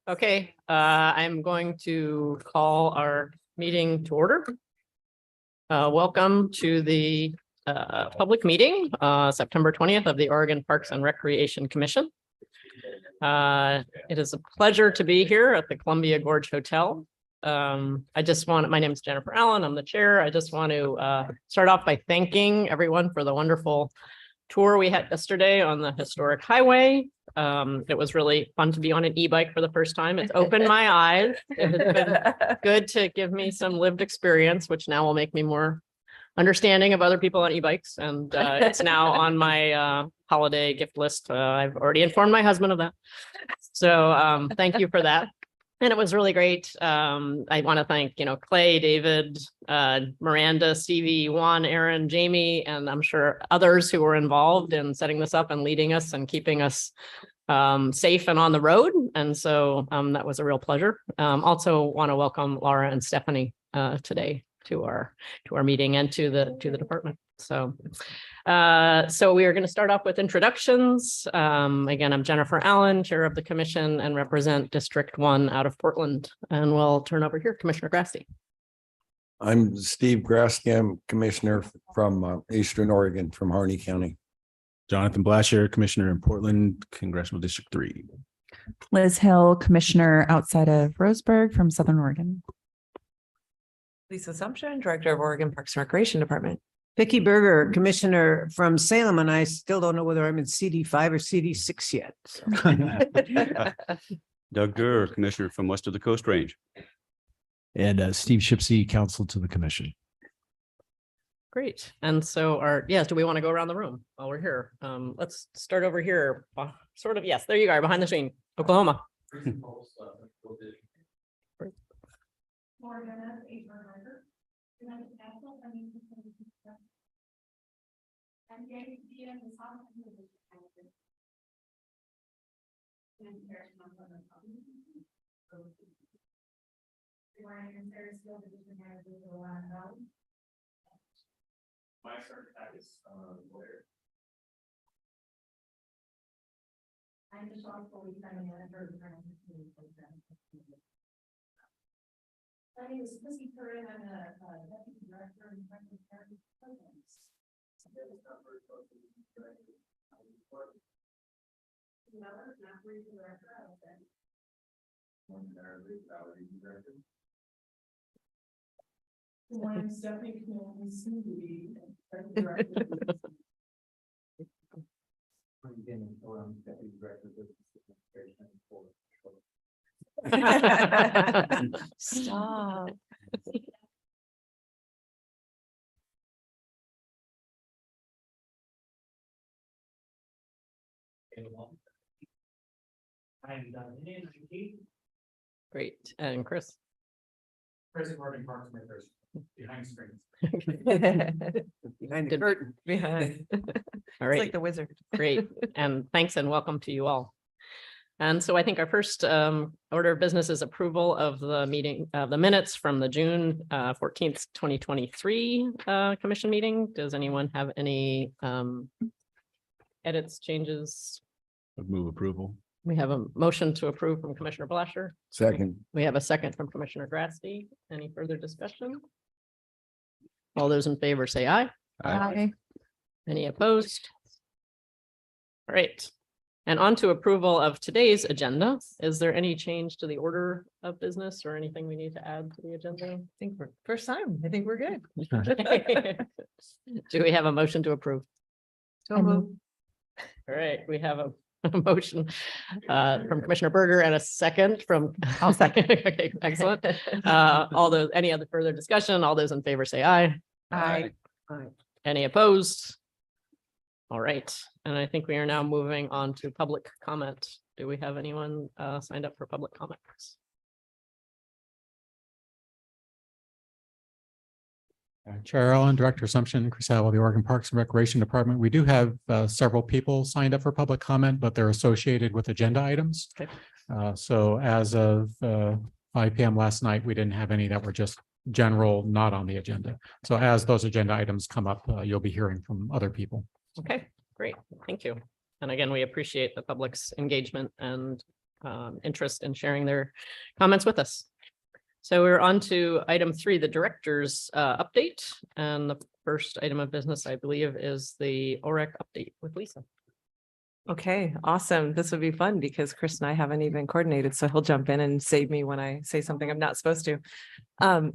Okay, I'm going to call our meeting to order. Welcome to the public meeting, September 20th of the Oregon Parks and Recreation Commission. It is a pleasure to be here at the Columbia Gorge Hotel. My name is Jennifer Allen. I'm the chair. I just want to start off by thanking everyone for the wonderful tour we had yesterday on the historic highway. It was really fun to be on an e-bike for the first time. It's opened my eyes. It has been good to give me some lived experience, which now will make me more understanding of other people on e-bikes. And it's now on my holiday gift list. I've already informed my husband of that. So thank you for that. And it was really great. I want to thank, Clay, David, Miranda, Stevie, Juan, Aaron, Jamie, and I'm sure others who were involved in setting this up and leading us and keeping us safe and on the road. And so that was a real pleasure. Also want to welcome Laura and Stephanie today to our meeting and to the department. So we are going to start off with introductions. Again, I'm Jennifer Allen, chair of the commission and represent District 1 out of Portland. And we'll turn over here, Commissioner Grasty. I'm Steve Grasky. I'm commissioner from Eastern Oregon, from Harney County. Jonathan Blasher, commissioner in Portland, Congressional District 3. Liz Hill, commissioner outside of Roseburg from Southern Oregon. Lisa Sumption, director of Oregon Parks and Recreation Department. Vicki Berger, commissioner from Salem, and I still don't know whether I'm in CD5 or CD6 yet. So. Doug Durr, commissioner from west of the Coast Range. And Steve Shipsey, counsel to the commission. Great. And so do we want to go around the room while we're here? Let's start over here. Sort of, yes, there you are behind the screen, Oklahoma. My certificate is lawyer. I'm responsible for the manager. My name is Missy Curran. I'm a deputy director in Franklin County programs. I'm Stephanie Commisson, the director. Stop. Great. And Chris. Oregon Parks and Recreation behind screens. Behind the curtain. Behind. All right. It's like the wizard. Great. And thanks and welcome to you all. And so I think our first order of business is approval of the meeting, the minutes from the June 14th, 2023 commission meeting. Does anyone have any edits, changes? Move approval. We have a motion to approve from Commissioner Blasher. Second. We have a second from Commissioner Grasty. Any further discussion? All those in favor say aye. Aye. Any opposed? All right. And on to approval of today's agenda. Is there any change to the order of business or anything we need to add to the agenda? I think we're first time. I think we're good. Do we have a motion to approve? So moved. All right, we have a motion from Commissioner Berger and a second from. I'll second. Okay, excellent. Any other further discussion? All those in favor say aye. Aye. Any opposed? All right, and I think we are now moving on to public comment. Do we have anyone signed up for public comments? Chair Allen, Director Assumption, Chris Howell, the Oregon Parks and Recreation Department. We do have several people signed up for public comment, but they're associated with agenda items. Okay. So as of 5 p.m. last night, we didn't have any that were just general, not on the agenda. So as those agenda items come up, you'll be hearing from other people. Okay, great. Thank you. And again, we appreciate the public's engagement and interest in sharing their comments with us. So we're on to item 3, the director's update. And the first item of business, I believe, is the OREC update with Lisa. Okay, awesome. This would be fun because Chris and I haven't even coordinated, so he'll jump in and save me when I say something I'm not supposed to.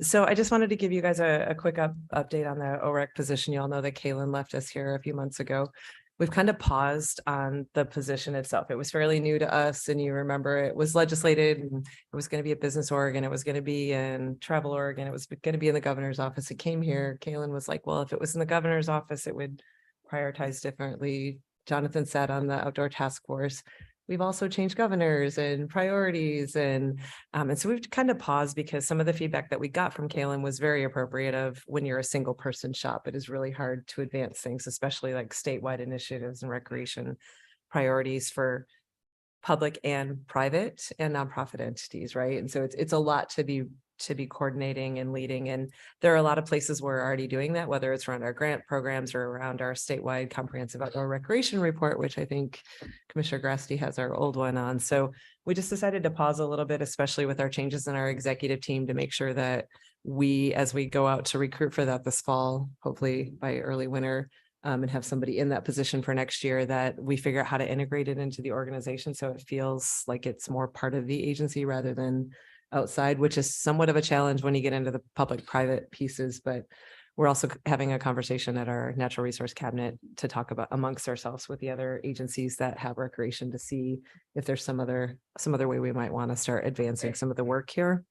So I just wanted to give you guys a quick update on the OREC position. You all know that Kaylin left us here a few months ago. We've kind of paused on the position itself. It was fairly new to us, and you remember it was legislated, and it was going to be a business org, and it was going to be in travel org, and it was going to be in the governor's office. It came here. Kaylin was like, well, if it was in the governor's office, it would prioritize differently. Jonathan sat on the outdoor task force. We've also changed governors and priorities. And so we've kind of paused because some of the feedback that we got from Kaylin was very appropriate of when you're a single person shop, it is really hard to advance things, especially like statewide initiatives and recreation priorities for public and private and nonprofit entities, right? And so it's a lot to be coordinating and leading. And there are a lot of places we're already doing that, whether it's around our grant programs or around our statewide comprehensive outdoor recreation report, which I think Commissioner Grasty has our old one on. So we just decided to pause a little bit, especially with our changes in our executive team, to make sure that we, as we go out to recruit for that this fall, hopefully by early winter, and have somebody in that position for next year, that we figure out how to integrate it into the organization so it feels like it's more part of the agency rather than outside, which is somewhat of a challenge when you get into the public-private pieces. But we're also having a conversation at our natural resource cabinet to talk about amongst ourselves with the other agencies that have recreation to see if there's some other way we might want to start advancing some of the work here.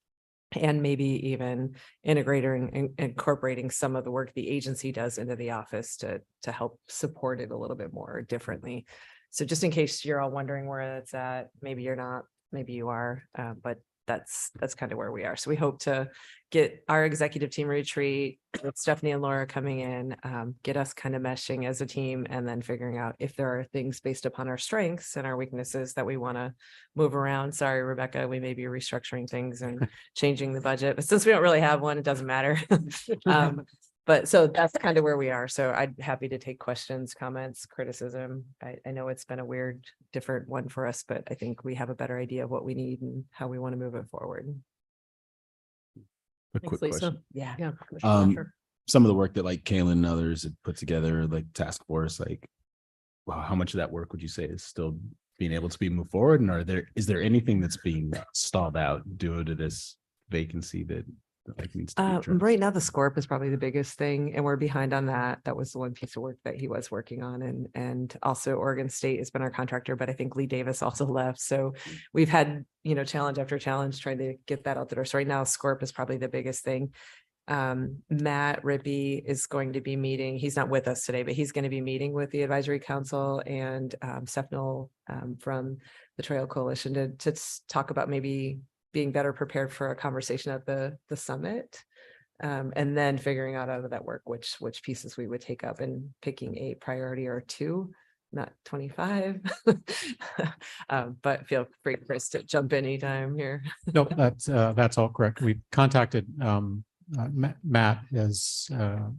And maybe even integrating and incorporating some of the work the agency does into the office to help support it a little bit more differently. So just in case you're all wondering where it's at, maybe you're not, maybe you are, but that's kind of where we are. So we hope to get our executive team retreat with Stephanie and Laura coming in, get us kind of meshing as a team, and then figuring out if there are things based upon our strengths and our weaknesses that we want to move around. Sorry, Rebecca, we may be restructuring things and changing the budget, but since we don't really have one, it doesn't matter. But so that's kind of where we are. So I'd happy to take questions, comments, criticism. I know it's been a weird, different one for us, but I think we have a better idea of what we need and how we want to move it forward. A Thanks, quick Lisa. question. Yeah. Yeah. Commissioner Fletcher. Some of the work that like Kaylin and others had put together, like task force, like, wow, how much of that work would you say is still being able to be moved forward? And is there anything that's being stalled out due to this vacancy that like needs to be addressed? Right now, the SCORP is probably the biggest thing, and we're behind on that. That was the one piece of work that he was working on, and also Oregon State has been our contractor, but I think Lee Davis also left. So we've had, challenge after challenge trying to get that out the door. So right now, SCORP is probably the biggest thing. Matt Rippey is going to be meeting. He's not with us today, but he's going to be meeting with the advisory council and Stefnel from the Trail Coalition to talk about maybe being better prepared for a conversation at the summit, and then figuring out of that work which pieces we would take up and picking a priority or two, not 25. But feel free, Chris, to jump anytime here. No, that's all correct. We contacted Matt is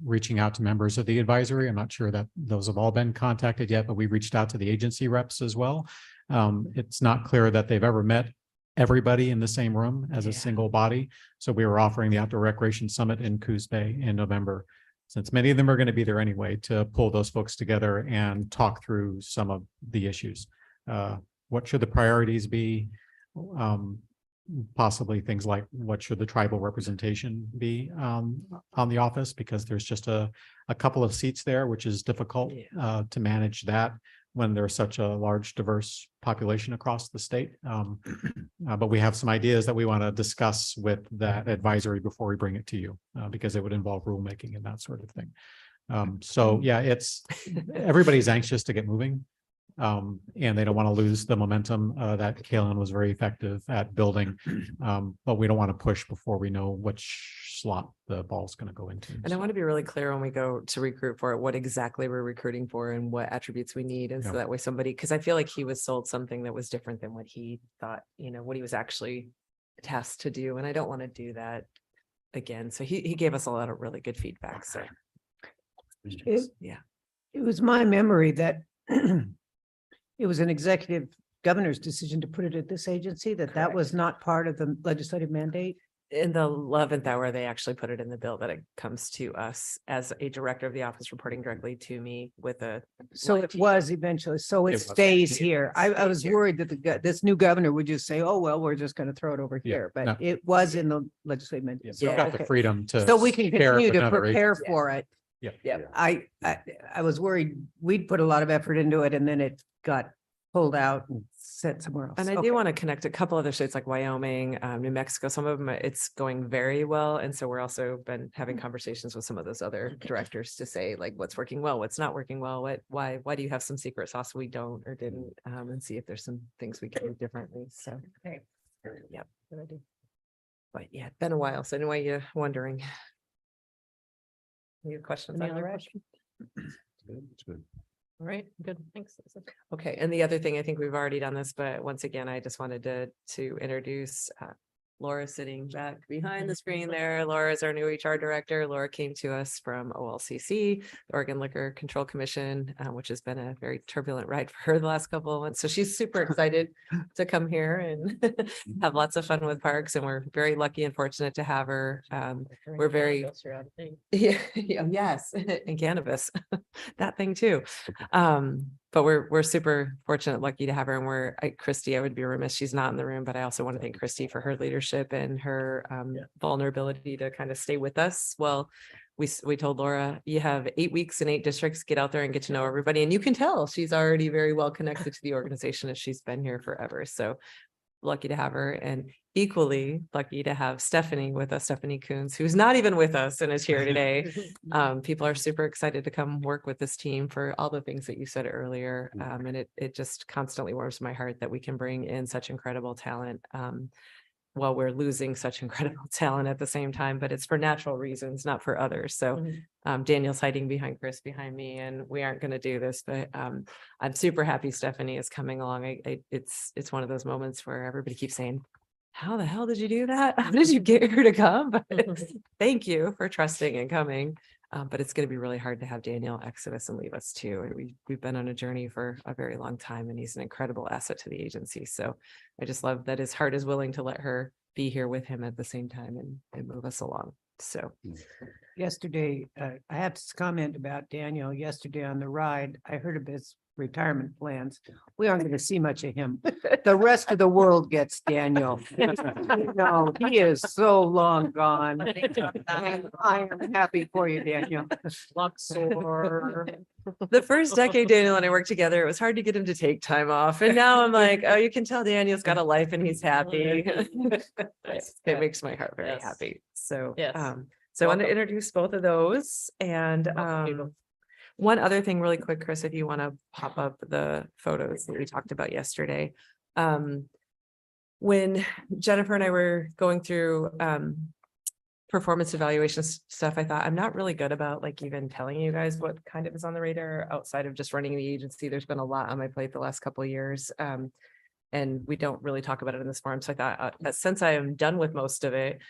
reaching out to members of the advisory. I'm not sure that those have all been contacted yet, but we reached out to the agency reps as well. It's not clear that they've ever met everybody in the same room as a single body. So we were offering the Outdoor Recreation Summit in Coos Bay in November, since many of them are going to be there anyway, to pull those folks together and talk through some of the issues. What should the priorities be? Possibly things like what should the tribal representation be on the office, because there's just a couple of seats there, which is difficult to manage that when there's such a large diverse population across the state. But we have some ideas that we want to discuss with that advisory before we bring it to you, because it would involve rulemaking and that sort of thing. So yeah, everybody's anxious to get moving. And they don't want to lose the momentum that Kaylin was very effective at building. But we don't want to push before we know which slot the ball's going to go into. And I want to be really clear when we go to recruit for it, what exactly we're recruiting for and what attributes we need. And so that way because I feel like he was sold something that was different than what he thought, what he was actually tasked to do. And I don't want to do that again. So he gave us a lot of really good feedback. So It was my memory that it was an executive governor's decision to put it at this agency, that was not part of the legislative mandate? In the 11th hour, they actually put it in the bill that it comes to us as a director of the office reporting directly to me with a. So line it to- was eventually, so it was. stays here. I Stays was here. worried that this new governor would just say, oh, well, we're just going to throw it over Yeah, here, no. but it was in the legislative mandate. So we've got the Okay. freedom to. So we can share it continue with to another prepare agency. for it. Yeah. I was worried we'd put a lot of effort into it and then it got pulled out and set somewhere else. And I Okay. do want to connect a couple other states like Wyoming, New Mexico, some of them, it's going very well. And so we're also been having conversations with some of those other directors to say like, what's working well, what's not working well, why do you have some secret sauce we don't or didn't, and see if there's some things we can do differently. So, yeah, good idea. But yeah, it's been a while. So anyway, you're wondering. Any questions? Any on the other reg? questions? It's good. All right, good, thanks. Lisa. Okay, and the other thing, I think we've already done this, but once again, I just wanted to introduce Laura sitting back behind the screen there. Laura is our new HR director. Laura came to us from OLCC, the Oregon Liquor Control Commission, which has been a very turbulent ride for her the last couple of months. So she's super excited to come here and have lots of fun with parks. And we're very lucky and fortunate to have her. We're very yeah, yes, and cannabis, that thing too. But we're super fortunate, lucky to have her. And Christy, I would be remiss, she's not in the room, but I also want to thank Christy for her leadership and her vulnerability to kind of stay with us. Well, we told Laura, you have 8 weeks in 8 districts, get out there and get to know everybody. And you can tell she's already very well connected to the organization as she's been here forever. So lucky to have her, and equally lucky to have Stephanie with us, Stephanie Coons, who's not even with us and is here today. People are super excited to come work with this team for all the things that you said earlier. And it just constantly warms my heart that we can bring in such incredible talent. While we're losing such incredible talent at the same time, but it's for natural reasons, not for others. So Daniel's hiding behind Chris behind me, and we aren't going to do this, but I'm super happy Stephanie is coming along. It's one of those moments where everybody keeps saying, how the hell did you do that? How did you get her to come? But thank you for trusting and coming. But it's going to be really hard to have Daniel exit us and leave us too. And we've been on a journey for a very long time, and he's an incredible asset to the agency. So I just love that his heart is willing to let her be here with him at the same time and move us along. So Yesterday, I have to comment about Daniel. Yesterday on the ride, I heard of his retirement plans. We aren't going to see much of him. The rest of the world gets Daniel. No, he is so long gone. I am happy for you, Daniel. Luxor. the first decade Daniel and I worked together, it was hard to get him to take time off. And now I'm like, oh, you can tell Daniel's got a life and he's happy. It makes my heart very Yes. happy. So, Yes. so I want to Welcome. introduce both of those. And people. one other thing really quick, Chris, if you want to pop up the photos that we talked about yesterday. When Jennifer and I were going through performance evaluation stuff, I thought I'm not really good about like even telling you guys what kind of is on the radar outside of just running the agency. There's been a lot on my plate the last couple of years. And we don't really talk about it in this forum. So I thought that since I am done with most of it,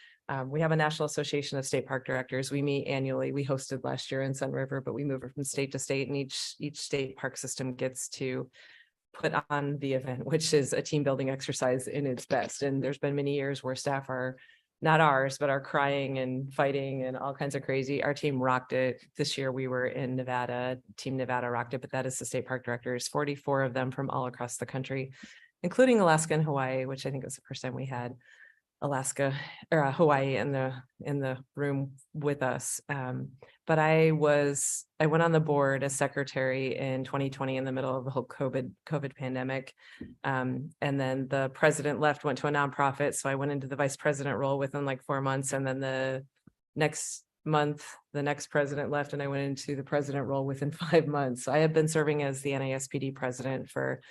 we have a National Association of State Park Directors. We meet annually. We hosted last year in Sun River, but we move from state to state, and each state park system gets to put on the event, which is a team building exercise in its best. And there's been many years where staff are not ours, but are crying and fighting and all kinds of crazy. Our team rocked it. This year we were in Nevada, Team Nevada rocked it, but that is the state park directors, 44 of them from all across the country, including Alaska and Hawaii, which I think was the first time we had Alaska or Hawaii in the room with us. But I went on the board as secretary in 2020 in the middle of the whole COVID pandemic. And then the president left, went to a nonprofit. So I went into the vice president role within like 4 months. And then the next month, the next president left and I went into the president role within 5 months. So I have been serving as the NASPD president for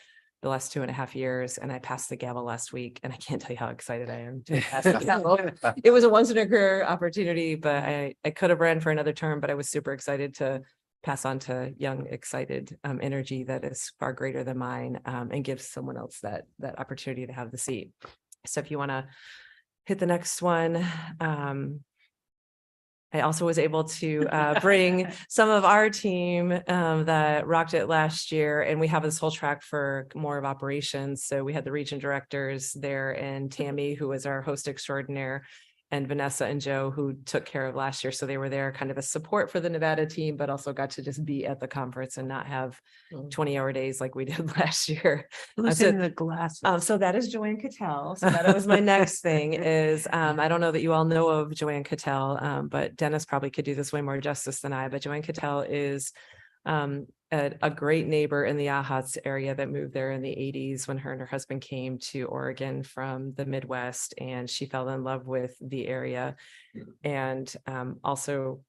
the last 2.5 years, and I passed the gavel last week, and I can't tell you how excited I am to pass the gavel. It was a once in a career opportunity, but I could have ran for another term, but I was super excited to pass on to young, excited energy that is far greater than mine, and gives someone else that opportunity to have the seat. So if you want to hit the next one, I also was able to bring some of our team that rocked it last year, and we have this whole track for more of operations. So we had the region directors there, and Tammy, who was our host extraordinaire, and Vanessa and Joe, who took care of last year. So they were there kind of as support for the Nevada team, but also got to just be at the conference and not have 20-hour days like we did last year. Who's So- in the glasses? So that is Joanne Cattell. So that was my next thing is, I don't know that you all know of Joanne Cattell, but Dennis probably could do this way more justice than I, but Joanne Cattell is a great neighbor in the Yachats area that moved there in the 80s when her and her husband came to Oregon from the Midwest, and she fell in love with the area and also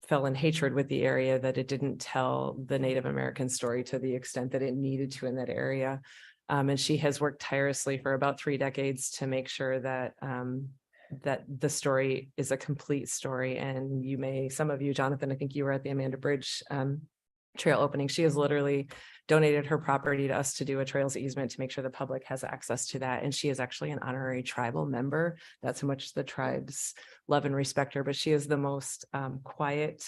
fell in hatred with the area that it didn't tell the Native American story to the extent that it needed to in that area. And she has worked tirelessly for about 3 decades to make sure that that the story is a complete story. And some of you, Jonathan, I think you were at the Amanda Bridge trail opening. She has literally donated her property to us to do a trails easement to make sure the public has access to that. And she is actually an honorary tribal member. That's how much the tribes love and respect her. But she is the most quiet,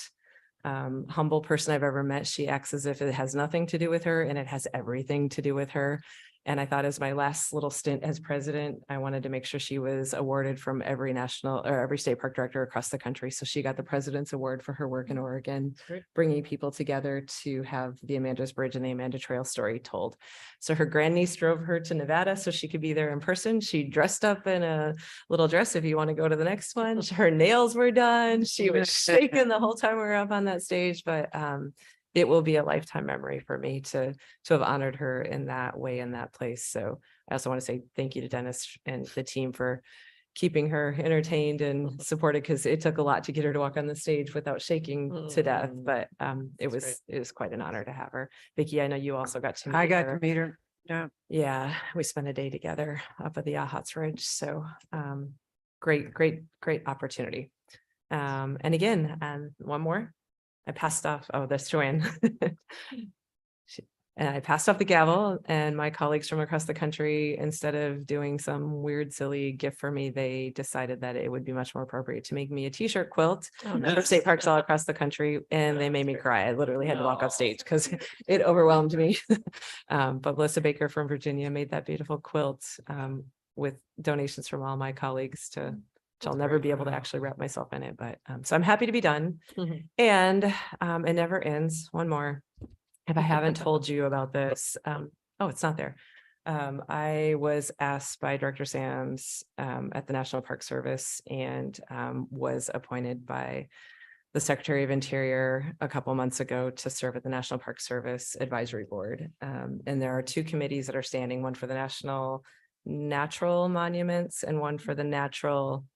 humble person I've ever met. She acts as if it has nothing to do with her, and it has everything to do with her. And I thought as my last little stint as president, I wanted to make sure she was awarded from every national or every state park director across the country. So she got the President's Award for her work in Oregon, bringing people together to have the Amanda's Bridge and the Amanda Trail story told. So her grandniece drove her to Nevada so she could be there in person. She dressed up in a little dress. If you want to go to the next one, her nails were done. She was shaking the whole time we were up on that stage, but it will be a lifetime memory for me to have honored her in that way, in that place. So I also want to say thank you to Dennis and the team for keeping her entertained and supported, because it took a lot to get her to walk on the stage without shaking to death. But it was quite an honor to have her. Vicki, I know you also got to meet I got her. to meet her. Yeah. Yeah, we spent a day together up at the Yachats Ridge. So great opportunity. And again, one more. I passed off, that's Joanne. And I passed off the gavel, and my colleagues from across the country, instead of doing some weird, silly gift for me, they decided that it would be much more appropriate to make me a t-shirt quilt for state parks all across the country. And they made me cry. I literally had to walk off stage because it overwhelmed me. But Melissa Baker from Virginia made that beautiful quilt with donations from all my colleagues to I'll never be able to actually wrap myself in it, but so I'm happy to be done. And it never ends. One more. If I haven't told you about this, oh, it's not there. I was asked by Director Sams at the National Park Service and was appointed by the Secretary of Interior a couple months ago to serve at the National Park Service Advisory Board. And there are 2 committees that are standing, one for the National Natural Monuments and one for the Natural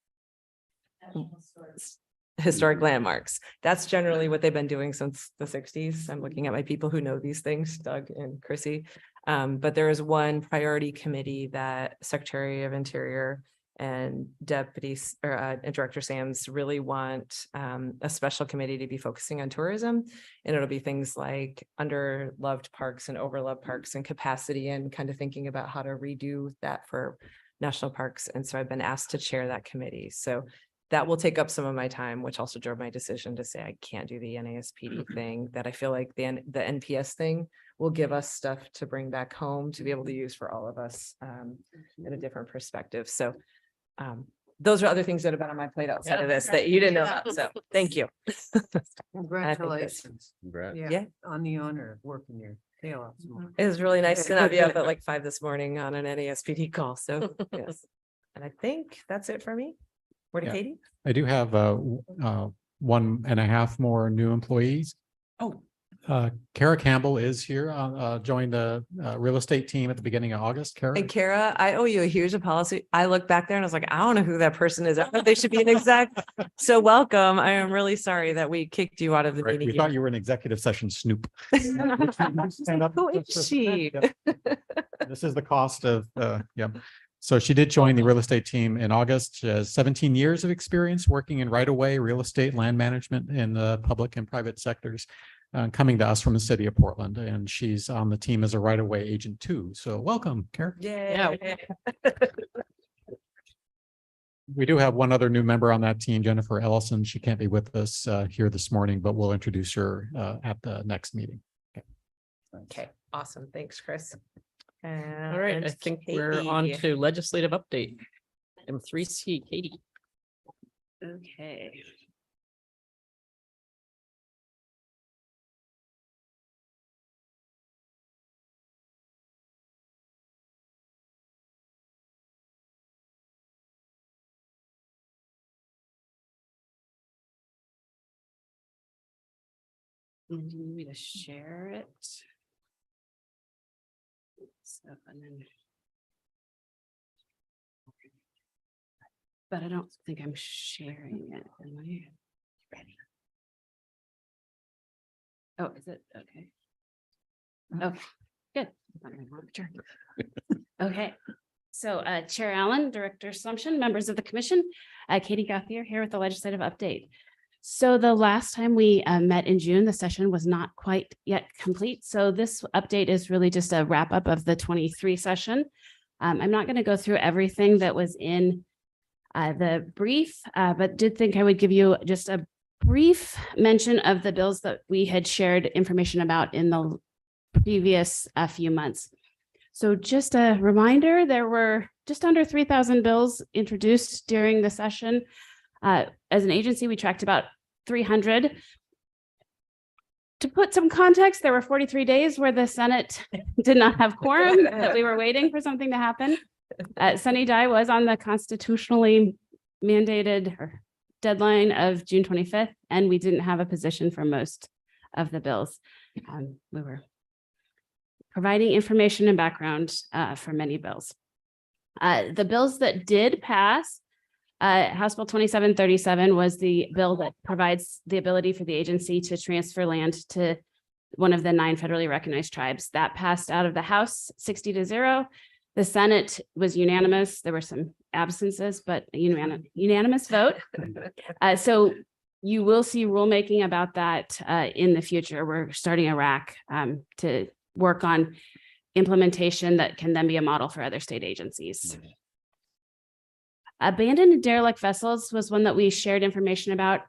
Historic Landmarks. That's generally what they've been doing since the 60s. I'm looking at my people who know these things, Doug and Chrissy. But there is one priority committee that Secretary of Interior and deputies or Director Sams really want a special committee to be focusing on tourism. And it'll be things like underloved parks and overloved parks and capacity, and kind of thinking about how to redo that for national parks. And so I've been asked to chair that committee. So that will take up some of my time, which also drove my decision to say I can't do the NASPD thing, that I feel like the NPS thing will give us stuff to bring back home to be able to use for all of us in a different perspective. So those are other things that have been on my plate outside of this that you didn't know about. So thank you. Congratulations. Congrats. Yeah. On the honor of working your tail off. It was really nice to not be up at like 5 this morning on an NASPD call. So yes. And I think that's it for me. Where to Yeah. Katie? I do have 1.5 more new employees. Oh. Kara Campbell is here, joined the real estate team at the beginning of August. Kara, And Kara, I owe you a huge apology. I looked back there and I was like, I don't know who that person is. I thought they should be an exec. So welcome. I am really sorry that we kicked you out of the right, meeting. we thought you were an executive session snoop. Stand up. Who is she? Yep. This is the cost of, yeah. So she did join the real estate team in August. She has 17 years of experience working in right-of-way real estate, land management in the public and private sectors, coming to us from the city of Portland. And she's on the team as a right-of-way agent too. So welcome, Kara. Yeah. We do have one other new member on that team, Jennifer Ellison. She can't be with us here this morning, but we'll introduce her at the next meeting. Okay, awesome. Thanks, Chris. All right, I think we're on to legislative update. Item 3C, Katie. Okay. And do you need me to share it? So, and then. But I don't think I'm sharing it. Am I? Ready? Oh, is it? Okay. Okay, good. Okay. So Chair Allen, Director Assumption, members of the commission, Katie Gauthier here with the legislative update. So the last time we met in June, the session was not quite yet complete. So this update is really just a wrap up of the 23 session. I'm not going to go through everything that was in the brief, but did think I would give you just a brief mention of the bills that we had shared information about in the previous few months. So just a reminder, there were just under 3,000 bills introduced during the session. As an agency, we tracked about 300. To put some context, there were 43 days where the Senate did not have quorum, that we were waiting for something to happen. Sunny Die was on the constitutionally mandated deadline of June 25th, and we didn't have a position for most of the bills. We were providing information and background for many bills. The bills that did pass, House Bill 2737 was the bill that provides the ability for the agency to transfer land to one of the 9 federally recognized tribes. That passed out of the House 60-0. The Senate was unanimous. There were some absences, but a unanimous vote. So you will see rulemaking about that in the future. We're starting a RAC to work on implementation that can then be a model for other state agencies. Abandoned and derelict vessels was one that we shared information about.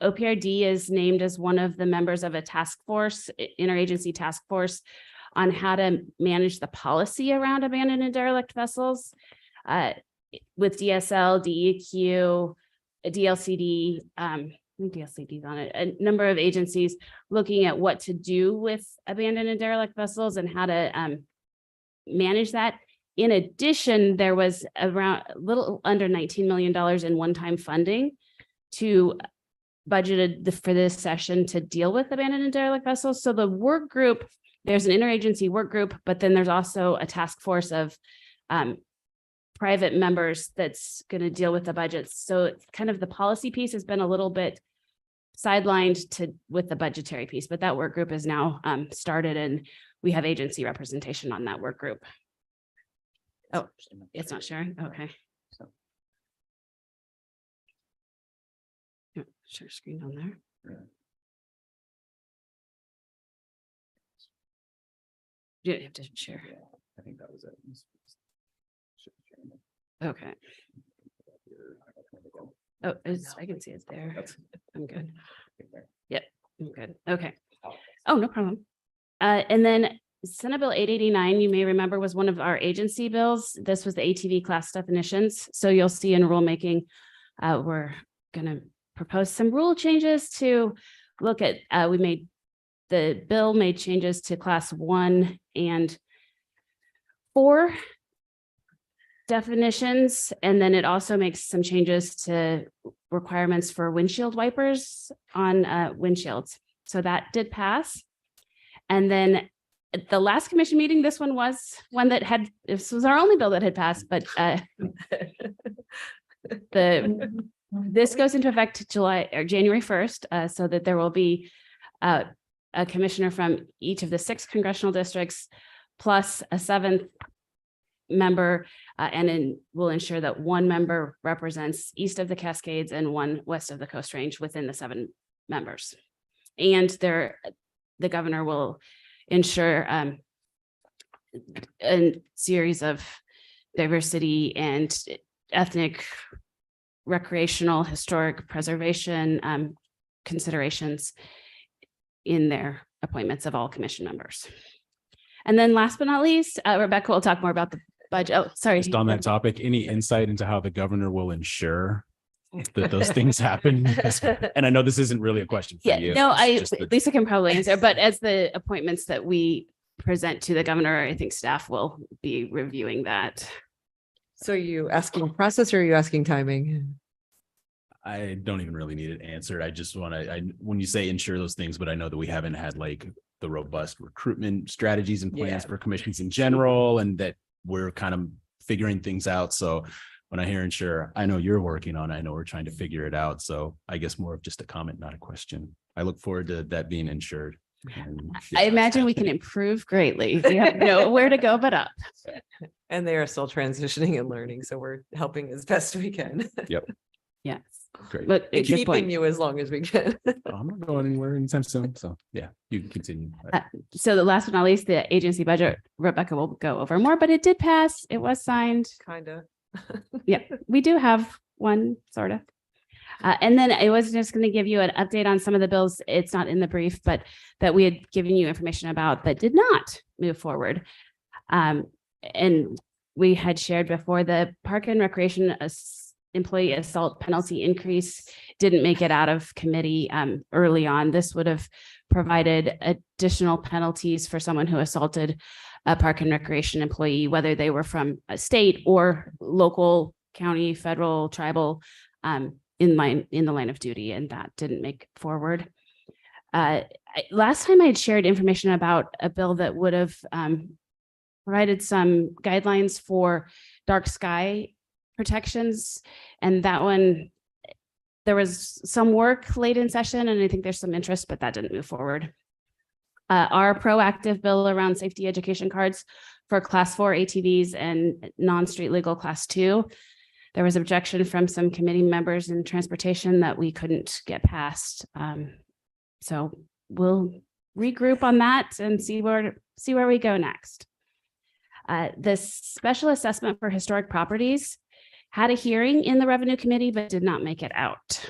OPRD is named as one of the members of a task force, interagency task force, on how to manage the policy around abandoned and derelict vessels with DSL, DEQ, DLCD, DLCD's on it, a number of agencies looking at what to do with abandoned and derelict vessels and how to manage that. In addition, there was around a little under $19 million in one-time funding to budgeted for this session to deal with abandoned and derelict vessels. So the work group, there's an interagency work group, but then there's also a task force of private members that's going to deal with the budgets. So it's kind of the policy piece has been a little bit sidelined with the budgetary piece, but that work group is now started and we have agency representation on that work group. Oh, it's not sharing. Okay. Share screen on there. You have to share. I think that was it. Okay. Oh, I can see it there. I'm good. Yep, I'm good. Okay. Oh, no problem. And then Senate Bill 889, you may remember, was one of our agency bills. This was the ATV class definitions. So you'll see in rulemaking, we're going to propose some rule changes to look at, the bill made changes to class 1 and 4 definitions. And then it also makes some changes to requirements for windshield wipers on windshields. So that did pass. And then at the last commission meeting, this one was one that this was our only bill that had passed, but this goes into effect January 1st, so that there will be a commissioner from each of the 6 congressional districts, plus a 7th member, and will ensure that 1 member represents east of the Cascades and 1 west of the Coast Range within the 7 members. And the governor will ensure a series of diversity and ethnic recreational, historic preservation considerations in their appointments of all commission members. And then last but not least, Rebecca will talk more about the budget. Oh, sorry. Just on that topic, any insight into how the governor will ensure that those things happen? And I know this isn't really a question for Yeah, you. no, it's just the- Lisa can probably answer, but as the appointments that we present to the governor, I think staff will be reviewing that. So are you asking process or are you asking timing? I don't even really need it answered. I just want to, when you say ensure those things, but I know that we haven't had like the robust recruitment strategies and plans Yeah. for commissions in general, and that we're kind of figuring things out. So when I hear ensure, I know you're working on it. I know we're trying to figure it out. So I guess more of just a comment, not a question. I look forward to that being ensured. And, I yeah. imagine we can improve greatly. We have nowhere to go but up. And they are still transitioning and learning, so we're helping as best we can. Yes. Great. But And good keeping point. you as long as we can. I'm not going anywhere anytime soon. So yeah, you can continue. So the last but not least, the agency budget, Rebecca will go over more, but it did pass. It was signed. Kind of. Yeah, we do have one sort of. And then I was just going to give you an update on some of the bills. It's not in the brief, but that we had given you information about that did not move forward. And we had shared before the Park and Recreation employee assault penalty increase didn't make it out of committee early on. This would have provided additional penalties for someone who assaulted a Park and Recreation employee, whether they were from a state or local, county, federal, tribal, in the line of duty, and that didn't make it forward. Last time I had shared information about a bill that would have provided some guidelines for dark sky protections, and that one, there was some work late in session, and I think there's some interest, but that didn't move forward. Our proactive bill around safety education cards for class 4 ATVs and non-street legal class 2. There was objection from some committee members in transportation that we couldn't get past. So we'll regroup on that and see where we go next. The special assessment for historic properties had a hearing in the Revenue Committee, but did not make it out.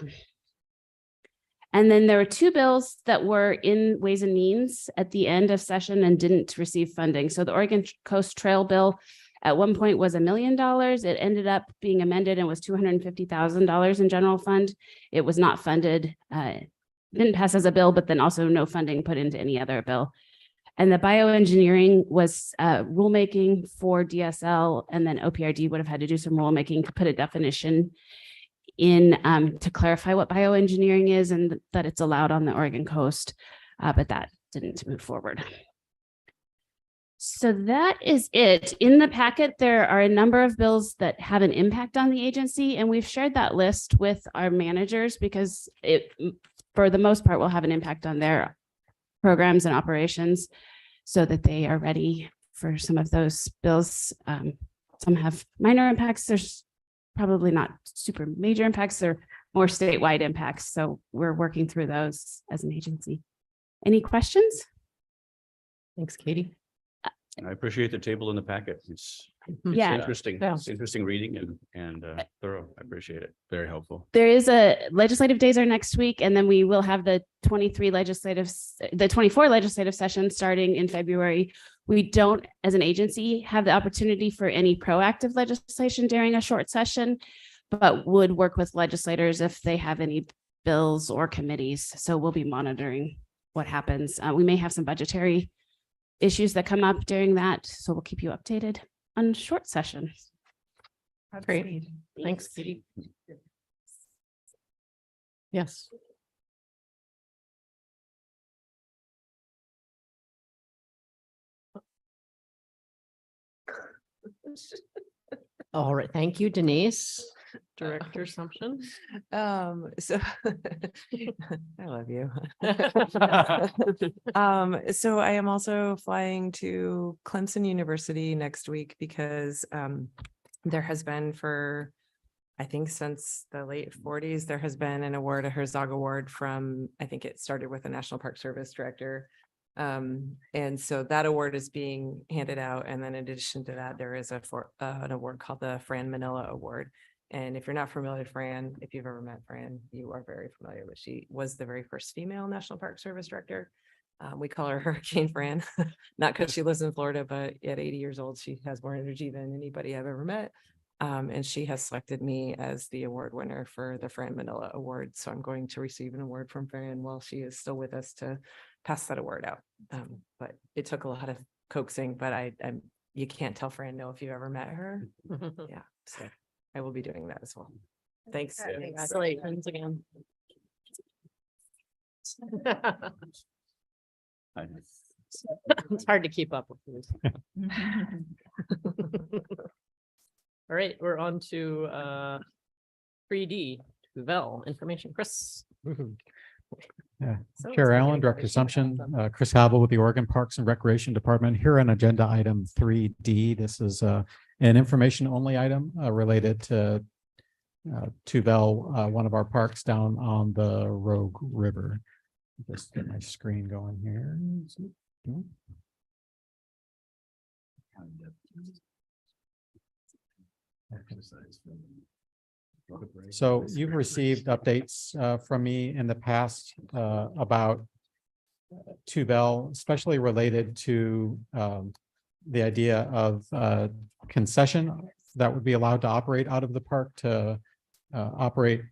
And then there were two bills that were in Ways and Means at the end of session and didn't receive funding. So the Oregon Coast Trail bill at one point was $1 million. It ended up being amended and was $250,000 in general fund. It was not funded, didn't pass as a bill, but then also no funding put into any other bill. And the bioengineering was rulemaking for DSL, and then OPRD would have had to do some rulemaking to put a definition in to clarify what bioengineering is and that it's allowed on the Oregon coast, but that didn't move forward. So that is it. In the packet, there are a number of bills that have an impact on the agency, and we've shared that list with our managers because it, for the most part, will have an impact on their programs and operations so that they are ready for some of those bills. Some have minor impacts. There's probably not super major impacts. They're more statewide impacts. So we're working through those as an agency. Any questions? Thanks, Katie. I appreciate the table in the packet. It's Yeah. interesting. Yeah. It's interesting reading and thorough. I appreciate it. Very helpful. There is a legislative days are next week, and then we will have the 24 legislative sessions starting in February. We don't, as an agency, have the opportunity for any proactive legislation during a short session, but would work with legislators if they have any bills or committees. So we'll be monitoring what happens. We may have some budgetary issues that come up during that. So we'll keep you updated on short session. Great. Thanks. Yes. All right. Thank you, Denise. Director Sumption. So I love you. So I am also flying to Clemson University next week because there has been for, I think since the late 40s, there has been an award, a Herzog Award from, I think it started with the National Park Service Director. And so that award is being handed out. And then in addition to that, there is an award called the Fran Manila Award. And if you're not familiar with Fran, if you've ever met Fran, you are very familiar, but she was the very first female National Park Service director. We call her Hurricane Fran, not because she lives in Florida, but at 80 years old, she has more energy than anybody I've ever met. And she has selected me as the award winner for the Fran Manila Award. So I'm going to receive an award from Fran while she is still with us to pass that award out. But it took a lot of coaxing, but I'm you can't tell Fran no if you've ever met her. Yeah, so I will be doing that as well. Thanks. Congratulations again. It's hard to keep up with these. All right, we're on to 3D, Vel information. Chris. Yeah. So Chair it's Allen, getting Director ready. Assumption, Chris Havel with the Oregon Parks and Recreation Department. Here on agenda item 3D. This is an information only item related to Vel, one of our parks down on the Rogue River. Just get my screen going here. So you've received updates from me in the past about Vel, especially related to the idea of concession that would be allowed to operate out of the park to operate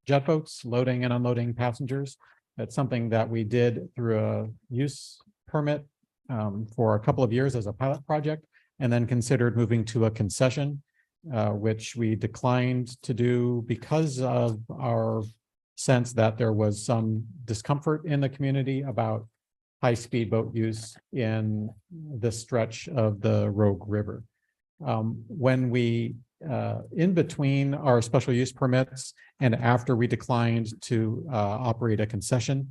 jet boats, loading and unloading passengers. That's something that we did through a use permit for a couple of years as a pilot project, and then considered moving to a concession, which we declined to do because of our sense that there was some discomfort in the community about high-speed boat use in this stretch of the Rogue River. When we, in between our special use permits and after we declined to operate a concession,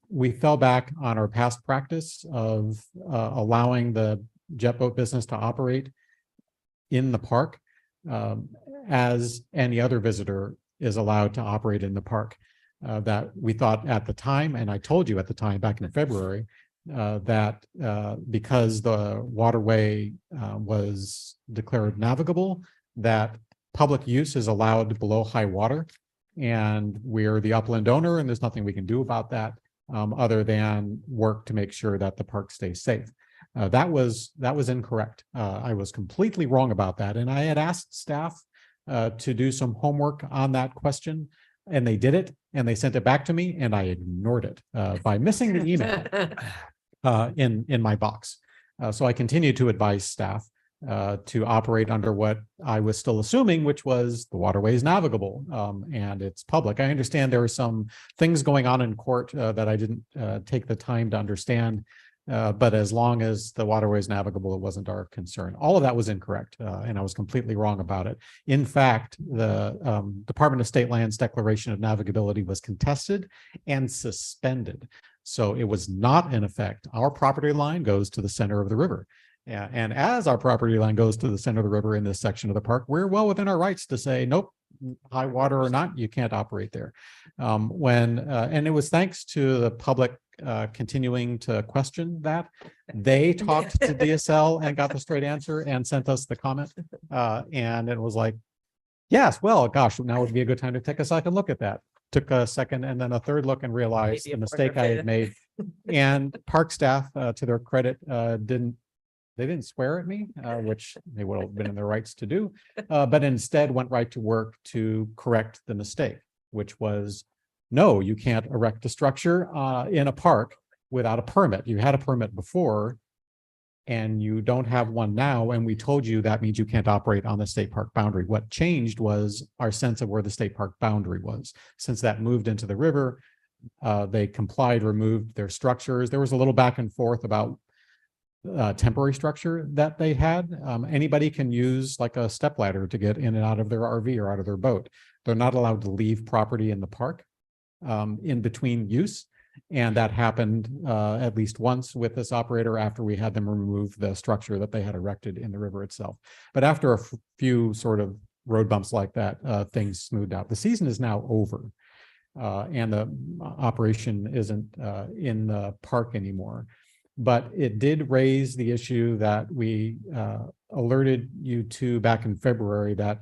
we fell back on our past practice of allowing the jet boat business to operate in the park as any other visitor is allowed to operate in the park. That we thought at the time, and I told you at the time back in February, that because the waterway was declared navigable, that public use is allowed below high water, and we're the upland owner, and there's nothing we can do about that other than work to make sure that the park stays safe. That was incorrect. I was completely wrong about that, and I had asked staff to do some homework on that question, and they did it, and they sent it back to me, and I ignored it by missing the email in my box. So I continue to advise staff to operate under what I was still assuming, which was the waterway is navigable and it's public. I understand there are some things going on in court that I didn't take the time to understand. But as long as the waterway is navigable, it wasn't our concern. All of that was incorrect, and I was completely wrong about it. In fact, the Department of State Lands declaration of navigability was contested and suspended. So it was not in effect. Our property line goes to the center of the river. And as our property line goes to the center of the river in this section of the park, we're well within our rights to say, nope, high water or not, you can't operate there. And it was thanks to the public continuing to question that. They talked to DSL and got the straight answer and sent us the comment. And it was like, yes, well, gosh, now would be a good time to take a second look at that. Took a second and then a third look and realized the mistake I had made. And park staff, to their credit, they didn't swear at me, which they would have been in their rights to do, but instead went right to work to correct the mistake, which was, no, you can't erect a structure in a park without a permit. You had a permit before and you don't have one now. And we told you that means you can't operate on the state park boundary. What changed was our sense of where the state park boundary was. Since that moved into the river, they complied, removed their structures. There was a little back and forth about temporary structure that they had. Anybody can use like a stepladder to get in and out of their RV or out of their boat. They're not allowed to leave property in the park in between use. And that happened at least once with this operator after we had them remove the structure that they had erected in the river itself. But after a few sort of road bumps like that, things smoothed out. The season is now over and the operation isn't in the park anymore. But it did raise the issue that we alerted you to back in February, that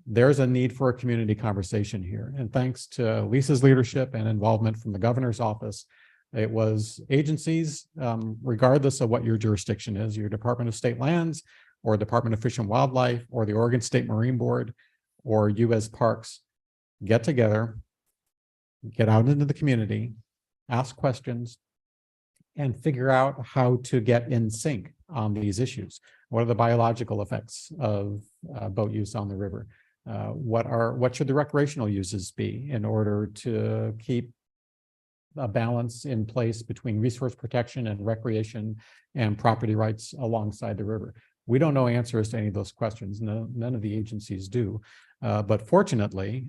there's a need for a community conversation here. And thanks to Lisa's leadership and involvement from the governor's office, it was agencies, regardless of what your jurisdiction is, your Department of State Lands or Department of Fish and Wildlife or the Oregon State Marine Board or U.S. Parks, get together, get out into the community, ask questions, and figure out how to get in sync on these issues. What are the biological effects of boat use on the river? What should the recreational uses be in order to keep a balance in place between resource protection and recreation and property rights alongside the river? We don't know answers to any of those questions. No, none of the agencies do. But fortunately,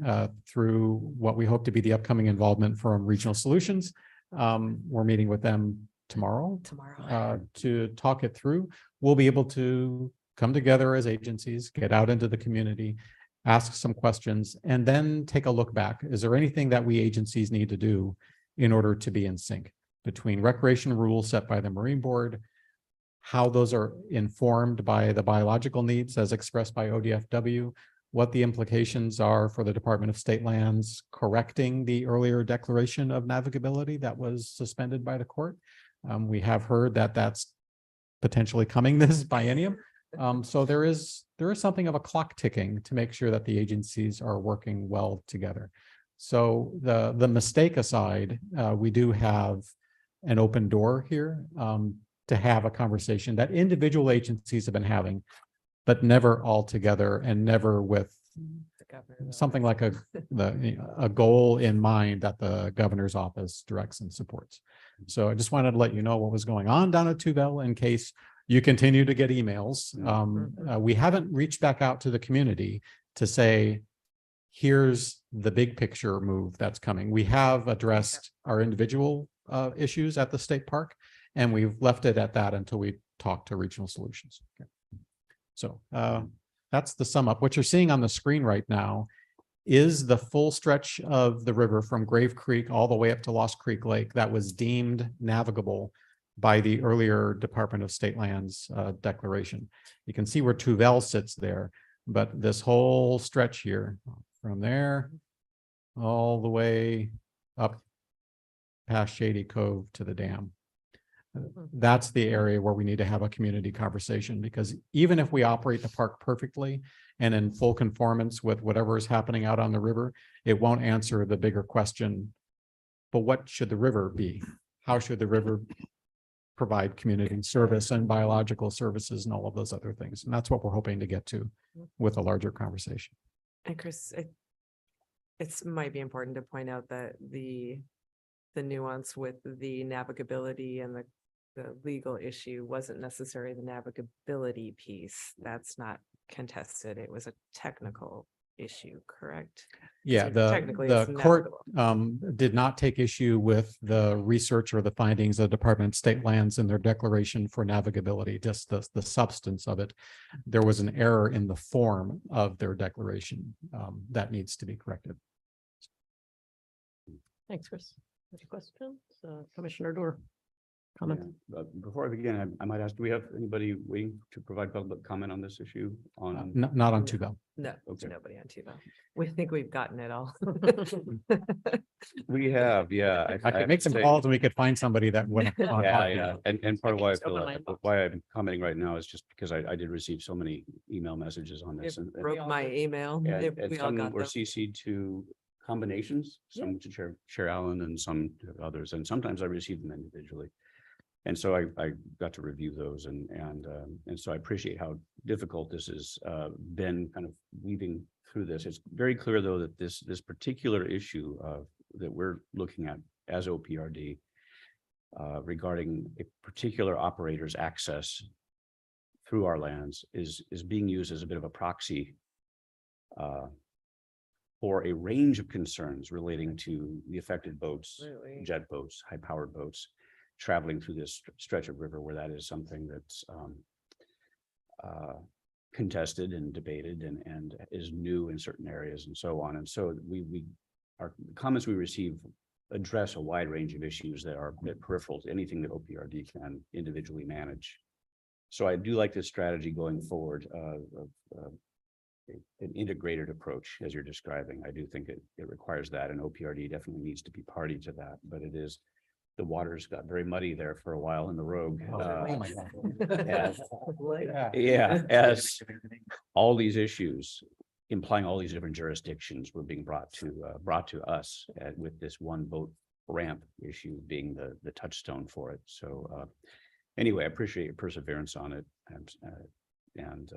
through what we hope to be the upcoming involvement from Regional Solutions, we're meeting with them tomorrow to talk it through. We'll be able to come together as agencies, get out into the community, ask some questions, and then take a look back. Is there anything that we agencies need to do in order to be in sync between recreation rules set by the Marine Board, how those are informed by the biological needs as expressed by ODFW, what the implications are for the Department of State Lands correcting the earlier declaration of navigability that was suspended by the court. We have heard that that's potentially coming this biennium. So there is something of a clock ticking to make sure that the agencies are working well together. So the mistake aside, we do have an open door here to have a conversation that individual agencies have been having, but never all together and never with something like a goal in mind that the governor's office directs and supports. So I just wanted to let you know what was going on down at Tuville in case you continue to get emails. We haven't reached back out to the community to say, here's the big picture move that's coming. We have addressed our individual issues at the state park, and we've left it at that until we talk to Regional Solutions. Okay. So that's the sum up. What you're seeing on the screen right now is the full stretch of the river from Grave Creek all the way up to Lost Creek Lake that was deemed navigable by the earlier Department of State Lands declaration. You can see where Tuville sits there, but this whole stretch here from there all the way up past Shady Cove to the dam. That's the area where we need to have a community conversation, because even if we operate the park perfectly and in full conformance with whatever is happening out on the river, it won't answer the bigger question, but what should the river be? How should the river provide community service and biological services and all of those other things? And that's what we're hoping to get to with a larger conversation. And Chris, it might be important to point out that the nuance with the navigability and the legal issue wasn't necessarily the navigability piece. That's not contested. It was a technical issue, correct? Yeah, So technically the it's court navigable. did not take issue with the research or the findings of the Department of State Lands in their declaration for navigability, just the substance of it. There was an error in the form of their declaration that needs to be corrected. Thanks, Chris. Any questions? Commissioner Dorr, comment? Yeah, but before I begin, I might ask, do we have anybody waiting to provide public comment on this issue? On Not on Tuville. No, Okay. nobody on Tuville. We think we've gotten it all. We have, yeah. I could make some calls and we could find somebody that would. Yeah. And part of why I Just feel open my inbox. why I'm commenting right now is just because I did receive so many email messages on It this. broke my email. And We all some got were them. CC'd to combinations, some to Chair Allen and some to others, and sometimes I received them individually. And so I got to review those and so I appreciate how difficult this has been kind of weaving through this. It's very clear though that this particular issue that we're looking at as OPRD regarding a particular operator's access through our lands is being used as a bit of a proxy for a range of concerns relating to the affected boats, Absolutely. jet boats, high-powered boats, traveling through this stretch of river where that is something that's contested and debated and is new in certain areas and so on. And so our comments we receive address a wide range of issues that are a bit peripheral to anything that OPRD can individually manage. So I do like this strategy going forward of an integrated approach as you're describing. I do think it requires that, and OPRD definitely needs to be party to that, but the waters got very muddy there for a while in the Rogue. Yeah, as all these issues implying all these different jurisdictions were being brought to us with this one boat ramp issue being the touchstone for it. So anyway, I appreciate your perseverance on it. And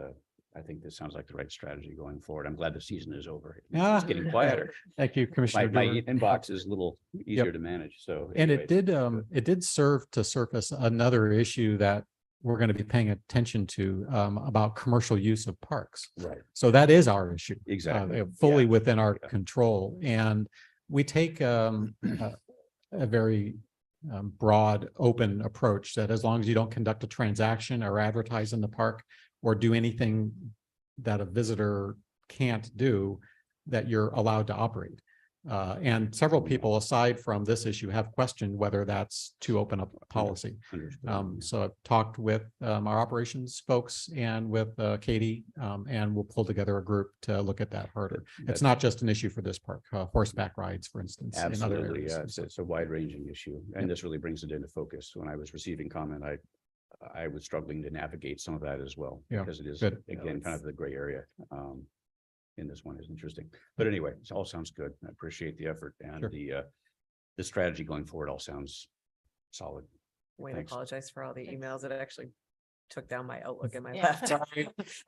I think this sounds like the right strategy going forward. I'm glad the season is over. It's getting quieter. Thank you, Commissioner. My Dewar. inbox is a little easier to manage. So And anyways, it did serve to surface another issue that we're going to be paying attention to about commercial use of parks. right. So that is our issue. Exactly. Fully Yeah. within our Yeah. control. And we take a very broad, open approach that as long as you don't conduct a transaction or advertise in the park or do anything that a visitor can't do, that you're allowed to operate. And several people, aside from this issue, have questioned whether that's too open a policy. Understood. So I've talked with our operations folks and with Katie, and we'll pull together a group to look at that harder. It's not just an issue for this park, horseback rides, for instance. In other Absolutely, areas. yeah, it's a wide-ranging issue, and this really brings it into focus. When I was receiving comment, I was struggling to navigate some of that as well, Yeah, because it is, good. again, kind of the gray area. In this one is interesting, but anyway, it all sounds good. I appreciate the effort and Sure. the strategy going forward all sounds solid. Wayne, Thanks. apologize for all the emails. It actually took down my Outlook and my Yeah. laptop.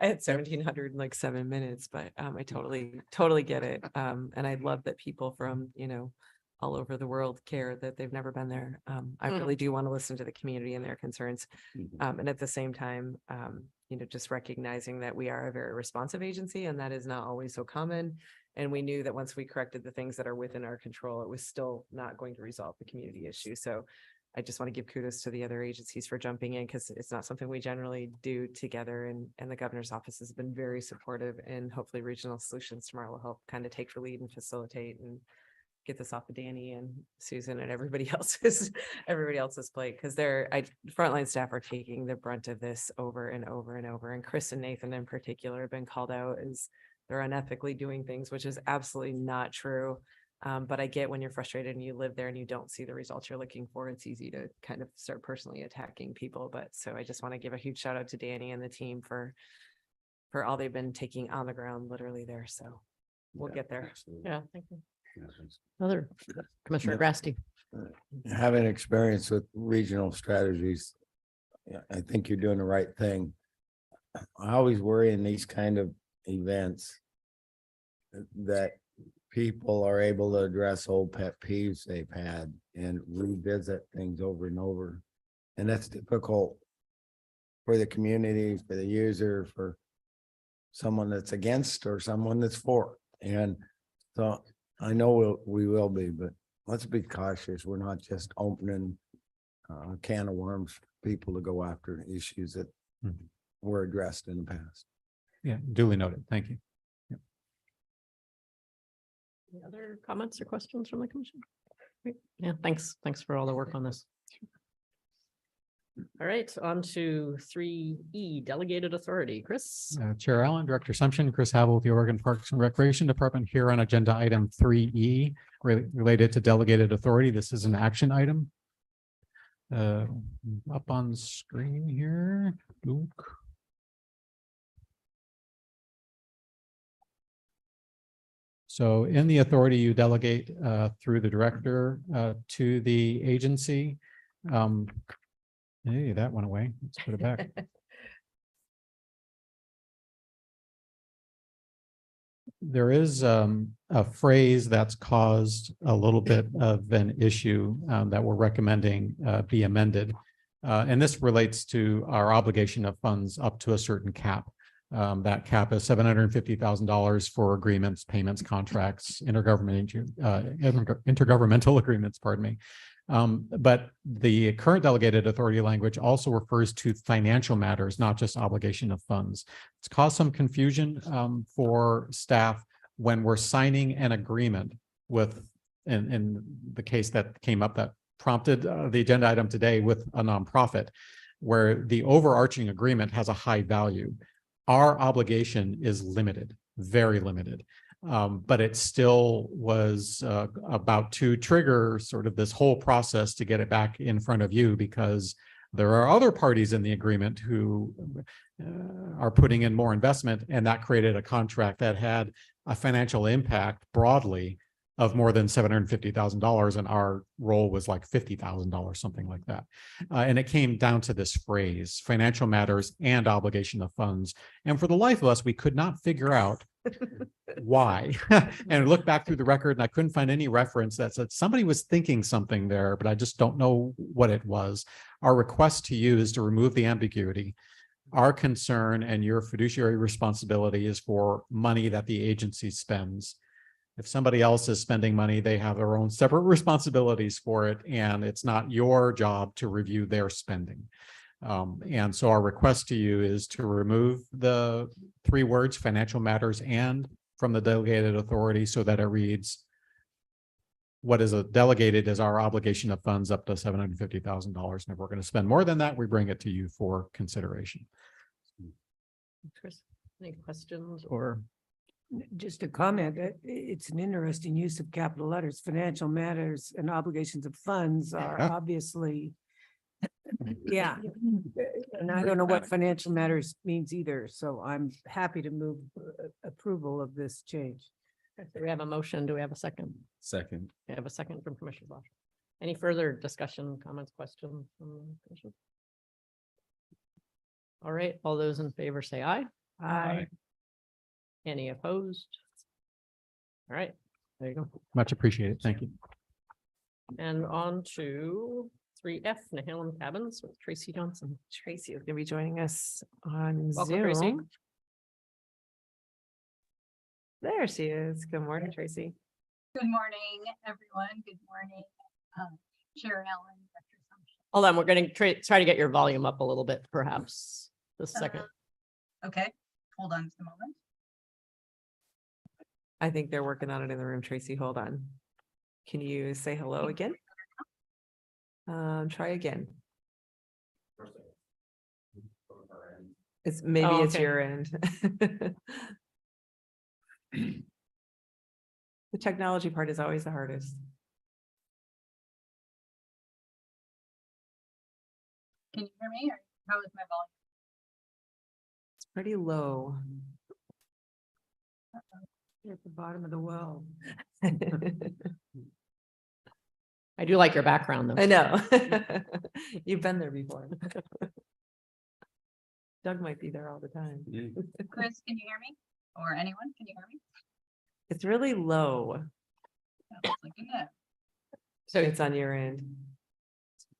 I had 1,707 minutes, but I totally get it. And I love that people from, all over the world care that they've never been there. I Mm. really do want to listen to the community and their concerns. Mhm. And at the same time, just recognizing that we are a very responsive agency and that is not always so common. And we knew that once we corrected the things that are within our control, it was still not going to resolve the community issue. So I just want to give kudos to the other agencies for jumping in because it's not something we generally do together. And the governor's office has been very supportive, and hopefully Regional Solutions tomorrow will help kind of take the lead and facilitate and get this off of Danny and Susan and everybody else's plate, because frontline staff are taking the brunt of this over and over and over. And Chris and Nathan in particular have been called out as they're unethically doing things, which is absolutely not true. But I get when you're frustrated and you live there and you don't see the results you're looking for, it's easy to kind of start personally attacking people. But so I just want to give a huge shout out to Danny and the team for all they've been taking on the ground literally there. So we'll Yeah, get there. absolutely. Yeah, thank you. Yeah, thanks. Other Commissioner Yeah. Grasty. Having experience with regional strategies, yeah, I think you're doing the right thing. I always worry in these kind of events that people are able to address old pet peeves they've had and revisit things over and over. And that's difficult for the community, for the user, for someone that's against or someone that's for. And so I know we will be, but let's be cautious. We're not just opening a can of worms for people to go after issues that Mhm. were addressed in the past. Yeah, duly noted. Thank you. Any other comments or questions from the commission? Great. Yeah, thanks. Thanks for all the work on this. All right, on to 3E, delegated authority. Chris? Chair Allen, Director Sumption, Chris Havel with the Oregon Parks and Recreation Department here on agenda item 3E related to delegated authority. This is an action item. Up on screen here, Luke. So in the authority, you delegate through the director to the agency. Hey, that went away. Let's put it back. There is a phrase that's caused a little bit of an issue that we're recommending be amended. And this relates to our obligation of funds up to a certain cap. That cap is $750,000 for agreements, payments, contracts, intergovernmental agreements, pardon me. But the current delegated authority language also refers to financial matters, not just obligation of funds. It's caused some confusion for staff when we're signing an agreement with, in the case that came up that prompted the agenda item today with a nonprofit, where the overarching agreement has a high value. our obligation is limited, very limited. But it still was about to trigger sort of this whole process to get it back in front of you, because there are other parties in the agreement who are putting in more investment, and that created a contract that had a financial impact broadly of more than $750,000, and our role was like $50,000, something like that. And it came down to this phrase, financial matters and obligation of funds. And for the life of us, we could not figure out why. And look back through the record, and I couldn't find any reference that said somebody was thinking something there, but I just don't know what it was. Our request to you is to remove the ambiguity. Our concern and your fiduciary responsibility is for money that the agency spends. If somebody else is spending money, they have their own separate responsibilities for it, and it's not your job to review their spending. And so our request to you is to remove the 3 words, financial matters and, from the delegated authority, so that it reads, what is delegated is our obligation of funds up to $750,000. And if we're going to spend more than that, we bring it to you for consideration. Chris, any questions or? Just a comment, it's an interesting use of capital letters. Financial matters and obligations of funds are Yeah. obviously, yeah. And I don't know what financial matters means either, so I'm happy to move approval of this change. Do we have a motion? Do we have a second? Second. We have a second from Commissioner Bosch. Any further discussion, comments, questions from the commission? All right, all those in favor say aye. Aye. Any opposed? All right, there you go. Much appreciated. Thank you. And on to 3F, Nehalem Cabins with Tracy Johnson. Tracy is going to be joining us on Welcome, Tracy. Zoom. There she is. Good morning, Tracy. Good morning, everyone. Good morning, Chair Allen, Director Sumption. Hold on, we're going to try to get your volume up a little bit, perhaps, this second. Okay, hold on just a moment. I think they're working on it in the room. Tracy, hold on. Can you say hello again? Try again. Maybe Oh, it's okay. your end. The technology part is always the hardest. Can you hear me? Or how is my volume? It's pretty low. At the bottom of the well. I do like your background, though. I know. You've been there before. Doug might be there all the time. Chris, can you hear me? Or anyone, can you hear me? It's really low. Sounds like a no. So it's on your end.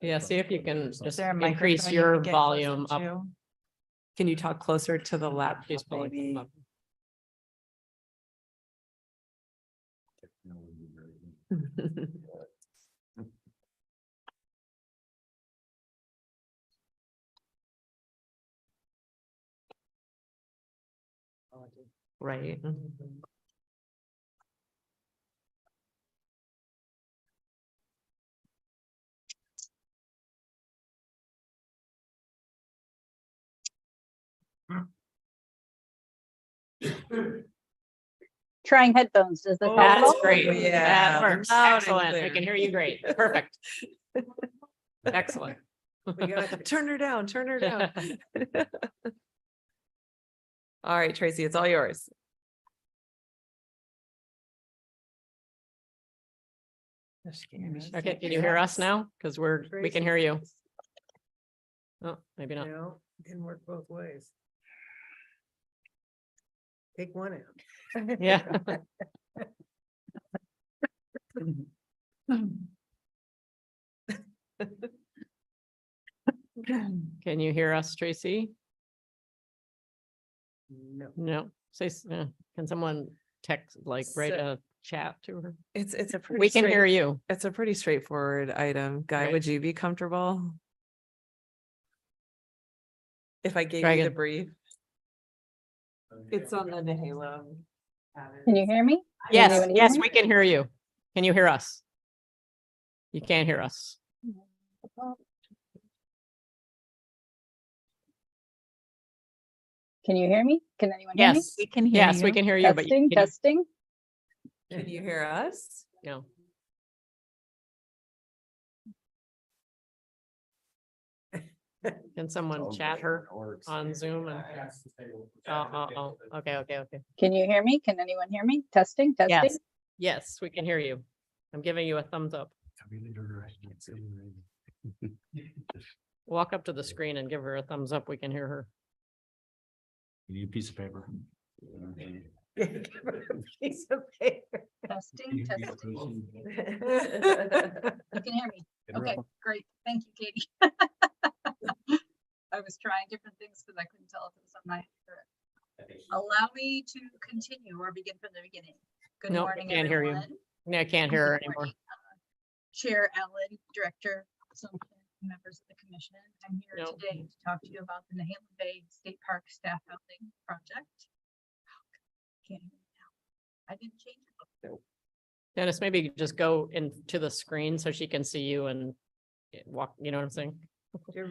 Yeah, see if you can Is just there a increase microphone you your can get closer volume up. to? Can you talk closer to the laptop? She's pulling maybe? them up. Right. Trying headphones, does this help? That's at all? great. Yeah, That works. loud and Excellent. I clear. can hear you great. Perfect. Excellent. We got you. Turn her down, turn her down. All right, Tracy, it's all yours. Okay, can you hear us now? Because we can hear you. Oh, maybe not. No, didn't work both ways. Take one out. Yeah. Can you hear us, Tracy? No. No. Can someone text, like write a chat to her? It's a pretty. We can hear you. It's a pretty straightforward item. Guy, Right. would you be comfortable? If I gave Try you the again. brief? It's on the Nehalem. Can you hear me? Can Yes, anyone hear yes, me? we can hear you. Can you hear us? You can't hear us. Can you hear me? Can anyone hear me? Yes, We can hear yes, we you. can hear you, but Testing, testing. Can you hear us? no. Can someone chat her on Zoom? Oh, okay. Can you hear me? Can anyone hear me? Testing, testing. Yes, yes, we can hear you. I'm giving you a thumbs up. Walk up to the screen and give her a thumbs up. We can hear her. You need a piece of paper. Piece of paper. Testing, testing. You can hear me. Okay, great. Thank you, Katie. I was trying different things because I couldn't tell if it was on my. Allow me to continue or begin from the beginning. Good Nope, morning, can't hear you. everyone. No, I can't hear her Good anymore. morning, Chair Allen, Director, some members of the commission. I'm here Nope. today to talk to you about the Nahalem Bay State Park Staff Housing Project. Can't hear me now. I didn't change it. Dennis, maybe you just go into the screen so she can see you and walk, you know what I'm saying?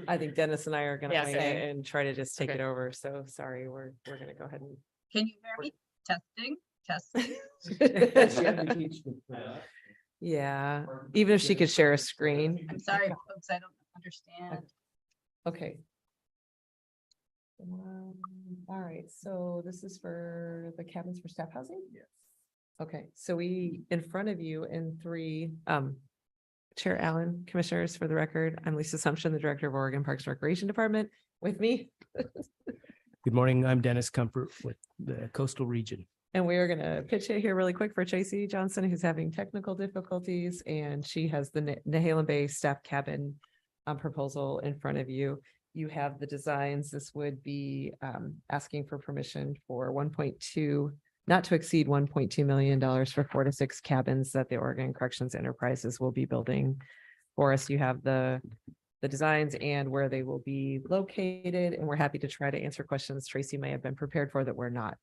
I think Dennis and I are gonna Yeah, wing same. it and try to just take Okay. it over. So sorry, we're gonna go ahead and. Can you hear me? Testing, testing. Yeah, even if she could share a screen. I'm sorry, folks, I don't understand. Okay. All right, so this is for the cabins for staff housing? Yes. Okay, so we, in front of you in three, Chair Allen, Commissioners, for the record, I'm Lisa Sumption, the Director of Oregon Parks and Recreation Department. With me, Good morning. I'm Dennis Comfort with the Coastal Region. and we are gonna pitch it here really quick for Tracy Johnson, who's having technical difficulties, and she has the Nahalem Bay staff cabin proposal in front of you. You have the designs. This would be asking for permission for 1.2, not to exceed $1.2 million for 4 to 6 cabins that the Oregon Corrections Enterprises will be building for us. You have the designs and where they will be located, and we're happy to try to answer questions Tracy may have been prepared for that we're not.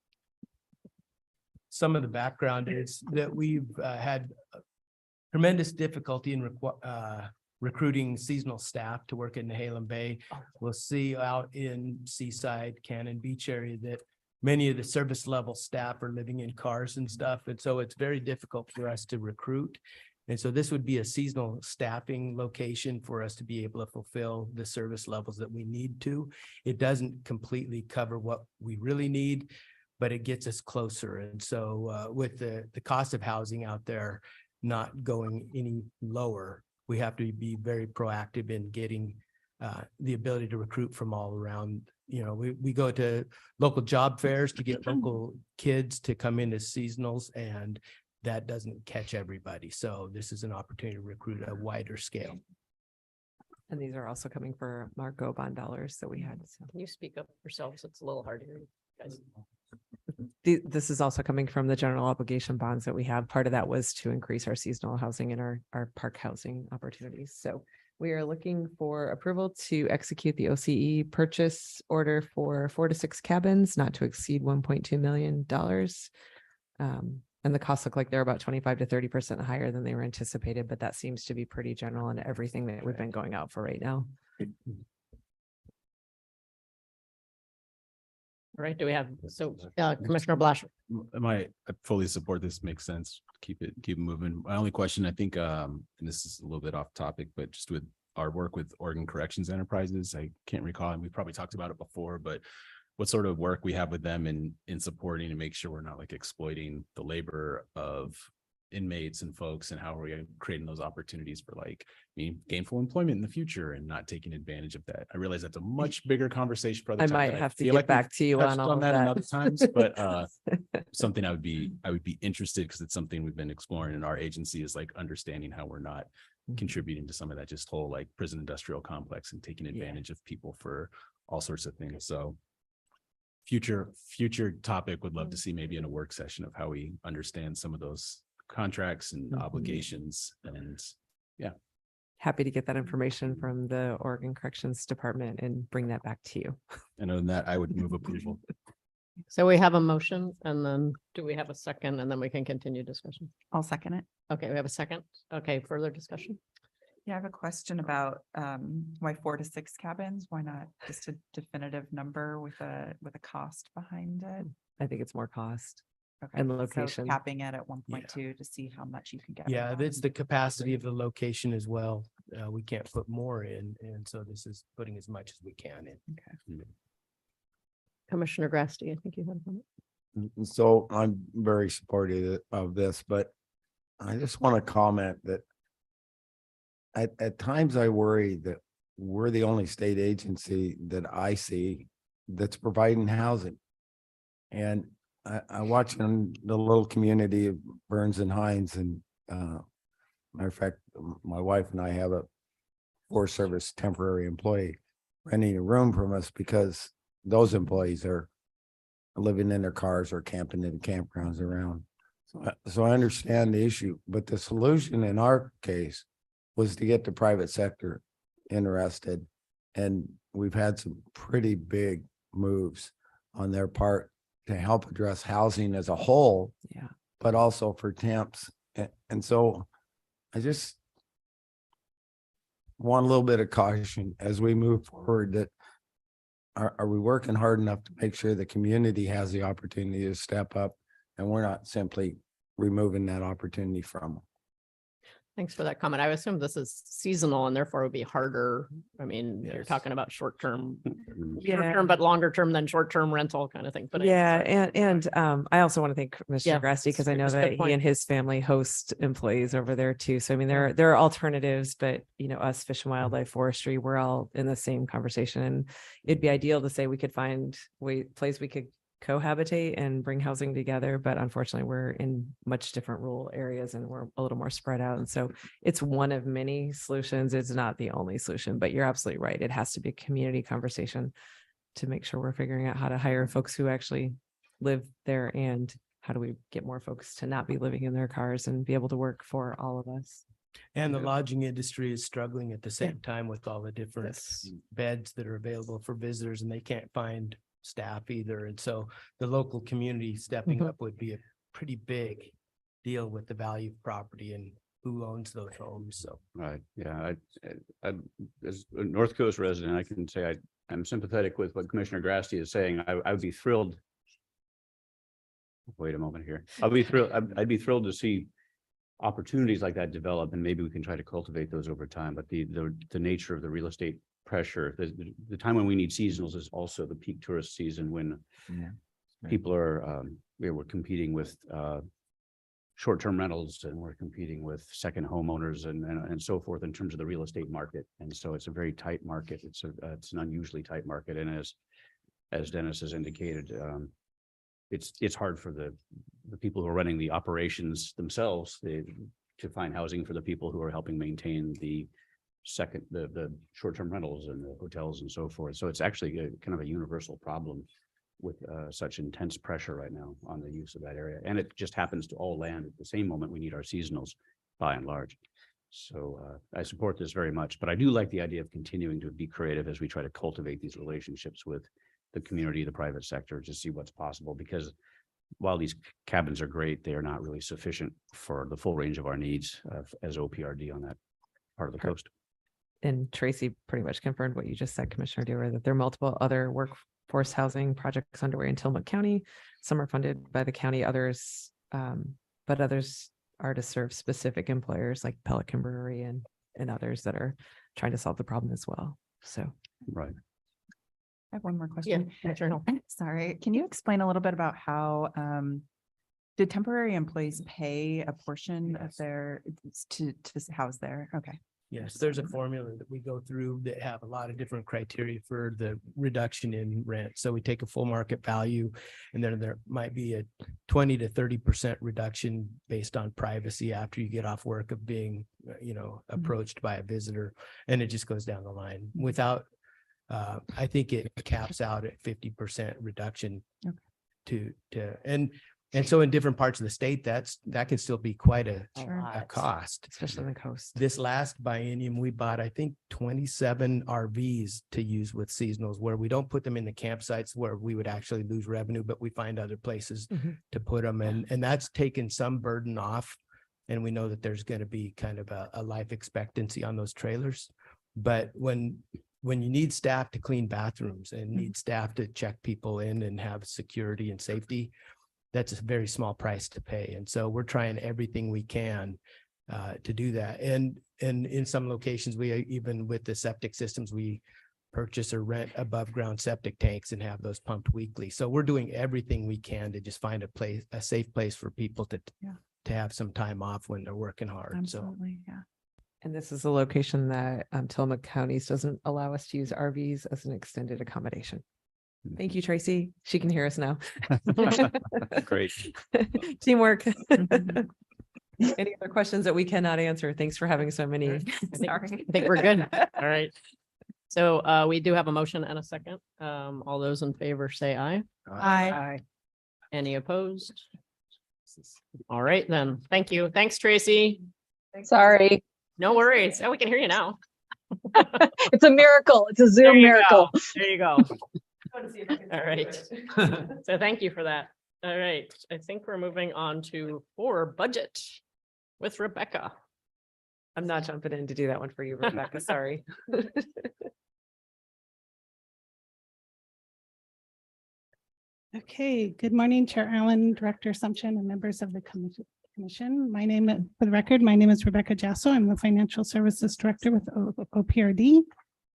Some of the background is that we've had tremendous difficulty in recruiting seasonal staff to work in Nahalem Bay. We'll see out in Seaside, Cannon Beach area that many of the service level staff are living in cars and stuff. And so it's very difficult for us to recruit. And so this would be a seasonal staffing location for us to be able to fulfill the service levels that we need to. It doesn't completely cover what we really need, but it gets us closer. And so with the cost of housing out there not going any lower, we have to be very proactive in getting the ability to recruit from all around. You know, we go to local job fairs to get local kids to come into seasonals, and that doesn't catch everybody. So this is an opportunity to recruit a wider scale. And these are also coming for Marco bond dollars that we had. So Can you speak up yourselves? It's a little hard to hear you guys. this is also coming from the general obligation bonds that we have. Part of that was to increase our seasonal housing and our park housing opportunities. So we are looking for approval to execute the OCE purchase order for 4 to 6 cabins, not to exceed $1.2 million. And the costs look like they're about 25 to 30% higher than they were anticipated, but that seems to be pretty general in everything that we've been going out for right now. All right, do we have, so Commissioner Blasher? I fully support this, makes sense. Keep it moving. My only question, I think, and this is a little bit off topic, but just with our work with Oregon Corrections Enterprises, I can't recall, and we probably talked about it before, but what sort of work we have with them in supporting and make sure we're not like exploiting the labor of inmates and folks, and how are we creating those opportunities for like gainful employment in the future and not taking advantage of that. I realize that's a much bigger conversation for other I time might that have to feel get like we've back to you touched on all of that in that. other times, but something I would be interested, because it's something we've been exploring in our agency, is like understanding how we're not contributing to some of that just whole like prison industrial complex and taking advantage of people for all sorts of things. So future topic, would love to see maybe in a work session of how we understand some of those contracts and obligations. And Happy to get that information from the Oregon Corrections Department and bring that back to you. and other than that, I would move approval. So we have a motion, and then do we have a second, and then we can continue discussion? I'll second it. Okay, we have a second. Okay, further discussion? Yeah, I have a question about why 4 to 6 cabins? Why not just a definitive number with a cost behind it? I think it's more cost. Okay, And so location. capping it at 1.2 to see how much you can get. Yeah, around. that's the capacity of the location as well. We can't put more in, and so this is putting as much as we can in. Commissioner Grasty, I think you had a comment. And so I'm very supportive of this, but I just want to comment that at times I worry that we're the only state agency that I see that's providing housing. And I watch in the little community of Burns and Hines, and matter of fact, my wife and I have a Forest Service temporary employee renting a room from us because those employees are living in their cars or camping in the campgrounds around. So I understand the issue, but the solution in our case was to get the private sector interested. And we've had some pretty big moves on their part to help address housing as a whole, Yeah. but also for temps. And so I just want a little bit of caution as we move forward that are we working hard enough to make sure the community has the opportunity to step up and we're not simply removing that opportunity from them? Thanks for that comment. I assume this is seasonal and therefore it would be harder. I mean, you're Yes. talking about short-term, Yeah. but longer term than short-term rental kind of thing. But Yeah, and I also want to thank Commissioner Yeah, Grasty because I know it's a good that he point. and his family host employees over there too. So I mean, there are alternatives, but us Fish and Wildlife Forestry, we're all in the same conversation. And it'd be ideal to say we could find place we could cohabitate and bring housing together, but unfortunately we're in much different rural areas and we're a little more spread out. And so it's one of many solutions. It's not the only solution, but you're absolutely right. It has to be a community conversation to make sure we're figuring out how to hire folks who actually live there, and how do we get more folks to not be living in their cars and be able to work for all of us. And the lodging industry is struggling at the same time with all the different Yes. beds that are available for visitors, and they can't find staff either. And so the local community stepping Mhm. up would be a pretty big deal with the value of property and who owns those homes. So. Right, yeah, as a North Coast resident, I can say I'm sympathetic with what Commissioner Grasty is saying. I would be thrilled. Wait a moment here. I'd be thrilled to see opportunities like that develop, and maybe we can try to cultivate those over time. But the nature of the real estate pressure, the time when we need seasonals is also the peak tourist season when people are, we're competing with short-term rentals, and we're competing with second homeowners and so forth in terms of the real estate market. And so it's a very tight market. It's an unusually tight market. And as Dennis has indicated, it's hard for the people who are running the operations themselves to find housing for the people who are helping maintain the short-term rentals and the hotels and so forth. So it's actually kind of a universal problem with such intense pressure right now on the use of that area. And it just happens to all land at the same moment we need our seasonals by and large. So I support this very much, but I do like the idea of continuing to be creative as we try to cultivate these relationships with the community, the private sector, to see what's possible. Because while these cabins are great, they are not really sufficient for the full range of our needs as OPRD on that part of the coast. And Tracy pretty much confirmed what you just said, Commissioner Dewar, that there are multiple other workforce housing projects underway in Tillamook County. Some are funded by the county, others, but others are to serve specific employers like Pelican Brewery and others that are trying to solve the problem as well. So. Right. I have one more question. sure. Sorry, can you explain a little bit about how did temporary employees pay a portion of their to house there? Okay. Yes, there's a formula that we go through that have a lot of different criteria for the reduction in rent. So we take a full market value, and then there might be a 20 to 30% reduction based on privacy after you get off work of being, approached by a visitor, and it just goes down the line without. I think it caps out at 50% reduction and so in different parts of the state, that can still be quite a cost. Especially on the coast. This last biennium, we bought, I think, 27 RVs to use with seasonals, where we don't put them in the campsites where we would actually lose revenue, but we find other places to put them. And that's taken some burden off And we know that there's going to be kind of a life expectancy on those trailers. But when you need staff to clean bathrooms and need staff to check people in and have security and safety, that's a very small price to pay. And so we're trying everything we can to do that. And in some locations, we even with the septic systems, we purchase or rent above ground septic tanks and have those pumped weekly. So we're doing everything we can to just find a safe place for people to have some time off when they're working hard. Absolutely, yeah. And this is a location that Tillamook Counties doesn't allow us to use RVs as an extended accommodation. Thank you, Tracy. She can hear us now. Great. Teamwork. Any other questions that we cannot answer? Thanks for having so many. I think we're good. All right. So we do have a motion and a second. All those in favor say aye. Aye. Any opposed? All right, then. Thank you. Thanks, Tracy. Sorry, No worries. Oh, we can hear you now. it's a miracle. It's a There Zoom you miracle. go. There you go. All right. So thank you for that. All right. I think we're moving on to budget with Rebecca. I'm not jumping in to do that one for you, Rebecca. Sorry. Okay, good morning, Chair Allen, Director Assumption, and members of the Commission. My name, for the record, my name is Rebecca Jasso. I'm the Financial Services Director with OPRD.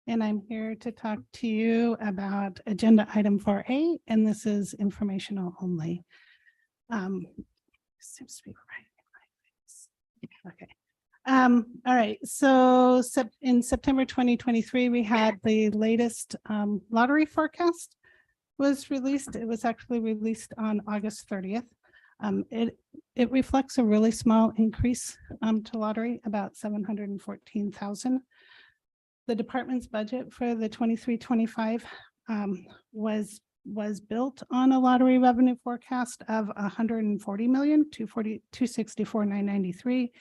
And I'm here to talk to you about agenda item 4A, and this is informational only. Seems to be right. Okay. All right. So in September 2023, we had the latest lottery forecast was released. It was actually released on August 30th. It reflects a really small increase to lottery, about 714,000. The department's budget for the 23-25 was built on a lottery revenue forecast of 140 million, 264,993.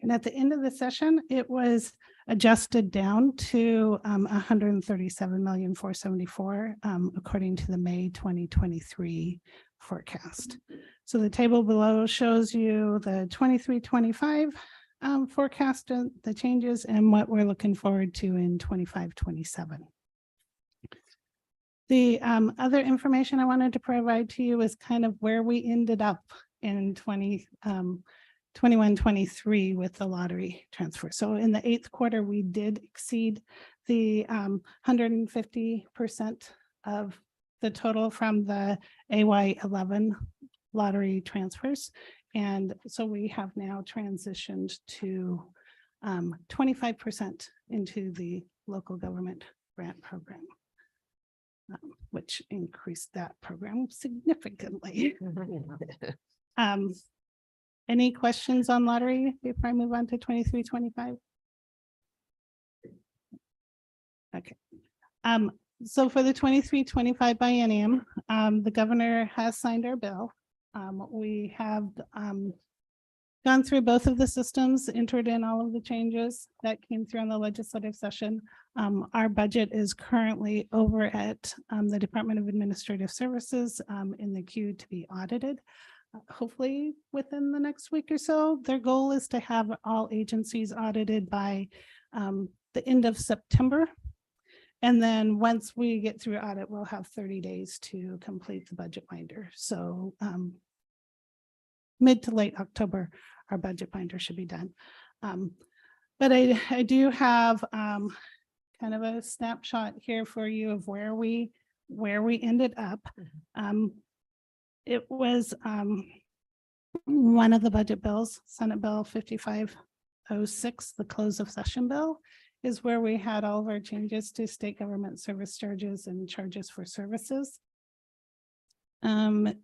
And at the end of the session, it was adjusted down to 137,474, according to the May 2023 forecast. So the table below shows you the 23-25 forecast, the changes, and what we're looking forward to in 25-27. The other information I wanted to provide to you is kind of where we ended up in 21-23 with the lottery transfer. So in the 8th quarter, we did exceed the 150% of the total from the AY11 lottery transfers. And so we have now transitioned to 25% into the local government grant program, which increased that program significantly. Any questions on lottery before I move on to 23-25? Okay. So for the 23-25 biennium, the governor has signed our bill. We have gone through both of the systems, entered in all of the changes that came through in the legislative session. Our budget is currently over at the Department of Administrative Services in the queue to be audited. Hopefully within the next week or so. Their goal is to have all agencies audited by the end of September. And then once we get through audit, we'll have 30 days to complete the budget binder. So mid to late October, our budget binder should be done. But I do have kind of a snapshot here for you of where we ended up. It was one of the budget bills, Senate Bill 5506, the close of session bill, is where we had all of our changes to state government service charges and charges for services. And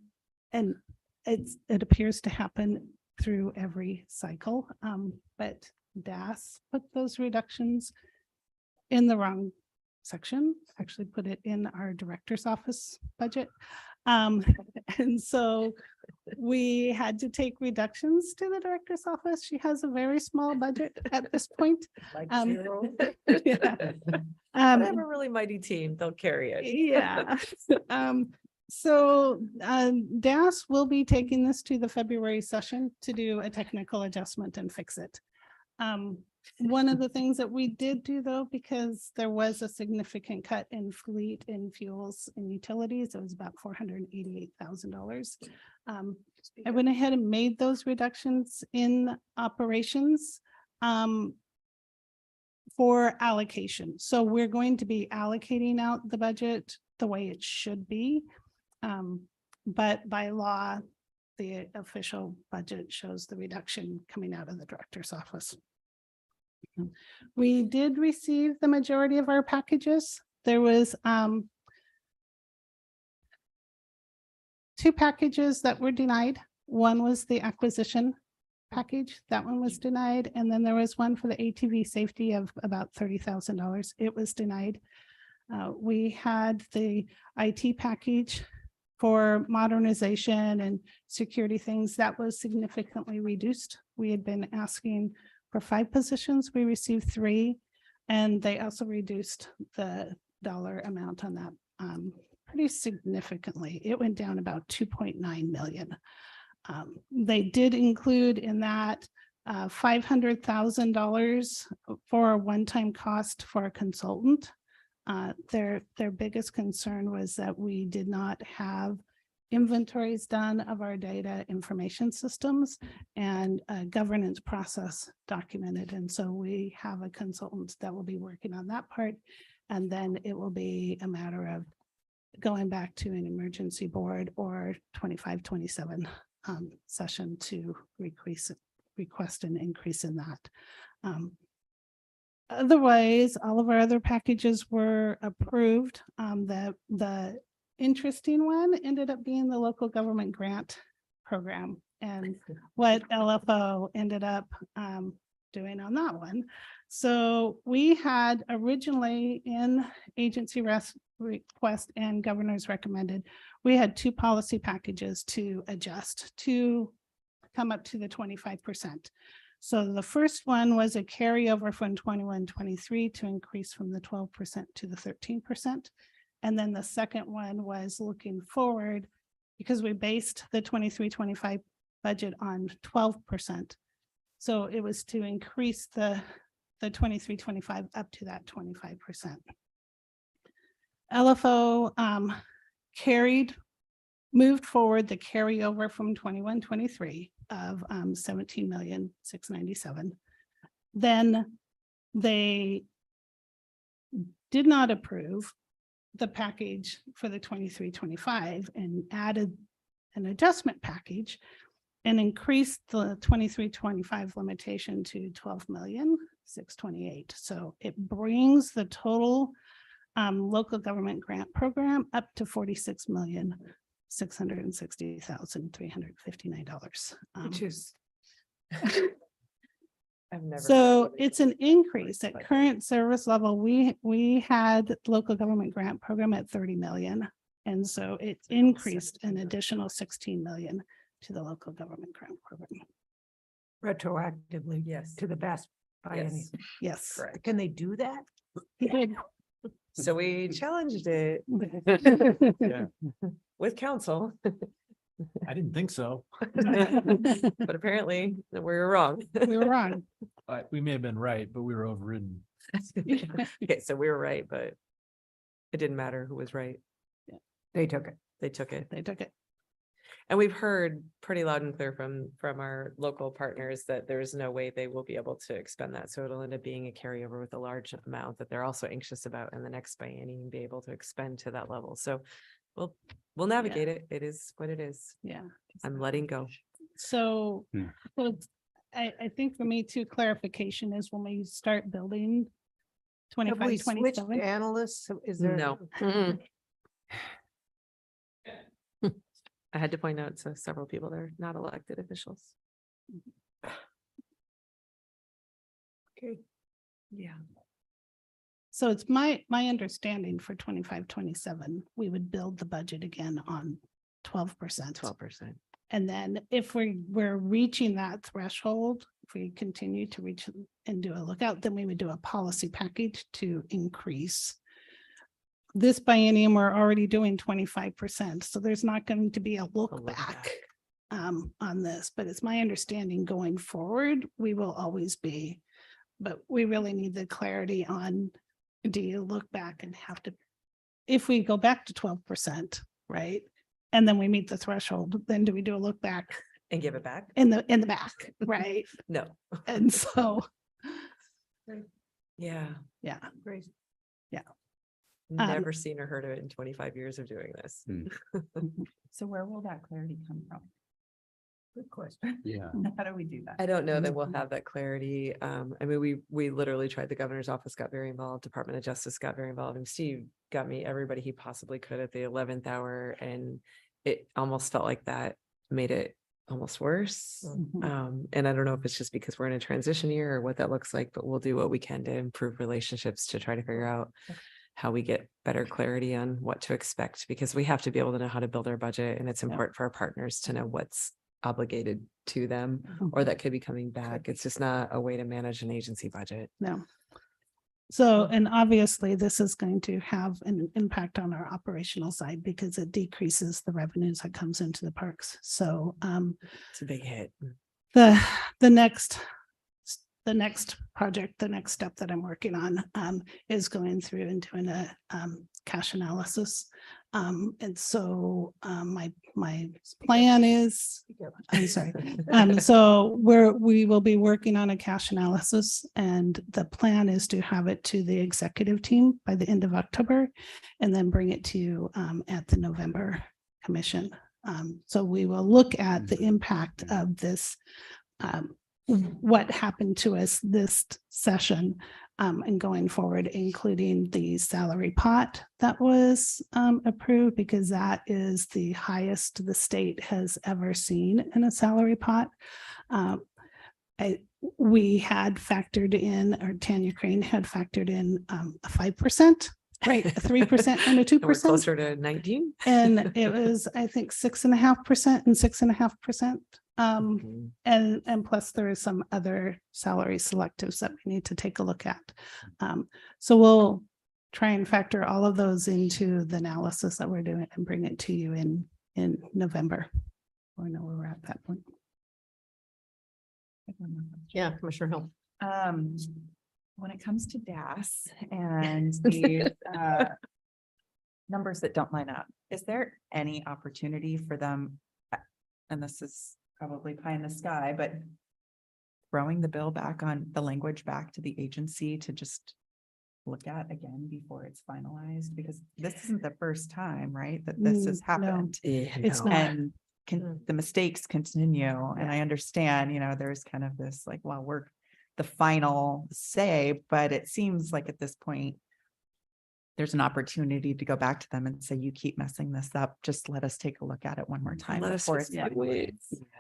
it appears to happen through every cycle, but DAS put those reductions in the wrong section, actually put it in our director's office budget. And so we had to take reductions to the director's office. She has a very small budget at this point. Like zero. Yeah. I have a really mighty team. They'll carry it. Yeah. So DAS will be taking this to the February session to do a technical adjustment and fix it. One of the things that we did do though, because there was a significant cut in fleet and fuels and utilities, it was about $488,000. I went ahead and made those reductions in operations for allocation. So we're going to be allocating out the budget the way it should be. But by law, the official budget shows the reduction coming out of the director's office. We did receive the majority of our packages. There was 2 packages that were denied. One was the acquisition package. That one was denied. And then there was one for the ATV safety of about $30,000. It was denied. We had the IT package for modernization and security things that was significantly reduced. We had been asking for 5 positions. We received 3, and they also reduced the dollar amount on that pretty significantly. It went down about 2.9 million. They did include in that $500,000 for a one-time cost for a consultant. Their biggest concern was that we did not have inventories done of our data information systems and a governance process documented. And so we have a consultant that will be working on that part. And then it will be a matter of going back to an emergency board or 25-27 session to request an increase in that. Otherwise, all of our other packages were approved. The interesting one ended up being the local government grant program and what LFO ended up doing on that one. So we had originally in agency request and governor's recommended, we had 2 policy packages to adjust to come up to the 25%. So the first one was a carryover from 21-23 to increase from the 12% to the 13%. And then the second one was looking forward because we based the 23-25 budget on 12%. So it was to increase the 23-25 up to that 25%. LFO moved forward the carryover from 21-23 of 17,697,000. Then they did not approve the package for the 23-25 and added an adjustment package and increased the 23-25 limitation to 12,628,000. So it brings the total local government grant program up to $46,660,359. Which is. I've never. So it's an increase at current service level. We had local government grant program at 30 million. And so it increased an additional 16 million to the local government grant program. Retroactively, Yes. to the best by any. Yes. Correct. Can they do that? He did. So we challenged it Yeah, with council, I didn't think so. but apparently we were wrong. We were wrong. We may have been right, but we were overridden. Okay, so we were right, but it didn't matter who was right. They took it. They took it. They took it. And we've heard pretty loud and clear from our local partners that there's no way they will be able to expend that. So it'll end up being a carryover with a large amount that they're also anxious about in the next biennium, be able to expend to that level. So we'll navigate it. It is what it is. Yeah. I'm letting go. So, Hmm. well, I think for me too, clarification is when we start building Have we 25, switched 27. analysts? Is there? No. Mm-mm. I had to point out to several people they're not elected officials. Okay. Yeah. So it's my understanding for 25, 27, we would build the budget again on 12%. 12%. And then if we're reaching that threshold, if we continue to reach and do a lookout, then we would do a policy package to increase this biennium, we're already doing 25%. So there's not going to be a look back on this, but it's my understanding going forward, we will always be. But we really need the clarity on, do you look back and have to, if we go back to 12%, right? And then we meet the threshold, then do we do a look back And give it back? in the back, right? No. And so, Yeah. yeah, great. Never seen or heard of it in 25 years of doing this. So where will that clarity come from? Good question. Yeah. How do we do that? I don't know that we'll have that clarity. I mean, we literally tried, the governor's office got very involved, Department of Justice got very involved, and Steve got me everybody he possibly could at the 11th hour. And it almost felt like that made it almost worse. And I don't know if it's just because we're in a transition year or what that looks like, but we'll do what we can to improve relationships to try to figure out how we get better clarity on what to expect, because we have to be able to know how to build our budget. And it's important for our partners to know what's obligated to them or that could be coming back. It's just not a way to manage an agency budget. No. So, and obviously this is going to have an impact on our operational side because it decreases the revenues that comes into the parks. So, It's a big hit. the next project, the next step that I'm working on is going through and doing a cash analysis. And so my plan is, I'm sorry. So we will be working on a cash analysis, and the plan is to have it to the executive team by the end of October and then bring it to you at the November commission. So we will look at the impact of this, what happened to us this session and going forward, including the salary pot that was approved, because that is the highest the state has ever seen in a salary pot. We had factored in, or Tanya Crane had factored in a 5%, right? A 3% and a 2%. We're closer to 19. And it was, I think, 6.5% and 6.5%. And plus there is some other salary selectives that we need to take a look at. So we'll try and factor all of those into the analysis that we're doing and bring it to you in November. I know where we're at that point. Yeah, Commissioner Hill. When it comes to DAS and the numbers that don't line up, is there any opportunity for them? And this is probably pie in the sky, but throwing the bill back on the language back to the agency to just look at again before it's finalized, because this isn't the first time, right, that this has No. happened. It's not. And the mistakes continue. And I understand, there's kind of this like, well, we're the final say, but it seems like at this point, there's an opportunity to go back to them and say, you keep messing this up. Just let us take a look at it one more time. Let us before just it's wait.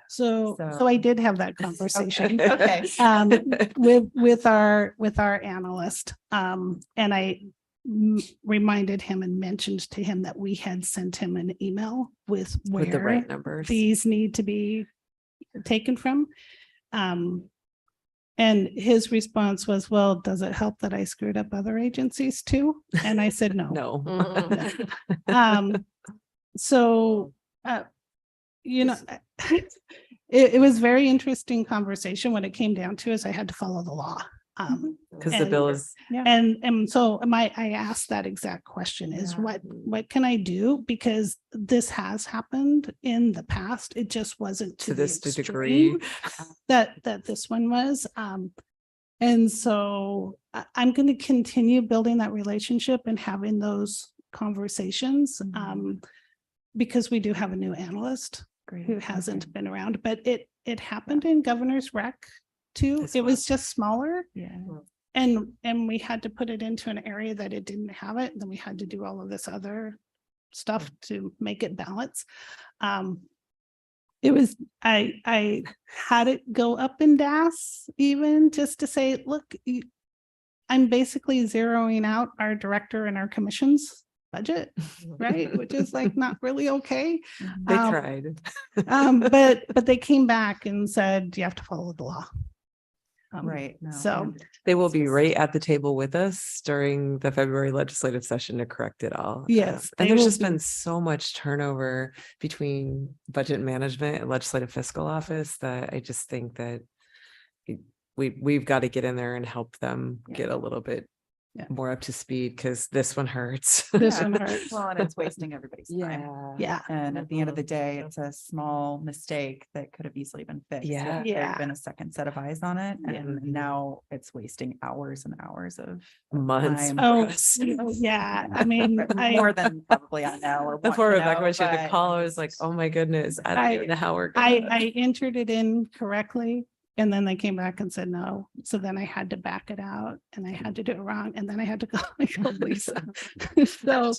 So So- I did have that conversation. Okay. With our analyst. And I reminded him and mentioned to him that we had sent him an email with With the where right numbers. these need to be taken from. And his response was, well, does it help that I screwed up other agencies too? And I said, no. No. So, it was very interesting conversation. When it came down to is I had to follow the law. Because the and- bill is, And so I asked that exact question is Yeah. what can I do? Because this has happened in the past. It just wasn't to the this degree. extreme that this one was. And so I'm going to continue building that relationship and having those conversations. Because we do have a new analyst who hasn't been around, but it happened in Governor's Rec too. As It was well. just smaller. Yeah. And we had to put it into an area that it didn't have it. Then we had to do all of this other stuff to make it balance. It was, I had it go up in DAS even just to say, look, I'm basically zeroing out our director and our commissions budget, right? Which is like not really okay. They tried. But they came back and said, you have to follow the law. Right. no, So, They will be right at the table with us during the February legislative session to correct it all. Yes, And they there's will just be- been so much turnover between budget management and legislative fiscal office that I just think that we've got to get in there and help them Yeah. get a little bit Yeah. more up to speed, because this one hurts. This Yeah, one hurts. Well, and it's wasting everybody's time. Yeah. Yeah. And at the end of the day, it's a small mistake that could have easily been fixed. Yeah. if Yeah. There'd been a second set of eyes on it, Yeah. and now it's wasting hours and hours of Months. time. Oh, for us. yeah, I mean, More than probably I know or want Before to Rebecca know, was here to but call, I was like, oh my goodness, I don't even know how we're I gonna. entered it in correctly. And then they came back and said no. So then I had to back it out and I had to do it wrong. And then I had to go, I told Lisa. So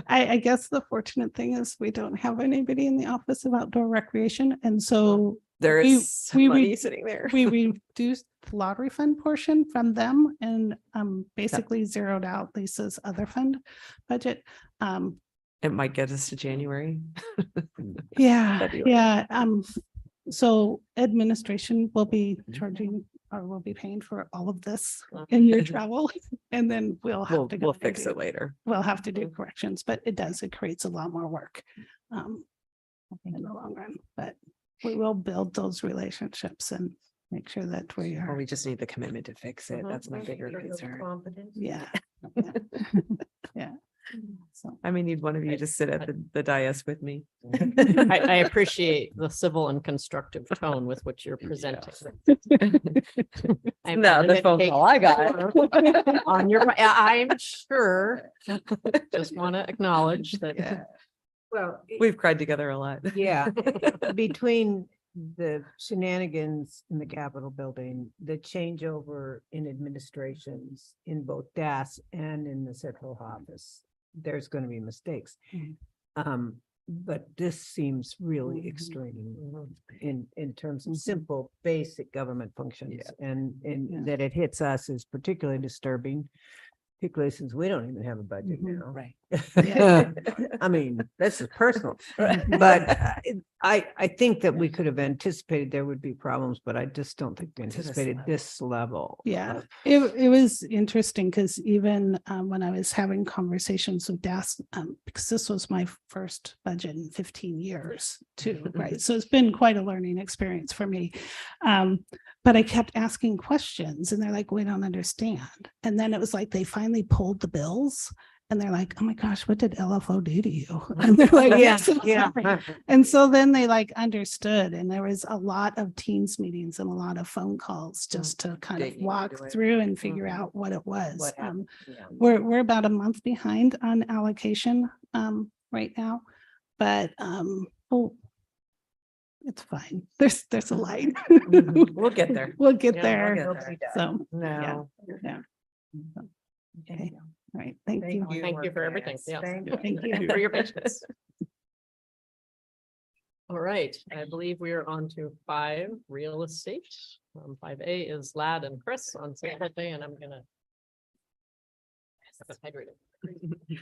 I guess the fortunate thing is we don't have anybody in the Office of Outdoor Recreation. And so There we- is we money re- sitting there. we reduced the lottery fund portion from them and basically zeroed out Lisa's other fund budget. It might get us to January. Yeah, February. yeah. So administration will be charging or will be paying for all of this in your travel. And then we'll have to. go We'll and fix do- it later. We'll have to do corrections, but it creates a lot more work in the long run. But we will build those relationships and make sure that we Or are, we just need the commitment to fix it. That's my bigger concern. yeah. Yeah. So. I may need one of you to sit at the dais with me. I appreciate the civil and constructive tone with which you're presenting. I No, imagine the it phone takes call I got. On your, I'm sure. Just want to acknowledge that. Well, We've cried together a lot. yeah, between the shenanigans in the Capitol building, the changeover in administrations in both DAS and in the central office, there's going to be mistakes. But this seems really extreme in terms of simple, basic government functions. And that it hits us is particularly disturbing, particularly since we don't even have a budget now. Right. I mean, this is personal, but I think that we could have anticipated there would be problems, but I just don't think we this anticipated level. this level. Yeah, of- it was interesting because even when I was having conversations with DAS, because this was my first budget in 15 years too, right? So it's been quite a learning experience for me. But I kept asking questions and they're like, we don't understand. And then it was like they finally pulled the bills and they're like, oh my gosh, what did LFO do to you? And they're like, Yeah, "So yeah. sorry." And so then they like understood, and there was a lot of Teams meetings and a lot of phone calls just to kind of Digging walk into it. through and figure Mhm. out what it was. What happened, yeah. We're about a month behind on allocation right now, but oh, it's fine. There's a light. We'll get there. We'll get Yeah, there. we'll get there. So, No. yeah. Okay, all right, thank you. Thank you for everything. Yeah. Thank you. For your patience. All right, I believe we are on to 5 real estate. 5A is Lad and Chris on Saturday, and I'm gonna. Hydrate it.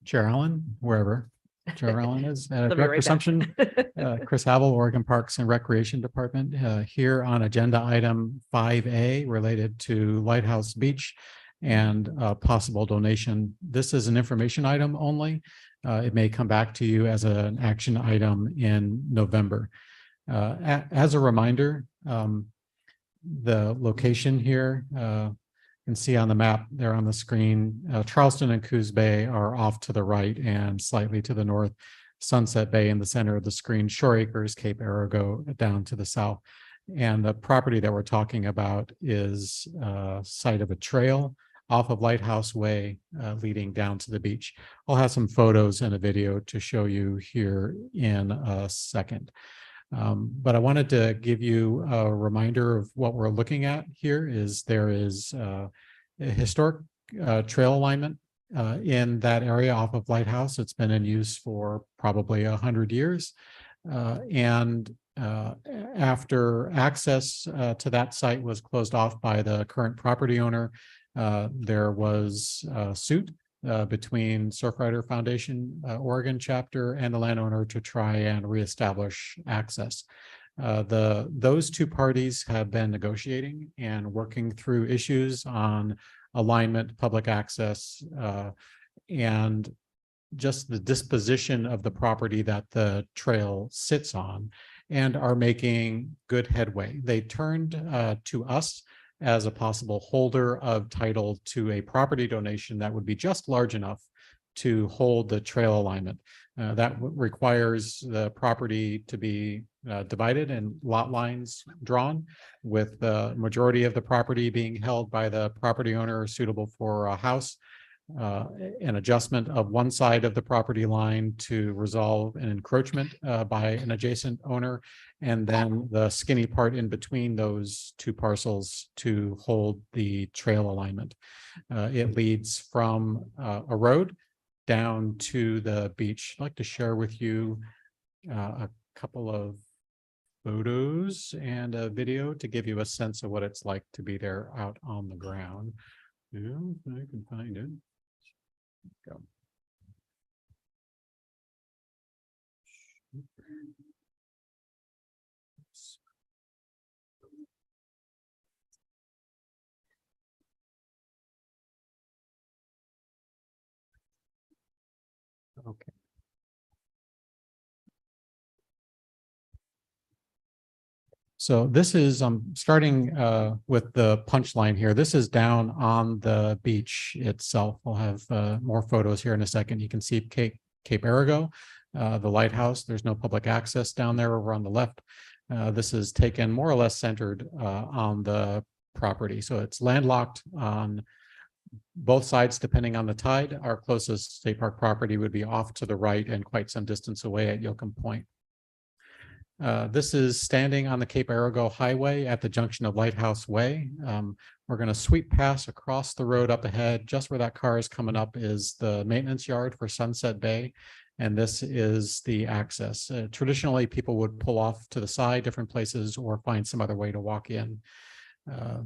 Chair Allen, wherever Chair Allen is, They'll be Director right back. Assumption, Chris Havel, Oregon Parks and Recreation Department, here on agenda item 5A related to Lighthouse Beach and possible donation. This is an information item only. It may come back to you as an action item in November. As a reminder, the location here, you can see on the map there on the screen, Charleston and Coos Bay are off to the right and slightly to the north. Sunset Bay in the center of the screen, Shore Acres, Cape Arago down to the south. And the property that we're talking about is site of a trail off of Lighthouse Way leading down to the beach. I'll have some photos and a video to show you here in a second. But I wanted to give you a reminder of what we're looking at here is there is a historic trail alignment in that area off of Lighthouse. It's been in use for probably 100 years. And after access to that site was closed off by the current property owner, there was a suit between Surfrider Foundation, Oregon chapter, and the landowner to try and reestablish access. Those two parties have been negotiating and working through issues on alignment, public access, and just the disposition of the property that the trail sits on, and are making good headway. They turned to us as a possible holder of title to a property donation that would be just large enough to hold the trail alignment. That requires the property to be divided and lot lines drawn, with the majority of the property being held by the property owner suitable for a house. An adjustment of one side of the property line to resolve an encroachment by an adjacent owner, and then the skinny part in between those two parcels to hold the trail alignment. It leads from a road down to the beach. I'd like to share with you a couple of photos and a video to give you a sense of what it's like to be there out on the ground. Yeah, I can find it. Go. Okay. So this is starting with the punchline here. This is down on the beach itself. We'll have more photos here in a second. You can see Cape Arago, the lighthouse. There's no public access down there over on the left. This is taken more or less centered on the property. So it's landlocked on both sides depending on the tide. Our closest state park property would be off to the right and quite some distance away at Yoakum Point. This is standing on the Cape Arago Highway at the junction of Lighthouse Way. We're going to sweep past across the road up ahead. Just where that car is coming up is the maintenance yard for Sunset Bay, and this is the access. Traditionally, people would pull off to the side, different places, or find some other way to walk in.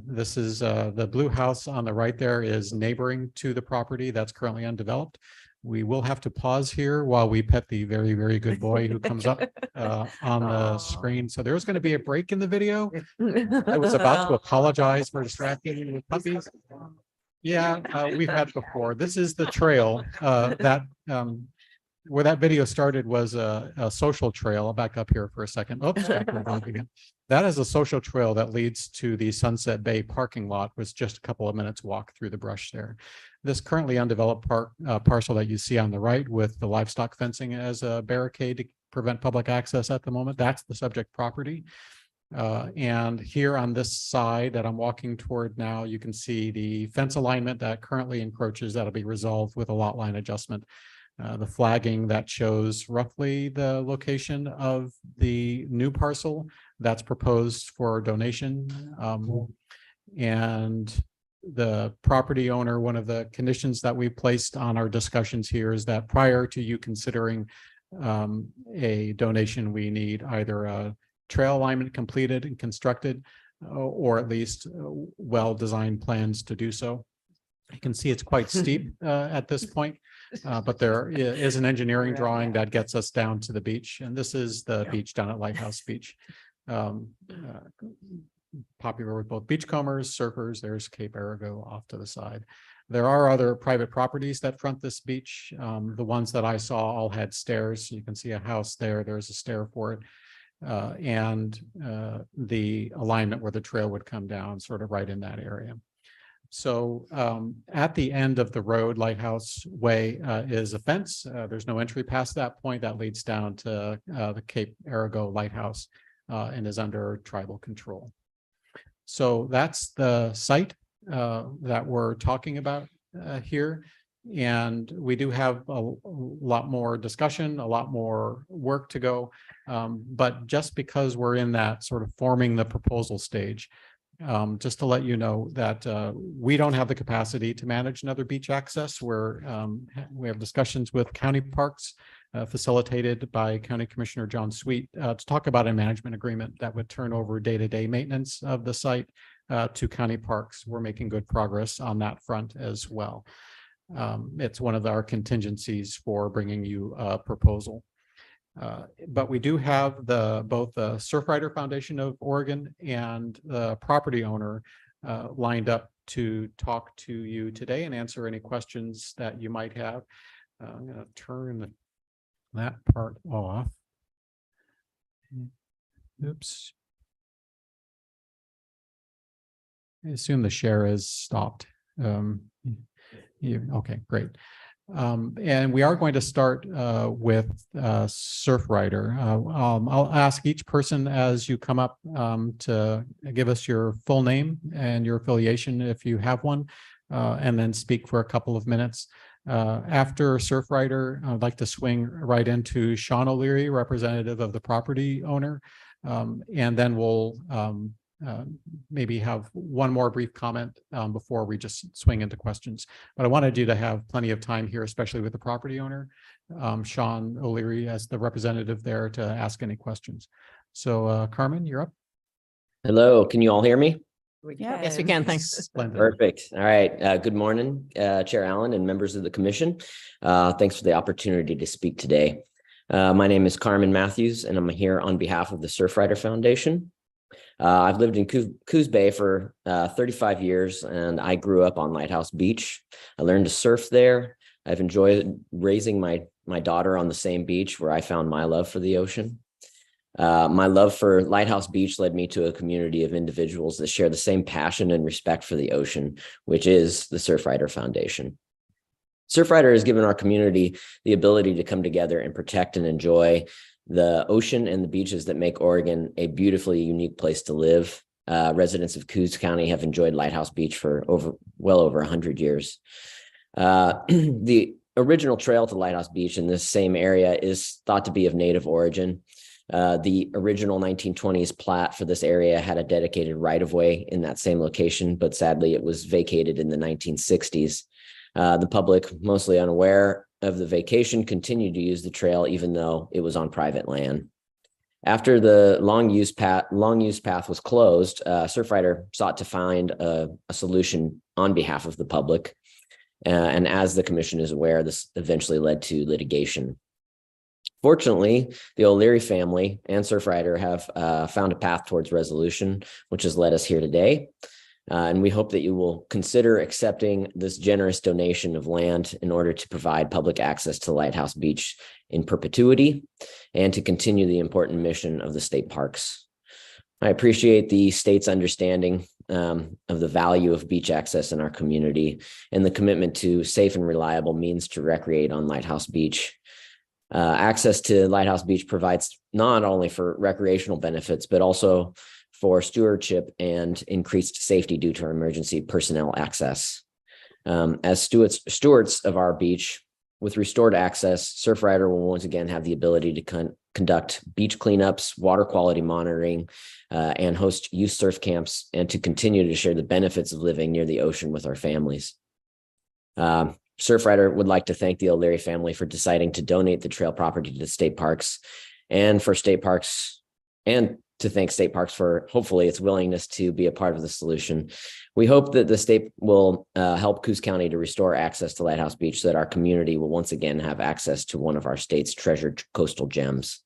This is the blue house on the right there is neighboring to the property that's currently undeveloped. We will have to pause here while we pet the very, very good boy who comes up on the screen. So there's going to be a break in the video. I was about to apologize for distracting you with puppies. Yeah, we've had before. This is the trail that where that video started was a social trail. I'll back up here for a second. Oops, that is a social trail that leads to the Sunset Bay parking lot, with just a couple of minutes walk through the brush there. This currently undeveloped parcel that you see on the right with the livestock fencing as a barricade to prevent public access at the moment, that's the subject property. And here on this side that I'm walking toward now, you can see the fence alignment that currently encroaches. That'll be resolved with a lot line adjustment. The flagging that shows roughly the location of the new parcel that's proposed for donation. And the property owner, one of the conditions that we placed on our discussions here is that prior to you considering a donation, we need either a trail alignment completed and constructed, or at least well-designed plans to do so. You can see it's quite steep at this point, but there is an engineering drawing that gets us down to the beach. And this is the beach down at Lighthouse Beach. Popular with both beachcombers, surfers. There's Cape Arago off to the side. There are other private properties that front this beach. The ones that I saw all had stairs. You can see a house there. There's a stair for it. And the alignment where the trail would come down sort of right in that area. So at the end of the road, Lighthouse Way is a fence. There's no entry past that point. That leads down to the Cape Arago Lighthouse and is under tribal control. So that's the site that we're talking about here. And we do have a lot more discussion, a lot more work to go. But just because we're in that sort of forming the proposal stage, just to let you know that we don't have the capacity to manage another beach access. We have discussions with county parks facilitated by County Commissioner John Sweet to talk about a management agreement that would turn over day-to-day maintenance of the site to county parks. We're making good progress on that front as well. It's one of our contingencies for bringing you a proposal. But we do have both the Surfrider Foundation of Oregon and the property owner lined up to talk to you today and answer any questions that you might have. I'm going to turn that part off. Oops. I assume the share is stopped. Okay, great. And we are going to start with Surfrider. I'll ask each person as you come up to give us your full name and your affiliation if you have one, and then speak for a couple of minutes. After Surfrider, I'd like to swing right into Sean O'Leary, representative of the property owner, and then we'll maybe have one more brief comment before we just swing into questions. But I wanted you to have plenty of time here, especially with the property owner, Sean O'Leary, as the representative there to ask any questions. So Carmen, you're up. Hello, can you all hear me? Yes, we can. Thanks. Splendid. Perfect. All right. Good morning, Chair Allen and members of the commission. Thanks for the opportunity to speak today. My name is Carmen Matthews, and I'm here on behalf of the Surfrider Foundation. I've lived in Coos Bay for 35 years, and I grew up on Lighthouse Beach. I learned to surf there. I've enjoyed raising my daughter on the same beach where I found my love for the ocean. My love for Lighthouse Beach led me to a community of individuals that share the same passion and respect for the ocean, which is the Surfrider Foundation. Surfrider has given our community the ability to come together and protect and enjoy the ocean and the beaches that make Oregon a beautifully unique place to live. Residents of Coos County have enjoyed Lighthouse Beach for well over 100 years. The original trail to Lighthouse Beach in this same area is thought to be of native origin. The original 1920s plat for this area had a dedicated right-of-way in that same location, but sadly it was vacated in the 1960s. The public, mostly unaware of the vacation, continued to use the trail even though it was on private land. After the long use path was closed, Surfrider sought to find a solution on behalf of the public. And as the commission is aware, this eventually led to litigation. Fortunately, the O'Leary family and Surfrider have found a path towards resolution, which has led us here today. And we hope that you will consider accepting this generous donation of land in order to provide public access to Lighthouse Beach in perpetuity and to continue the important mission of the state parks. I appreciate the state's understanding of the value of beach access in our community and the commitment to safe and reliable means to recreate on Lighthouse Beach. Access to Lighthouse Beach provides not only for recreational benefits, but also for stewardship and increased safety due to our emergency personnel access. As stewards of our beach, with restored access, Surfrider will once again have the ability to conduct beach cleanups, water quality monitoring, and host youth surf camps, and to continue to share the benefits of living near the ocean with our families. Surfrider would like to thank the O'Leary family for deciding to donate the trail property to the state parks, and to thank state parks for hopefully its willingness to be a part of the solution. We hope that the state will help Coos County to restore access to Lighthouse Beach so that our community will once again have access to one of our state's treasured coastal gems.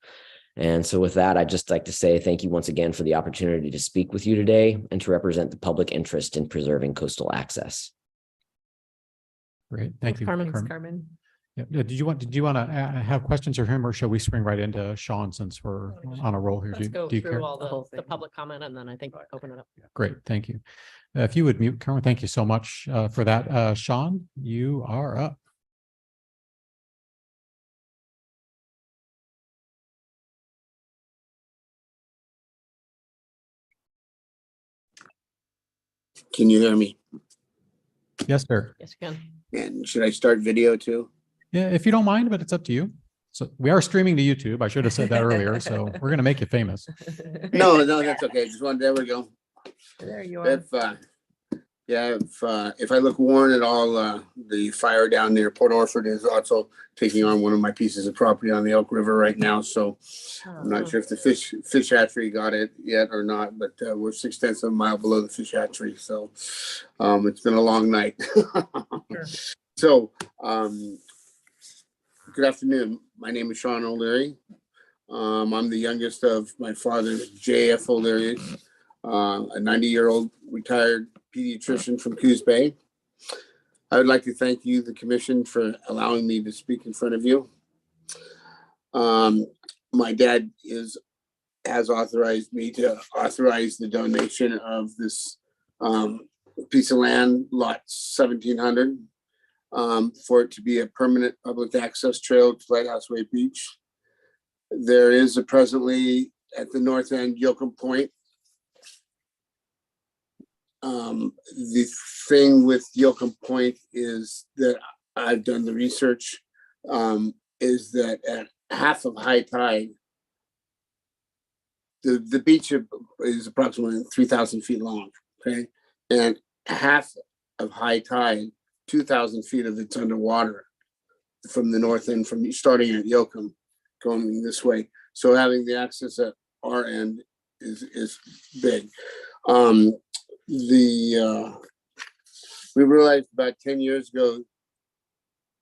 And so with that, I'd just like to say thank you once again for the opportunity to speak with you today and to represent the public interest in preserving coastal access. Great, thank you, Carmen. Yeah. Did you want to have questions of him, or shall we spring right into Sean since we're on a roll here? Let's go do you care? through all the public comment and then I think open it up. Great, thank you. If you would mute, Carmen, thank you so much for that. Sean, you are up. Can you hear me? Yes, sir. Yes, you can. And should I start video too? Yeah, if you don't mind, but it's up to you. So we are streaming to YouTube. I should have said that earlier. So we're going to make you famous. No, that's okay. Just one. There we go. There you are. If I look worn at all, the fire down near Port Orford is also taking on one of my pieces of property on the Elk River right now. So I'm not sure if the fish hatchery got it yet or not, but we're 6/10 of a mile below the fish hatchery. So it's been a long night. Sure. So good afternoon. My name is Sean O'Leary. I'm the youngest of my father, J.F. O'Leary, a 90-year-old retired pediatrician from Coos Bay. I would like to thank you, the commission, for allowing me to speak in front of you. My dad has authorized me to authorize the donation of this piece of land, lot 1700, for it to be a permanent public access trail to Lighthouse Way Beach. There is presently at the north end, Yoakum Point. The thing with Yoakum Point is that I've done the research, is that at half of high tide, the beach is approximately 3,000 feet long, okay? And half of high tide, 2,000 feet of it's underwater from the north end, from starting at Yoakum, going this way. So having the access at our end is big. We realized about 10 years ago,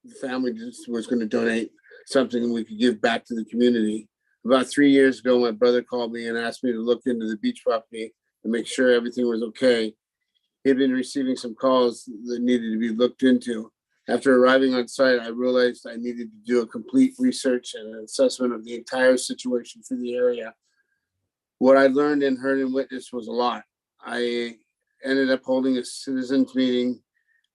the family just was going to donate something we could give back to the community. About 3 years ago, my brother called me and asked me to look into the beach property and make sure everything was okay. He had been receiving some calls that needed to be looked into. After arriving on site, I realized I needed to do a complete research and an assessment of the entire situation for the area. What I learned and heard and witnessed was a lot. I ended up holding a citizens meeting,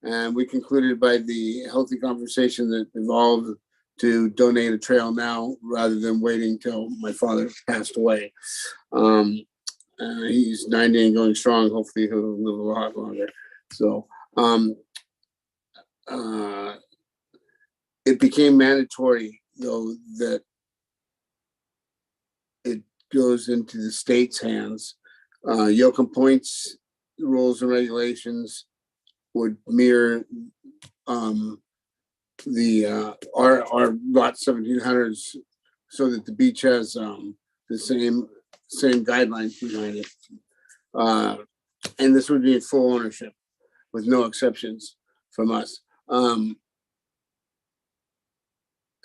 and we concluded by the healthy conversation that evolved to donate a trail now rather than waiting till my father passed away. He's 90 and going strong. Hopefully he'll live a lot longer. So it became mandatory, though, that it goes into the state's hands. Yoakum Point's rules and regulations would mirror our lot 1700s, so that the beach has the same guidelines behind it. And this would be in full ownership with no exceptions from us.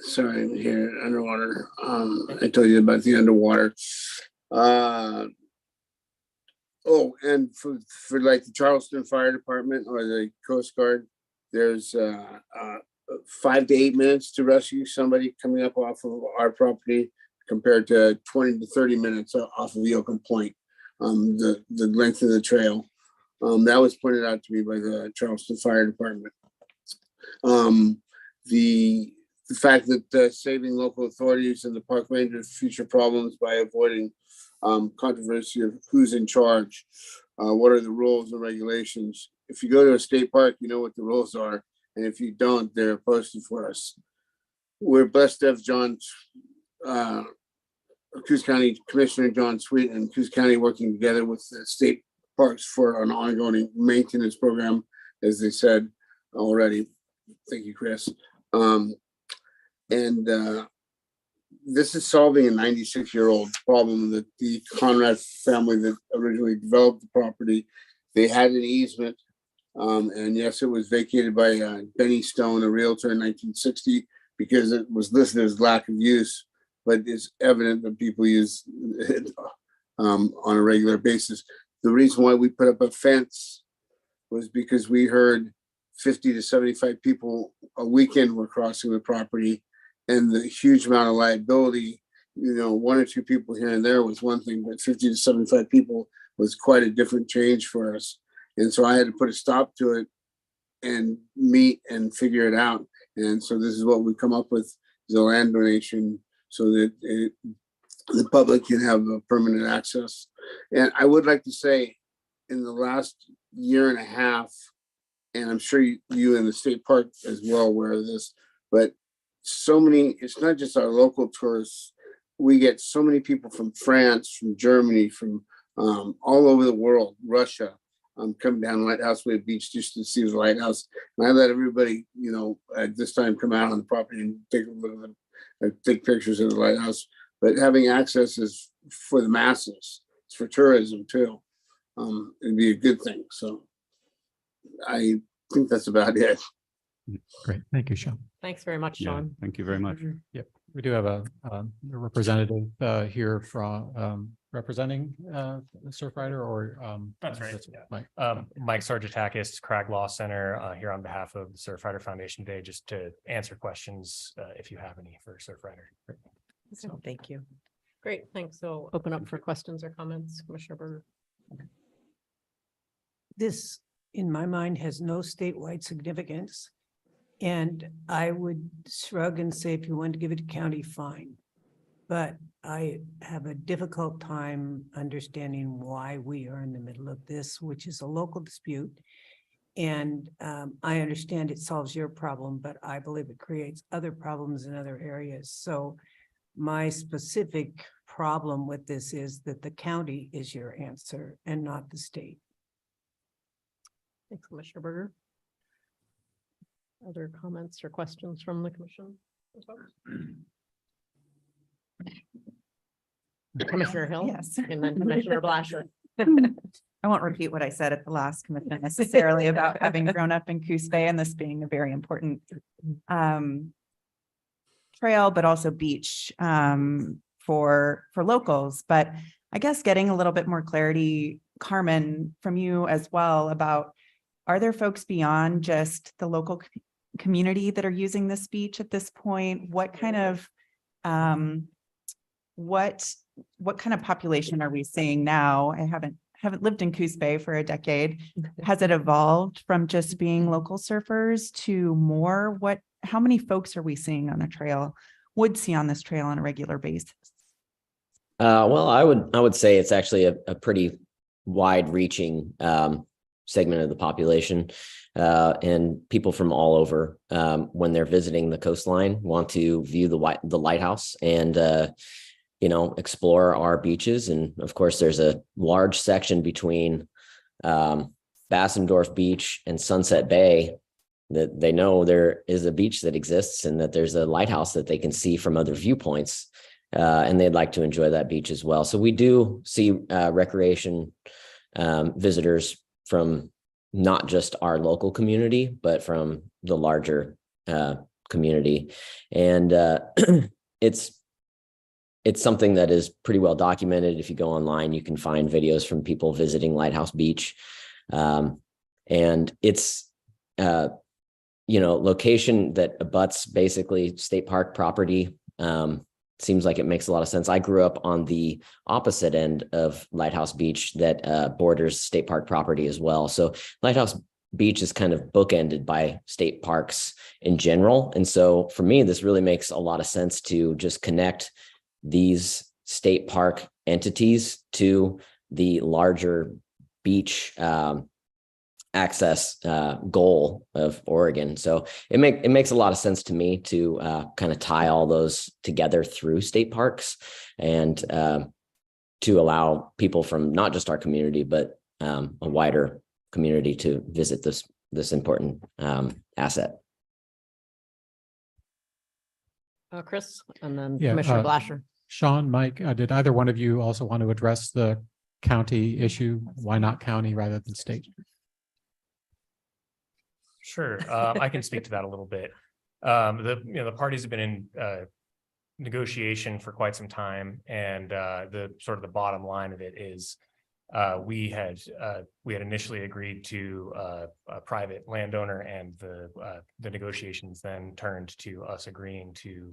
Sorry, I'm here underwater. I told you about the underwater. And for like the Charleston Fire Department or the Coast Guard, there's 5 to 8 minutes to rescue somebody coming up off of our property, compared to 20 to 30 minutes off of Yoakum Point. The length of the trail. That was pointed out to me by the Charleston Fire Department. The fact that saving local authorities and the park ranger future problems by avoiding controversy of who's in charge, what are the rules and regulations. If you go to a state park, you know what the rules are, and if you don't, they're posted for us. We're blessed to have Coos County Commissioner John Sweet and Coos County working together with the state parks for an ongoing maintenance program, as they said already. Thank you, Chris. This is solving a 96-year-old problem that the Conrad family that originally developed the property, they had an easement. And yes, it was vacated by Benny Stone, a realtor, in 1960, because it was listed as lack of use, but it's evident that people use it on a regular basis. The reason why we put up a fence was because we heard 50 to 75 people a weekend were crossing the property, and the huge amount of liability, 1 or 2 people here and there was one thing, but 50 to 75 people was quite a different change for us. And so I had to put a stop to it and meet and figure it out. And so this is what we come up with, is a land donation, so that the public can have a permanent access. And I would like to say, in the last year and a half, and I'm sure you in the state park as well aware of this, but it's not just our local tourists. We get so many people from France, from Germany, from all over the world, Russia, coming down Lighthouse Way Beach just to see the lighthouse. And I let everybody, at this time come out on the property and take a look at them, take pictures of the lighthouse. But having access is for the masses. It's for tourism too. It'd be a good thing. So I think that's about it. Great. Thank you, Sean. Thanks very much, Yeah, Sean. thank you very much. Yep. We do have a representative here from representing the Surfrider or. That's right. Mike. Mike Sargetakis, Crag Law Center, here on behalf of the Surfrider Foundation today, just to answer questions if you have any for Surfrider. So thank you. Great, thanks. So open up for questions or comments, Commissioner Berger. This, in my mind, has no statewide significance. And I would shrug and say, if you want to give it to county, fine. But I have a difficult time understanding why we are in the middle of this, which is a local dispute. And I understand it solves your problem, but I believe it creates other problems in other areas. So my specific problem with this is that the county is your answer and not the state. Thanks, Commissioner Berger. Other comments or questions from the commission? Commissioner Hill? Yes. And then Commissioner Blasher. I won't repeat what I said at the last commission necessarily about having grown up in Coos Bay and this being a very important trail, but also beach for locals. But I guess getting a little bit more clarity, Carmen, from you as well about, are there folks beyond just the local community that are using this beach at this point? What kind of what kind of population are we seeing now? I haven't lived in Coos Bay for a decade. Has it evolved from just being local surfers to more? How many folks are we seeing on the trail, would see on this trail on a regular basis? Well, I would say it's actually a pretty wide-reaching segment of the population, and people from all over, when they're visiting the coastline, want to view the lighthouse and explore our beaches. And of course, there's a large section between Bassendorf Beach and Sunset Bay that they know there is a beach that exists and that there's a lighthouse that they can see from other viewpoints, and they'd like to enjoy that beach as well. So we do see recreation visitors from not just our local community, but from the larger community. And it's something that is pretty well documented. If you go online, you can find videos from people visiting Lighthouse Beach. And it's location that abuts basically state park property. Seems like it makes a lot of sense. I grew up on the opposite end of Lighthouse Beach that borders state park property as well. So Lighthouse Beach is kind of bookended by state parks in general. And so for me, this really makes a lot of sense to just connect these state park entities to the larger beach access goal of Oregon. So it makes a lot of sense to me to kind of tie all those together through state parks, and to allow people from not just our community, but a wider community to visit this important asset. Chris, and then Yeah, Commissioner Blasher. Sean, Mike, did either one of you also want to address the county issue? Why not county rather than state? Sure, I can speak to that a little bit. The parties have been in negotiation for quite some time, and the bottom line of it is we had initially agreed to a private landowner, and the negotiations then turned to us agreeing to,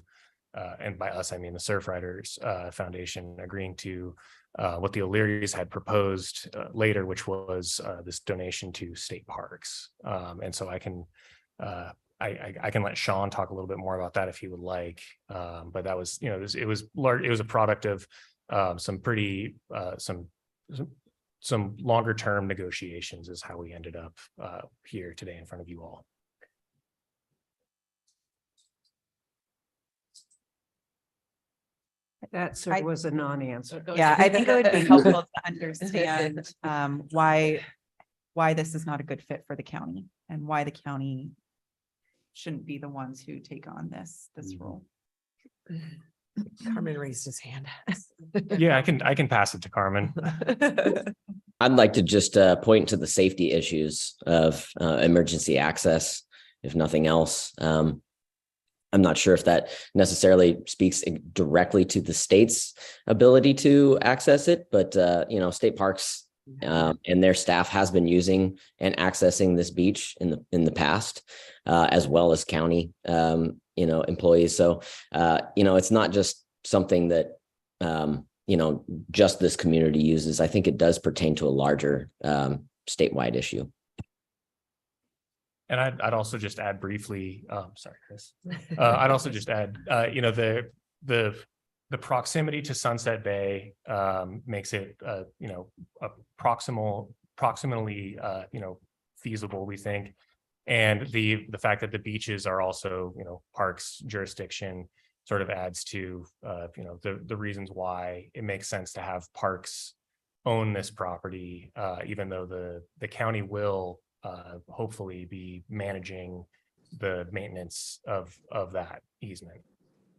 and by us I mean the Surfriders Foundation, agreeing to what the O'Learys had proposed later, which was this donation to state parks. And so I can let Sean talk a little bit more about that if he would like. But that was, it was a product of some longer term negotiations is how we ended up here today in front of you all. That sort of was a non-answer. Yeah, I think it would be helpful to understand why this is not a good fit for the county and why the county shouldn't be the ones who take on this role. Carmen raised his hand. Yeah, I can pass it to Carmen. I'd like to just point to the safety issues of emergency access, if nothing else. I'm not sure if that necessarily speaks directly to the state's ability to access it, but state parks and their staff has been using and accessing this beach in the past, as well as county employees. So it's not just something that just this community uses. I think it does pertain to a larger statewide issue. And I'd also just add briefly, sorry, Chris. I'd also just add, the proximity to Sunset Bay makes it, proximately, feasible, we think. And the fact that the beaches are also, parks jurisdiction sort of adds to, the reasons why it makes sense to have parks own this property, even though the county will hopefully be managing the maintenance of that easement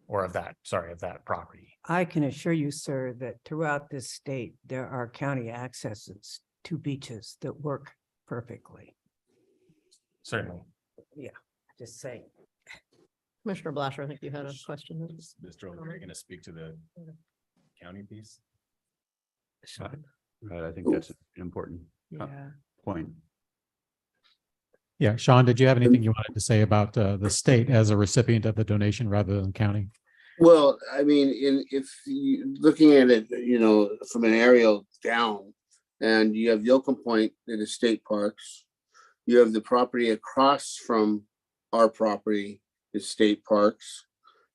or of that property. I can assure you, sir, that throughout this state, there are county accesses to beaches that work perfectly. Certainly. Yeah, just saying. Commissioner Blasher, I think you had a question. Mr. O'Leary, going to speak to the county piece? Right, I think that's an important point. Yeah, Sean, did you have anything you wanted to say about the state as a recipient of the donation rather than county? Well, I mean, if you looking at it, from an aerial down, and you have Yocum Point that is state parks, you have the property across from our property is state parks,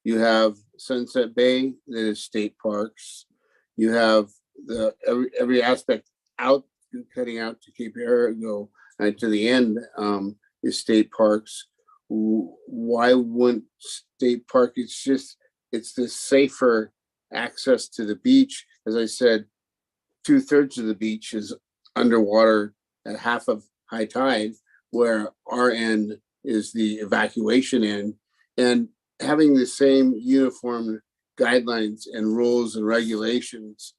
you have Sunset Bay that is state parks, you have every aspect out cutting out to Cape Arago to the end is state parks. Why wouldn't state park? It's the safer access to the beach. As I said, 2/3 of the beach is underwater at half of high tide, where our end is the evacuation end. And having the same uniform guidelines and rules and regulations,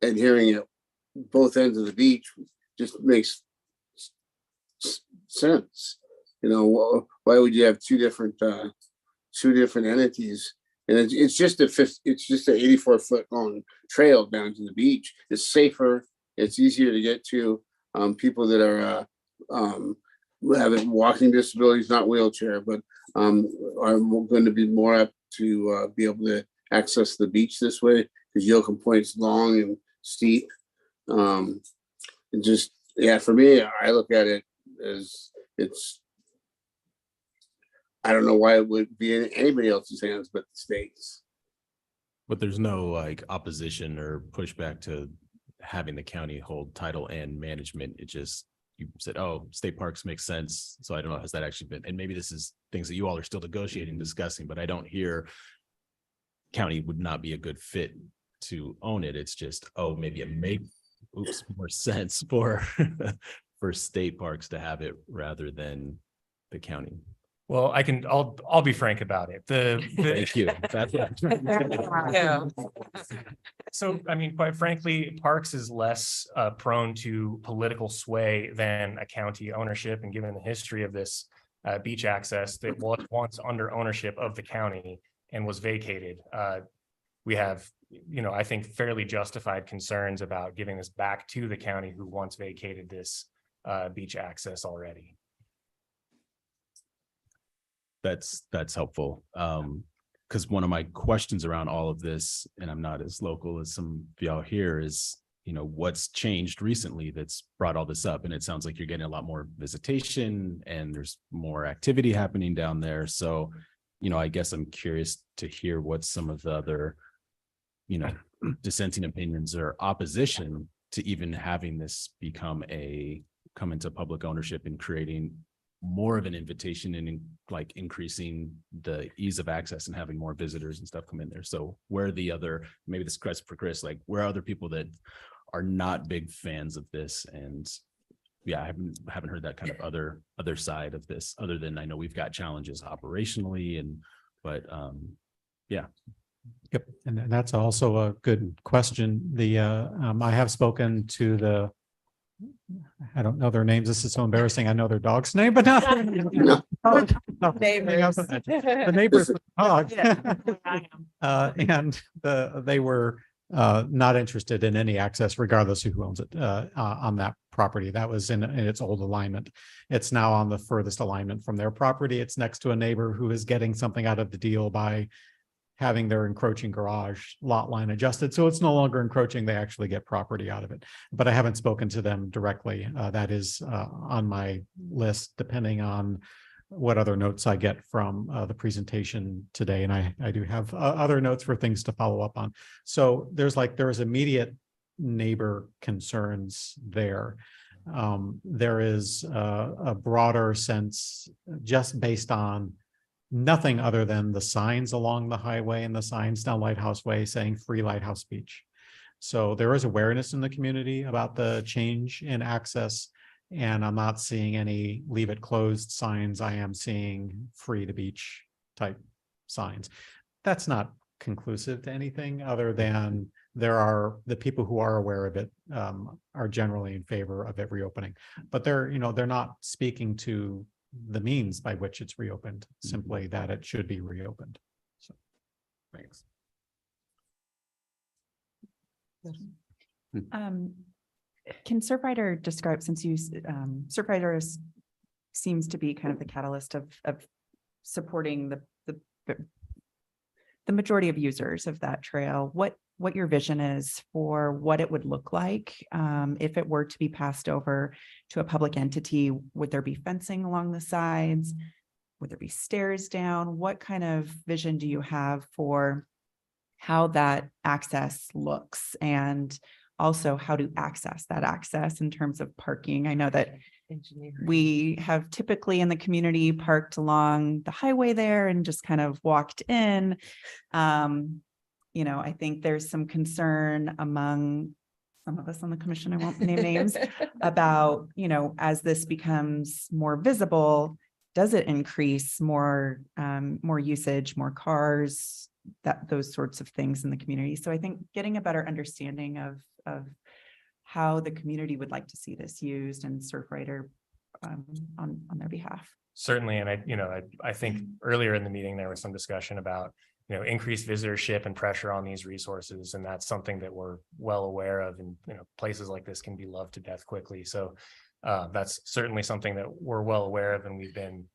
adhering at both ends of the beach just makes sense. Why would you have two different entities? And it's just an 84-foot long trail down to the beach. It's safer. It's easier to get to. People that are have walking disabilities, not wheelchair, but are going to be more apt to be able to access the beach this way, because Yocum Point's long and steep. And just, for me, I look at it as I don't know why it would be in anybody else's hands but the state's. But there's no opposition or pushback to having the county hold title and management. It just, you said, oh, state parks make sense. So I don't know, has that actually been, and maybe this is things that you all are still negotiating, discussing, but I don't hear county would not be a good fit to own it. It's just, oh, maybe it makes more sense for for state parks to have it rather than the county. Well, I'll be frank about it. Thank you. Yeah. So, I mean, quite frankly, Parks is less prone to political sway than a county ownership. And given the history of this beach access that was once under ownership of the county and was vacated, we have, I think fairly justified concerns about giving this back to the county who once vacated this beach access already. That's helpful. Because one of my questions around all of this, and I'm not as local as some of y'all here, is, what's changed recently that's brought all this up? And it sounds like you're getting a lot more visitation and there's more activity happening down there. So, I guess I'm curious to hear what some of the other, dissenting opinions or opposition to even having this come into public ownership and creating more of an invitation and like increasing the ease of access and having more visitors and stuff come in there. So where are the other, maybe this is for Chris, like where are other people that are not big fans of this? And yeah, I haven't heard that kind of other side of this, other than I know we've got challenges operationally but yeah. Yep, and that's also a good question. I have spoken to I don't know their names. This is so embarrassing. I know their dog's name, but not Neighbors. the neighbors with the dog. And they were not interested in any access, regardless of who owns it on that property. That was in its old alignment. It's now on the furthest alignment from their property. It's next to a neighbor who is getting something out of the deal by having their encroaching garage lot line adjusted. So it's no longer encroaching. They actually get property out of it. But I haven't spoken to them directly. That is on my list, depending on what other notes I get from the presentation today. And I do have other notes for things to follow up on. So there's immediate neighbor concerns there. There is a broader sense just based on nothing other than the signs along the highway and the signs down Lighthouse Way saying free Lighthouse Beach. So there is awareness in the community about the change in access, and I'm not seeing any leave it closed signs. I am seeing free to beach type signs. That's not conclusive to anything other than the people who are aware of it are generally in favor of it reopening, but they're not speaking to the means by which it's reopened, simply that it should be reopened. So, thanks. Can Surfrider describe, since Surfrider seems to be kind of the catalyst of supporting the majority of users of that trail, what your vision is for what it would look like if it were to be passed over to a public entity? Would there be fencing along the sides? Would there be stairs down? What kind of vision do you have for how that access looks, and also how to access that access in terms of parking? I know that we have typically in the community parked along the highway there and just kind of walked in. I think there's some concern among some of us on the commission, I won't name names, about, as this becomes more visible, does it increase more usage, more cars, those sorts of things in the community? So I think getting a better understanding of how the community would like to see this used, and Surfrider on their behalf. Certainly. And I think earlier in the meeting, there was some discussion about, increased visitorship and pressure on these resources. And that's something that we're well aware of. And, places like this can be loved to death quickly. So that's certainly something that we're well aware of. And we've been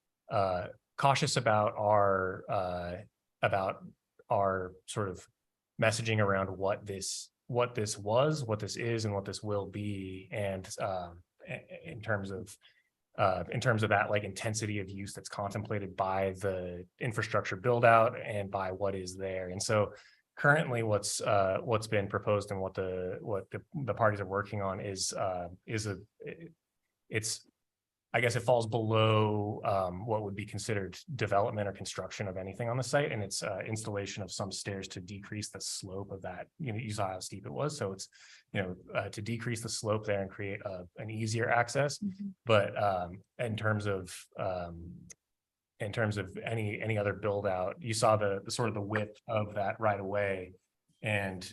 cautious about our sort of messaging around what this was, what this is, and what this will be. And in terms of that like intensity of use that's contemplated by the infrastructure build out and by what is there. And so currently what's been proposed and what the parties are working on I guess it falls below what would be considered development or construction of anything on the site, and it's installation of some stairs to decrease the slope of that. You saw how steep it was, so it's to decrease the slope there and create an easier access. Mm-hmm. But in terms of any other build out, you saw the sort of the width of that right away, and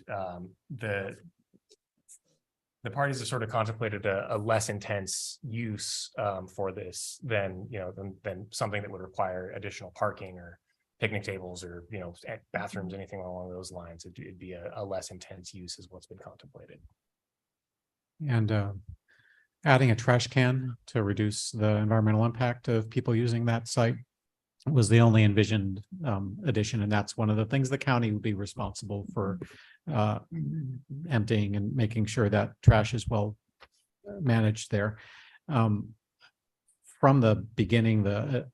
the parties have sort of contemplated a less intense use for this than something that would require additional parking or picnic tables or bathrooms, anything along those lines. It'd be a less intense use is what's been contemplated. And adding a trash can to reduce the environmental impact of people using that site was the only envisioned addition, and that's one of the things the county would be responsible for emptying and making sure that trash is well managed there. From the beginning, the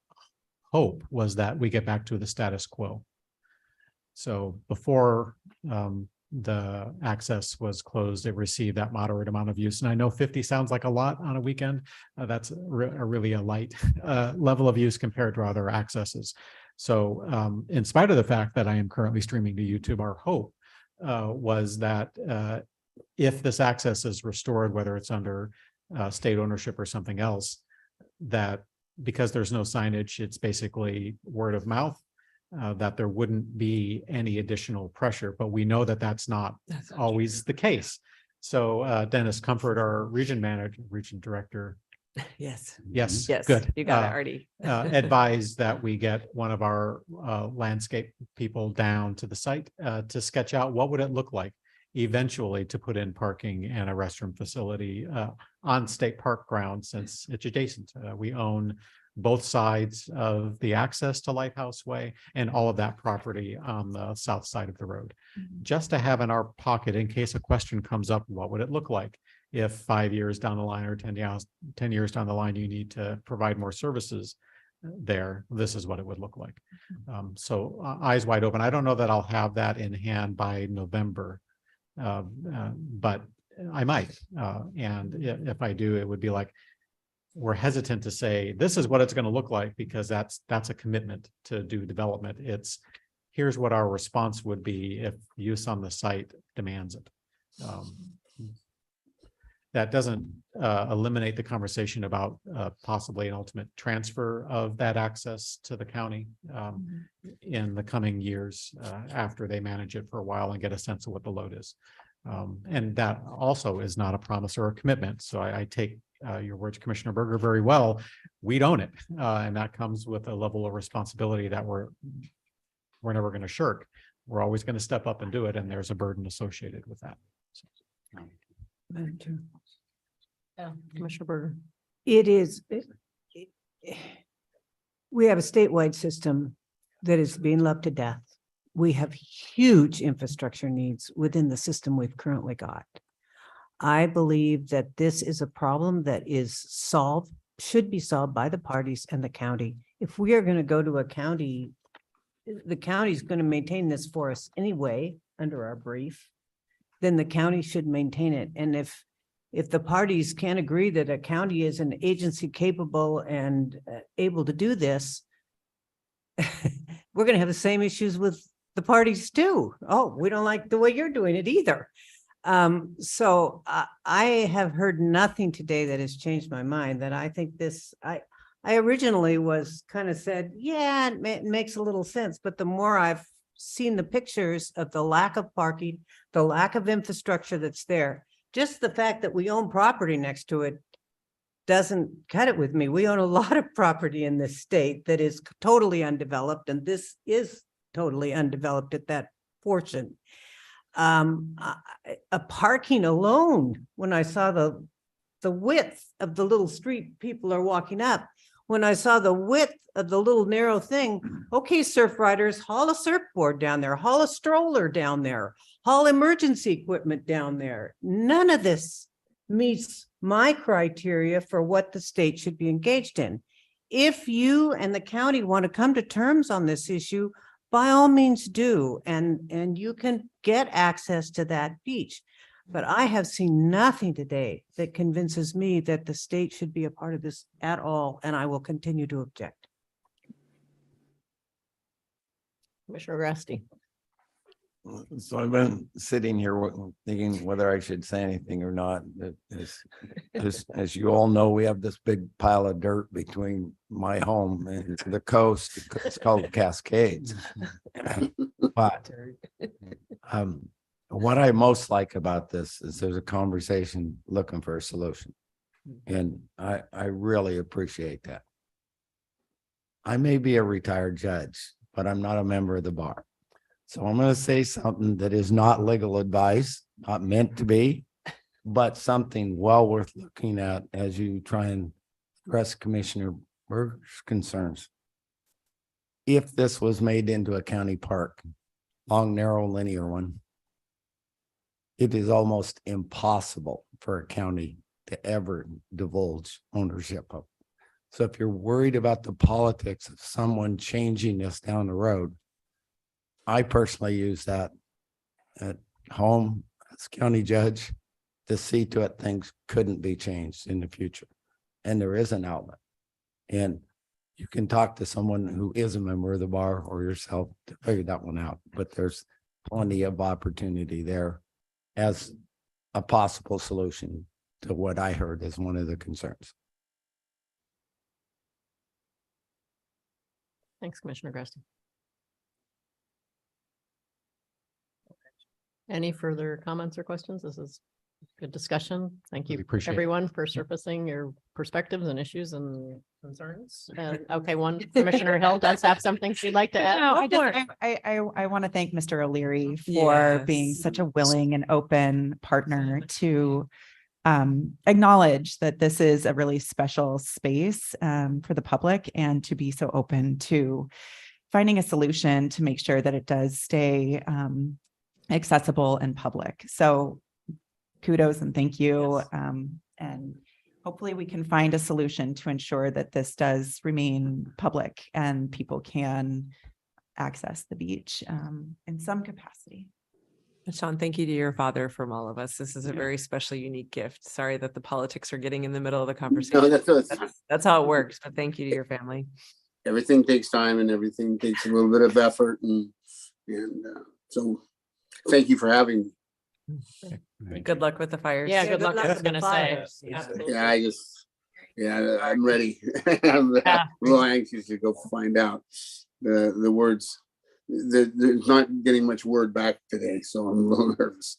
hope was that we get back to the status quo. So before the access was closed, it received that moderate amount of use. And I know 50 sounds like a lot on a weekend. That's really a light level of use compared to other accesses. So in spite of the fact that I am currently streaming to YouTube, our hope was that if this access is restored, whether it's under state ownership or something else, that because there's no signage, it's basically word of mouth, that there wouldn't be any additional pressure, but we know that that's not always the case. So Dennis Comfort, our region director. Yes. Yes, Yes, good. you got it, Artie. Advised that we get one of our landscape people down to the site to sketch out what would it look like eventually to put in parking and a restroom facility on state park ground, since it's adjacent. We own both sides of the access to Lighthouse Way and all of that property on the south side of the road. Just to have in our pocket in case a question comes up, what would it look like if 5 years down the line or 10 years down the line, you need to provide more services there, this is what it would look like. So eyes wide open. I don't know that I'll have that in hand by November, but I might. And if I do, it would be like, we're hesitant to say, this is what it's going to look like, because that's a commitment to do development. It's here's what our response would be if use on the site demands it. That doesn't eliminate the conversation about possibly an ultimate transfer of that access to the county in the coming years after they manage it for a while and get a sense of what the load is. And that also is not a promise or a commitment. So I take your words, Commissioner Berger, very well. We own it. And that comes with a level of responsibility that we're never going to shirk. We're always going to step up and do it. And there's a burden associated with that. Commissioner Berger. It is, we have a statewide system that is being loved to death. We have huge infrastructure needs within the system we've currently got. I believe that this is a problem that should be solved by the parties and the county. If we are going to go to a county, the county's going to maintain this for us anyway, under our brief, then the county should maintain it. And if the parties can't agree that a county is an agency capable and able to do this, we're going to have the same issues with the parties too. Oh, we don't like the way you're doing it either. So I have heard nothing today that has changed my mind, that I think this, I originally was kind of said, yeah, it makes a little sense. But the more I've seen the pictures of the lack of parking, the lack of infrastructure that's there, just the fact that we own property next to it doesn't cut it with me. We own a lot of property in this state that is totally undeveloped, and this is totally undeveloped at that portion. A parking alone, when I saw the width of the little street people are walking up, when I saw the width of the little narrow thing, okay, surf riders, haul a surfboard down there, haul a stroller down there, haul emergency equipment down there. None of this meets my criteria for what the state should be engaged in. If you and the county want to come to terms on this issue, by all means do, and you can get access to that beach. But I have seen nothing today that convinces me that the state should be a part of this at all, and I will continue to object. Commissioner Grasty. So I've been sitting here thinking whether I should say anything or not. As you all know, we have this big pile of dirt between my home and the coast. It's called the Cascades. But what I most like about this is there's a conversation looking for a solution. And I really appreciate that. I may be a retired judge, but I'm not a member of the bar. So I'm going to say something that is not legal advice, not meant to be, but something well worth looking at as you try and address Commissioner Berger's concerns. If this was made into a county park, long, narrow, linear one, it is almost impossible for a county to ever divulge ownership of. So if you're worried about the politics of someone changing this down the road, I personally use that home as county judge to see to it things couldn't be changed in the future. And there is an outlet. And you can talk to someone who is a member of the bar or yourself to figure that one out, but there's plenty of opportunity there as a possible solution to what I heard as one of the concerns. Thanks, Commissioner Grassley. Any further comments or questions? This is good discussion. Thank you, Really appreciate it. everyone, for surfacing your perspectives and issues and concerns. Okay, one Commissioner Hill does have something she'd like to add. No, Go I for just, it. I want to thank Mr. O'Leary for being Yes. such a willing and open partner to acknowledge that this is a really special space for the public, and to be so open to finding a solution to make sure that it does stay accessible and public. So kudos and thank you. Yes. And hopefully we can find a solution to ensure that this does remain public and people can access the beach in some capacity. Sean, thank you to your father from all of us. This is a very special, unique gift. Sorry that the politics are getting in the middle of the conversation. No, That's how it works, but thank you to your family. everything takes time and everything takes a little bit of effort and so thank you for having me. Good luck with the fires. Yeah, good luck. I was gonna say. Absolutely. I'm ready. I'm real anxious to go find out the words. There's not getting much word back today, so I'm a little nervous.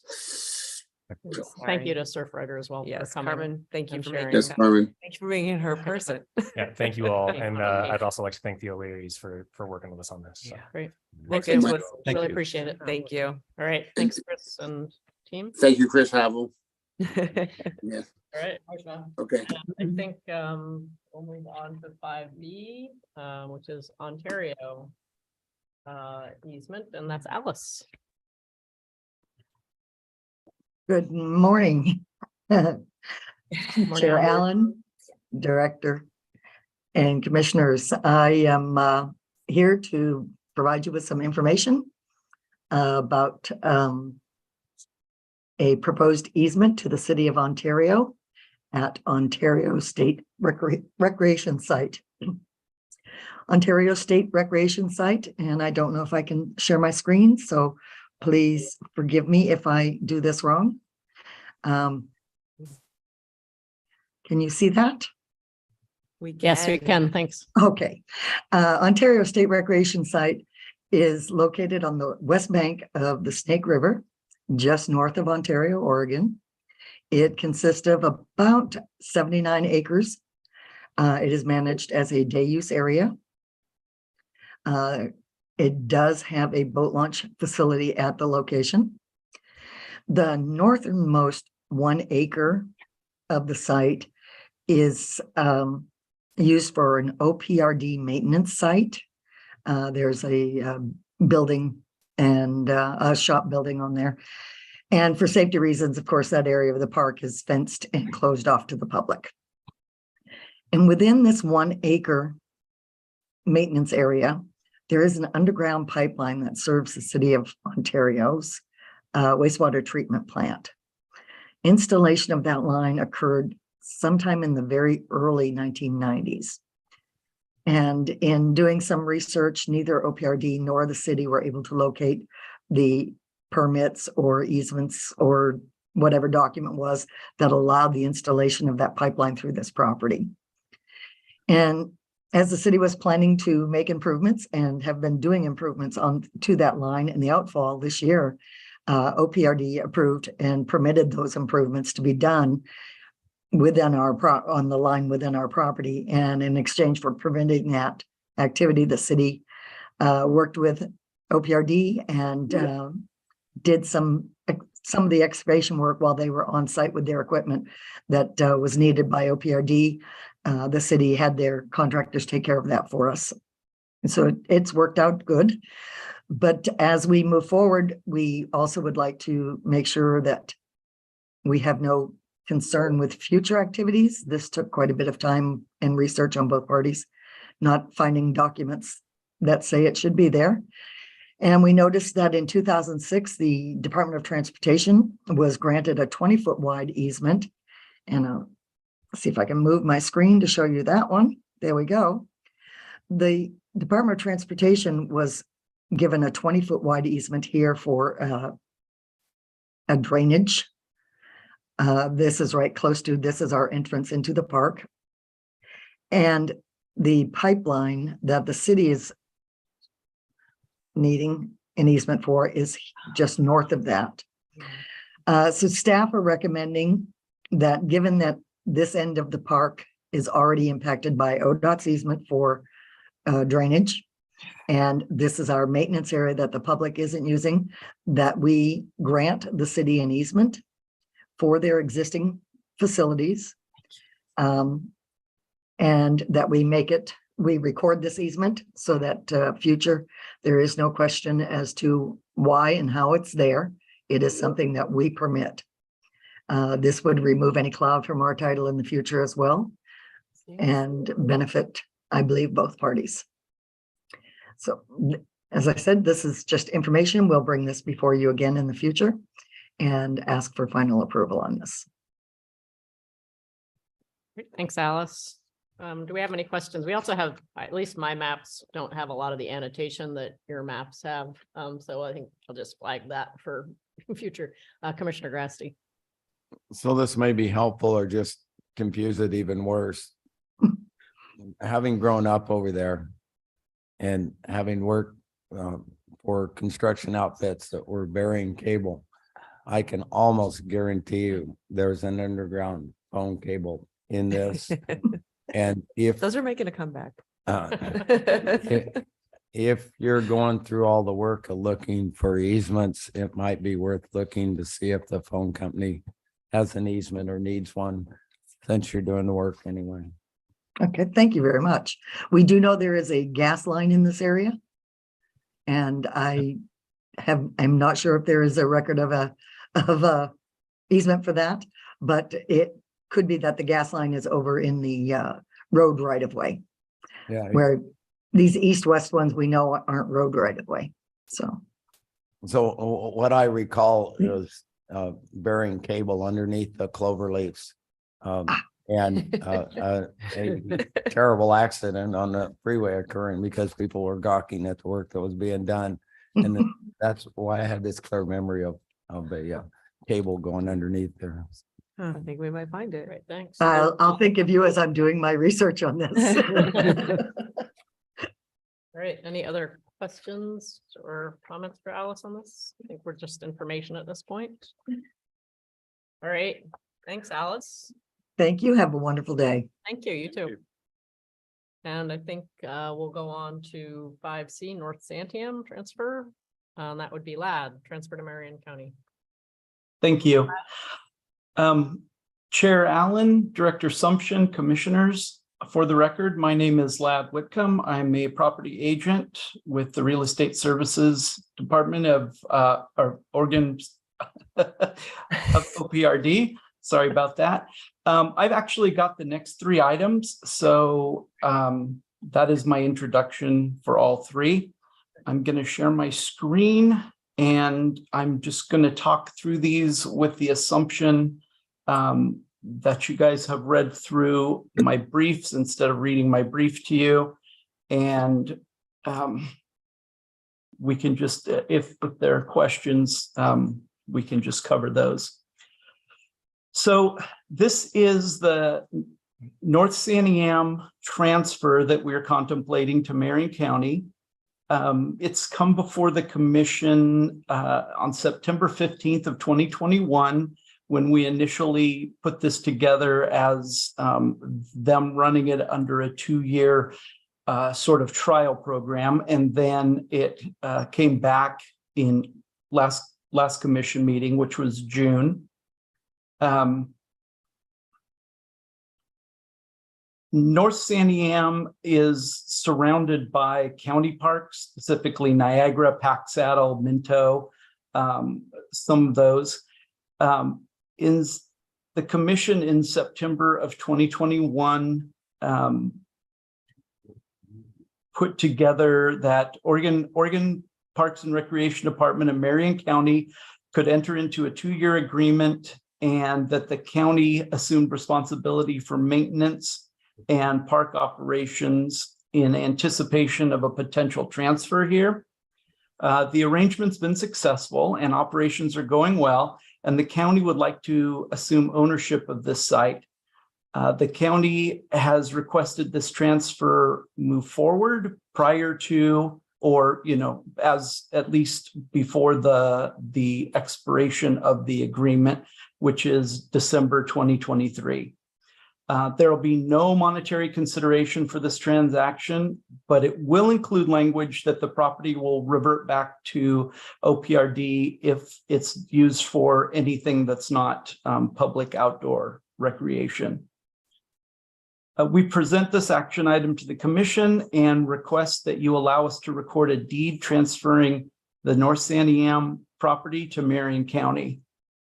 So, Thank you to Surfrider as well. Yes, for coming Carmen, thank you and for sharing. making yes, Carmen. Thanks for being her person. Yeah, thank you all. And I'd also like to thank the O'Learys for working with us on this. So. Yeah. Great. Thank Thanks, you. guys. Thank Really you. appreciate it. Thank you. All right. Thanks, Chris and team. Thank you, Chris Havel. Thank Yes. All right. Okay. I think we'll move on to 5B, which is Ontario easement, and that's Alice. Good morning. Morning, Chair Alice. Allen, Director, and Commissioners. I am here to provide you with some information about a proposed easement to the City of Ontario at Ontario State Recreation Site. Ontario State Recreation Site, and I don't know if I can share my screen, so please forgive me if I do this wrong. Can you see that? Yes, we can. Thanks. Okay. Ontario State Recreation Site is located on the west bank of the Snake River, just north of Ontario, Oregon. It consists of about 79 acres. It is managed as a day use area. It does have a boat launch facility at the location. The northernmost 1 acre of the site is used for an OPRD maintenance site. There's a building and a shop building on there. And for safety reasons, of course, that area of the park is fenced and closed off to the public. And within this 1 acre maintenance area, there is an underground pipeline that serves the City of Ontario's wastewater treatment plant. Installation of that line occurred sometime in the very early 1990s. And in doing some research, neither OPRD nor the city were able to locate the permits or easements or whatever document was that allowed the installation of that pipeline through this property. And as the city was planning to make improvements and have been doing improvements to that line in the outfall this year, OPRD approved and permitted those improvements to be done within on the line within our property. And in exchange for preventing that activity, the city worked with OPRD and did some of the excavation work while they were on site with their equipment that was needed by OPRD. The city had their contractors take care of that for us. And so it's worked out good. But as we move forward, we also would like to make sure that we have no concern with future activities. This took quite a bit of time and research on both parties, not finding documents that say it should be there. And we noticed that in 2006, the Department of Transportation was granted a 20-foot wide easement. And see if I can move my screen to show you that one. There we go. The Department of Transportation was given a 20-foot wide easement here for a drainage. This is right close to, this is our entrance into the park. And the pipeline that the city is needing an easement for is just north of that. So staff are recommending that, given that this end of the park is already impacted by ODOT's easement for drainage, and this is our maintenance area that the public isn't using, that we grant the city an easement for their existing facilities. And that we record this easement so that future, there is no question as to why and how it's there. It is something that we permit. This would remove any cloud from our title in the future as well, and benefit, I believe, both parties. So, as I said, this is just information. We'll bring this before you again in the future and ask for final approval on this. Great. Thanks, Alice. Do we have any questions? We also have, at least my maps don't have a lot of the annotation that your maps have. So I think I'll just flag that for future. Commissioner Grasty. So this may be helpful or just confuse it even worse. Having grown up over there and having worked for construction outfits that were burying cable, I can almost guarantee you there's an underground phone cable in this. And if Those are making a comeback. if you're going through all the work of looking for easements, it might be worth looking to see if the phone company has an easement or needs one, since you're doing the work anyway. Okay, thank you very much. We do know there is a gas line in this area. And I'm not sure if there is a record of a easement for that, but it could be that the gas line is over in the road right of way. Yeah. Where these east-west ones we know aren't road right of way. So what I recall is burying cable underneath the clover leaves. And a terrible accident on the freeway occurring because people were gawking at the work that was being done. And that's why I had this clear memory of a cable going underneath there. I think we might find it. Right, thanks. I'll think of you as I'm doing my research on this. All right, any other questions or comments for Alice on this? I think we're just information at this point. All right, thanks, Alice. Thank you. Have a wonderful day. Thank you, you too. And I think we'll go on to 5C, North Santiam transfer. That would be LAD, transfer to Marion County. Thank you. Chair Allen, Director Sumption, Commissioners. For the record, my name is Lad Whitcomb. I'm a property agent with the Real Estate Services Department of Oregon of OPRD. Sorry about that. I've actually got the next three items. So that is my introduction for all three. I'm going to share my screen and I'm just going to talk through these with the assumption that you guys have read through my briefs instead of reading my brief to you. And we can just, if there are questions, we can just cover those. So this is the North Santiam transfer that we're contemplating to Marion County. It's come before the commission on September 15th of 2021, when we initially put this together as them running it under a 2-year sort of trial program. And then it came back in last commission meeting, which was June. North Santiam is surrounded by county parks, specifically Niagara, Pack Saddle, Minto, some of those. In the commission in September of 2021 put together that Oregon Parks and Recreation Department in Marion County could enter into a 2-year agreement, and that the county assumed responsibility for maintenance and park operations in anticipation of a potential transfer here. The arrangement's been successful and operations are going well, and the county would like to assume ownership of this site. The county has requested this transfer move forward prior to, or, as at least before the expiration of the agreement, which is December 2023. There will be no monetary consideration for this transaction, but it will include language that the property will revert back to OPRD if it's used for anything that's not public outdoor recreation. We present this action item to the commission and request that you allow us to record a deed transferring the North Santiam property to Marion County.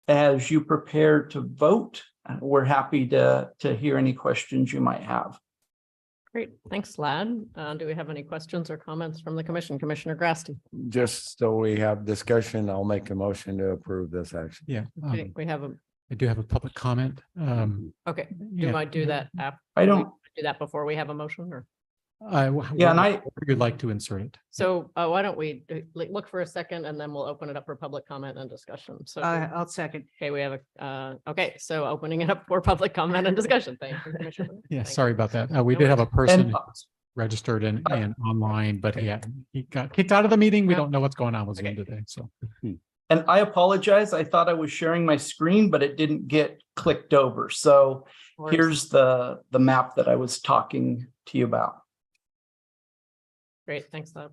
As you prepare to vote, we're happy to hear any questions you might have. Great, thanks, Lad. Do we have any questions or comments from the commission? Commissioner Grasty? Just so we have discussion, I'll make a motion to approve this action. Yeah. Okay, we have a, I do have a public comment. okay, do Yeah. you mind do that after? I don't- Do that before we have a motion, or? Yeah, and you'd like to insert it. So why don't we look for a second and then we'll open it up for public comment and discussion. So, I'll second. okay, we have okay, so opening it up for public comment and discussion. Thank you, Commissioner. Yeah, Thank sorry you. about that. We No did have a worries. person And- who was registered and online, but he got kicked out of the meeting. We Yeah. don't know what's going on with Zoom Okay. today, so. And I apologize. I thought I was sharing my screen, but it didn't get clicked over. So here's the map that I was talking to you about. Great, thanks, Lad.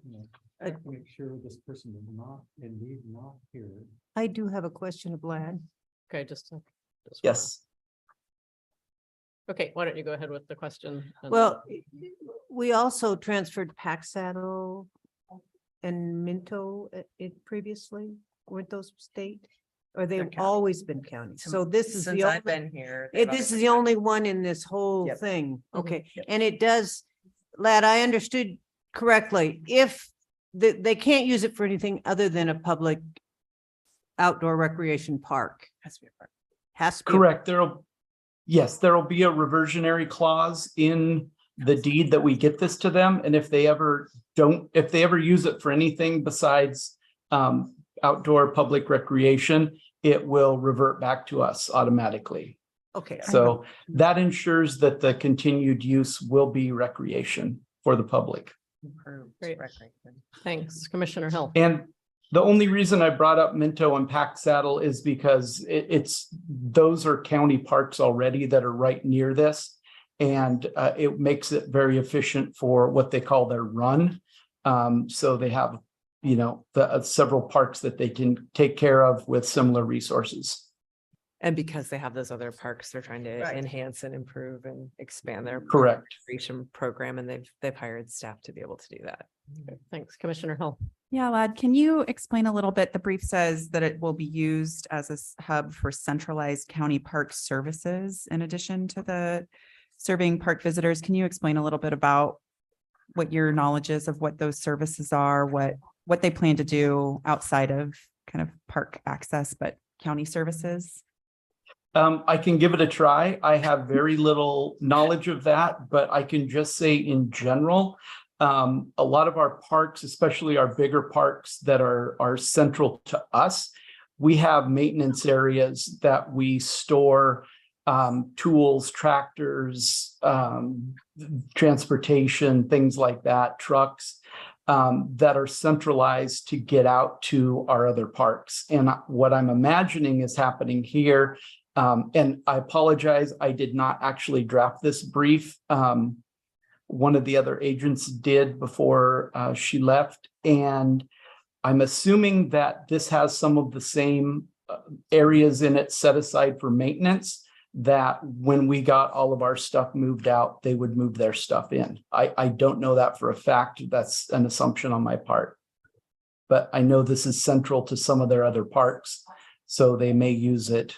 Make sure this person is not indeed not here. I do have a question of Lad. Okay, just. Yes. Okay, why don't you go ahead with the question? and- Well, we also transferred Pack Saddle and Minto it previously, weren't those state? Or they've county. always been county. So this is Since the I've only, been here. this is the only one in this whole Yep. thing. Okay, Yep. and it does, Lad, I understood correctly, if they can't use it for anything other than a public outdoor recreation park. Has to be a part. Has to be. Correct. There'll be a reversionary clause in the deed that we get this to them. And if they ever use it for anything besides outdoor public recreation, it will revert back to us automatically. Okay. So that ensures that the continued use will be recreation for the public. Great. Thanks, Commissioner Hill. And the only reason I brought up Minto and Pack Saddle is because those are county parks already that are right near this. And it makes it very efficient for what they call their run. So they have, the several parks that they can take care of with similar resources. And because they have those other parks, they're trying to Right. enhance and improve and expand their. Correct. Recreation program, and they've hired staff to be able to do that. Okay, thanks, Commissioner Hill. Yeah, Lad, can you explain a little bit? The brief says that it will be used as a hub for centralized county park services in addition to the serving park visitors. Can you explain a little bit about what your knowledge is of what those services are, what they plan to do outside of kind of park access, but county services? I can give it a try. I have very little knowledge of that, but I can just say in general, a lot of our parks, especially our bigger parks that are central to us, we have maintenance areas that we store tools, tractors, transportation, things like that, trucks that are centralized to get out to our other parks. And what I'm imagining is happening here, and I apologize, I did not actually draft this brief. One of the other agents did before she left. And I'm assuming that this has some of the same areas in it set aside for maintenance, that when we got all of our stuff moved out, they would move their stuff in. I don't know that for a fact. That's an assumption on my part. But I know this is central to some of their other parks, so they may use it.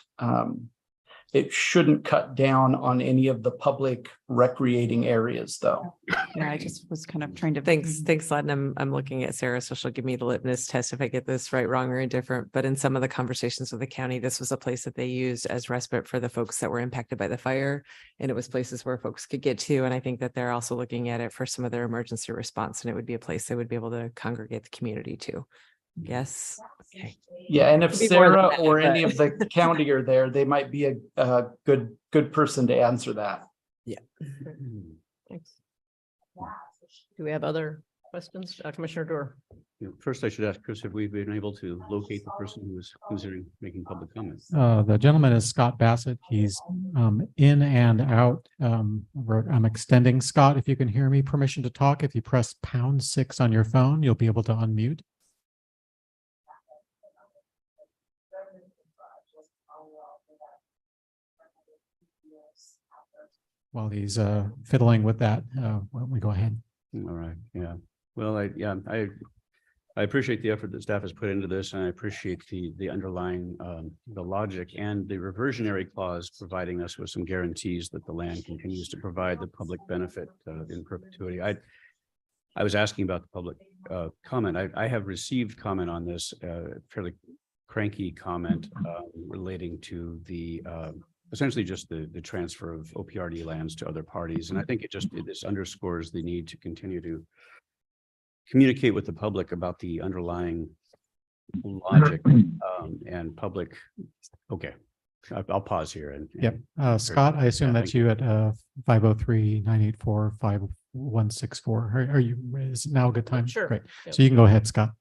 It shouldn't cut down on any of the public recreating areas, though. Yeah, I just was kind of trying to. Thanks, Ladin. I'm looking at Sarah, so she'll give me the litmus test if I get this right, wrong, or indifferent. But in some of the conversations with the county, this was a place that they used as respite for the folks that were impacted by the fire. And it was places where folks could get to. And I think that they're also looking at it for some of their emergency response. And it would be a place they would be able to congregate the community to. Yes. Okay. Yeah, and if Could be more than Sarah that, or but- any of the county are there, they might be a good person to answer that. Yeah. Thanks. Do we have other questions? Commissioner Dorr? First, I should ask Chris, have we been able to locate the person who's making public comments? The gentleman is Scott Bassett. He's in and out. I'm extending Scott. If you can hear me, permission to talk. If you press #6 on your phone, you'll be able to unmute. While he's fiddling with that, why don't we go ahead? All right, yeah. Well, I appreciate the effort that staff has put into this, and I appreciate the underlying the logic and the reversionary clause providing us with some guarantees that the land continues to provide the public benefit in perpetuity. I was asking about the public comment. I have received comment on this fairly cranky comment relating to the essentially just the transfer of OPRD lands to other parties. And I think this underscores the need to continue to communicate with the public about the underlying logic and public. Okay, I'll pause here. And Yep. Scott, I assume that's you at 503-984-5164. Are you, is now a good time? Sure. Great. Yep. So you can go ahead, Scott.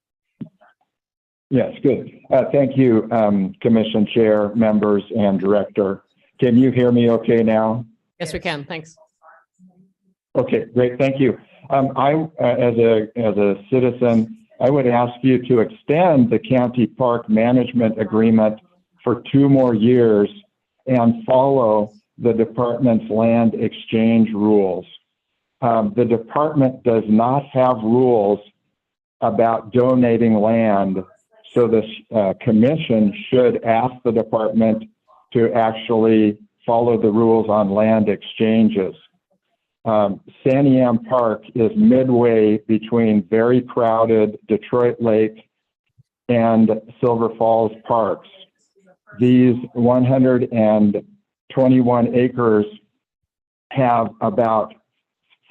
Yes, good. Thank you, Commission Chair, members, and Director. Can you hear me okay now? Yes, we can. Thanks. Okay, great. Thank you. As a citizen, I would ask you to extend the county park management agreement for 2 more years and follow the department's land exchange rules. The department does not have rules about donating land, so the commission should ask the department to actually follow the rules on land exchanges. Santiam Park is midway between very crowded Detroit Lake and Silver Falls parks. These 121 acres have about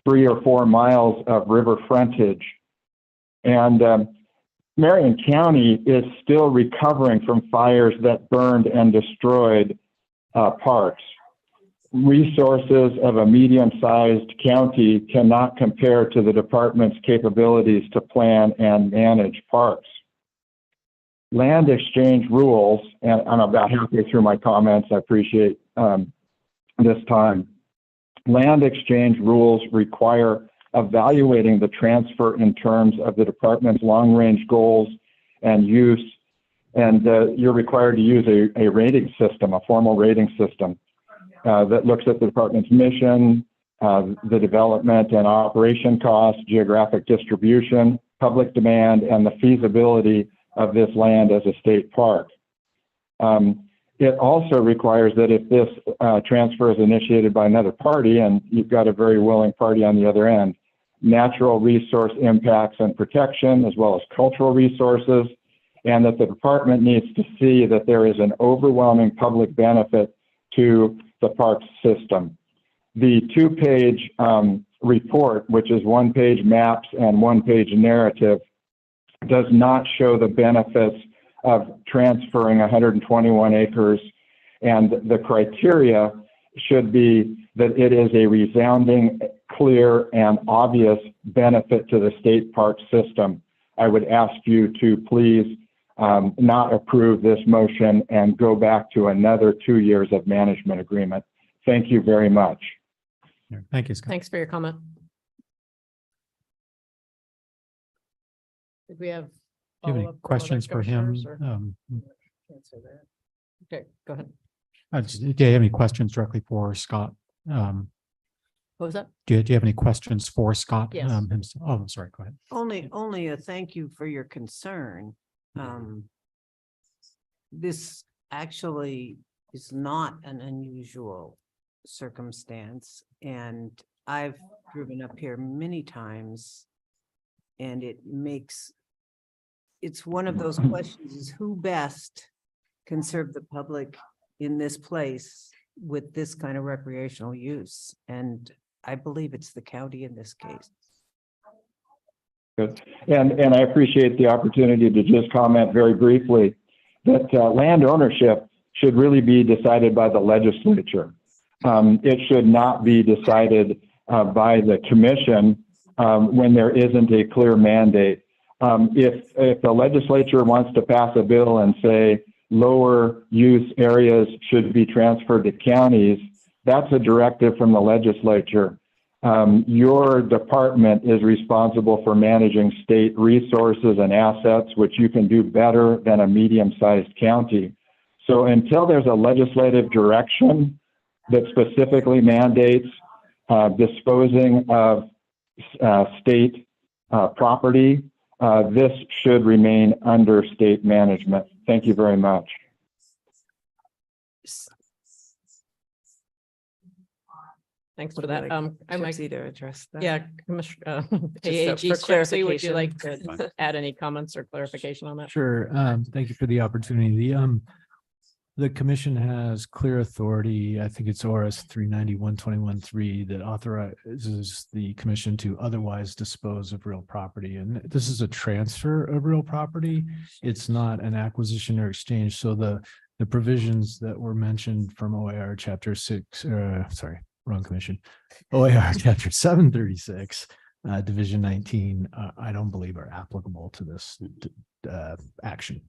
3 or 4 miles of river frontage. And Marion County is still recovering from fires that burned and destroyed parks. Resources of a medium-sized county cannot compare to the department's capabilities to plan and manage parks. Land exchange rules, and I'm about halfway through my comments, I appreciate this time. Land exchange rules require evaluating the transfer in terms of the department's long-range goals and use, and you're required to use a rating system, a formal rating system that looks at the department's mission, the development and operation costs, geographic distribution, public demand, and the feasibility of this land as a state park. It also requires that if this transfer is initiated by another party, and you've got a very willing party on the other end, natural resource impacts and protection, as well as cultural resources, and that the department needs to see that there is an overwhelming public benefit to the park system. The 2-page report, which is 1-page maps and 1-page narrative, does not show the benefits of transferring 121 acres, and the criteria should be that it is a resounding, clear, and obvious benefit to the state park system. I would ask you to please not approve this motion and go back to another 2 years of management agreement. Thank you very much. Thank you, Scott. Thanks for your comment. Did we have Do you have any follow-up from other questions for him? commissioners, or- Can't say that. Okay, go ahead. Do you have any questions directly for Scott? What was that? Do you have any questions for Scott? Yes. Himself? Oh, I'm sorry. Go ahead. Only a thank you for your concern. This actually is not an unusual circumstance. And I've driven up here many times. And it's one of those questions is who best can serve the public in this place with this kind of recreational use? And I believe it's the county in this case. Good. And I appreciate the opportunity to just comment very briefly that land ownership should really be decided by the legislature. It should not be decided by the commission when there isn't a clear mandate. If the legislature wants to pass a bill and say lower use areas should be transferred to counties, that's a directive from the legislature. Your department is responsible for managing state resources and assets, which you can do better than a medium-sized county. So until there's a legislative direction that specifically mandates disposing of state property, this should remain under state management. Thank you very much. Thanks Would for that. like I might, Trixie to address that. yeah, Commissioner, Just AAG for Trixie, would you like clarification. to add any comments or clarification on that? Sure. Thank you for the opportunity. The commission has clear authority. I think it's ORS 390-121-3 that authorizes the commission to otherwise dispose of real property. And this is a transfer of real property. It's not an acquisition or exchange. So the provisions that were mentioned from OIR chapter 6, sorry, wrong commission, OIR chapter 736, division 19, I don't believe are applicable to this action.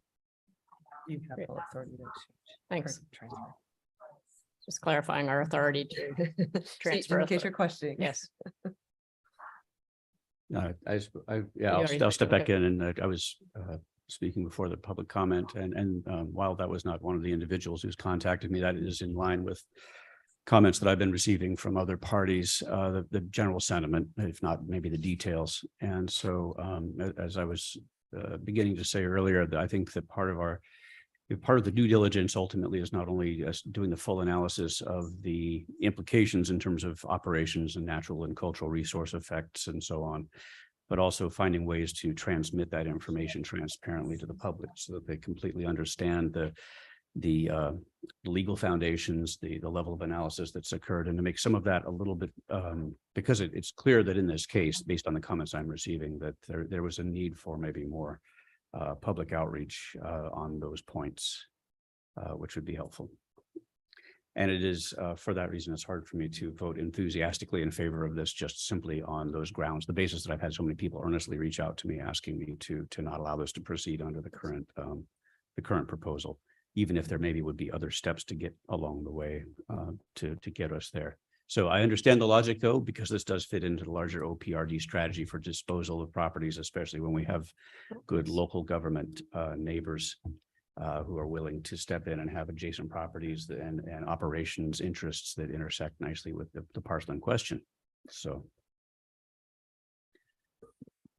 You have full authority to exchange. Thanks. or transfer. Just clarifying our authority to transfer. In case you're questioning. Yes. Yeah, You already I'll step back okay. in, and I was speaking before the public comment, and while that was not one of the individuals who's contacted me, that is in line with comments that I've been receiving from other parties, the general sentiment, if not maybe the details. And so as I was beginning to say earlier, that I think that part of the due diligence ultimately is not only doing the full analysis of the implications in terms of operations and natural and cultural resource effects and so on, but also finding ways to transmit that information transparently to the public so that they completely understand the legal foundations, the level of analysis that's occurred, and to make some of that a little bit, because it's clear that in this case, based on the comments I'm receiving, that there was a need for maybe more public outreach on those points, which would be helpful. And it is, for that reason, it's hard for me to vote enthusiastically in favor of this, just simply on those grounds, the basis that I've had so many people earnestly reach out to me asking me to not allow this to proceed under the current proposal, even if there maybe would be other steps to get along the way to get us there. So I understand the logic, though, because this does fit into the larger OPRD strategy for disposal of properties, especially when we have good local government neighbors who are willing to step in and have adjacent properties and operations interests that intersect nicely with the parcel in question. So.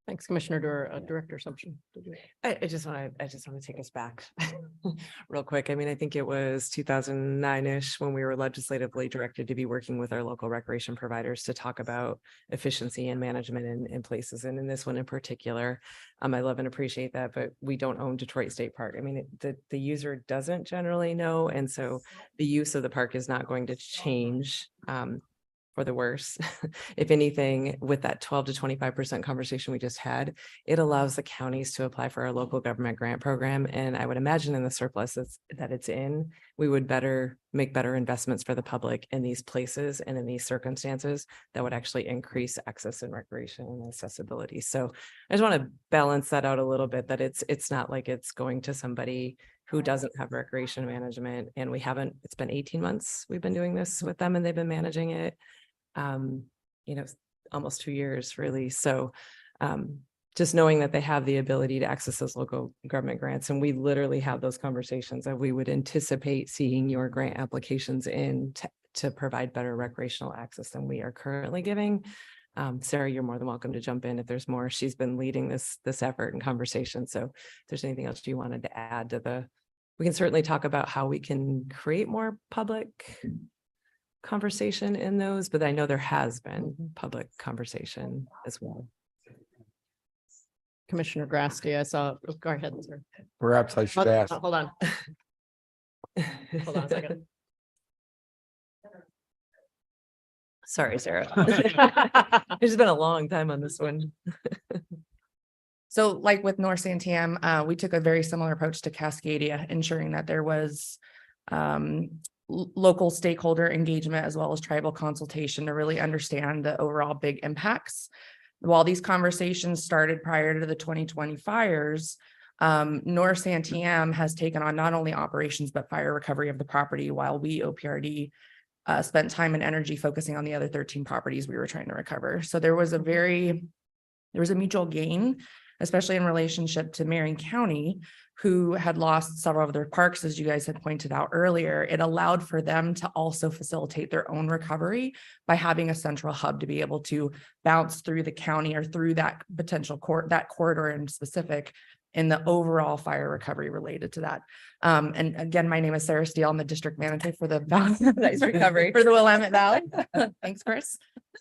Thanks, Commissioner Director Assumption. I just want to take us back real quick. I mean, I think it was 2009-ish when we were legislatively directed to be working with our local recreation providers to talk about efficiency and management in places. And in this one in particular, I love and appreciate that, but we don't own Detroit State Park. I mean, the user doesn't generally know. And so the use of the park is not going to change for the worse. If anything, with that 12 to 25% conversation we just had, it allows the counties to apply for our local government grant program. And I would imagine in the surplus that it's in, we would make better investments for the public in these places and in these circumstances that would actually increase access and recreation and accessibility. So I just want to balance that out a little bit, that it's not like it's going to somebody who doesn't have recreation management. And it's been 18 months we've been doing this with them and they've been managing it. Almost 2 years really. So just knowing that they have the ability to access those local government grants, and we literally have those conversations that we would anticipate seeing your grant applications in to provide better recreational access than we are currently giving. Sarah, you're more than welcome to jump in if there's more. She's been leading this effort and conversation. So if there's anything else you wanted to add to we can certainly talk about how we can create more public conversation in those, but I know there has been public conversation as well. Commissioner Grassley, I saw, oh, go ahead, sir. Perhaps I should ask. Hold on. Hold on a second. Sorry, Sarah. It's been a long time on this one. So like with North Santiam, we took a very similar approach to Cascadia, ensuring that there was local stakeholder engagement as well as tribal consultation to really understand the overall big impacts. While these conversations started prior to the 2020 fires, North Santiam has taken on not only operations, but fire recovery of the property, while we, OPRD, spent time and energy focusing on the other 13 properties we were trying to recover. So there was a mutual gain, especially in relationship to Marion County, who had lost several of their parks, as you guys had pointed out earlier. It allowed for them to also facilitate their own recovery by having a central hub to be able to bounce through the county or through that potential that corridor in specific in the overall fire recovery related to that. And again, my name is Sarah Steele. I'm the district manager for the Nice recovery for the Willamette Valley. Thanks, Chris.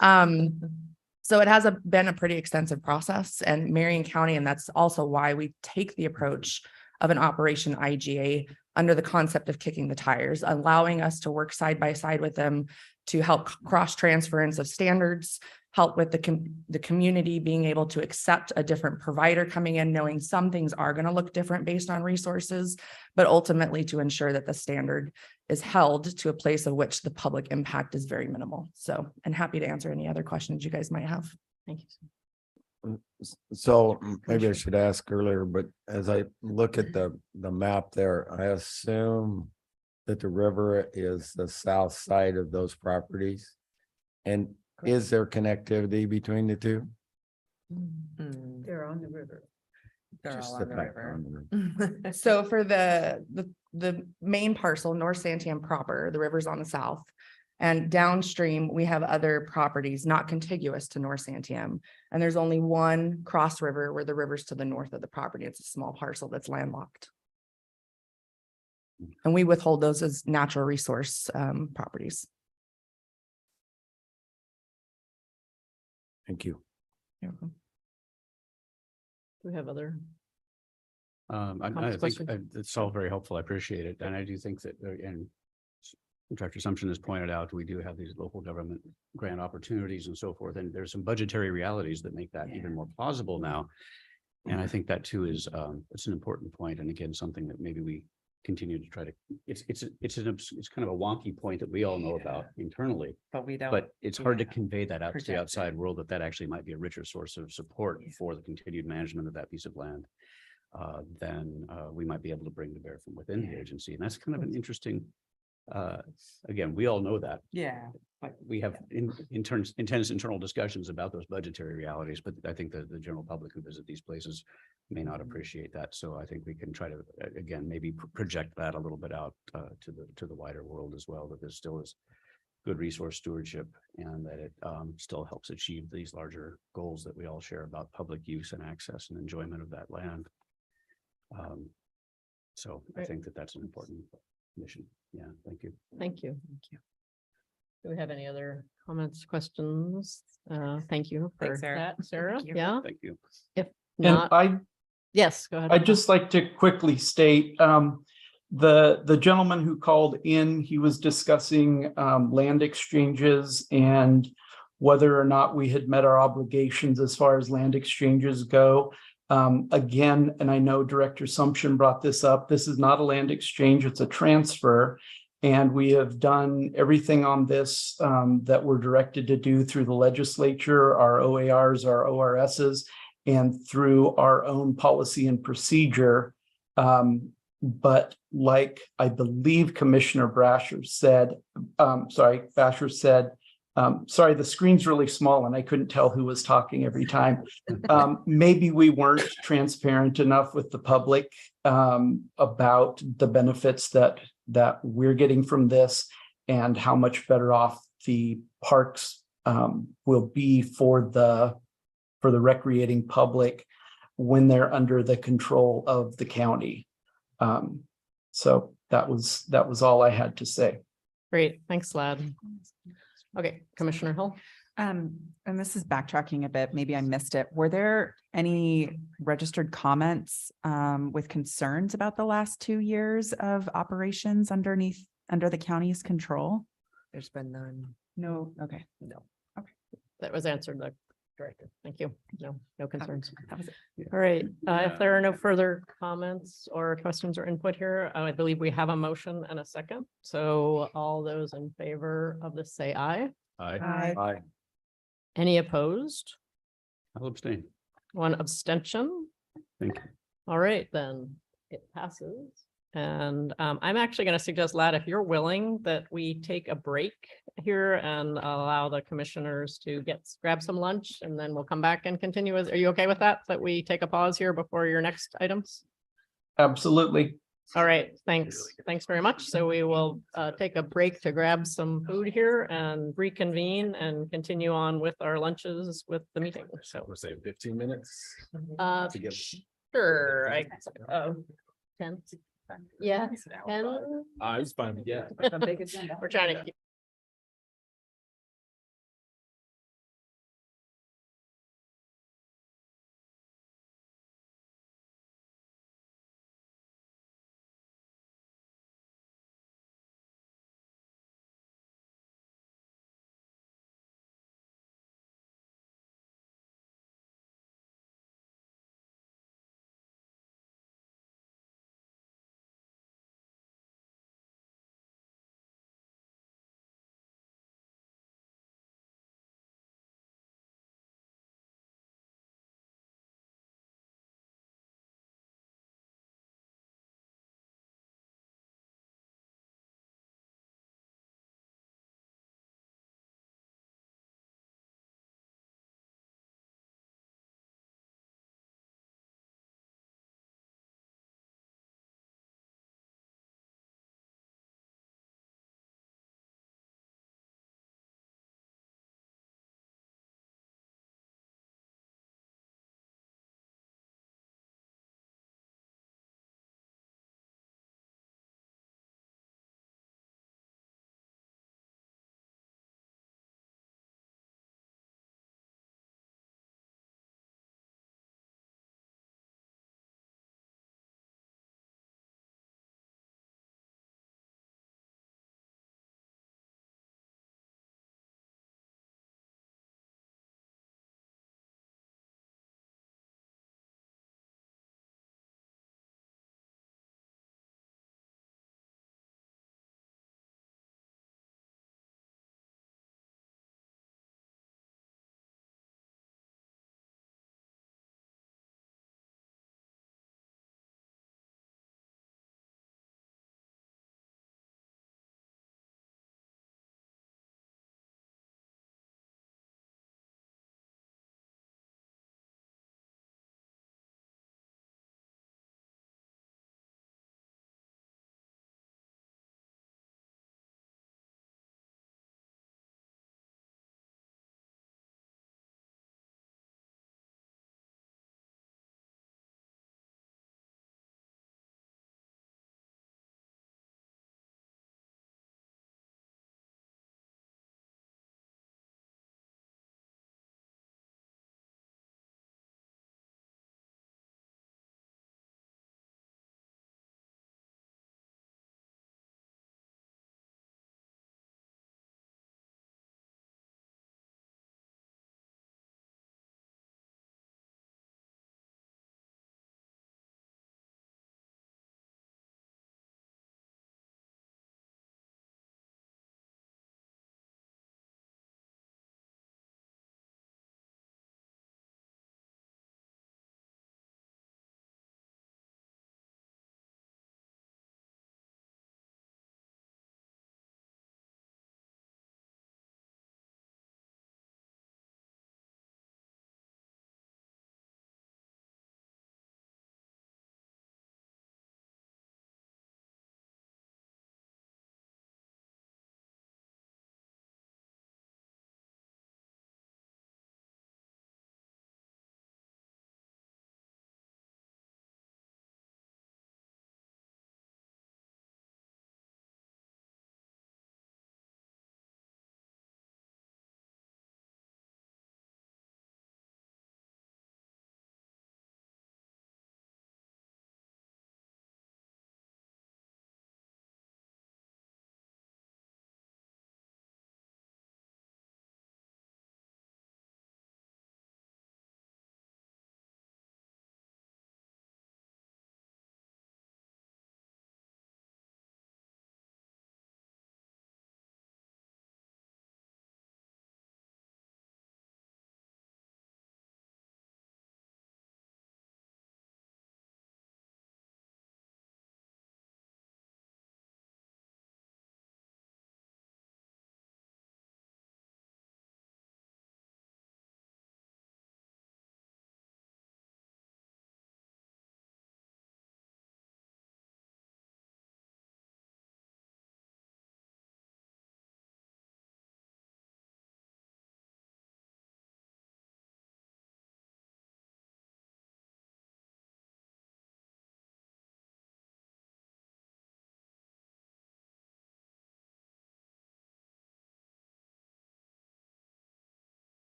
So it has been a pretty extensive process, and Marion County, and that's also why we take the approach of an Operation IGA under the concept of kicking the tires, allowing us to work side by side with them to help cross transference of standards, help with the community being able to accept a different provider coming in, knowing some things are going to look different based on resources, but ultimately to ensure that the standard is held to a place of which the public impact is very minimal. So I'm happy to answer any other questions you guys might have. Thank you. So maybe I should ask earlier, but as I look at the map there, I assume that the river is the south side of those properties. And is there connectivity between the two? They're on the river. They're Just all on the the fact they're river. on the river. So for the main parcel, North Santiam proper, the river's on the south. And downstream, we have other properties not contiguous to North Santiam. And there's only one cross river where the river's to the north of the property. It's a small parcel that's landlocked. And we withhold those as natural resource properties. Thank you. You're welcome. Do we have other? I Comments, think questions? it's all very helpful. I appreciate it. And I do think that, and Director Sumption has pointed out, we do have these local government grant opportunities and so forth. And there's some budgetary realities that make that even more plausible now. And I think that too is, it's an important point. And again, something that maybe we continue to try to, it's kind of a wonky point that we all know about internally. But we don't. But it's hard to convey that out to project the it. outside world, that actually might be a richer source of support for the continued management of that piece of land. Then we might be able to bring to bear from within the agency. And that's kind of an interesting, again, we all know that. Yeah. We have intense internal discussions about those budgetary realities, but I think that the general public who visit these places may not appreciate that. So I think we can try to, again, maybe project that a little bit out to the wider world as well, that there still is good resource stewardship and that it still helps achieve these larger goals that we all share about public use and access and enjoyment of that land. So I think that that's an important mission. Yeah, thank you. Thank you. Thank you. Do we have any other comments, questions? Thank you for Thanks, Sarah. that, Sarah. Thank you. Yeah, Thank you. if And not, yes, go ahead. I'd just like to quickly state, the gentleman who called in, he was discussing land exchanges and whether or not we had met our obligations as far as land exchanges go. Again, and I know Director Sumption brought this up, this is not a land exchange, it's a transfer. And we have done everything on this that we're directed to do through the legislature, our OARs, our ORSs, and through our own policy and procedure. But like I believe Commissioner Basher said, sorry, the screen's really small and I couldn't tell who was talking every time. Maybe we weren't transparent enough with the public about the benefits that we're getting from this and how much better off the parks will be for the recreating public when they're under the control of the county. So that was all I had to say. Great, thanks, Lad. Okay, Commissioner Hill. And this is backtracking a bit, maybe I missed it. Were there any registered comments with concerns about the last 2 years of operations under the county's control? There's been none. No, okay. No. That was answered, the director. Thank you. No concerns. That was it. All right, if there are no further comments or questions or input here, I believe we have a motion and a second. So all those in favor of this, say aye. Aye. Any opposed? I'll abstain. One abstention? Thank you. All right, then it passes. And I'm actually going to suggest, Lad, if you're willing, that we take a break here and allow the commissioners to grab some lunch, and then we'll come back and continue. Are you okay with that? That we take a pause here before your next items? Absolutely. All right, thanks. Thanks very much. So we will take a break to grab some food here and reconvene and continue on with our lunches with the meeting. So We'll say 15 minutes. To get- sure. 10. Yeah. 10. I was fine. Yeah. We're trying to keep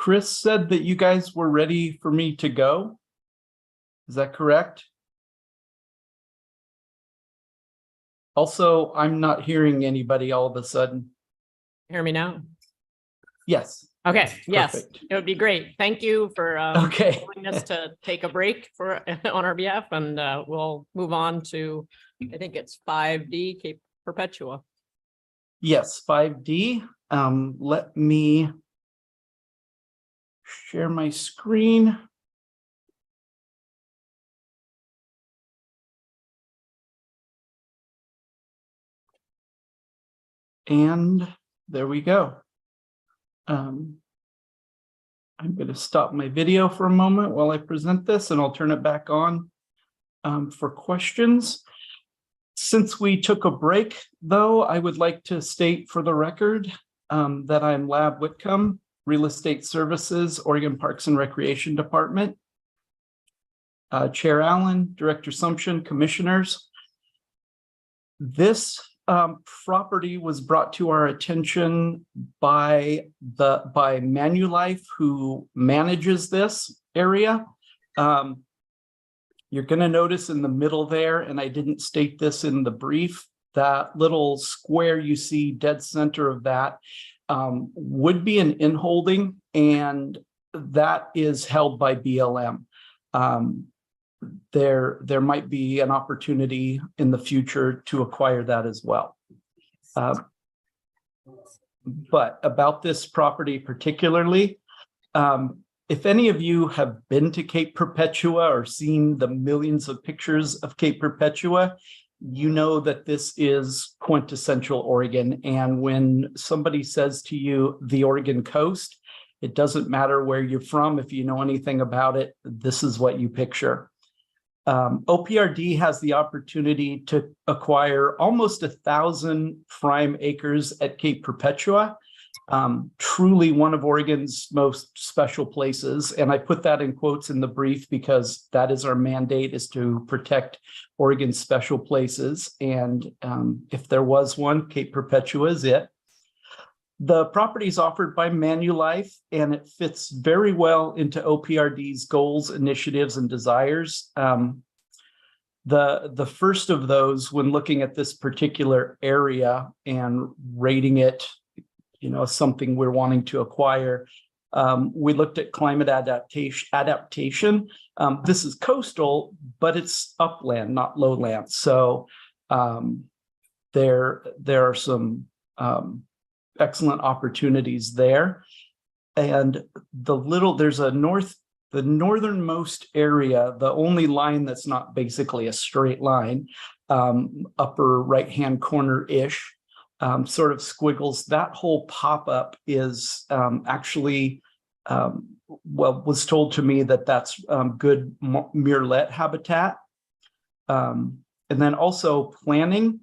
Chris said that you guys were ready for me to go. Is that correct? Also, I'm not hearing anybody all of a sudden. Hear me now? Yes. Okay, yes, Perfect. it would be great. Thank you for Okay. willingness to take a break for on our behalf, and we'll move on to, I think it's 5D Cape Perpetua. Yes, 5D. Let me share my screen. And there we go. I'm going to stop my video for a moment while I present this, and I'll turn it back on for questions. Since we took a break, though, I would like to state for the record that I'm Lab Whitcomb, Real Estate Services, Oregon Parks and Recreation Department. Chair Allen, Director Sumption, Commissioners. This property was brought to our attention by Manulife, who manages this area. You're going to notice in the middle there, and I didn't state this in the brief, that little square you see dead center of that would be an in-holding, and that is held by BLM. There might be an opportunity in the future to acquire that as well. But about this property particularly, if any of you have been to Cape Perpetua or seen the millions of pictures of Cape Perpetua, you know that this is quintessential Oregon. And when somebody says to you, the Oregon coast, it doesn't matter where you're from. If you know anything about it, this is what you picture. OPRD has the opportunity to acquire almost 1,000 prime acres at Cape Perpetua. Truly one of Oregon's most special places. And I put that in quotes in the brief because that is our mandate, is to protect Oregon's special places. And if there was one, Cape Perpetua is it. The property is offered by Manulife, and it fits very well into OPRD's goals, initiatives, and desires. The first of those, when looking at this particular area and rating it, something we're wanting to acquire, we looked at climate adaptation. This is coastal, but it's upland, not lowland. So there are some excellent opportunities there. And there's the northernmost area, the only line that's not basically a straight line, upper right-hand corner-ish, sort of squiggles. That whole pop-up is actually, was told to me that that's good murrelet habitat. And then also planning.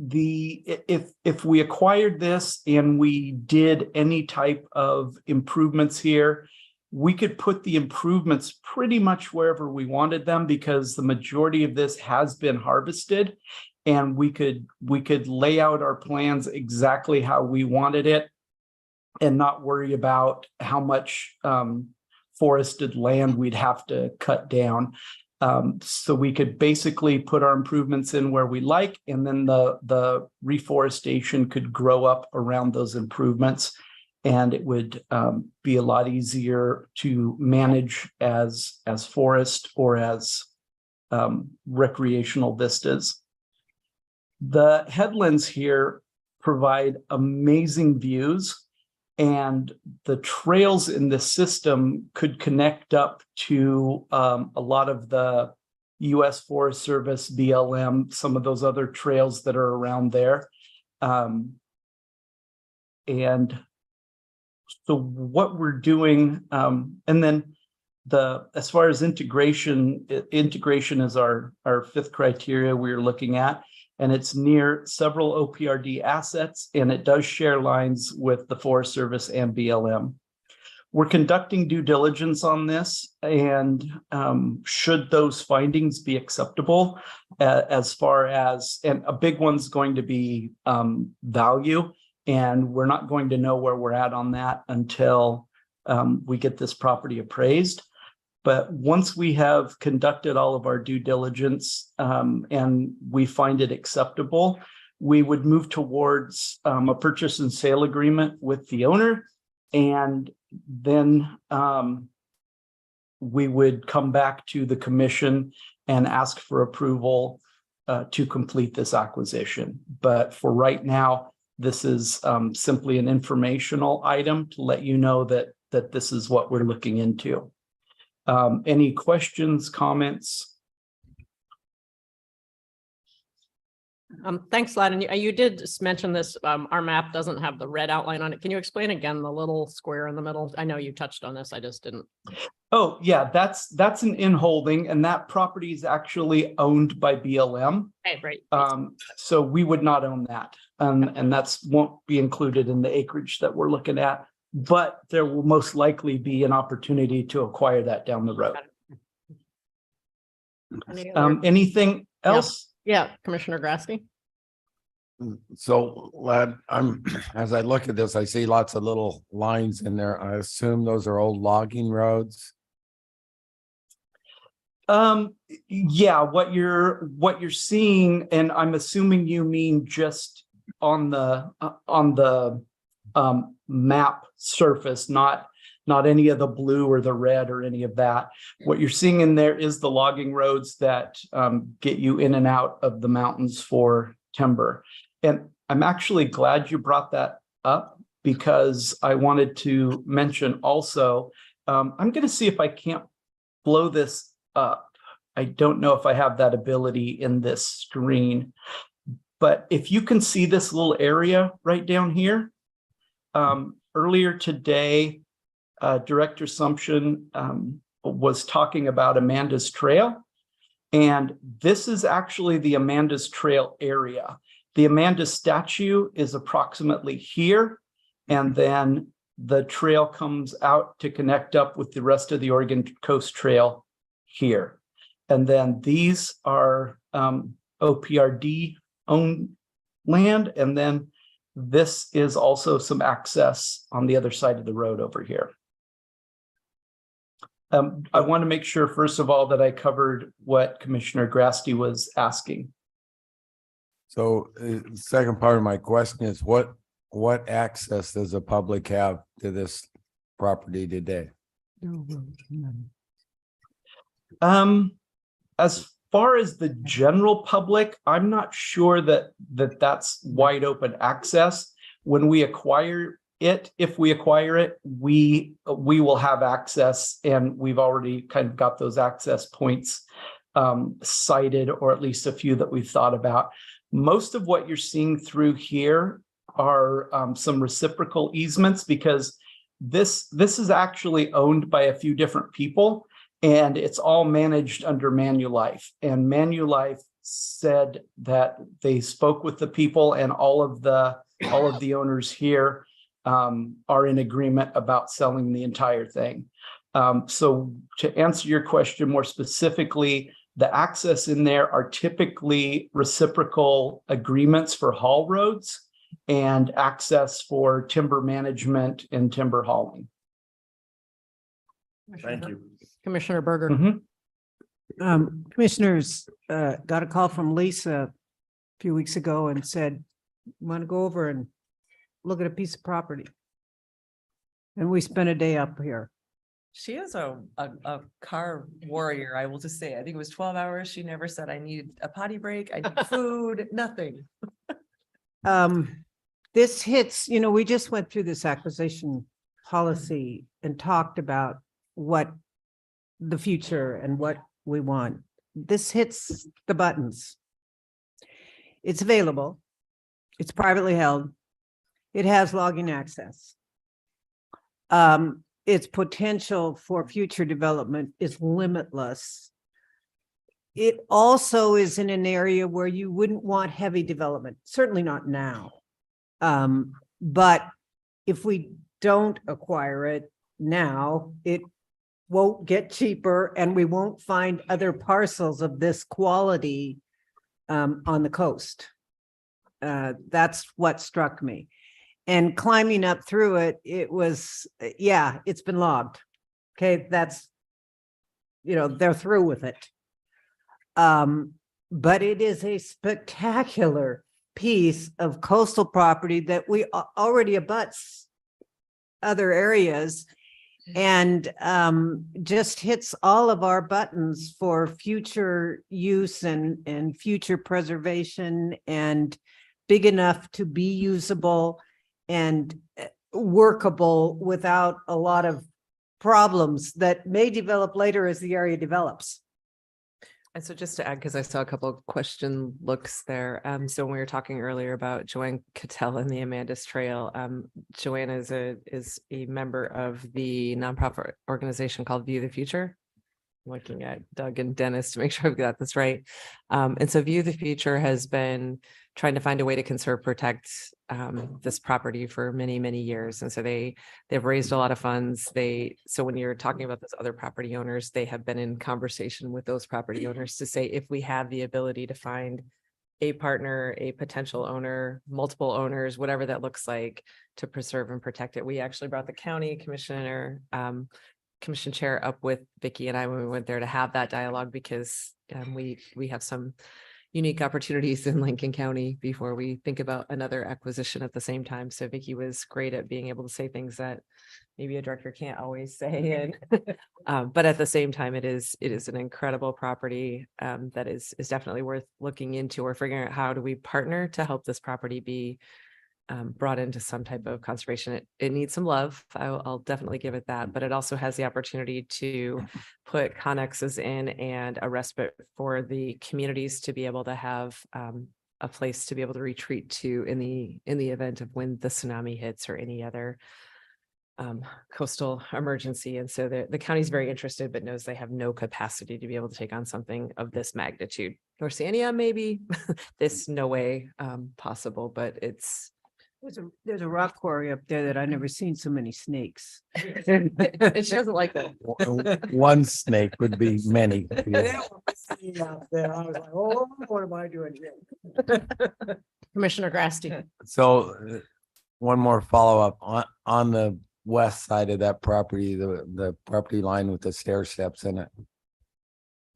If we acquired this and we did any type of improvements here, we could put the improvements pretty much wherever we wanted them, because the majority of this has been harvested, and we could lay out our plans exactly how we wanted it and not worry about how much forested land we'd have to cut down. So we could basically put our improvements in where we like, and then the reforestation could grow up around those improvements, and it would be a lot easier to manage as forest or as recreational vistas. The headlands here provide amazing views, and the trails in the system could connect up to a lot of the U.S. Forest Service, BLM, some of those other trails that are around there. And so what we're doing, and then as far as integration is our fifth criteria we're looking at. And it's near several OPRD assets, and it does share lines with the Forest Service and BLM. We're conducting due diligence on this, and should those findings be acceptable, as far as, and a big one's going to be value. And we're not going to know where we're at on that until we get this property appraised. But once we have conducted all of our due diligence and we find it acceptable, we would move towards a purchase and sale agreement with the owner. And then we would come back to the commission and ask for approval to complete this acquisition. But for right now, this is simply an informational item to let you know that this is what we're looking into. Any questions, comments? Thanks, Lad. And you did just mention this, our map doesn't have the red outline on it. Can you explain again the little square in the middle? I know you touched on this, I just didn't. Oh, yeah, that's an in-holding, and that property is actually owned by BLM. Okay, right. So we would not own that. And that's won't be included in the acreage that we're looking at. But there will most likely be an opportunity to acquire that down the road. Anything else? Yeah, Commissioner Grasky. So, Lad, as I look at this, I see lots of little lines in there. I assume those are old logging roads. Yeah, what you're seeing, and I'm assuming you mean just on the map surface, not any of the blue or the red or any of that. What you're seeing in there is the logging roads that get you in and out of the mountains for timber. And I'm actually glad you brought that up, because I wanted to mention also, I'm going to see if I can't blow this up. I don't know if I have that ability in this screen, but if you can see this little area right down here, earlier today, Director Sumption was talking about Amanda's Trail, and this is actually the Amanda's Trail area. The Amanda statue is approximately here, and then the trail comes out to connect up with the rest of the Oregon Coast Trail here. And then these are OPRD owned land, and then this is also some access on the other side of the road over here. I want to make sure, first of all, that I covered what Commissioner Grasty was asking. So the second part of my question is what access does the public have to this property today? As far as the general public, I'm not sure that's wide open access. When we acquire it, if we acquire it, we will have access, and we've already kind of got those access points cited, or at least a few that we've thought about. Most of what you're seeing through here are some reciprocal easements, because this is actually owned by a few different people, and it's all managed under Manulife. And Manulife said that they spoke with the people, and all of the owners here are in agreement about selling the entire thing. So to answer your question more specifically, the access in there are typically reciprocal agreements for haul roads and access for timber management and timber hauling. Thank you. Commissioner Berger. Commissioners got a call from Lisa a few weeks ago and said, want to go over and look at a piece of property. And we spent a day up here. She is a car warrior, I will just say. I think it was 12 hours. She never said I need a potty break, I need food, nothing. This hits, we just went through this acquisition policy and talked about what the future and what we want. This hits the buttons. It's available. It's privately held. It has logging access. Its potential for future development is limitless. It also is in an area where you wouldn't want heavy development, certainly not now. But if we don't acquire it now, it won't get cheaper, and we won't find other parcels of this quality on the coast. That's what struck me. And climbing up through it, it was, yeah, it's been logged. Okay, that's, they're through with it. But it is a spectacular piece of coastal property that we already abuts other areas, and just hits all of our buttons for future use and future preservation, and big enough to be usable and workable without a lot of problems that may develop later as the area develops. And so just to add, because I saw a couple of question looks there. So when we were talking earlier about Joanne Cattell and the Amanda's Trail, Joanne is a member of the nonprofit organization called View the Future. I'm looking at Doug and Dennis to make sure I've got this right. And so View the Future has been trying to find a way to conserve, protect this property for many, many years. And so they've raised a lot of funds. So when you're talking about those other property owners, they have been in conversation with those property owners to say, if we have the ability to find a partner, a potential owner, multiple owners, whatever that looks like, to preserve and protect it. We actually brought the county commissioner, commission chair up with Vicky and I when we went there to have that dialogue, because we have some unique opportunities in Lincoln County before we think about another acquisition at the same time. So Vicky was great at being able to say things that maybe a director can't always say. And but at the same time, it is an incredible property that is definitely worth looking into, or figuring out how do we partner to help this property be brought into some type of conservation. It needs some love. I'll definitely give it that, but it also has the opportunity to put connexes in and a respite for the communities to be able to have a place to be able to retreat to in the event of when the tsunami hits or any other coastal emergency. And so the county's very interested, but knows they have no capacity to be able to take on something of this magnitude. Oceania, maybe. This no way possible, but there's a rock quarry up there that I've never seen so many snakes. And she doesn't like that. One snake would be many. I was like, oh, what am I doing here? Commissioner Grasty. So one more follow-up on the west side of that property, the property line with the stair steps in it.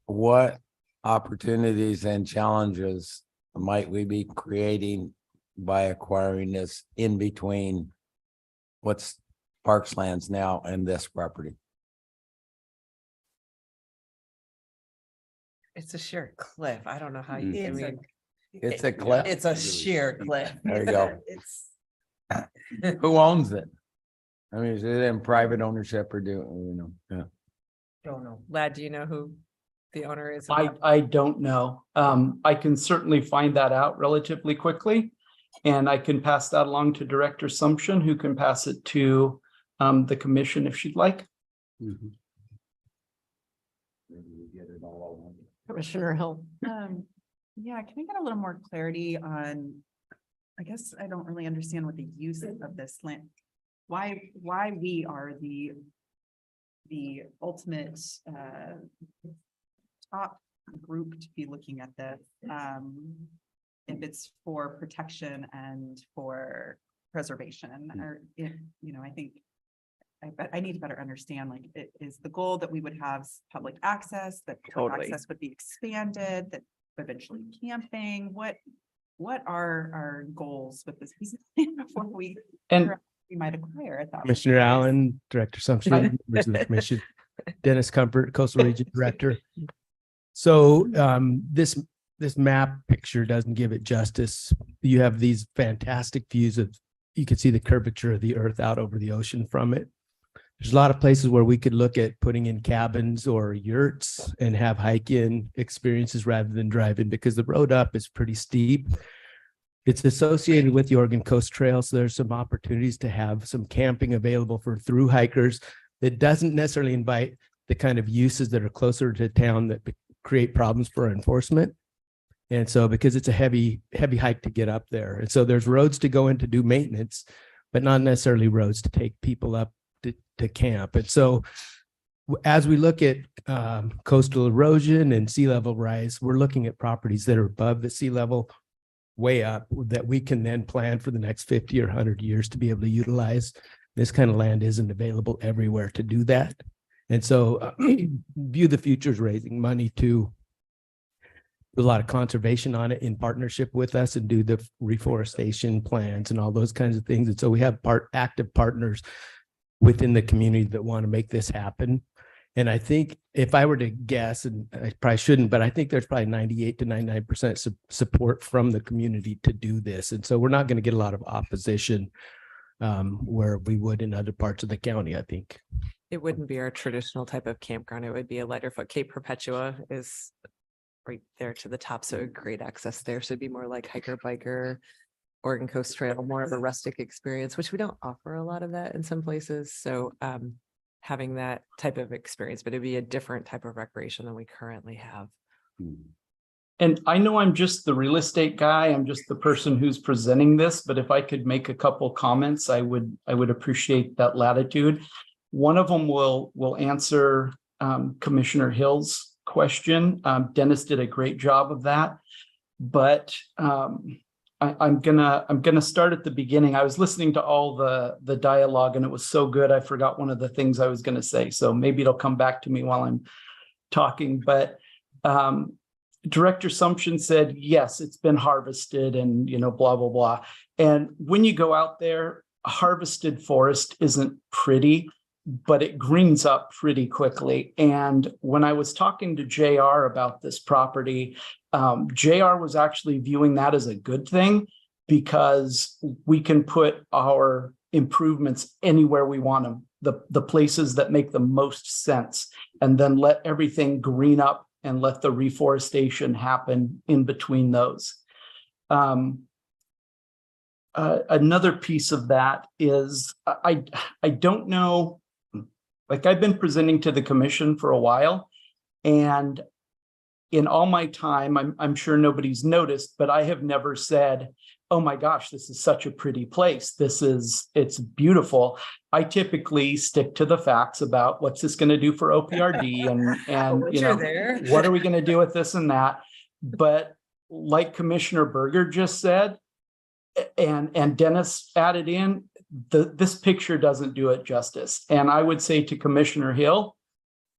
What opportunities and challenges might we be creating by acquiring this in between what's Parks Lands now and this property? It's a sheer cliff. I don't know how you, I mean, It's a cliff. it's a sheer cliff. There you go. It's Who owns it? I mean, is it in private ownership or yeah. don't know. Lad, do you know who the owner is? I don't know. I can certainly find that out relatively quickly. And I can pass that along to Director Sumption, who can pass it to the commission if she'd like. Commissioner Hill. Yeah, can I get a little more clarity on, I guess I don't really understand what the use of this land, why we are the ultimate top group to be looking at this. If it's for protection and for preservation, or if, I think I need to better understand, like, is the goal that we would have public access, that public access would be expanded, that eventually camping, what are our goals with this piece of land before we might acquire it? Commissioner Allen, Director Sumption, members of the commission, Dennis Comfort, Coastal Region Director. So this map picture doesn't give it justice. You have these fantastic views you can see the curvature of the earth out over the ocean from it. There's a lot of places where we could look at putting in cabins or yurts and have hike-in experiences rather than drive-in, because the road up is pretty steep. It's associated with the Oregon Coast Trail, so there's some opportunities to have some camping available for through hikers that doesn't necessarily invite the kind of uses that are closer to town that create problems for enforcement. And so, because it's a heavy hike to get up there. And so there's roads to go in to do maintenance, but not necessarily roads to take people up to camp. And so as we look at coastal erosion and sea level rise, we're looking at properties that are above the sea level way up that we can then plan for the next 50 or 100 years to be able to utilize. This kind of land isn't available everywhere to do that. And so View the Future is raising money to do a lot of conservation on it in partnership with us and do the reforestation plans and all those kinds of things. And so we have active partners within the community that want to make this happen. And I think if I were to guess, and I probably shouldn't, but I think there's probably 98 to 99% support from the community to do this. And so we're not going to get a lot of opposition where we would in other parts of the county, I think. It wouldn't be our traditional type of campground. It would be a lighter foot. Cape Perpetua is right there to the top, so great access there. So it'd be more like hiker, biker, Oregon Coast Trail, more of a rustic experience, which we don't offer a lot of that in some places. So having that type of experience, but it'd be a different type of recreation than we currently have. And I know I'm just the real estate guy. I'm just the person who's presenting this, but if I could make a couple comments, I would appreciate that latitude. One of them will answer Commissioner Hill's question. Dennis did a great job of that, but I'm gonna start at the beginning. I was listening to all the dialogue and it was so good. I forgot one of the things I was gonna say, so maybe it'll come back to me while I'm talking. But Director Sumption said, yes, it's been harvested and, you know, blah, blah, blah. And when you go out there, a harvested forest isn't pretty, but it greens up pretty quickly. And when I was talking to JR about this property, JR was actually viewing that as a good thing because we can put our improvements anywhere we want them, the places that make the most sense, and then let everything green up and let the reforestation happen in between those. Another piece of that is I don't know, like I've been presenting to the commission for a while, and in all my time, I'm sure nobody's noticed, but I have never said, oh my gosh, this is such a pretty place. It's beautiful. I typically stick to the facts about what's this going to do for OPRD and you know, what are we going to do with this and that. But like Commissioner Berger just said, and Dennis added in, this picture doesn't do it justice. And I would say to Commissioner Hill,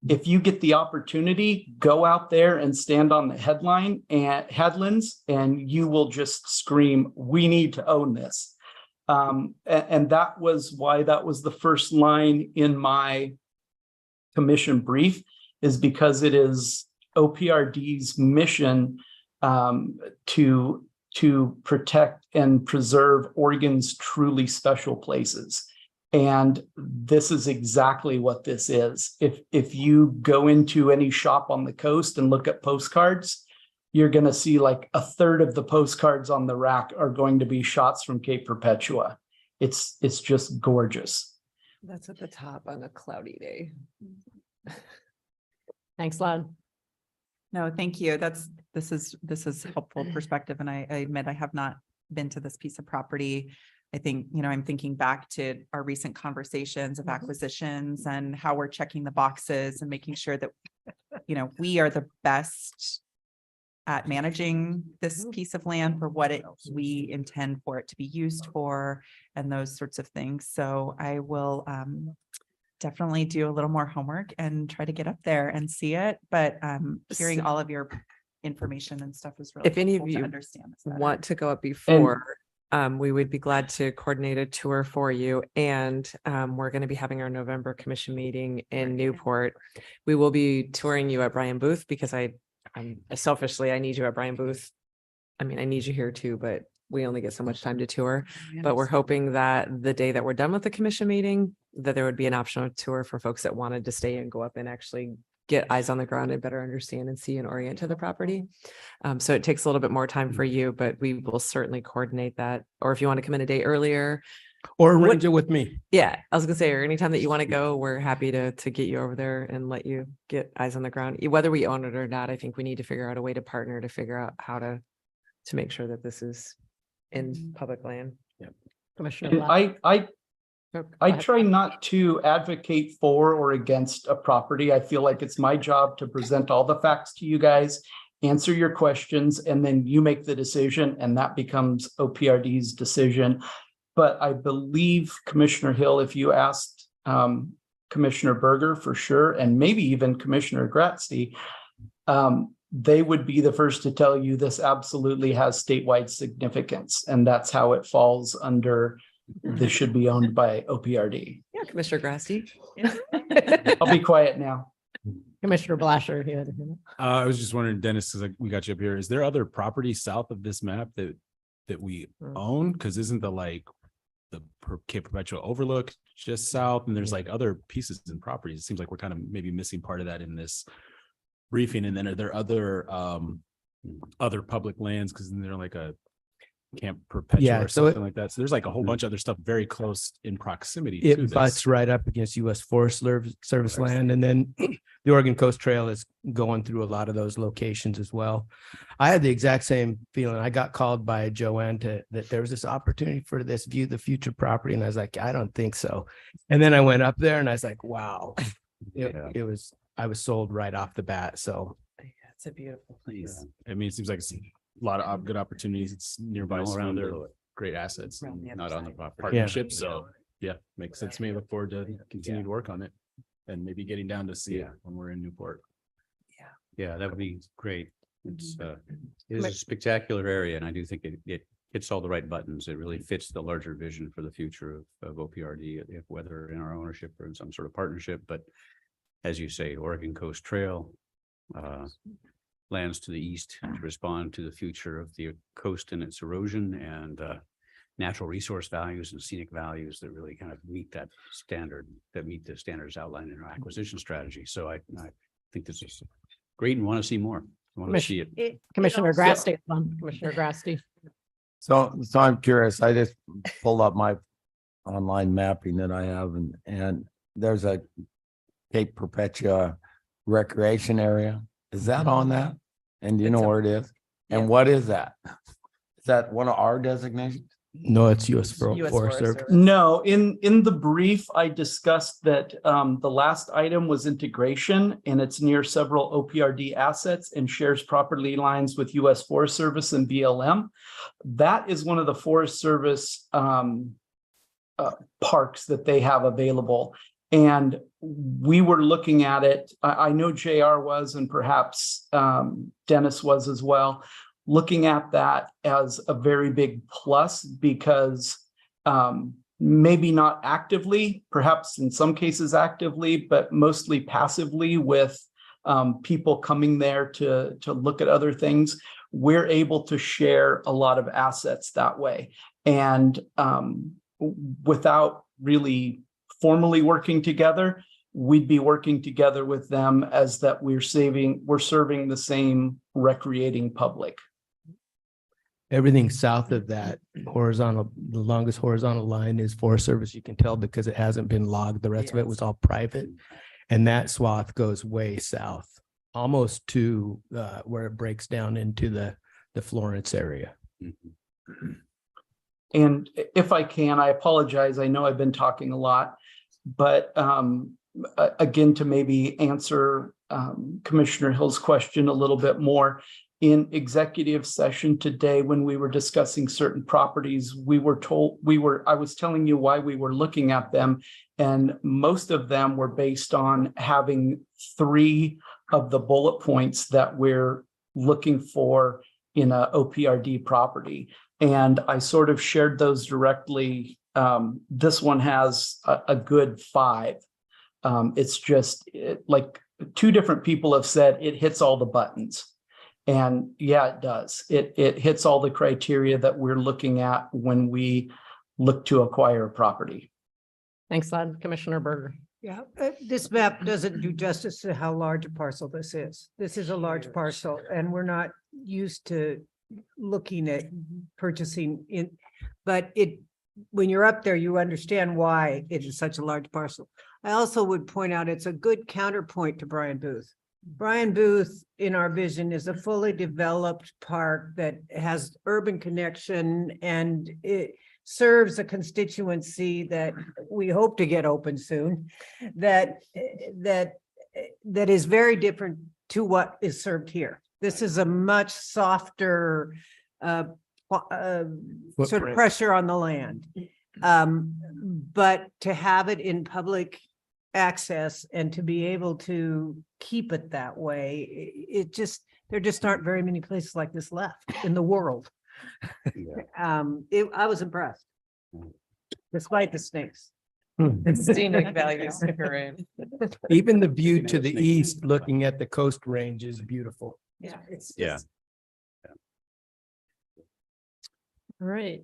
if you get the opportunity, go out there and stand on the headlands, and you will just scream, we need to own this. And that was why that was the first line in my commission brief, is because it is OPRD's mission to protect and preserve Oregon's truly special places. And this is exactly what this is. If you go into any shop on the coast and look at postcards, you're going to see like a third of the postcards on the rack are going to be shots from Cape Perpetua. It's just gorgeous. That's at the top on a cloudy day. Thanks, Lad. No, thank you. This is helpful perspective. And I admit I have not been to this piece of property. I think, you know, I'm thinking back to our recent conversations of acquisitions and how we're checking the boxes and making sure that, you know, we are the best at managing this piece of land for what we intend for it to be used for and those sorts of things. So I will definitely do a little more homework and try to get up there and see it. But hearing all of your information and stuff is really if any of helpful to you understand this better. want to go up before, we would be glad to coordinate a tour for you. And we're going to be having our November commission meeting in Newport. We will be touring you at Brian Booth because I'm selfishly, I need you at Brian Booth. I mean, I need you here too, but we only get so much time to tour. But we're hoping that the day that we're done with the commission meeting, that there would be an optional tour for folks that wanted to stay and go up and actually get eyes on the ground and better understand and see and orient to the property. So it takes a little bit more time for you, but we will certainly coordinate that. Or if you want to come in a day earlier. Or arrange it with me. Yeah, I was gonna say, or anytime that you want to go, we're happy to get you over there and let you get eyes on the ground. Whether we own it or not, I think we need to figure out a way to partner to figure out how to make sure that this is in public land. Yeah. And I try not to advocate for or against a property. I feel like it's my job to present all the facts to you guys answer your questions, and then you make the decision, and that becomes OPRD's decision. But I believe Commissioner Hill, if you asked Commissioner Berger for sure, and maybe even Commissioner Gratzky, they would be the first to tell you this absolutely has statewide significance, and that's how it falls under this should be owned by OPRD. Yeah, Commissioner Grassy. I'll be quiet now. Commissioner Blasher. He had. I was just wondering, Dennis, because we got you up here. Is there other property south of this map that we own? Because isn't the Cape Perpetua Overlook just south, and there's like other pieces and properties? It seems like we're kind of maybe missing part of that in this briefing. And then are there other public lands? Because they're like a Camp Perpetua or something like that. So there's like a whole bunch of other stuff very close in proximity to It this. butts right up against U.S. Forest Service land, and then the Oregon Coast Trail is going through a lot of those locations as well. I had the exact same feeling. I got called by Joanne that there was this opportunity for this view the future property, and I was like, I don't think so. And then I went up there, and I was like, wow, I was sold right off the bat. So Yeah, it's a beautiful place. I mean, it seems like it's a lot of good opportunities. It's nearby All some around other the- great assets, Around the other Not on the side. property. partnerships. So yeah, makes sense to me. Look forward to continue to work on it and maybe getting down to see it when we're in Newport. Yeah, that would be great. It's it is a spectacular area, and I do think it hits all the right buttons. It really fits the larger vision for the future of OPRD, if whether in our ownership or in some sort of partnership. But as you say, Oregon Coast Trail, lands to the east to respond to the future of the coast and its erosion, and natural resource values and scenic values that really kind of meet that standard, that meet the standards outlined in our acquisition strategy. So I think this is great and want to see more. I want to see it. Commissioner Grasty. Commissioner Grasty. So I'm curious. I just pulled up my online mapping that I have, and there's a Cape Perpetua recreation area. Is that on that? And do you know where it is? And what is that? Is that one of our designations? no, it's U.S. Forest Service. No, in the brief, I discussed that the last item was integration, and it's near several OPRD assets and shares property lines with U.S. Forest Service and BLM. That is one of the Forest Service parks that they have available. And we were looking at it. I know JR was, and perhaps Dennis was as well, looking at that as a very big plus, because maybe not actively, perhaps in some cases actively, but mostly passively, with people coming there to look at other things, we're able to share a lot of assets that way. And without really formally working together, we'd be working together with them as that we're serving the same recreating public. Everything south of that horizontal, the longest horizontal line is Forest Service. You can tell because it hasn't been logged. The rest of it was all private. And that swath goes way south, almost to where it breaks down into the Florence area. And if I can, I apologize. I know I've been talking a lot, but again, to maybe answer Commissioner Hill's question a little bit more, in executive session today, when we were discussing certain properties, I was telling you why we were looking at them, and most of them were based on having 3 of the bullet points that we're looking for in a OPRD property. And I sort of shared those directly. This one has a good 5. It's just like 2 different people have said it hits all the buttons. And yeah, it does. It hits all the criteria that we're looking at when we look to acquire a property. Thanks, Lad. Commissioner Berger. Yeah, this map doesn't do justice to how large a parcel this is. This is a large parcel, and we're not used to looking at purchasing in, but when you're up there, you understand why it is such a large parcel. I also would point out it's a good counterpoint to Brian Booth. Brian Booth, in our vision, is a fully developed park that has urban connection, and it serves a constituency that we hope to get open soon, that is very different to what is served here. This is a much softer sort of Footprint. pressure on the land. But to have it in public access and to be able to keep it that way, there just aren't very many places like this left in the world. I was impressed. Despite the snakes. Scenic values. Right. Even the view to the east, looking at the coast range is beautiful. Yeah, it's. Yeah. All right,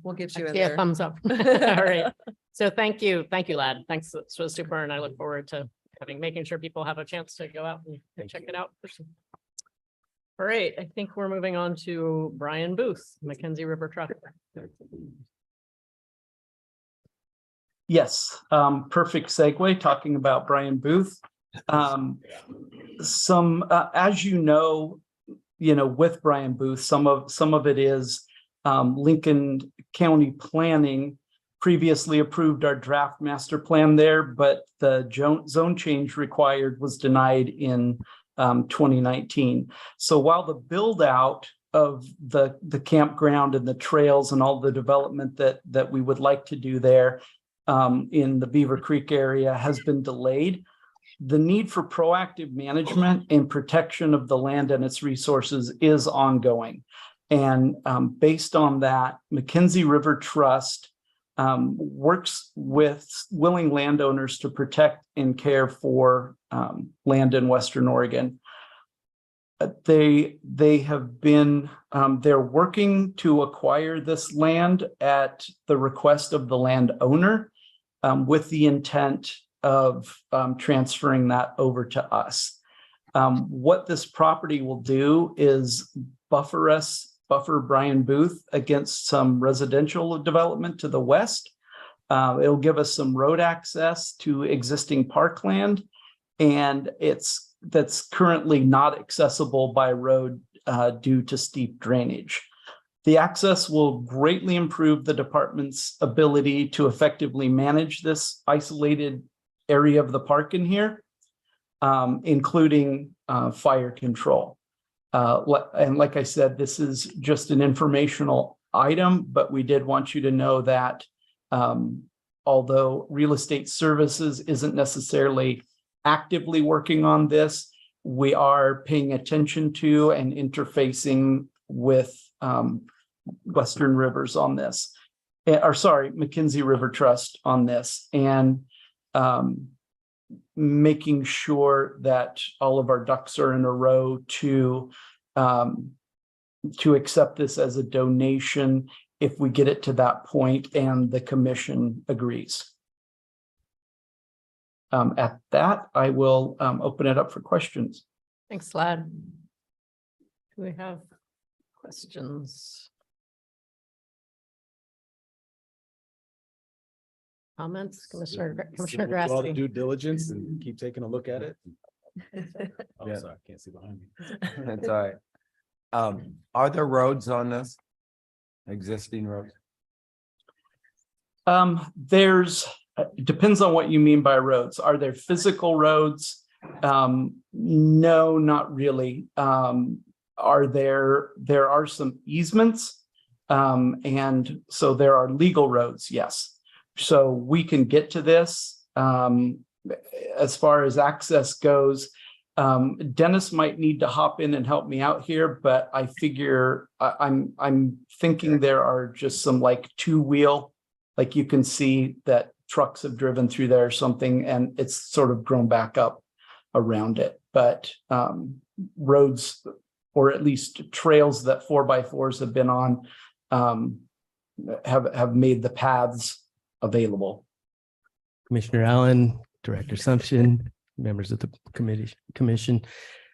We'll get I you in see a there. thumbs up. All right. So thank you, Lad. Thanks. This was super, and I look forward to making sure people have a chance to go out and check it out. All right, I think we're moving on to Brian Booth, Mackenzie River Trust. Yes, perfect segue, talking about Brian Booth. As you know, with Brian Booth, some of it is Lincoln County Planning previously approved our draft master plan there, but the zone change required was denied in 2019. So while the build out of the campground and the trails and all the development that we would like to do there in the Beaver Creek area has been delayed, the need for proactive management and protection of the land and its resources is ongoing. And based on that, Mackenzie River Trust works with willing landowners to protect and care for land in Western Oregon. They have been, they're working to acquire this land at the request of the landowner with the intent of transferring that over to us. What this property will do is buffer Brian Booth against some residential development to the west. It'll give us some road access to existing parkland, and that's currently not accessible by road due to steep drainage. The access will greatly improve the department's ability to effectively manage this isolated area of the park in here, including fire control. And like I said, this is just an informational item, but we did want you to know that although Real Estate Services isn't necessarily actively working on this, we are paying attention to and interfacing with Western Rivers on this, Mackenzie River Trust on this, and making sure that all of our ducks are in a row to accept this as a donation if we get it to that point and the commission agrees. At that, I will open it up for questions. Thanks, Lad. Do we have questions? Comments, Commissioner Do all the Grassley? due diligence and keep taking a look at it. Oh, Yeah. sorry, I can't see behind me. That's all right. Are there roads on this? Existing roads? Depends on what you mean by roads. Are there physical roads? No, not really. There are some easements. And so there are legal roads, yes. So we can get to this. As far as access goes, Dennis might need to hop in and help me out here, but I figure I'm thinking there are just some like two-wheel, like you can see that trucks have driven through there or something, and it's sort of grown back up around it. But roads, or at least trails that 4x4s have been on, have made the paths available. Commissioner Allen, Director Sumption, members of the commission.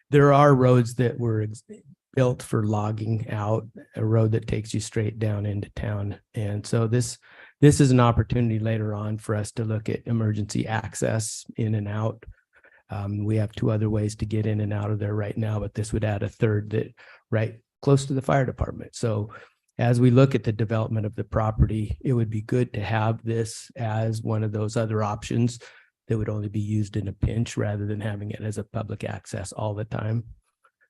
There are roads that were built for logging out, a road that takes you straight down into town. And so this is an opportunity later on for us to look at emergency access in and out. We have two other ways to get in and out of there right now, but this would add a third that right close to the fire department. So as we look at the development of the property, it would be good to have this as one of those other options that would only be used in a pinch rather than having it as a public access all the time.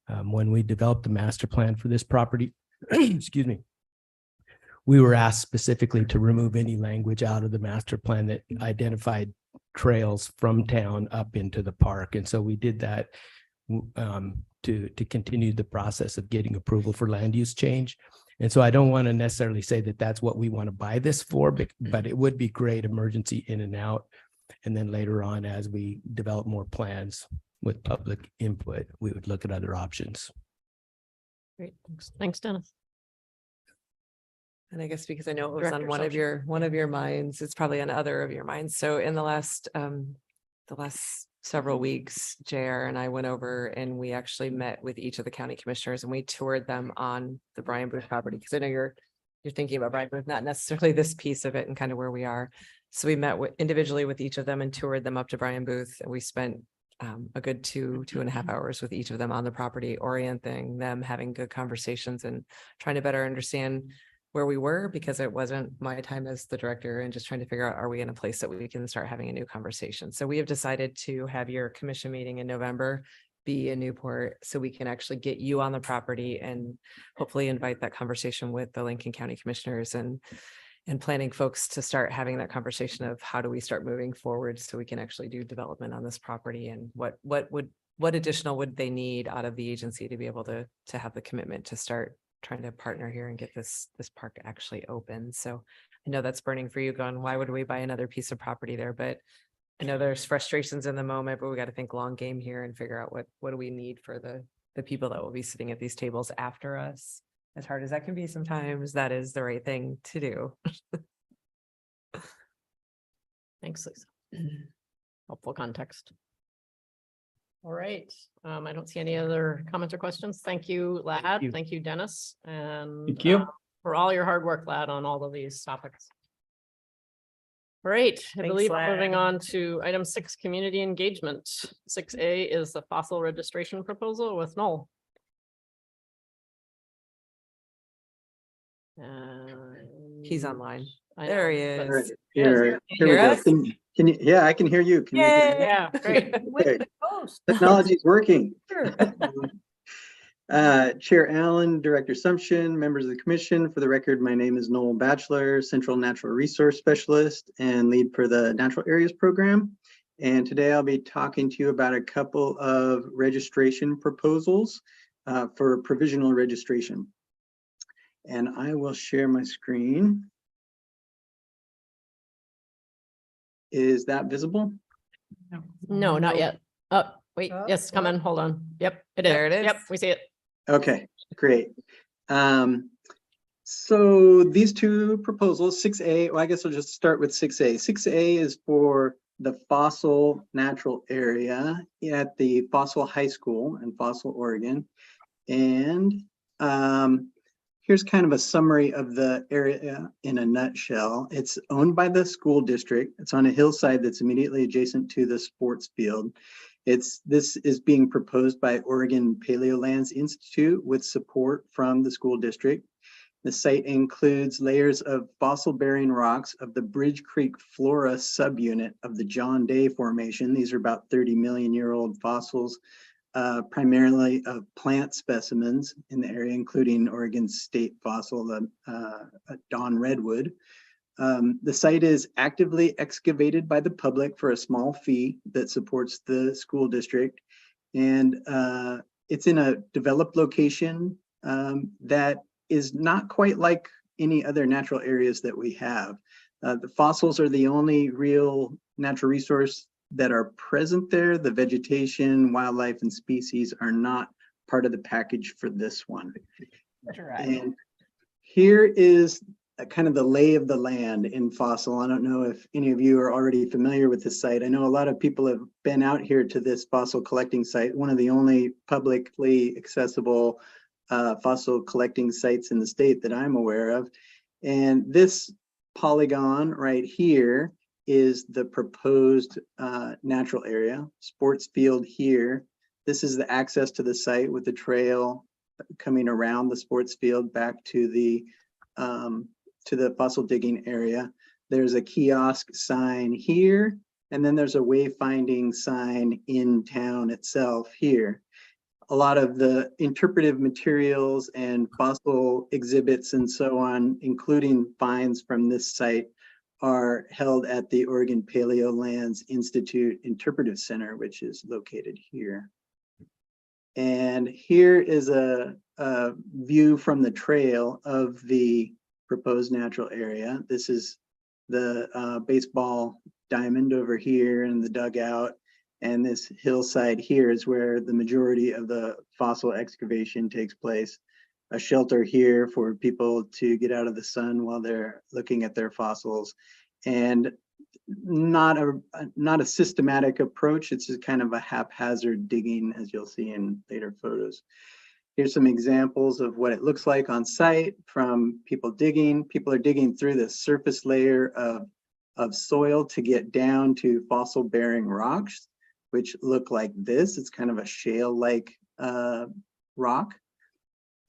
When we developed the master plan for this property, excuse me, we were asked specifically to remove any language out of the master plan that identified trails from town up into the park. And so we did that to continue the process of getting approval for land use change. And so I don't want to necessarily say that that's what we want to buy this for, but it would be great emergency in and out. And then later on, as we develop more plans with public input, we would look at other options. Great. Thanks, Dennis. And I guess because I know it was Director on one of your minds, it's probably on other of your minds. So in the last several weeks, JR and I went over and we actually met with each of the county commissioners and we toured them on the Brian Booth property. Because I know you're thinking about Brian Booth, not necessarily this piece of it and kind of where we are. So we met individually with each of them and toured them up to Brian Booth, and we spent a good 2.5 hours with each of them on the property, orienting them, having good conversations and trying to better understand where we were, because it wasn't my time as the director, and just trying to figure out, are we in a place that we can start having a new conversation? So we have decided to have your commission meeting in November be in Newport, so we can actually get you on the property and hopefully invite that conversation with the Lincoln County commissioners and planning folks to start having that conversation of how do we start moving forward so we can actually do development on this property, and what additional would they need out of the agency to be able to have the commitment to start trying to partner here and get this park actually open. So I know that's burning for you, going, why would we buy another piece of property there? But I know there's frustrations in the moment, but we got to think long game here and figure out what do we need for the people that will be sitting at these tables after us. As hard as that can be sometimes, that is the right thing to do. Thanks, Lisa. Helpful context. All right. I don't see any other comments or questions. Thank you, Lad. Thank you, Dennis. And Thank you. For all your hard work, Lad, on all of these topics. All right, I Thanks, believe Lad. moving on to item 6, community engagement. 6A is the fossil registration proposal with Noel. He's online. I There he know, but- is. Here Can we you hear go. us? Can you, yeah, I can hear you. Can you hear me? Yeah, great. Okay. Technology's working. Chair Allen, Director Sumption, members of the commission. For the record, my name is Noel Batchelor, Central Natural Resource Specialist and lead for the Natural Areas Program. And today I'll be talking to you about a couple of registration proposals for provisional registration. And I will share my screen. Is that visible? No, not yet. Oh, wait, yes, come in, hold on. Yep, it is. There it is. Yep, we see it. Okay, great. So these two proposals, 6A, well, I guess I'll just start with 6A. 6A is for the Fossil Natural Area at the Fossil High School in Fossil, Oregon. And here's kind of a summary of the area in a nutshell. It's owned by the school district. It's on a hillside that's immediately adjacent to the sports field. This is being proposed by Oregon Paleolands Institute with support from the school district. The site includes layers of fossil-bearing rocks of the Bridge Creek Flora subunit of the John Day Formation. These are about 30 million-year-old fossils, primarily of plant specimens in the area, including Oregon state fossil, the Dawn redwood. The site is actively excavated by the public for a small fee that supports the school district. And it's in a developed location that is not quite like any other natural areas that we have. The fossils are the only real natural resource that are present there. The vegetation, wildlife, and species are not part of the package for this one. And here is kind of the lay of the land in Fossil. I don't know if any of you are already familiar with this site. I know a lot of people have been out here to this fossil collecting site, one of the only publicly accessible fossil collecting sites in the state that I'm aware of. And this polygon right here is the proposed natural area, sports field here. This is the access to the site with the trail coming around the sports field back to the fossil digging area. There's a kiosk sign here, and then there's a wayfinding sign in town itself here. a lot of the interpretive materials and fossil exhibits and so on, including finds from this site, are held at the Oregon Paleolands Institute Interpretive Center, which is located here. And here is a view from the trail of the proposed natural area. This is the baseball diamond over here and the dugout. And this hillside here is where the majority of the fossil excavation takes place. A shelter here for people to get out of the sun while they're looking at their fossils. And not a systematic approach. It's just kind of a haphazard digging, as you'll see in later photos. Here's some examples of what it looks like on site from people digging. People are digging through the surface layer of soil to get down to fossil bearing rocks, which look like this. It's kind of a shale-like rock.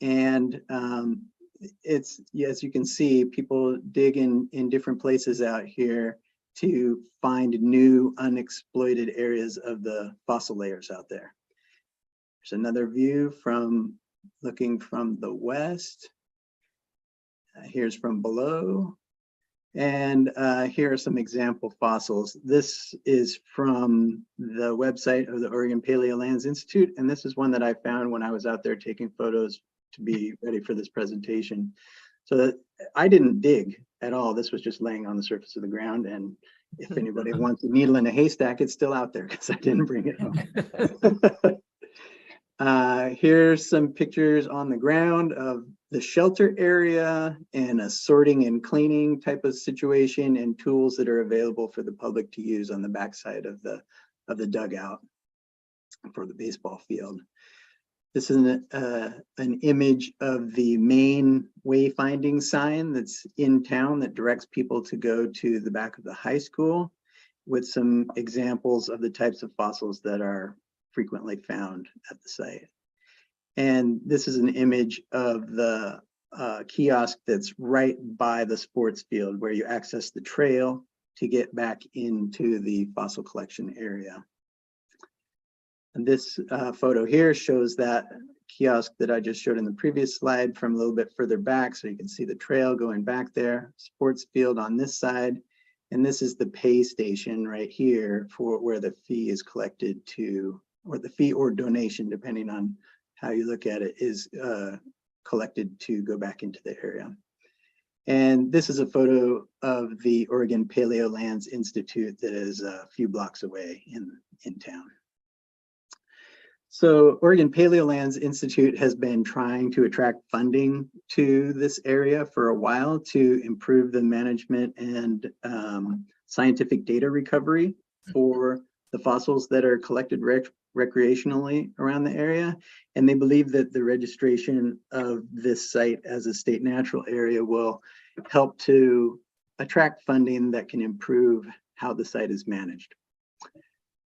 And it's, as you can see, people dig in different places out here to find new unexploited areas of the fossil layers out there. There's another view from looking from the west. Here's from below. And here are some example fossils. This is from the website of the Oregon Paleolands Institute. And this is one that I found when I was out there taking photos to be ready for this presentation. So that I didn't dig at all. This was just laying on the surface of the ground. And if anybody wants a needle in a haystack, it's still out there because I didn't bring it home. Here's some pictures on the ground of the shelter area and a sorting and cleaning type of situation and tools that are available for the public to use on the backside of the dugout for the baseball field. This is an image of the main wayfinding sign that's in town that directs people to go to the back of the high school with some examples of the types of fossils that are frequently found at the site. And this is an image of the kiosk that's right by the sports field where you access the trail to get back into the fossil collection area. And this photo here shows that kiosk that I just showed in the previous slide from a little bit further back. So you can see the trail going back there, sports field on this side. And this is the pay station right here for where the fee is collected to, or the fee or donation, depending on how you look at it, is collected to go back into the area. And this is a photo of the Oregon Paleolands Institute that is a few blocks away in town. So Oregon Paleolands Institute has been trying to attract funding to this area for a while to improve the management and scientific data recovery for the fossils that are collected recreationally around the area. And they believe that the registration of this site as a state natural area will help to attract funding that can improve how the site is managed.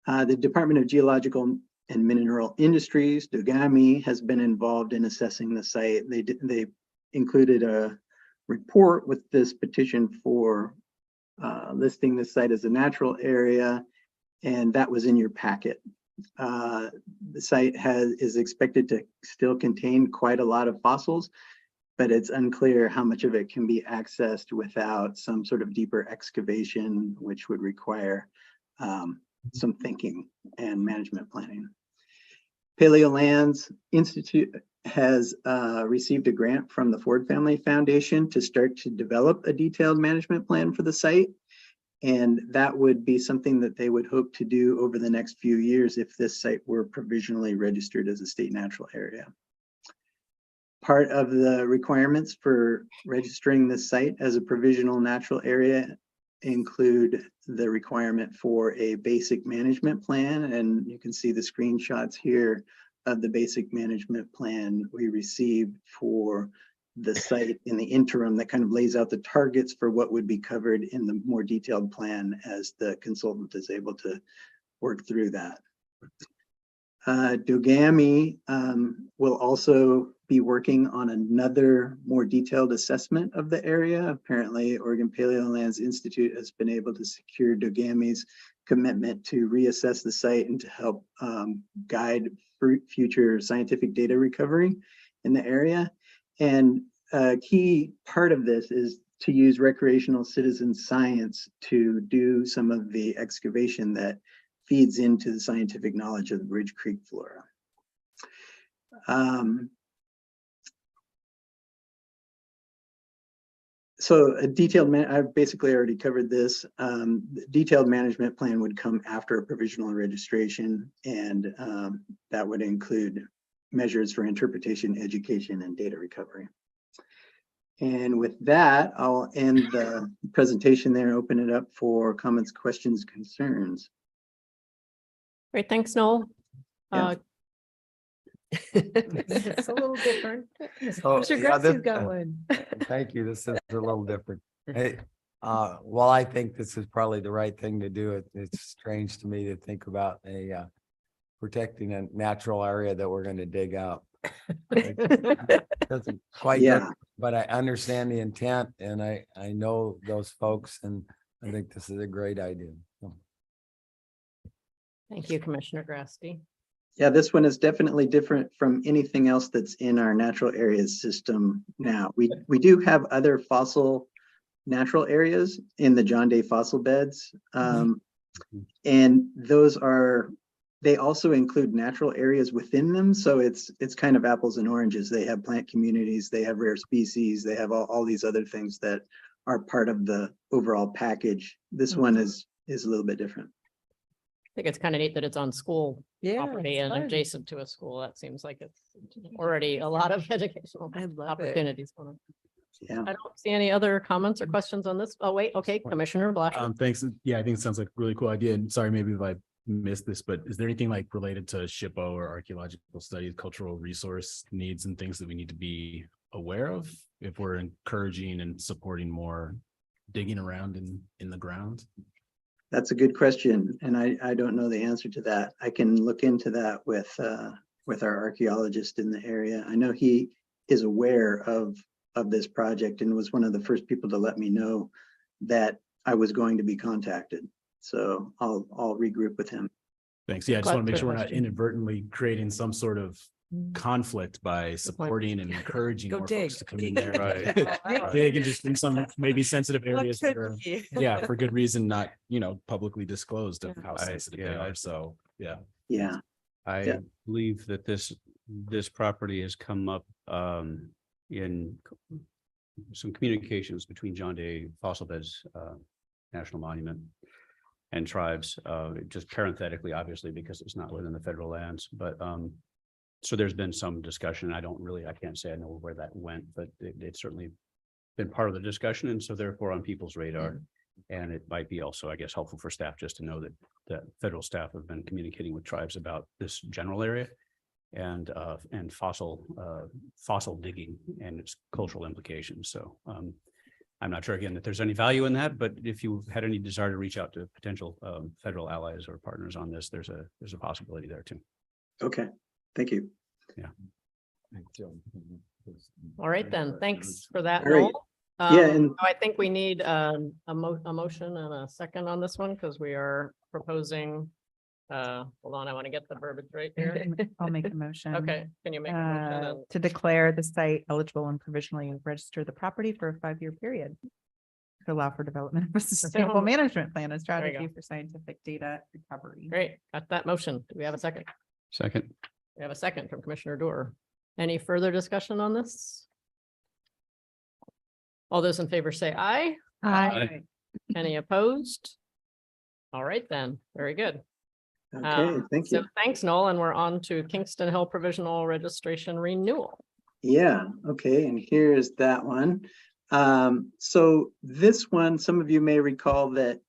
The Department of Geological and Mineral Industries, DOGAMI, has been involved in assessing the site. They included a report with this petition for listing the site as a natural area, and that was in your packet. The site is expected to still contain quite a lot of fossils, but it's unclear how much of it can be accessed without some sort of deeper excavation, which would require some thinking and management planning. Paleolands Institute has received a grant from the Ford Family Foundation to start to develop a detailed management plan for the site. And that would be something that they would hope to do over the next few years if this site were provisionally registered as a state natural area. Part of the requirements for registering this site as a provisional natural area include the requirement for a basic management plan. And you can see the screenshots here of the basic management plan we received for the site in the interim that kind of lays out the targets for what would be covered in the more detailed plan as the consultant is able to work through that. DOGAMI will also be working on another more detailed assessment of the area. Apparently, Oregon Paleolands Institute has been able to secure DOGAMI's commitment to reassess the site and to help guide future scientific data recovery in the area. And a key part of this is to use recreational citizen science to do some of the excavation that feeds into the scientific knowledge of the Bridge Creek flora. So a detailed, I've basically already covered this. Detailed management plan would come after a provisional registration, and that would include measures for interpretation, education, and data recovery. And with that, I'll end the presentation there and open it up for comments, questions, concerns. Great, thanks, Noel. Yeah. It's a little different. So, Mr. yeah, Grassy's this- got one. Thank you. This is a little different. Hey, while I think this is probably the right thing to do, it's strange to me to think about protecting a natural area that we're going to dig out. Doesn't quite, Yeah. but I understand the intent, and I know those folks, and I think this is a great idea. Thank you, Commissioner Grasty. Yeah, this one is definitely different from anything else that's in our natural areas system now. We do have other fossil natural areas in the John Day fossil beds. And those are, they also include natural areas within them. So it's kind of apples and oranges. They have plant communities, they have rare species, they have all these other things that are part of the overall package. This one is a little bit different. I think it's kind of neat that it's on school Yeah, property it's and fun. adjacent to a school. That seems like it's already a lot of educational I love it. opportunities. going on. Yeah. I don't see any other comments or questions on this. Oh, wait, okay, Commissioner Blasher. Thanks. Yeah, I think it sounds like a really cool idea. And sorry, maybe if I missed this, but is there anything like related to SHPO or archaeological studies, cultural resource needs and things that we need to be aware of if we're encouraging and supporting more digging around in the ground? That's a good question, and I don't know the answer to that. I can look into that with our archaeologist in the area. I know he is aware of this project and was one of the first people to let me know that I was going to be contacted. So I'll regroup with him. Thanks. Yeah, I just want to make sure we're not question. inadvertently creating some sort of conflict by supporting and encouraging Go more dig. folks to come in there. Right. Dig and just in some maybe sensitive What areas that could are, be? yeah, for good reason, not, publicly disclosed of how sensitive they are. So, yeah. Yeah. I Yeah. believe that this property has come up in some communications between John Day Fossil Beds National Monument and tribes, just parenthetically, obviously, because it's not within the federal lands, but so there's been some discussion. I can't say I know where that went, but it's certainly been part of the discussion, and so therefore on people's radar. And it might be also, I guess, helpful for staff just to know that federal staff have been communicating with tribes about this general area and fossil digging and its cultural implications. So I'm not sure again that there's any value in that, but if you had any desire to reach out to potential federal allies or partners on this, there's a possibility there too. Okay, thank you. Yeah. All right, then. Thanks for that, All right. Noel. Yeah, and- I think we need a motion and a second on this one because we are proposing. Hold on, I want to get the verbiage right here. I'll make a motion. Okay, can you make a motion? and- To declare the site eligible and provisionally register the property for a 5-year period. To allow for development of a sustainable management plan and There you strategy go. for scientific data recovery. Great, got that motion. Do we have a second? Second. We have a second from Commissioner Dorr. Any further discussion on this? All those in favor say aye. Aye. Any opposed? All right, then. Very good. Okay, thank you. So thanks, Noel, and we're on to Kingston Hill Provisional Registration Renewal. Yeah, okay, and here's that one. So this one, some of you may recall that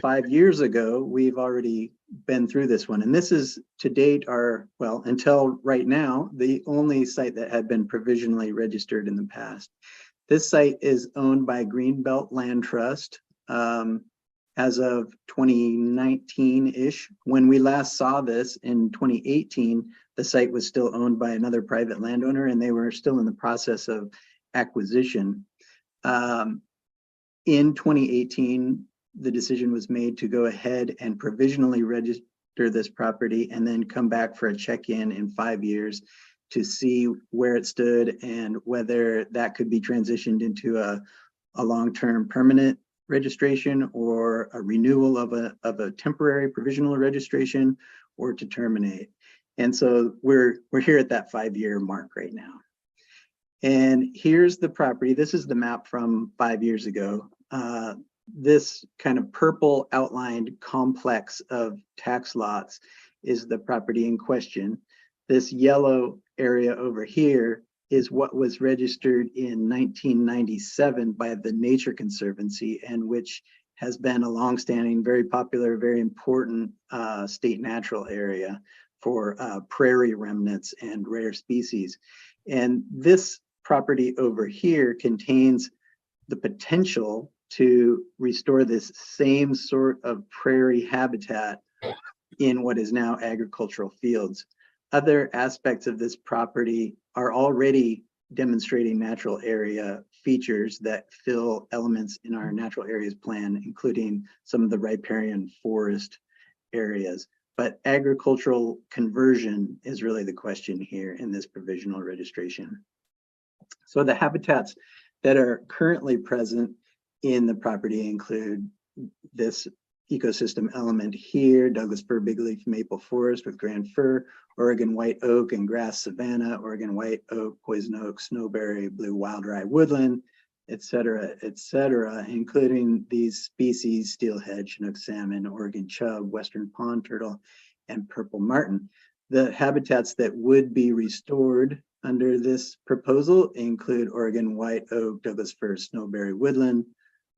5 years ago, we've already been through this one. And this is to date until right now, the only site that had been provisionally registered in the past. This site is owned by Greenbelt Land Trust as of 2019-ish. When we last saw this in 2018, the site was still owned by another private landowner and they were still in the process of acquisition. In 2018, the decision was made to go ahead and provisionally register this property and then come back for a check-in in 5 years to see where it stood and whether that could be transitioned into a long-term permanent registration or a renewal of a temporary provisional registration or to terminate. And so we're here at that 5-year mark right now. And here's the property. This is the map from 5 years ago. This kind of purple outlined complex of tax lots is the property in question. This yellow area over here is what was registered in 1997 by the Nature Conservancy, and which has been a longstanding, very popular, very important state natural area for prairie remnants and rare species. And this property over here contains the potential to restore this same sort of prairie habitat in what is now agricultural fields. Other aspects of this property are already demonstrating natural area features that fill elements in our natural areas plan, including some of the riparian forest areas. But agricultural conversion is really the question here in this provisional registration. So the habitats that are currently present in the property include this ecosystem element here, Douglas fir bigleaf maple forest with grand fir, Oregon white oak and grass savanna, Oregon white oak, poison oak, snowberry, blue wild rye woodland, et cetera, including these species, steelhead, Chinook salmon, Oregon chub, western pond turtle, and purple martin. The habitats that would be restored under this proposal include Oregon white oak, Douglas fir, snowberry woodland,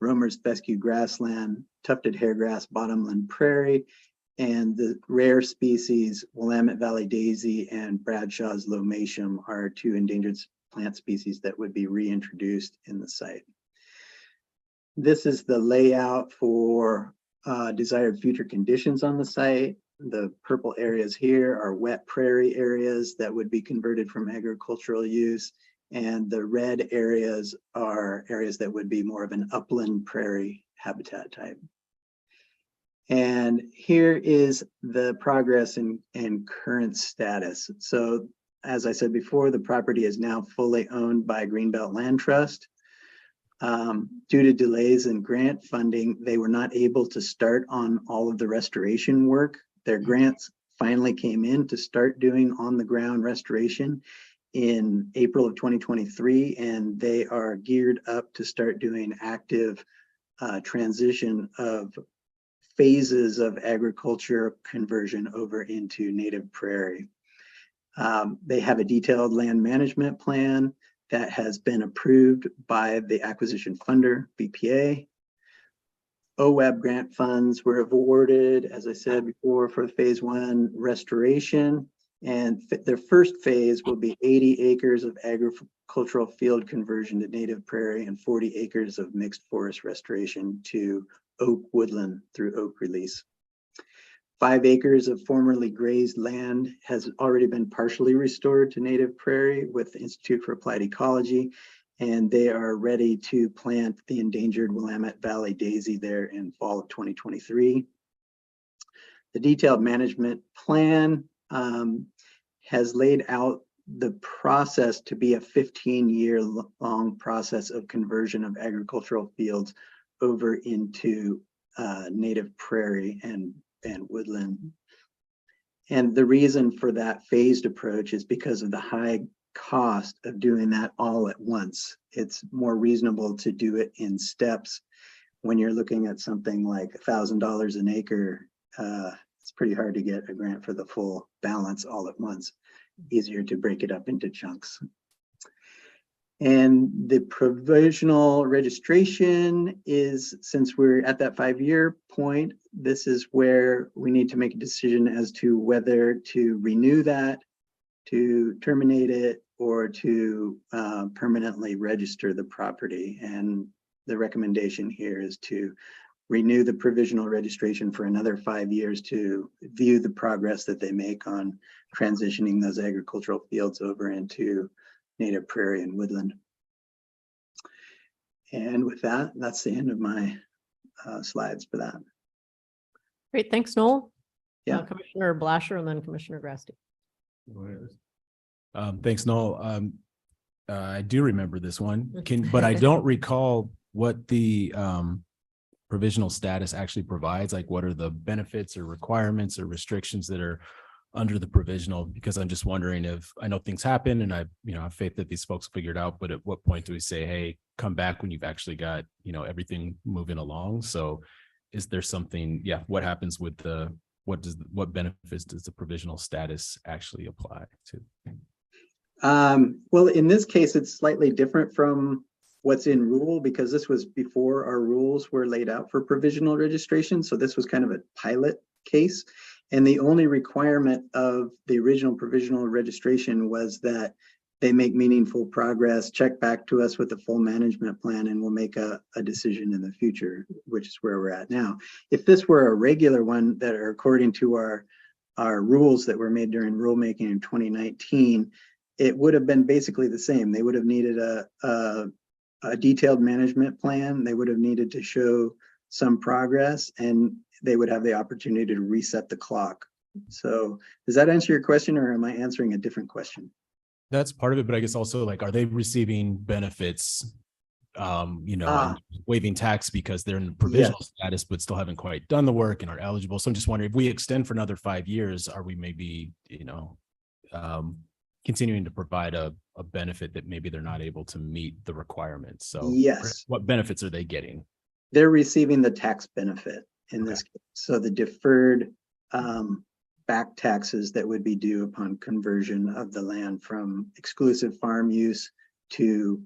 Romer's fescue grassland, tufted hairgrass bottomland prairie, and the rare species Willamette Valley daisy and Bradshaw's lomatium are 2 endangered plant species that would be reintroduced in the site. This is the layout for desired future conditions on the site. The purple areas here are wet prairie areas that would be converted from agricultural use, and the red areas are areas that would be more of an upland prairie habitat type. And here is the progress and current status. So as I said before, the property is now fully owned by Greenbelt Land Trust. Due to delays in grant funding, they were not able to start on all of the restoration work. Their grants finally came in to start doing on the ground restoration in April of 2023, and they are geared up to start doing active transition of phases of agriculture conversion over into native prairie. They have a detailed land management plan that has been approved by the acquisition funder, BPA. OWAB grant funds were awarded, as I said before, for phase 1 restoration. And their first phase will be 80 acres of agricultural field conversion to native prairie and 40 acres of mixed forest restoration to oak woodland through oak release. 5 acres of formerly grazed land has already been partially restored to native prairie with the Institute for Applied Ecology, and they are ready to plant the endangered Willamette Valley daisy there in fall of 2023. The detailed management plan has laid out the process to be a 15-year long process of conversion of agricultural fields over into native prairie and woodland. And the reason for that phased approach is because of the high cost of doing that all at once. It's more reasonable to do it in steps. When you're looking at something like $1,000 an acre, it's pretty hard to get a grant for the full balance all at once. Easier to break it up into chunks. And the provisional registration is, since we're at that 5-year point, this is where we need to make a decision as to whether to renew that, to terminate it, or to permanently register the property. And the recommendation here is to renew the provisional registration for another 5 years to view the progress that they make on transitioning those agricultural fields over into native prairie and woodland. And with that, that's the end of my slides for that. Great, thanks, Noel. Yeah. Commissioner Blasher and then Commissioner Grasty. Thanks, Noel. I do remember this one, but I don't recall what the provisional status actually provides. Like, what are the benefits or requirements or restrictions that are under the provisional? Because I'm just wondering if, I know things happen and I, have faith that these folks figured out, but at what point do we say, hey, come back when you've actually got, everything moving along? So is there something, what happens with what benefits does the provisional status actually apply to? Well, in this case, it's slightly different from what's in rule because this was before our rules were laid out for provisional registration. So this was kind of a pilot case. And the only requirement of the original provisional registration was that they make meaningful progress, check back to us with a full management plan, and we'll make a decision in the future, which is where we're at now. If this were a regular one that are according to our rules that were made during rulemaking in 2019, it would have been basically the same. They would have needed a detailed management plan. They would have needed to show some progress, and they would have the opportunity to reset the clock. So does that answer your question, or am I answering a different question? That's part of it, but I guess also, like, are they receiving benefits, and waiving tax because they're in provisional status, but still haven't quite done the work and are eligible? So I'm just wondering, if we extend for another 5 years, are we maybe, continuing to provide a benefit that maybe they're not able to meet the requirements? So yes, what benefits are they getting? They're receiving the tax benefit in this case. So the deferred back taxes that would be due upon conversion of the land from exclusive farm use to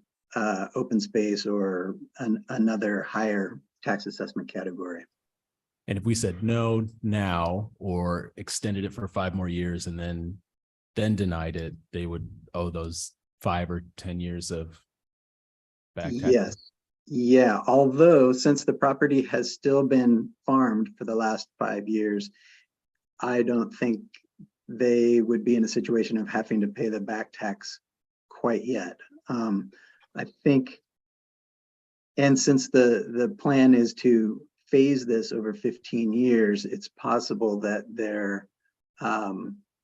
open space or another higher tax assessment category. And if we said no now, or extended it for 5 more years and then denied it, they would owe those 5 or 10 years of back taxes? Yes. Yeah, although since the property has still been farmed for the last 5 years, I don't think they would be in a situation of having to pay the back tax quite yet. I think, and since the plan is to phase this over 15 years, it's possible that their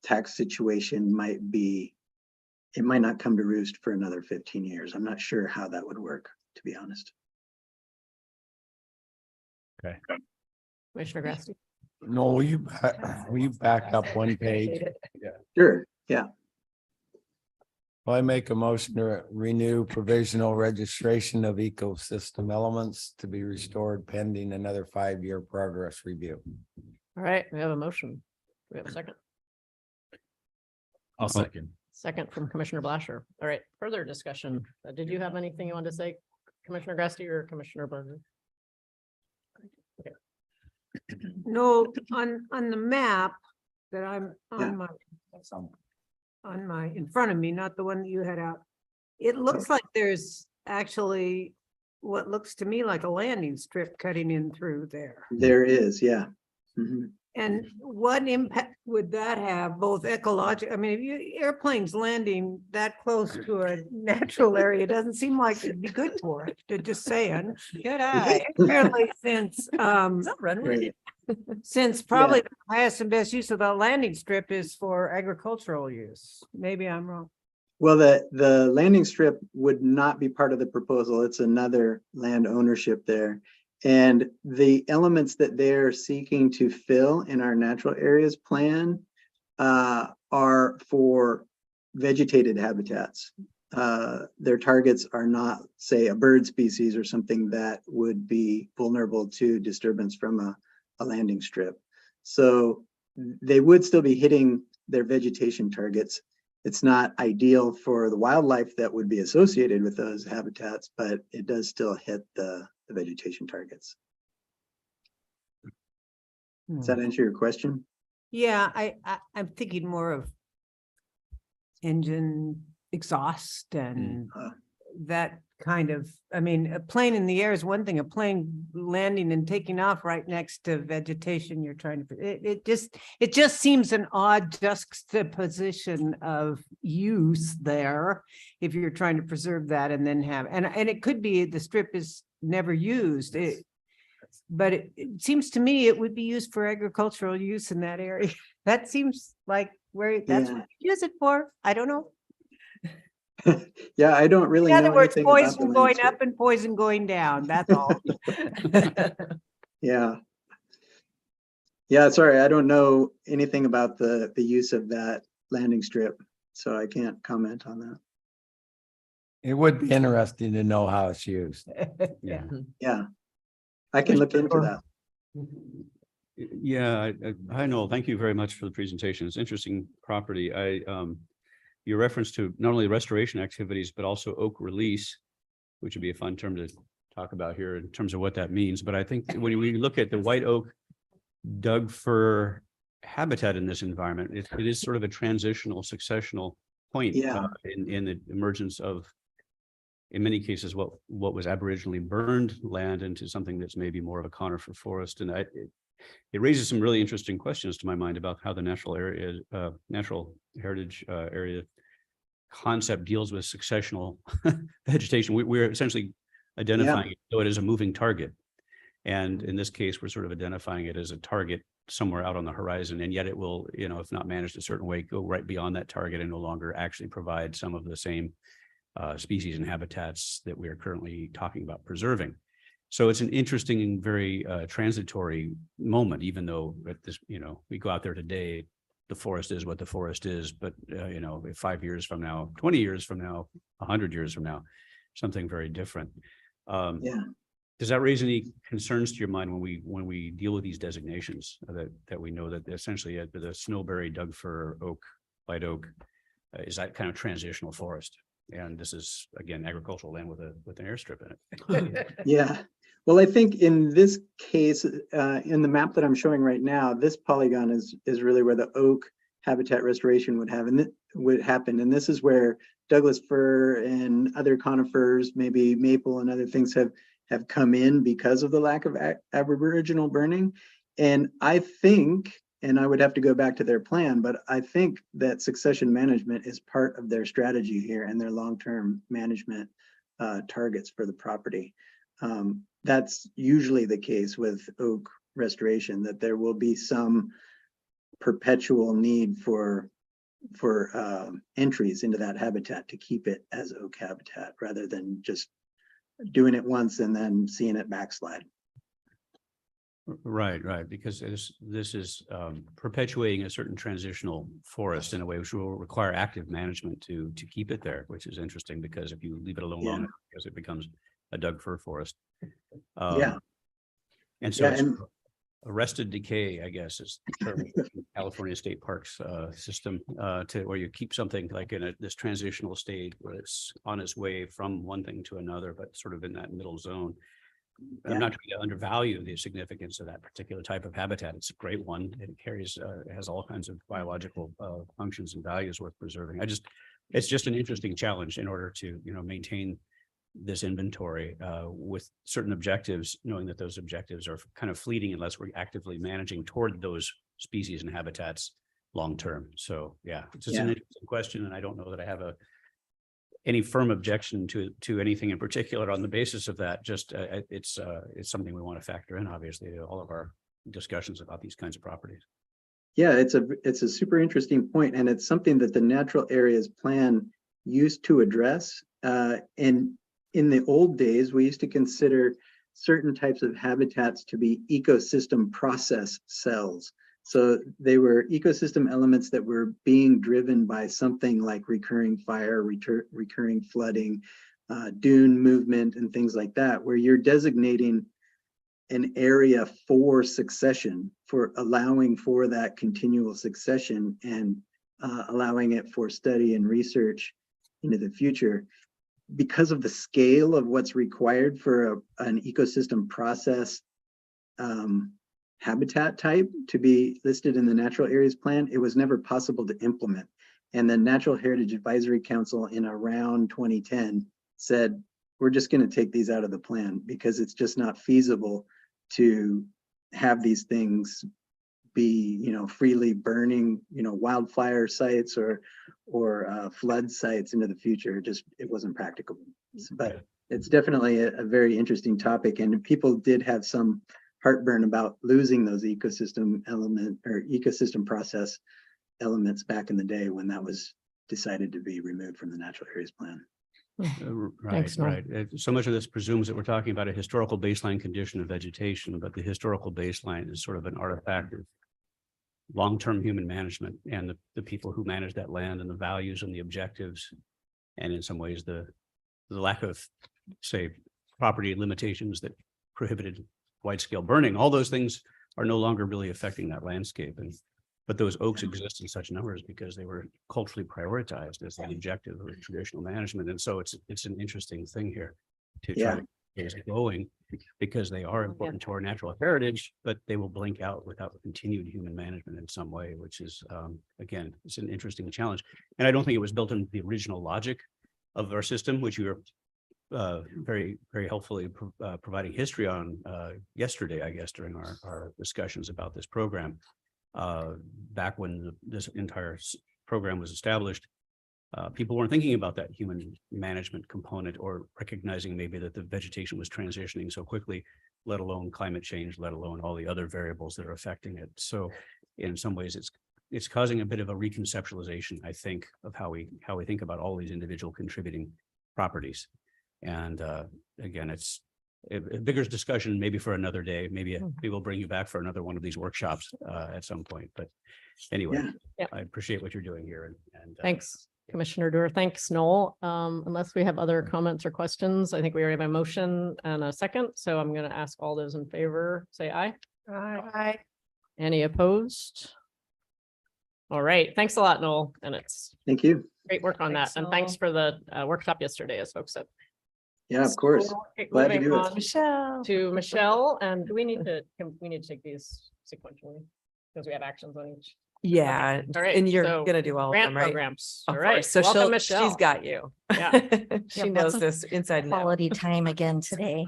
tax situation might not come to roost for another 15 years. I'm not sure how that would work, to be honest. Okay. Commissioner Grassley. No, will you back up one page? Yeah. Sure. Yeah. Well, I make a motion to renew provisional registration of ecosystem elements to be restored pending another 5-year progress review. All right, we have a motion. Do we have a second? I'll second. Second from Commissioner Blasher. All right, further discussion. Did you have anything you wanted to say, Commissioner Grassley or Commissioner Berger? Okay. No, on the map that I'm Yeah. on my, in front of me, not the one that you had out. It looks like there's actually what looks to me like a landing strip cutting in through there. There is, yeah. Mhm. And what impact would that have, both ecological? I mean, if airplanes landing that close to a natural area, doesn't seem like it'd be good for it. Just saying. Good eye. Apparently, since Right. since probably the highest and best use of the landing strip is for agricultural use. Maybe I'm wrong. Well, the landing strip would not be part of the proposal. It's another land ownership there. And the elements that they're seeking to fill in our natural areas plan are for vegetated habitats. Their targets are not, say, a bird species or something that would be vulnerable to disturbance from a landing strip. So they would still be hitting their vegetation targets. It's not ideal for the wildlife that would be associated with those habitats, but it does still hit the vegetation targets. Does that answer your question? Yeah, I'm thinking more of engine exhaust and that kind of, I mean, a plane in the air is one thing, a plane landing and taking off right next to vegetation you're trying to, it just seems an odd juxtaposition of use there if you're trying to preserve that and then have, and it could be the strip is never used. but it seems to me it would be used for agricultural use in that area. That seems like where that's Yeah. what you use it for. I don't know. Yeah, I don't really In know other words, anything about the poison going landscape. up and poison going down. That's all. Yeah. Yeah, sorry, I don't know anything about the use of that landing strip, so I can't comment on that. It would be interesting to know how it's used. Yeah. Yeah, I can look into that. Yeah, hi Noel, thank you very much for the presentation. It's interesting property. Your reference to not only restoration activities, but also oak release, which would be a fun term to talk about here in terms of what that means. But I think when we look at the white oak Doug fir habitat in this environment, it is sort of a transitional, successional point in the emergence of, in many cases, what was aboriginally burned land into something that's maybe more of a conifer forest. And it raises some really interesting questions to my mind about how the natural heritage area concept deals with successional vegetation. We're essentially identifying it as a moving target. And in this case, we're sort of identifying it as a target somewhere out on the horizon, and yet it will, if not managed a certain way, go right beyond that target and no longer actually provide some of the same species and habitats that we are currently talking about preserving. So it's an interesting and very transitory moment, even though at this, we go out there today, the forest is what the forest is, but 5 years from now, 20 years from now, 100 years from now, something very different. Does that raise any concerns to your mind when we deal with these designations that we know that essentially the snowberry, Doug fir, oak, white oak is that kind of transitional forest? And this is, again, agricultural land with an airstrip in it. Yeah, well, I think in this case, in the map that I'm showing right now, this polygon is really where the oak habitat restoration would happen. And this is where Douglas fir and other conifers, maybe maple and other things have come in because of the lack of aboriginal burning. And I think, and I would have to go back to their plan, but I think that succession management is part of their strategy here and their long-term management targets for the property. That's usually the case with oak restoration, that there will be some perpetual need for entries into that habitat to keep it as oak habitat rather than just doing it once and then seeing it backslide. Right, because this is perpetuating a certain transitional forest in a way which will require active management to keep it there, which is interesting because if you leave it alone, long because it becomes a Doug fir forest. And so it's arrested decay, I guess, is the term of the California State Parks system to where you keep something like in this transitional state where it's on its way from one thing to another, but sort of in that middle zone. I'm not trying to undervalue the significance of that particular type of habitat. It's a great one. It carries, it has all kinds of biological functions and values worth preserving. It's just an interesting challenge in order to, maintain this inventory with certain objectives, knowing that those objectives are kind of fleeting unless we're actively managing toward those species and habitats long term. So yeah, it's just an interesting question, and I don't know that I have any firm objection to anything in particular on the basis of that. Just it's something we want to factor in, obviously, to all of our discussions about these kinds of properties. Yeah, it's a super interesting point, and it's something that the Natural Areas Plan used to address. And in the old days, we used to consider certain types of habitats to be ecosystem process cells. So they were ecosystem elements that were being driven by something like recurring fire, recurring flooding, dune movement, and things like that, where you're designating an area for succession, for allowing for that continual succession and allowing it for study and research into the future. Because of the scale of what's required for an ecosystem process habitat type to be listed in the Natural Areas Plan, it was never possible to implement. And the Natural Heritage Advisory Council in around 2010 said, we're just going to take these out of the plan because it's just not feasible to have these things be, freely burning, wildfire sites or flood sites into the future. It wasn't practicable. But it's definitely a very interesting topic, and people did have some heartburn about losing those ecosystem element or ecosystem process elements back in the day when that was decided to be removed from the natural areas plan. Right, Thanks, Noel. right. So much of this presumes that we're talking about a historical baseline condition of vegetation, but the historical baseline is sort of an artifact of long-term human management and the people who manage that land and the values and the objectives. And in some ways, the lack of, say, property limitations that prohibited wide-scale burning, all those things are no longer really affecting that landscape. But those oaks exist in such numbers because they were culturally prioritized as the objective of traditional management. And so it's an interesting thing here to try to get us going, because they are important to our natural heritage, but they will blink out without continued human management in some way, which is, again, it's an interesting challenge. And I don't think it was built into the original logic of our system, which you were very, very helpfully providing history on yesterday, I guess, during our discussions about this program. Back when this entire program was established, people weren't thinking about that human management component or recognizing maybe that the vegetation was transitioning so quickly, let alone climate change, let alone all the other variables that are affecting it. So in some ways, it's causing a bit of a reconceptualization, I think, of how we think about all these individual contributing properties. And again, it's a bigger discussion maybe for another day. Maybe we will bring you back for another one of these workshops at some point. But anyway, I appreciate what you're doing here. And Thanks, Commissioner Doer. Thanks, Noel. Unless we have other comments or questions, I think we already have a motion and a second. So I'm going to ask all those in favor, say aye. Aye. Any opposed? All right. Thanks a lot, Noel. And it's Thank you. great work on Thanks, that. And thanks for the workshop yesterday, as folks said. Yeah, of course. Okay, Glad to moving do it. on Michelle. to Michelle, and do we need to take these sequentially? Because we have actions on each. Yeah, All right, and you're so gonna do all of grant them, right? programs. Of All right, course. So welcome, she's Michelle. got you. Yeah. She Yeah, knows lots of this inside and out. Quality time again today.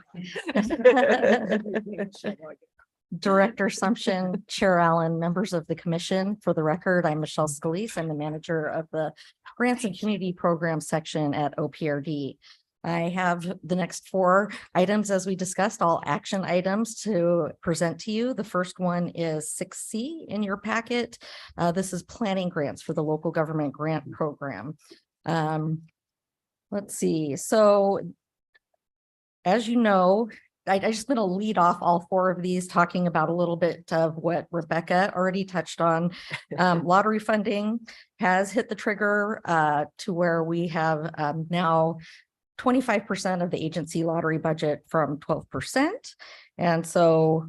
Director Sumption, Chair Allen, members of the commission. For the record, I'm Michelle Scalise. I'm the manager of the Grants and Community Programs section at OPRD. I have the next 4 items, as we discussed, all action items to present to you. The first one is 6C in your packet. This is planning grants for the local government grant program. Let's see. So as you know, I just going to lead off all 4 of these, talking about a little bit of what Rebecca already touched on. Lottery funding has hit the trigger to where we have now 25% of the agency lottery budget from 12%. And so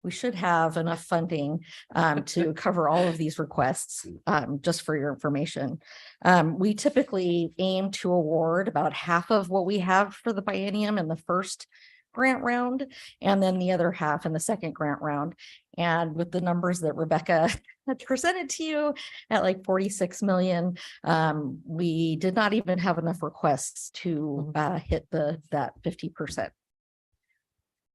we should have enough funding to cover all of these requests, just for your information. We typically aim to award about half of what we have for the biennium in the first grant round, and then the other half in the second grant round. And with the numbers that Rebecca had presented to you at like 46 million, we did not even have enough requests to hit that 50%.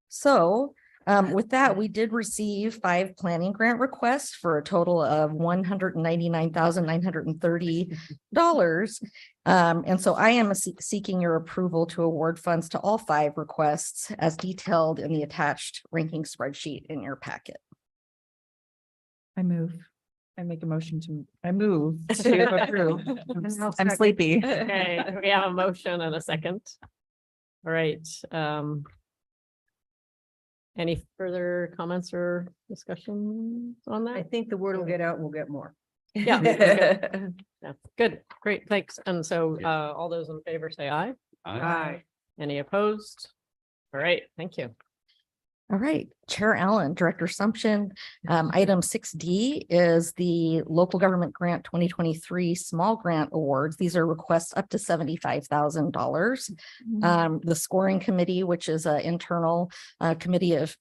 So with that, we did receive 5 planning grant requests for a total of $199,930. And so I am seeking your approval to award funds to all 5 requests as detailed in the attached ranking spreadsheet in your packet. I move. I make a motion to, I move to approve. I'm sleepy. Okay, we have a motion and a second. All right. Any further comments or discussion on that? I think the word will get out and we'll get more. Yeah. Good. Yeah, good, great, thanks. And so all those in favor say aye. Aye. Any opposed? All right, thank you. All right, Chair Allen, Director Sumption. Item 6D is the Local Government Grant 2023 Small Grant Awards. These are requests up to $75,000. The scoring committee, which is an internal committee of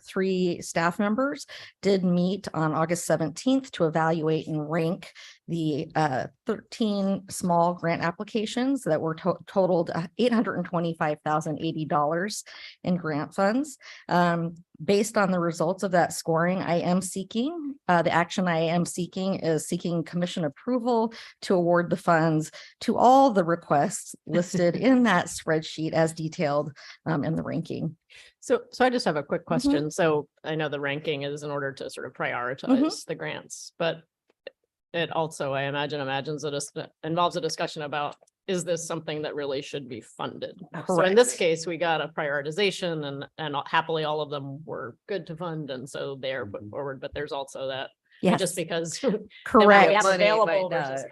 3 staff members, did meet on August 17th to evaluate and rank the 13 small grant applications that were totaled $825,080 in grant funds. based on the results of that scoring, I am seeking, the action I am seeking is seeking commission approval to award the funds to all the requests listed in that spreadsheet as detailed in the ranking. So I just have a quick question. So I know the ranking is in order to sort of prioritize the grants, but it also, I imagine, involves a discussion about, is this something that really should be funded? So in this case, we got a prioritization and happily all of them were good to fund. And so they're put forward, but there's also that. Yes. Just because. Correct. We have available versus.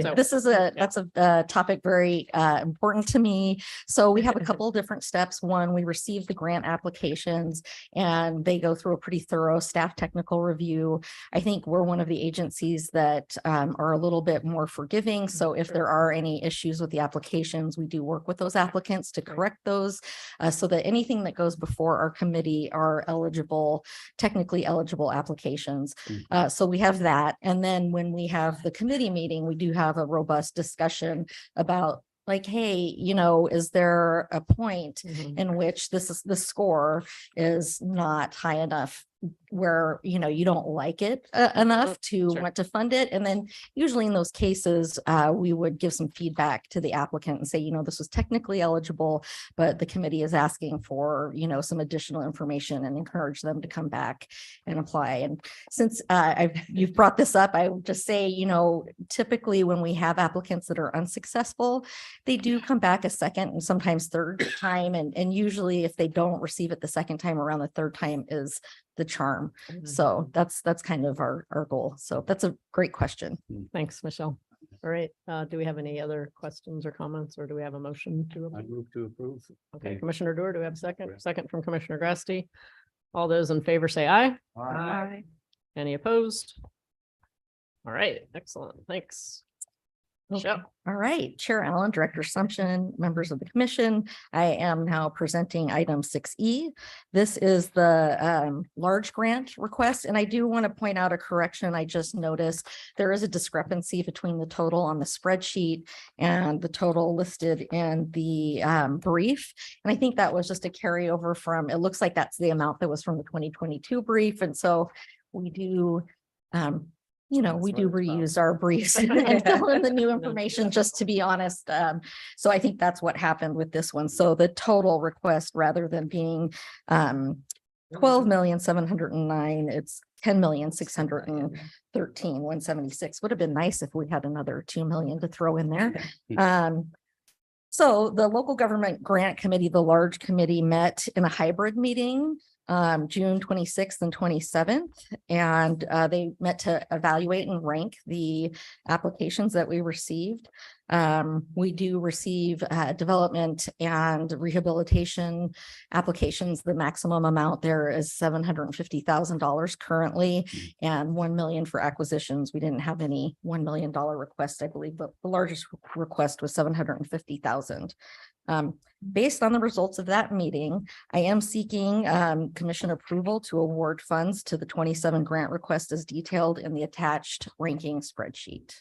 So- This is that's a topic very important to me. So we have a couple of different steps. One, we receive the grant applications and they go through a pretty thorough staff technical review. I think we're one of the agencies that are a little bit more forgiving. So if there are any issues with the applications, we do work with those applicants to correct those so that anything that goes before our committee are eligible, technically eligible applications. So we have that. And then when we have the committee meeting, we do have a robust discussion about like, hey, you know, is there a point in which the score is not high enough where, you know, you don't like it enough to want to fund it. And then usually in those cases, we would give some feedback to the applicant and say, you know, this was technically eligible, but the committee is asking for, you know, some additional information and encourage them to come back and apply. And since you've brought this up, I would just say, you know, typically when we have applicants that are unsuccessful, they do come back a second and sometimes third time. And usually if they don't receive it the second time around, the third time is the charm. So that's kind of our goal. So that's a great question. Thanks, Michelle. All right. Do we have any other questions or comments, or do we have a motion to? I move to approve. Okay, Commissioner Dewar, do we have a second? Second from Commissioner Grasty. All those in favor say aye. Aye. Any opposed? All right, excellent. Thanks. Okay. All right, Chair Allen, Director Sumption, members of the commission. I am now presenting item 6E. This is the large grant request. And I do want to point out a correction. I just noticed there is a discrepancy between the total on the spreadsheet and the total listed in the brief. And I think that was just a carryover from, it looks like that's the amount that was from the 2022 brief. And so we do you know, we do reuse our briefs and fill in the new information, just to be honest. So I think that's what happened with this one. So the total request, rather than being 12,709,000, it's 10,613,176. Would have been nice if we had another 2 million to throw in there. So the local government grant committee, the large committee, met in a hybrid meeting June 26th and 27th, and they met to evaluate and rank the applications that we received. We do receive development and rehabilitation applications. The maximum amount there is $750,000 currently, and 1 million for acquisitions. We didn't have any $1 million requests, I believe, but the largest request was 750,000. Based on the results of that meeting, I am seeking commission approval to award funds to the 27 grant requests as detailed in the attached ranking spreadsheet.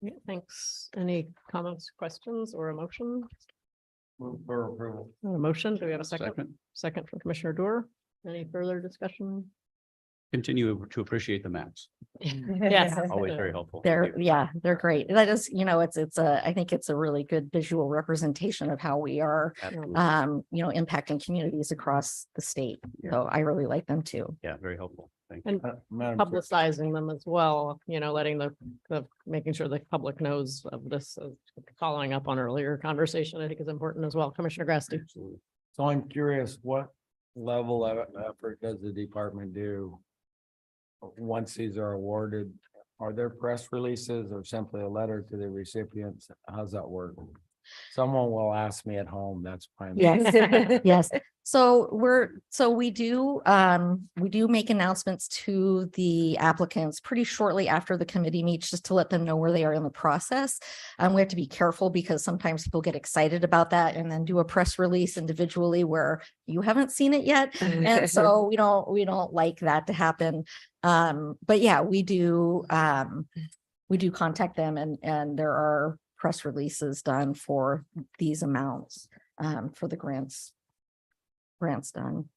Yeah, thanks. Any comments, questions, or a motion? Move for approval. A motion. Do we have a second? Second from Commissioner Dewar. Any further discussion? Continue to appreciate the maps. Yes. Always very helpful. They're great. That is, you know, I think it's a really good visual representation of how we are, Absolutely. you know, impacting communities across the state. So I really like them too. Yeah, very helpful. Thank And you. publicizing them as well, you know, letting the making sure the public knows of this, following up on earlier conversation, I think is important as well. Commissioner Grasty. So I'm curious, what level of effort does the department do once these are awarded? Are there press releases or simply a letter to the recipients? How's that work? Someone will ask me at home. That's fine. Yes, yes. So we do make announcements to the applicants pretty shortly after the committee meets, just to let them know where they are in the process. We have to be careful because sometimes people get excited about that and then do a press release individually where you haven't seen it yet. And so we don't like that to happen. But yeah, we do contact them, and there are press releases done for these amounts for the grants done.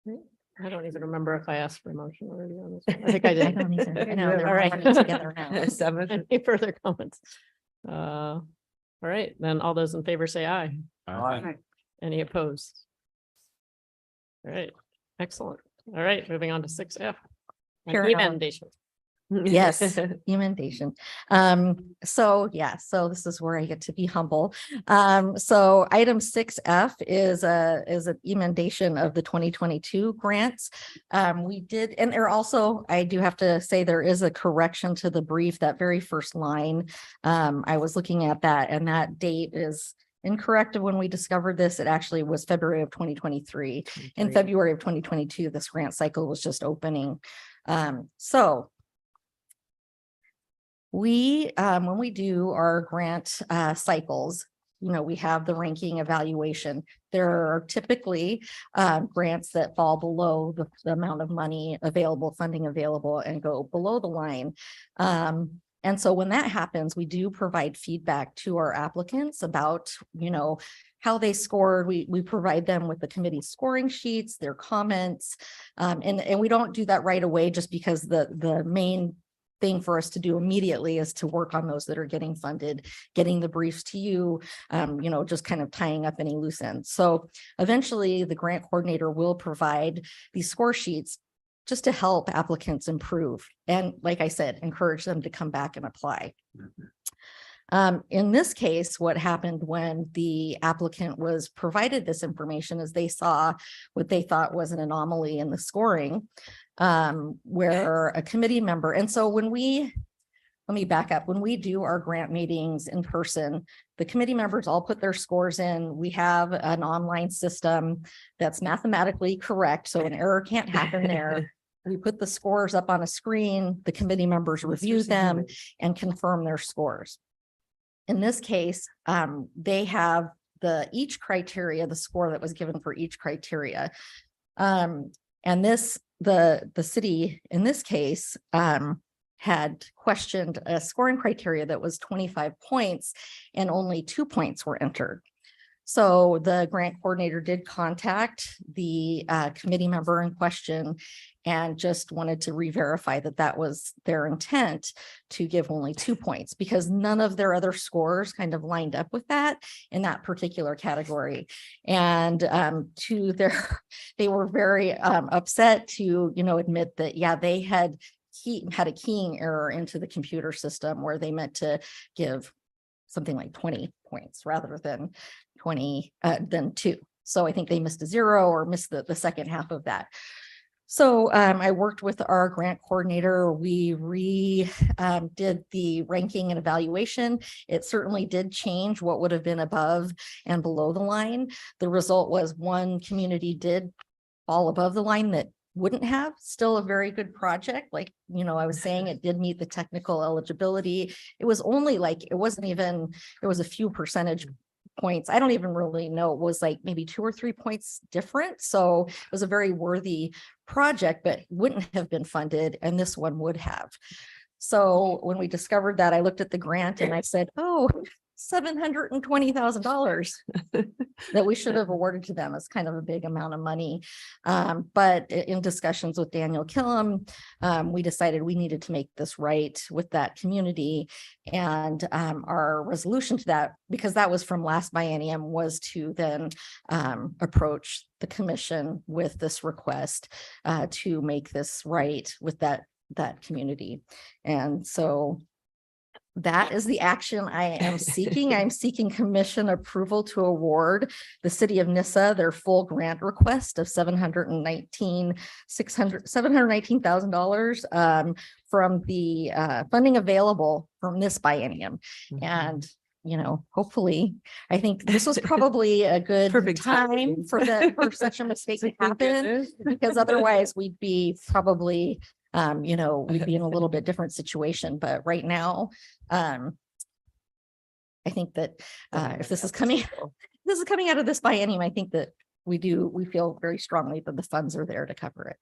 I don't even remember if I asked for a motion already on this. I think I did. I don't either. I know, they're All right. running together now. Seven. Any further comments? All right, then all those in favor say aye. Aye. Any opposed? All right, excellent. All right, moving on to 6F. Sure, Helen. Recommendation. Yes, emendation. So yeah, so this is where I get to be humble. So item 6F is an emendation of the 2022 grants. We did, and there also, I do have to say there is a correction to the brief, that very first line. I was looking at that and that date is incorrect of when we discovered this. It actually was February of 2023. In February of 2022, this grant cycle was just opening. So we, when we do our grant cycles, you know, we have the ranking evaluation. There are typically grants that fall below the amount of money available, funding available, and go below the line. And so when that happens, we do provide feedback to our applicants about, you know, how they scored. We provide them with the committee scoring sheets, their comments, and we don't do that right away just because the main thing for us to do immediately is to work on those that are getting funded, getting the briefs to you, you know, just kind of tying up any loose ends. So eventually the grant coordinator will provide these score sheets just to help applicants improve. And like I said, encourage them to come back and apply. In this case, what happened when the applicant was provided this information is they saw what they thought was an anomaly in the scoring, where a committee member, and so let me back up, when we do our grant meetings in person, the committee members all put their scores in. We have an online system that's mathematically correct, so an error can't happen there. We put the scores up on a screen, the committee members review them and confirm their scores. In this case, they have each criteria, the score that was given for each criteria. And the city in this case had questioned a scoring criteria that was 25 points and only 2 points were entered. So the grant coordinator did contact the committee member in question and just wanted to re-verify that that was their intent, to give only 2 points, because none of their other scores kind of lined up with that in that particular category. And they were very upset to, you know, admit that, yeah, they had a keying error into the computer system where they meant to give something like 20 points rather than 2. So I think they missed a 0 or missed the second half of that. So I worked with our grant coordinator. We did the ranking and evaluation. It certainly did change what would have been above and below the line. The result was one community did fall above the line that wouldn't have, still a very good project. Like, you know, I was saying, it did meet the technical eligibility. It was only like, it wasn't even, it was a few percentage points. I don't even really know. It was like maybe 2 or 3 points different. So it was a very worthy project, but wouldn't have been funded, and this one would have. So when we discovered that, I looked at the grant and I said, oh, $720,000 that we should have awarded to them. Is kind of a big amount of money. But in discussions with Daniel Killam, we decided we needed to make this right with that community. And our resolution to that, because that was from last biennium, was to then approach the commission with this request to make this right with that community. And so that is the action I am seeking. I'm seeking commission approval to award the city of Nyssa their full grant request of $719,000 from the funding available from this biennium. And, you know, hopefully, I think this was probably a good time for such a mistake to happen, because otherwise we'd be probably you know, we'd be in a little bit different situation. But right now, I think that if this is coming out of this biennium, I think that we feel very strongly that the funds are there to cover it.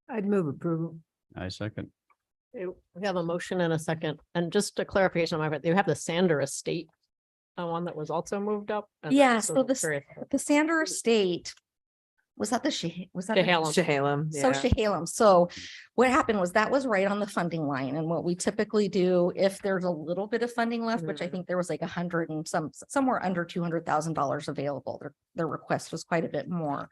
I'd move approval. I second. We have a motion and a second. And just a clarification on my part, you have the Sander Estate, one that was also moved up. Yeah, so the Sander Estate, was that was that? Chehalem. So Chehalem. So what happened was that was right on the funding line. And what we typically do, if there's a little bit of funding left, which I think there was like 100 and somewhere under $200,000 available, their request was quite a bit more.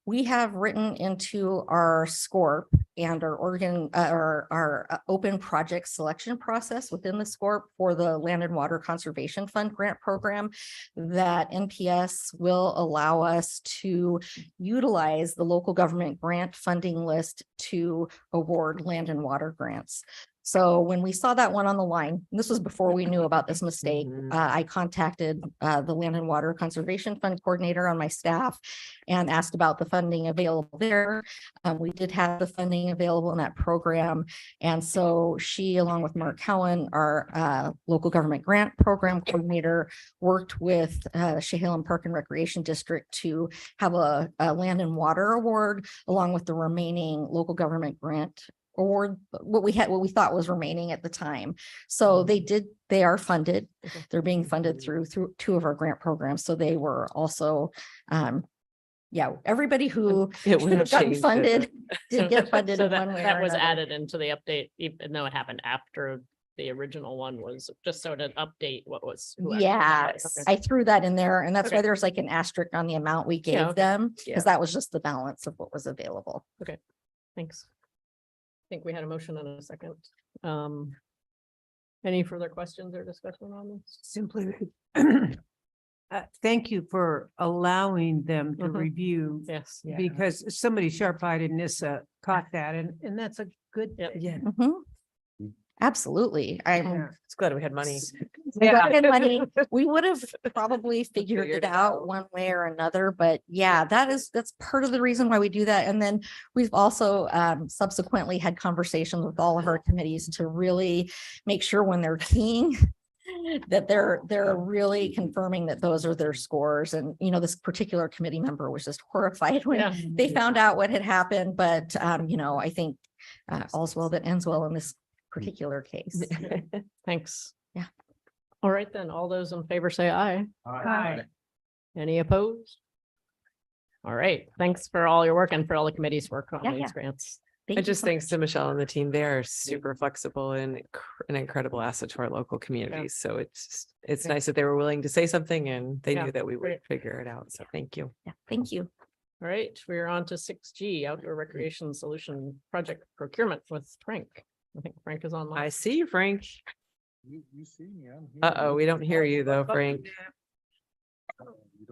We have written into our SCORP and our open project selection process within the SCORP for the Land and Water Conservation Fund grant program that NPS will allow us to utilize the local government grant funding list to award land and water grants. So when we saw that one on the line, and this was before we knew about this mistake, I contacted the Land and Water Conservation Fund coordinator on my staff and asked about the funding available there. We did have the funding available in that program. And so she, along with Mark Cowan, our local government grant program coordinator, worked with Chehalem Park and Recreation District to have a land and water award along with the remaining local government grant award, what we thought was remaining at the time. So they are funded. They're being funded through two of our grant programs. So they were also, everybody who should have gotten funded did get funded So in one way. that or was another. added into the update, even though it happened after the original one was just so to update what was. who actually got it. Yes, Okay. I threw that in there, and that's why Okay. there's like an asterisk on the amount we gave Yeah, okay. them, Yeah. because that was just the balance of what was available. Okay, thanks. I think we had a motion and a second. Any further questions or discussion on this? Simply, thank you for allowing them to Mhm. review. Yes. Because somebody sharp-eyed in Nissa caught that, and that's a good. Yeah. Mhm. Absolutely. It's glad we had money. We got in money. We would have probably figured it out one way or another, but yeah, that's part of the reason why we do that. And then we've also subsequently had conversations with all of our committees to really make sure when they're keying that they're really confirming that those are their scores. And, this particular committee member was just horrified when they found out what had happened. But, I think all's well that ends well in this particular case. Thanks. Yeah. All right, then, all those in favor say aye. Aye. Any opposed? All right, thanks for all your work and for all the committee's work on Yeah, these yeah. grants. And just thanks to Michelle and the team. They are super flexible and an incredible asset to our local communities. So it's nice that they were willing to say something and they Yeah, knew that we would great. figure it out. So thank you. Yeah, thank you. All right, we're on to 6G, Outdoor Recreation Solution Project Procurement with Frank. I think Frank is online. I see you, Frank. You see me, I'm here. Uh-oh, we don't hear you though, Frank.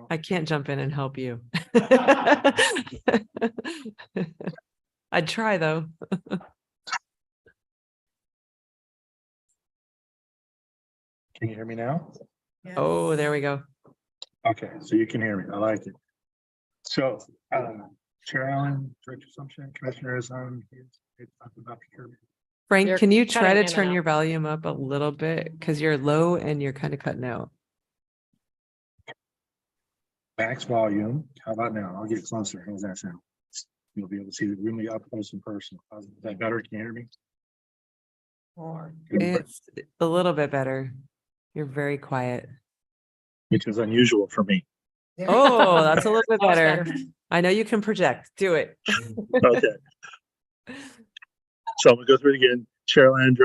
I can't jump in and help you. I'd try though. Can you hear me now? Oh, there we go. Okay, so you can hear me. I like it. So, Chair Allen, Director Assumption, Commissioners, I'm here to talk about procurement. Frank, You're can you cutting try to in and turn out. your volume up a little bit? Because you're low and you're kind of cutting out. Max volume. How about now? I'll get closer. How's that sound? You'll be able to see the really up close and personal. Is that better? Can you hear me? It's a little bit better. You're very quiet. Which is unusual for me. Oh, that's a little bit That was better. better. I know you can project. Do it. Okay. So I'm gonna go through it again. Chair Allen,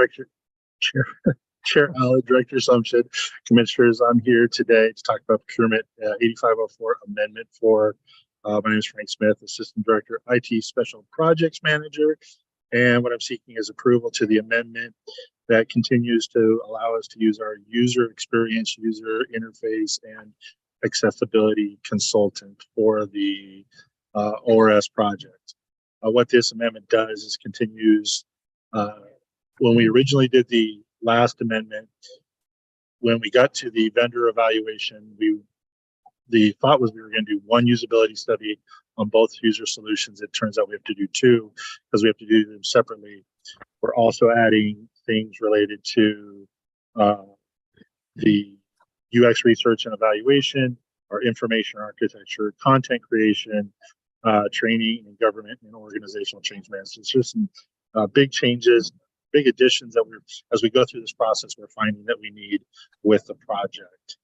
Chair Allen, Director Assumption, Commissioners, I'm here today to talk about procurement 8504 amendment for, my name is Frank Smith, Assistant Director, IT Special Projects Manager. And what I'm seeking is approval to the amendment that continues to allow us to use our user experience, user interface, and accessibility consultant for the ORS project. What this amendment does is continues, when we originally did the last amendment, when we got to the vendor evaluation, the thought was we were going to do one usability study on both user solutions. It turns out we have to do two because we have to do them separately. We're also adding things related to the UX research and evaluation, our information architecture, content creation, training, and government and organizational change management. It's just some big changes, big additions that as we go through this process, we're finding that we need with the project.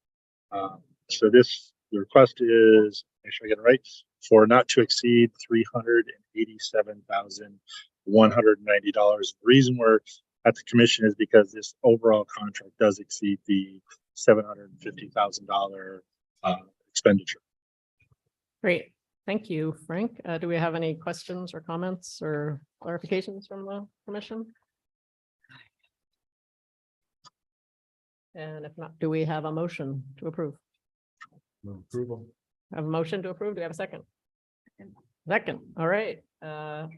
So the request is make sure I get it right, for not to exceed $387,190. The reason we're at the commission is because this overall contract does exceed the $750,000 expenditure. Great. Thank you, Frank. Do we have any questions or comments or clarifications from the commission? And if not, do we have a motion to approve? Approval. Have a motion to approve? Do we have a second? Second, all right. And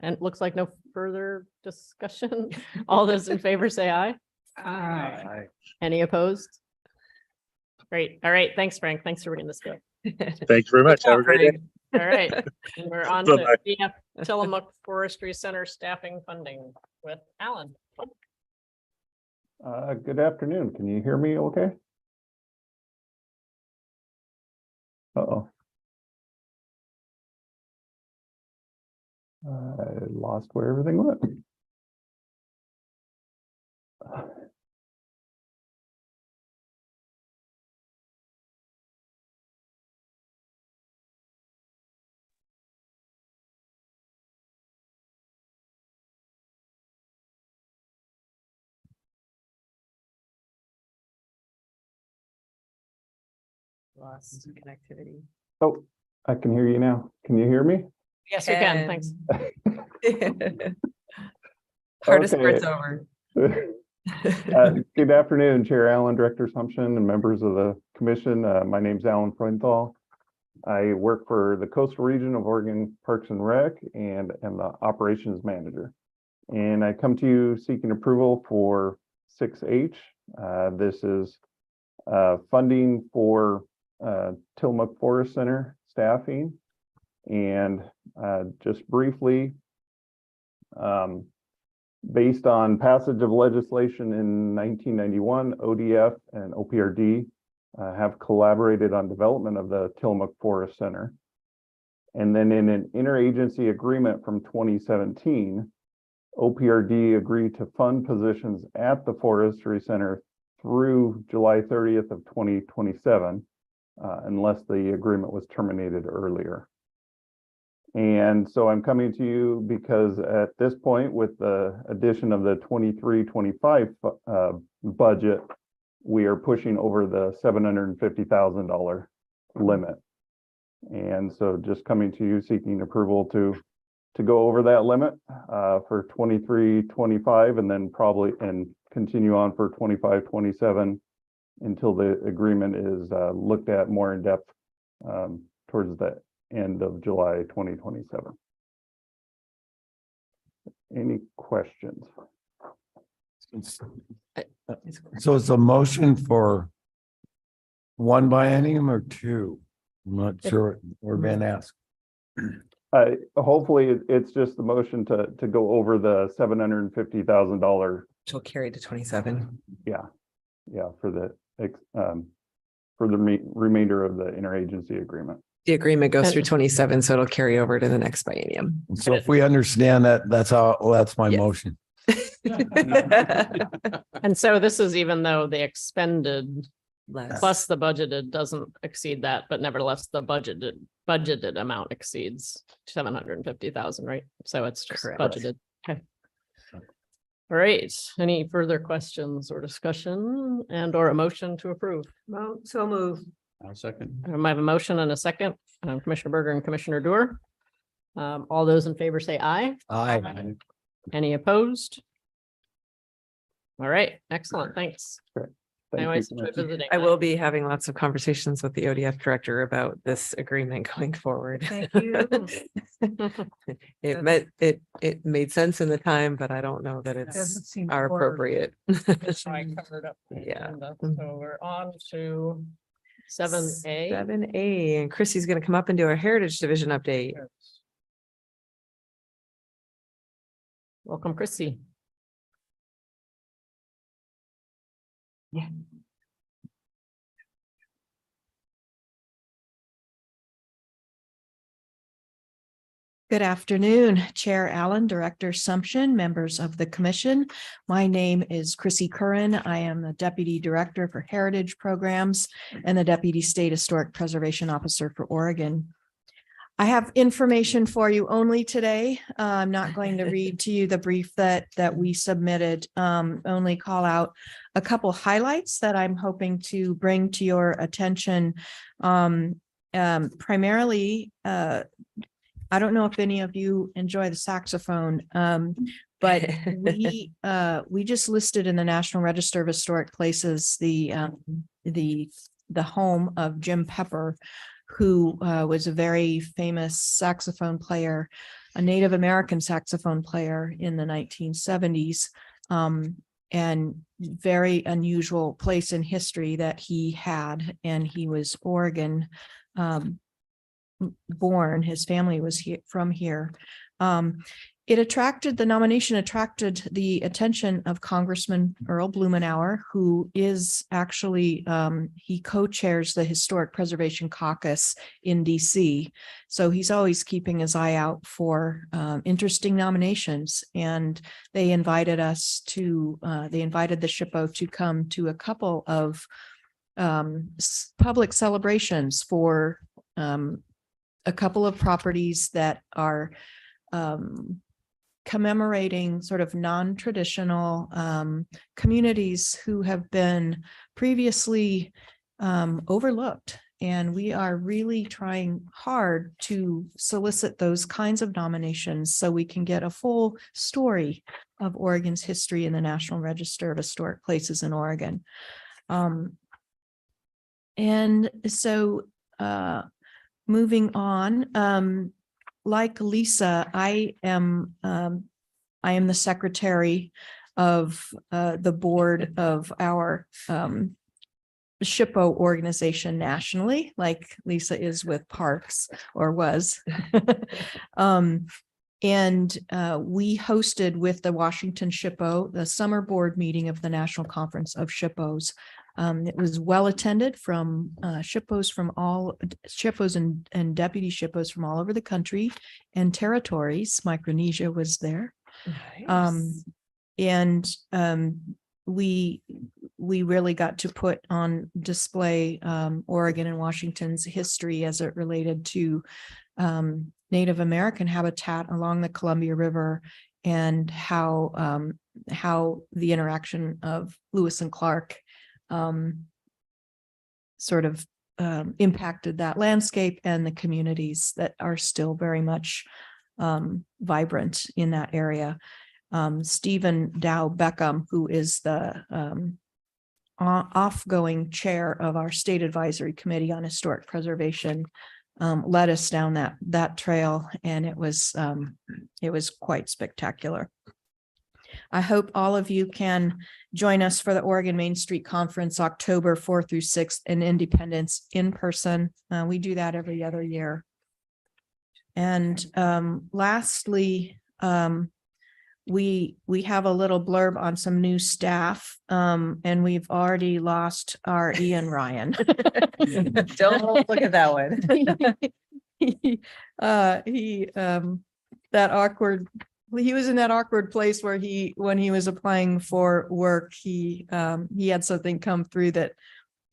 it looks like no further discussion. All those in favor say aye. Aye. Any opposed? Great. All right. Thanks, Frank. Thanks for reading this. Good. Thank you very much. Have a great day. All right. And we're on to Bye-bye. BF Tillamook Forestry Center staffing funding with Alan. Good afternoon. Can you hear me okay? Uh-oh. I lost where everything went. Lost connectivity. Oh, I can hear you now. Can you hear me? Yes, we can. Thanks. Hardest Okay. part's over. Good afternoon, Chair Allen, Director Assumption, and members of the commission. My name's Alan Freudenthal. I work for the Coastal Region of Oregon Parks and Rec and am the operations manager. And I come to you seeking approval for 6H. This is funding for Tillamook Forest Center staffing. And just briefly, based on passage of legislation in 1991, ODF and OPRD have collaborated on development of the Tillamook Forest Center. And then in an interagency agreement from 2017, OPRD agreed to fund positions at the Forestry Center through July 30th of 2027, unless the agreement was terminated earlier. And so I'm coming to you because at this point, with the addition of the 23-25 budget, we are pushing over the $750,000 limit. And so just coming to you seeking approval to go over that limit for 23-25 and then probably continue on for 25-27 until the agreement is looked at more in depth towards the end of July 2027. Any questions? So it's a motion for one biennium or two? I'm not sure. We're being asked. Hopefully it's just the motion to go over the $750,000. She'll carry to 27. Yeah, for the remainder of the interagency agreement. The agreement goes through 27, so it'll carry over to the next biennium. So if we understand that, that's my motion. And so this is even though the expended Less. plus the budgeted doesn't exceed that, but nevertheless, the budgeted amount exceeds 750,000, right? So it's just Correct. budgeted. Okay. All right. Any further questions or discussion and or a motion to approve? Well, so move. I'll second. I have a motion and a second. Commissioner Berger and Commissioner Dewar. All those in favor say aye. Aye. Any opposed? All right, excellent. Thanks. Great. I Thank always you, enjoy Commissioner. visiting. I will be having lots of conversations with the ODF director about this agreement going forward. Thank you. It made sense in the time, but I don't know that Doesn't it's seem are horrible. appropriate. I covered up. the Yeah. agenda. So we're on to 7A. 7A, and Chrissy's gonna come up and do our Heritage Division update. Welcome, Chrissy. Yeah. Good afternoon, Chair Allen, Director Sumption, members of the commission. My name is Chrissy Curran. I am the Deputy Director for Heritage Programs and the Deputy State Historic Preservation Officer for Oregon. I have information for you only today. I'm not going to read to you the brief that we submitted, only call out a couple highlights that I'm hoping to bring to your attention. Primarily, I don't know if any of you enjoy the saxophone, but we just listed in the National Register of Historic Places the home of Jim Pepper, who was a very famous saxophone player, a Native American saxophone player in the 1970s, and very unusual place in history that he had, and he was Oregon born. His family was from here. The nomination attracted the attention of Congressman Earl Blumenauer, who is actually, he co-chairs the Historic Preservation Caucus in DC. So he's always keeping his eye out for interesting nominations. And they invited the SHPO to come to a couple of public celebrations for a couple of properties that are commemorating sort of non-traditional communities who have been previously overlooked. And we are really trying hard to solicit those kinds of nominations so we can get a full story of Oregon's history in the National Register of Historic Places in Oregon. And so moving on, like Lisa, I am the secretary of the board of our SHPO organization nationally, like Lisa is with Parks or was. And we hosted with the Washington SHPO, the summer board meeting of the National Conference of SHPOs. It was well attended from SHPOs from all SHPOs and deputy SHPOs from all over the country and territories. Micronesia was there. Nice. We really got to put on display Oregon and Washington's history as it related to Native American habitat along the Columbia River, and how the interaction of Lewis and Clark sort of impacted that landscape and the communities that are still very much vibrant in that area. Stephen Dow Beckham, who is the offgoing chair of our State Advisory Committee on Historic Preservation, led us down that trail, and it was quite spectacular. I hope all of you can join us for the Oregon Main Street Conference, October 4th through 6th in Independence in person. We do that every other year. And lastly, we have a little blurb on some new staff, and we've already lost our Ian Ryan. Don't look at that one. He was in that awkward place where when he was applying for work, he had something come through that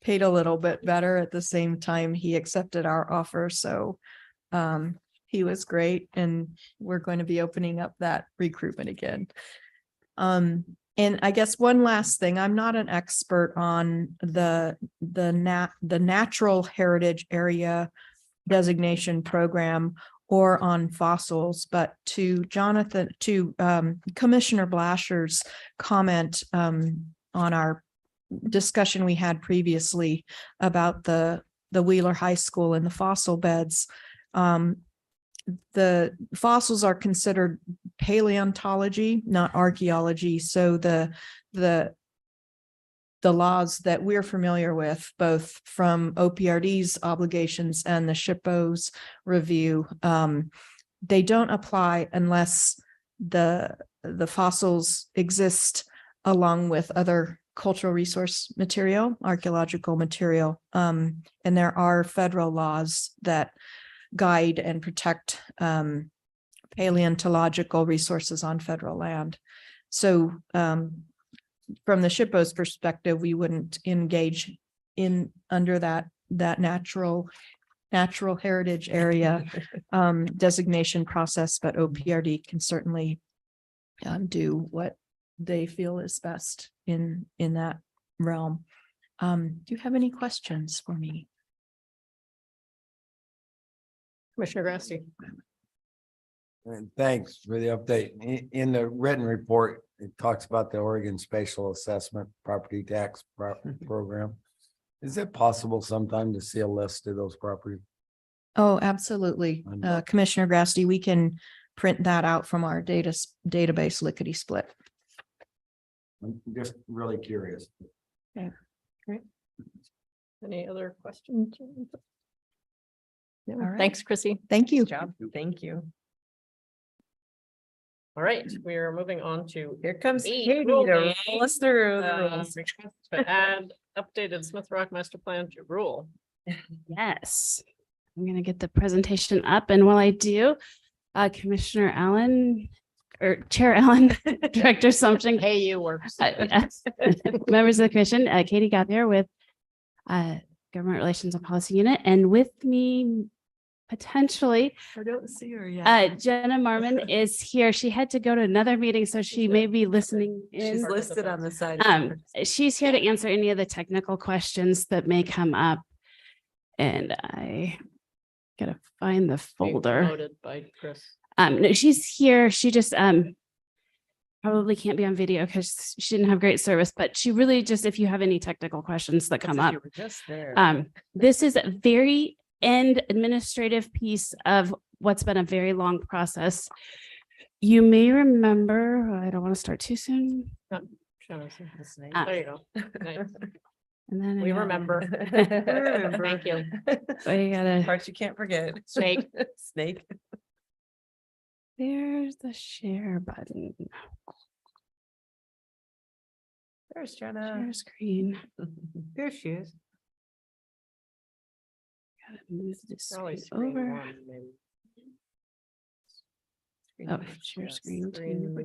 paid a little bit better. At the same time, he accepted our offer. So he was great, and we're going to be opening up that recruitment again. And I guess one last thing, I'm not an expert on the natural heritage area designation program or on fossils, but to Commissioner Blasher's comment on our discussion we had previously about the Wheeler High School and the fossil beds. The fossils are considered paleontology, not archaeology. So the laws that we're familiar with, both from OPRD's obligations and the SHPO's review, they don't apply unless the fossils exist along with other cultural resource material, archaeological material. And there are federal laws that guide and protect paleontological resources on federal land. So from the SHPO's perspective, we wouldn't engage in under that natural heritage area designation process, but OPRD can certainly do what they feel is best in that realm. Do you have any questions for me? Commissioner Grassi. And thanks for the update. In the written report, it talks about the Oregon Spatial Assessment Property Tax Program. Is it possible sometime to see a list of those properties? Oh, absolutely. Commissioner Grassi, we can print that out from our database lickety split. I'm just really curious. Okay, great. Any other questions? No, All right. thanks, Chrissy. Thank you. Good job. Thank you. All right, we are moving on to Here comes eight, Katie to rule roll us through the uh, rules. to add updated Smith Rock Master Plan to rule. Yes, I'm going to get the presentation up. And while I do, Commissioner Allen or Chair Allen, Director Sumption. Hey, you works. Members of the commission, Katie Gauthier with Government Relations and Policy Unit, and with me potentially I don't see her yet. Jenna Marmon is here. She had to go to another meeting, so she may be listening in. She's listed on the side. She's here to answer any of the technical questions that may come up. And I gotta find the folder. Promoted by Chris. No, she's here. She just probably can't be on video because she didn't have great service, but she really just, if you have any technical questions that come up. You were just there. This is a very end administrative piece of what's been a very long process. You may remember, I don't want to start too soon. There you go. Nice. And then We remember. Remember. Thank you. I gotta, Parts you can't forget. Snake. Snake. there's the share button. There's Jenna. Share screen. There she is. Gotta move this Probably screen screen over. one, maybe. Oh, share screen two.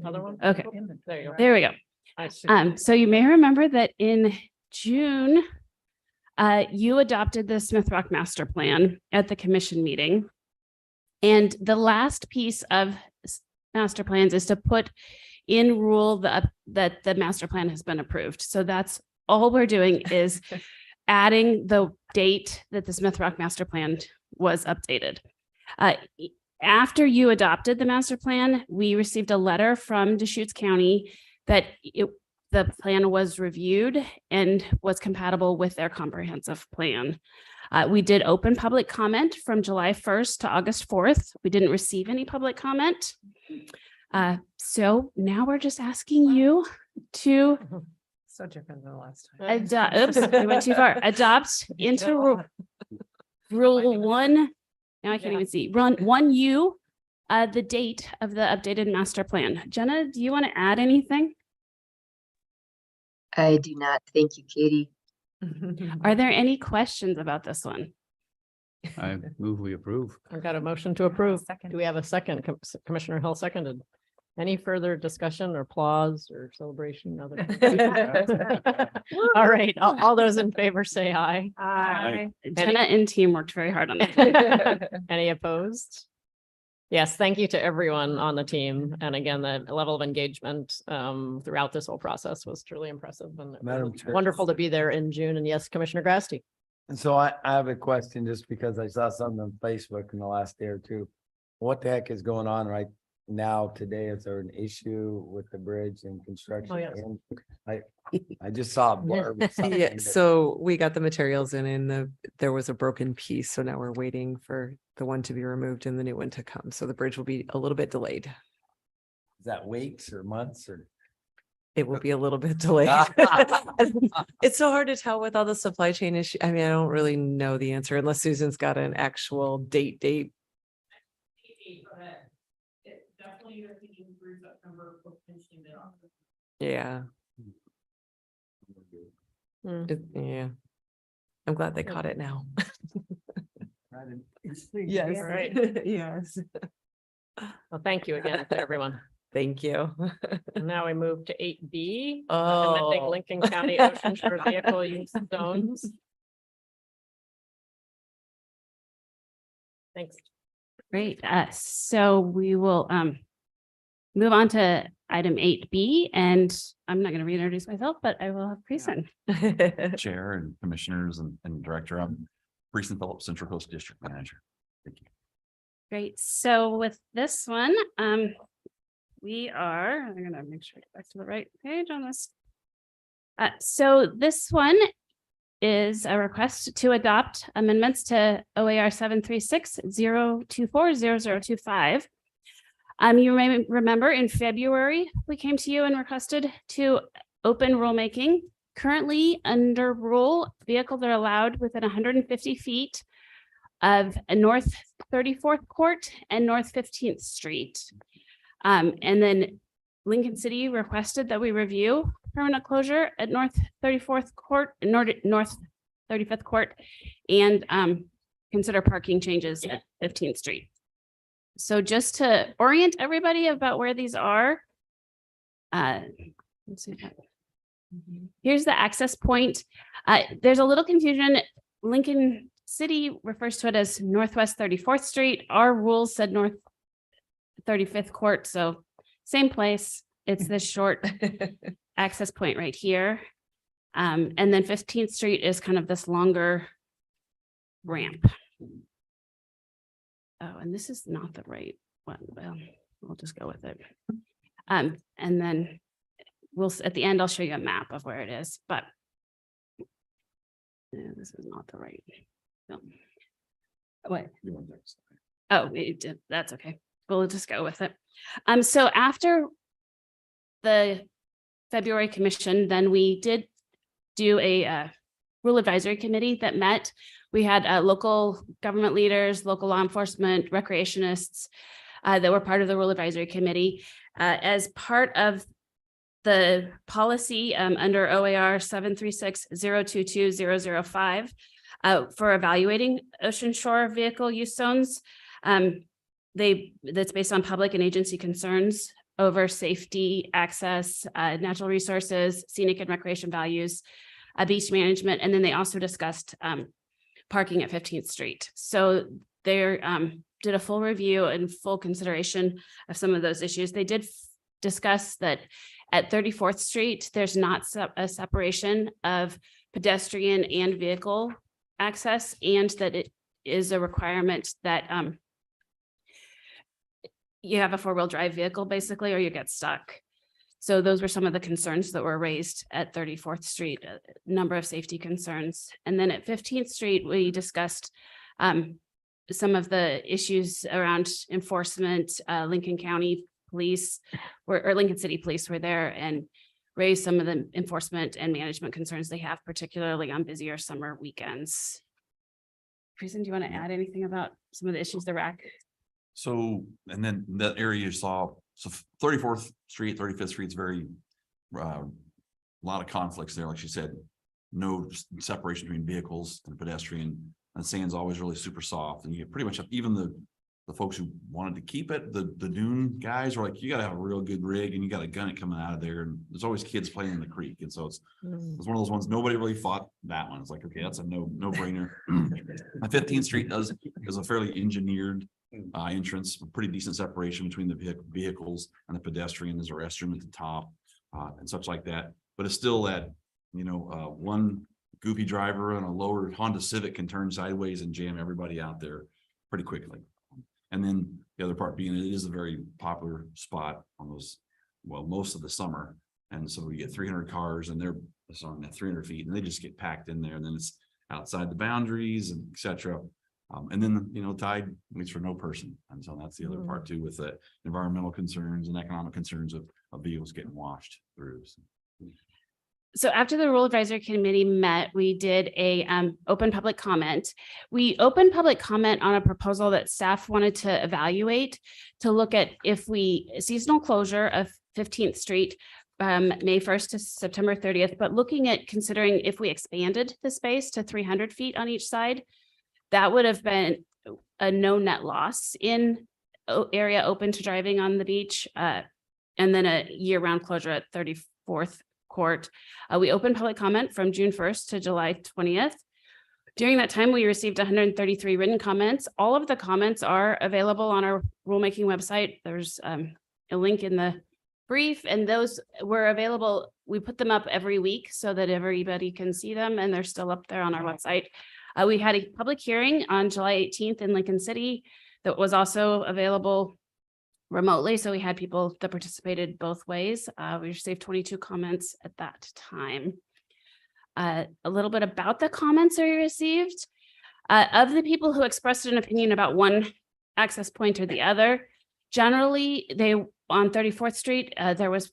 Other one? Okay. There you go. There we go. I see. So you may remember that in June, you adopted the Smith Rock Master Plan at the commission meeting. And the last piece of master plans is to put in rule that the master plan has been approved. So that's all we're doing is adding the date that the Smith Rock Master Plan was updated. After you adopted the master plan, we received a letter from Deschutes County that the plan was reviewed and was compatible with their comprehensive plan. We did open public comment from July 1st to August 4th. We didn't receive any public comment. So now we're just asking you to So different than the last time. adopt, oops, we went too far. Adopt into rule one. Now I can't even see. Run 1U, the date of the updated master plan. Jenna, do you want to add anything? I do not. Thank you, Katie. Are there any questions about this one? I move we approve. I've got a motion to approve. Second. Do we have a second? Commissioner Hill seconded. Any further discussion or applause or celebration? All right, all those in favor say aye. Aye. Jenna and team worked very hard on that. Any opposed? Yes, thank you to everyone on the team. And again, the level of engagement throughout this whole process was truly impressive and it Madam was Chair. wonderful to be there in June. And yes, Commissioner Grasty. And so I have a question just because I saw something on Facebook in the last day or two. What the heck is going on right now today? Is there an issue with the bridge and construction? Oh, yes. And I just saw a blurb or something Yeah, that- so we got the materials in and there was a broken piece. So now we're waiting for the one to be removed and the new one to come. So the bridge will be a little bit delayed. Is that weeks or months or? It will be a little bit delayed. It's so hard to tell with all the supply chain issue. I mean, I don't really know the answer unless Susan's got an actual date. Yeah. Yeah. I'm glad they caught it now. Yes. Right. Yes. Well, thank you again to everyone. Thank you. And now we move to 8B, Oh. amending Lincoln County Ocean Shore Vehicle Use Zones. Thanks. Great. So we will move on to item 8B, and I'm not going to reintroduce myself, but I will have Commisson. Chair and commissioners and director. I'm Precinct Phillips, Central Coast District Manager. Thank you. Great. So with this one, I'm gonna make sure I get back to the right page on this. So this one is a request to adopt amendments to OAR 736-024-0025. You may remember in February, we came to you and requested to open rulemaking. Currently, under rule, vehicles are allowed within 150 feet of a North 34th Court and North 15th Street. And then Lincoln City requested that we review permanent closure at North 34th Court, North 35th Court, and consider parking changes at 15th Street. So just to orient everybody about where these are, let's see. Here's the access point. There's a little confusion. Lincoln City refers to it as Northwest 34th Street. Our rules said North 35th Court, so same place. It's this short access point right here. And then 15th Street is kind of this longer ramp. Oh, and this is not the right one. Well, we'll just go with it. And then at the end, I'll show you a map of where it is, but yeah, this is not the right. No. What? Oh, that's okay. We'll just go with it. So after the February commission, then we did do a rule advisory committee that met. We had local government leaders, local law enforcement, recreationists that were part of the rule advisory committee. As part of the policy under OAR 736-022-005 for evaluating ocean shore vehicle use zones, that's based on public and agency concerns over safety, access, natural resources, scenic and recreation values, beach management, and then they also discussed parking at 15th Street. So they did a full review and full consideration of some of those issues. They did discuss that at 34th Street, there's not a separation of pedestrian and vehicle access, and that it is a requirement that you have a four-wheel drive vehicle basically, or you get stuck. So those were some of the concerns that were raised at 34th Street, a number of safety concerns. And then at 15th Street, we discussed some of the issues around enforcement. Lincoln County Police or Lincoln City Police were there and raised some of the enforcement and management concerns they have, particularly on busier summer weekends. Precinct, do you want to add anything about some of the issues the RAC? So, and then that area you saw, so 34th Street, 35th Street's very, a lot of conflicts there. Like she said, no separation between vehicles and pedestrian, and sand's always really super soft. And you pretty much have, even the folks who wanted to keep it, the dune guys were like, you got to have a real good rig and you got to gun it coming out of there. And there's always kids playing in the creek. And so it's one of those ones, nobody really fought that one. It's like, okay, that's a no brainer. 15th Street is a fairly engineered entrance, a pretty decent separation between the vehicles and the pedestrian. There's a restroom at the top and such like that. But it's still that, one goofy driver and a lower Honda Civic can turn sideways and jam everybody out there pretty quickly. And then the other part being, it is a very popular spot on those, well, most of the summer. And so we get 300 cars and they're on that 300 feet and they just get packed in there, and then it's outside the boundaries and et cetera. And then, tide waits for no person. And so that's the other part too, with the environmental concerns and economic concerns of vehicles getting washed through. So after the Rule Advisory Committee met, we did a open public comment. We opened public comment on a proposal that staff wanted to evaluate to look at if seasonal closure of 15th Street May 1st to September 30th, but looking at considering if we expanded the space to 300 feet on each side, that would have been a no net loss in area open to driving on the beach, and then a year-round closure at 34th Court. We opened public comment from June 1st to July 20th. During that time, we received 133 written comments. All of the comments are available on our rulemaking website. There's a link in the brief, and those were available. We put them up every week so that everybody can see them, and they're still up there on our website. We had a public hearing on July 18th in Lincoln City that was also available remotely. So we had people that participated both ways. We received 22 comments at that time. A little bit about the comments we received. Of the people who expressed an opinion about one access point or the other, generally they on 34th Street, there was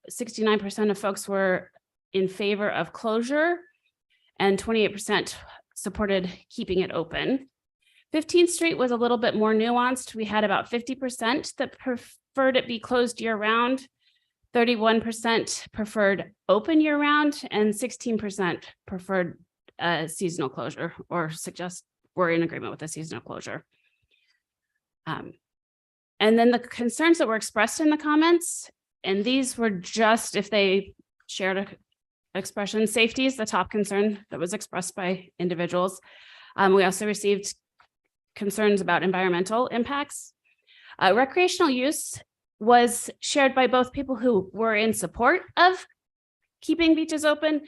69% of folks were in favor of closure and 28% supported keeping it open. 15th Street was a little bit more nuanced. We had about 50% that preferred it be closed year round, 31% preferred open year round, and 16% preferred seasonal closure or suggest we're in agreement with a seasonal closure. And then the concerns that were expressed in the comments, and these were just if they shared a expression. Safety is the top concern that was expressed by individuals. We also received concerns about environmental impacts. Recreational use was shared by both people who were in support of keeping beaches open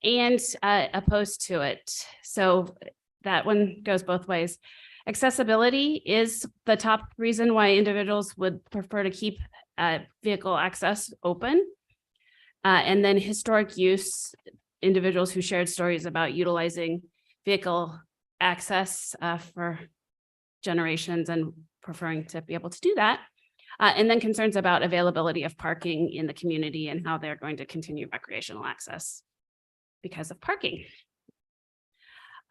and opposed to it. So that one goes both ways. Accessibility is the top reason why individuals would prefer to keep vehicle access open. And then historic use, individuals who shared stories about utilizing vehicle access for generations and preferring to be able to do that. And then concerns about availability of parking in the community and how they're going to continue recreational access because of parking.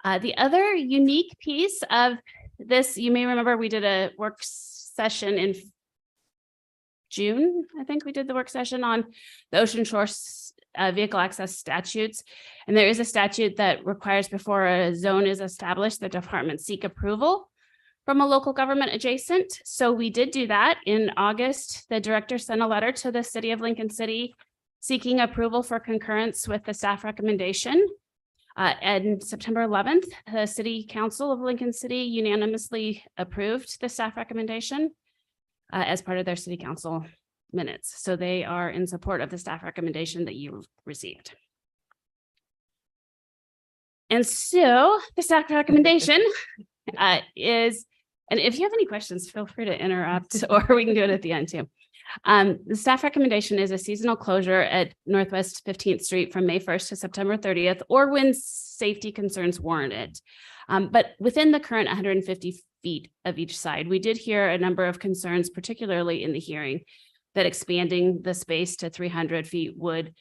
The other unique piece of this, you may remember we did a work session in June. I think we did the work session on the ocean shore vehicle access statutes. And there is a statute that requires before a zone is established, the department seek approval from a local government adjacent. So we did do that in August. The director sent a letter to the city of Lincoln City seeking approval for concurrence with the staff recommendation. And September 11th, the City Council of Lincoln City unanimously approved the staff recommendation as part of their City Council minutes. So they are in support of the staff recommendation that you received. And so the staff recommendation is, and if you have any questions, feel free to interrupt or we can do it at the end too. The staff recommendation is a seasonal closure at Northwest 15th Street from May 1st to September 30th, or when safety concerns warrant it. But within the current 150 feet of each side, we did hear a number of concerns, particularly in the hearing, that expanding the space to 300 feet would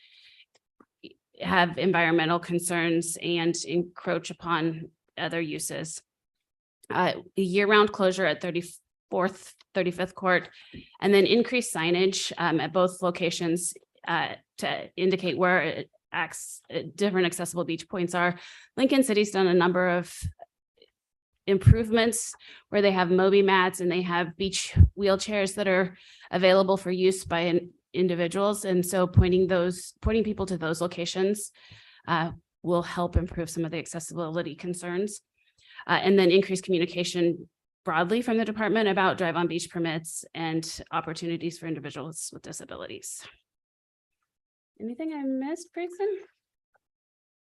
have environmental concerns and encroach upon other uses. Year-round closure at 35th Court, and then increased signage at both locations to indicate where different accessible beach points are. Lincoln City's done a number of improvements where they have Moby mats and they have beach wheelchairs that are available for use by individuals. And so pointing people to those locations will help improve some of the accessibility concerns. And then increase communication broadly from the department about drive-on beach permits and opportunities for individuals with disabilities. Anything I missed, Grayson?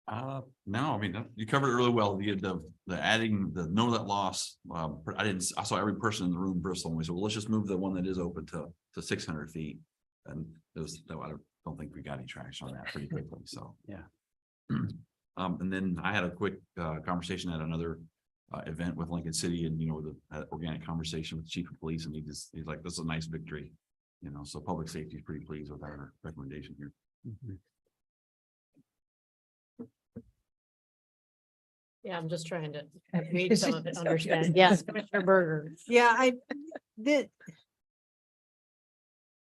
No, I mean, you covered it really well. The adding the know that loss. I saw every person in the room bristle and we said, well, let's just move the one that is open to 600 feet. And I don't think we got any traction on that pretty quickly. So yeah. And then I had a quick conversation at another event with Lincoln City, and the organic conversation with the chief of police, and he's like, this is a nice victory, so public safety is pretty pleased with our recommendation here. Mm-hmm. Yeah, I'm just trying to read some of it, understand. Yes, Commissioner Berger. Yeah,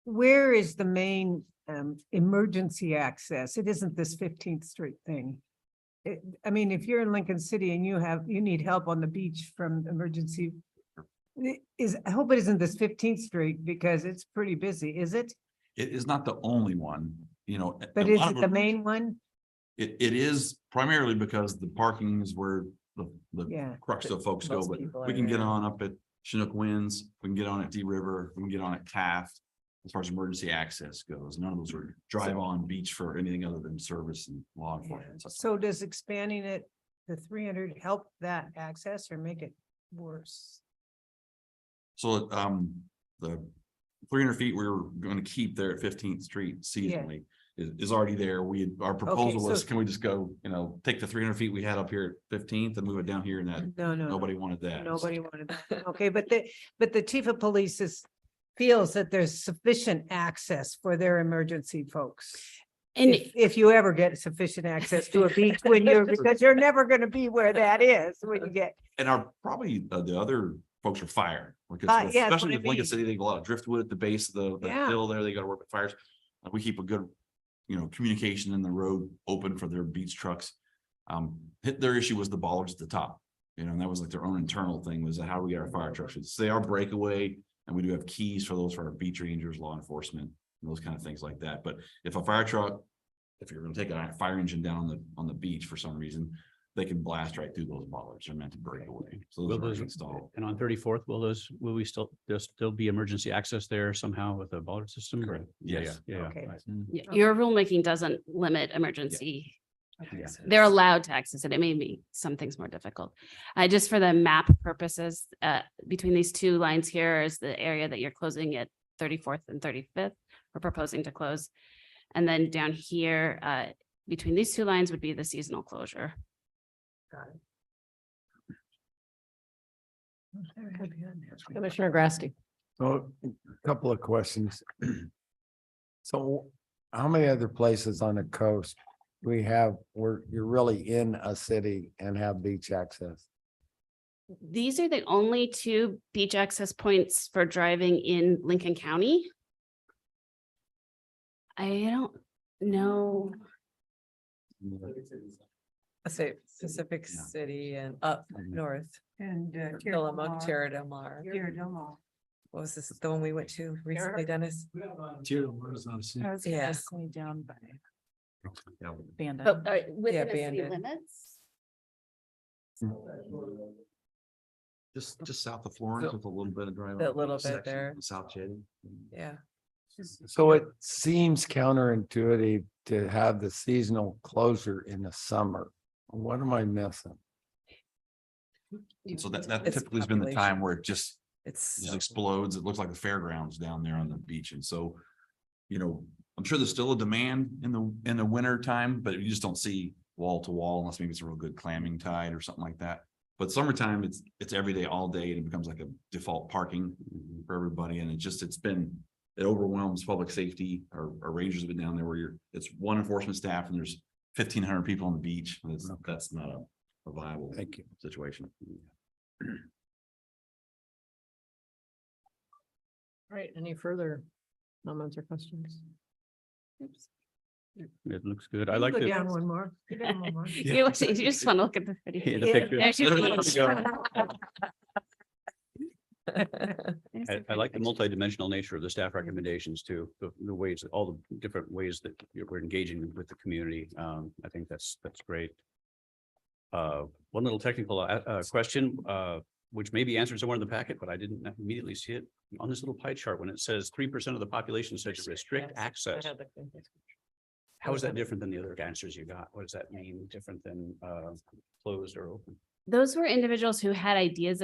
where is the main emergency access? It isn't this 15th Street thing. I mean, if you're in Lincoln City and you need help on the beach from emergency I hope it isn't this 15th Street because it's pretty busy, is it? It is not the only one, you know. But a is lot it of the them- main one? It is primarily because the parking is where the Yeah. crux of folks go, Most but people we are can get there. on up at Chinook Winds, we can get on at D River, we can get on at Taft. As far as emergency access goes, none of those are drive on beach for anything other than service and law enforcement. stuff. So does expanding it to 300 help that access or make it worse? So, the 300 feet we were going to keep there at 15th Street seasonally is already there. Our proposal so- was, can we just go, take the 300 feet we had up here at 15th and move it down here, and that No, nobody wanted that. Nobody wanted that. Okay, but the chief of police feels that there's sufficient access for their emergency folks. And If you ever get sufficient access to a beach because you're never gonna be where that is when you get. And probably the other folks are fire. Because Yeah, that's especially what I with Lincoln mean. City, they have a lot of driftwood at the base of the Yeah. hill there. They got to work with fires. We keep a good, communication in the road open for their beach trucks. Their issue was the bollards at the top, and that was like their own internal thing, was how we get our fire trucks. They are breakaway, and we do have keys for those for our beach rangers, law enforcement, and those kind of things like that. But if a fire truck, if you're going to take a fire engine down on the beach for some reason, they can blast right through those bollards. They're meant to break away. So Will those are those, installed. and on 34th, will there'll still be emergency access there somehow with the bollard system? Correct. Yeah, Yes. yeah, yeah. Okay. right. Yeah, your rulemaking doesn't limit emergency. Yeah. They're allowed to access it. It may be some things more difficult. Just for the map purposes, between these two lines here is the area that you're closing at 34th and 35th. We're proposing to close. And then down here, between these two lines would be the seasonal closure. Commissioner Grasky. So a couple of questions. So how many other places on the coast we have where you're really in a city and have beach access? These are the only two beach access points for driving in Lincoln County. I don't know. I say Pacific City and up north. And. Tillamook, Tierra Del Mar. What was this, the one we went to recently, Dennis? I was gonna Yes. say down by But Bandon. within the city Bandon. limits? Just south of Florence with a little bit of driving. That little bit there. South Jetty. Yeah. So it seems counterintuitive to have the seasonal closure in the summer. What am I missing? So that It's typically has been the time where it just It's, explodes. It looks like the fairgrounds down there on the beach. And so, I'm sure there's still a demand in the winter time, but you just don't see wall to wall unless maybe it's a real good clamming tide or something like that. But summertime, it's every day, all day, and it becomes like a default parking for everybody. And it overwhelms public safety. Our rangers have been down there where it's one enforcement staff and there's 1,500 people on the beach. And that's not a viable situation. All right, any further comments or questions? It looks good. I Go like down the, one more. Go down one more. You just want to look at the video. Yeah, the picture. There's your There we beach. go. I like the multidimensional nature of the staff recommendations too, the ways, all the different ways that we're engaging with the community. I think that's great. One little technical question, which may be answered somewhere in the packet, but I didn't immediately see it on this little pie chart when it says 3% of the population said to restrict access. How is that different than the other answers you got? What does that mean? Different than closed or open? Those were individuals who had ideas,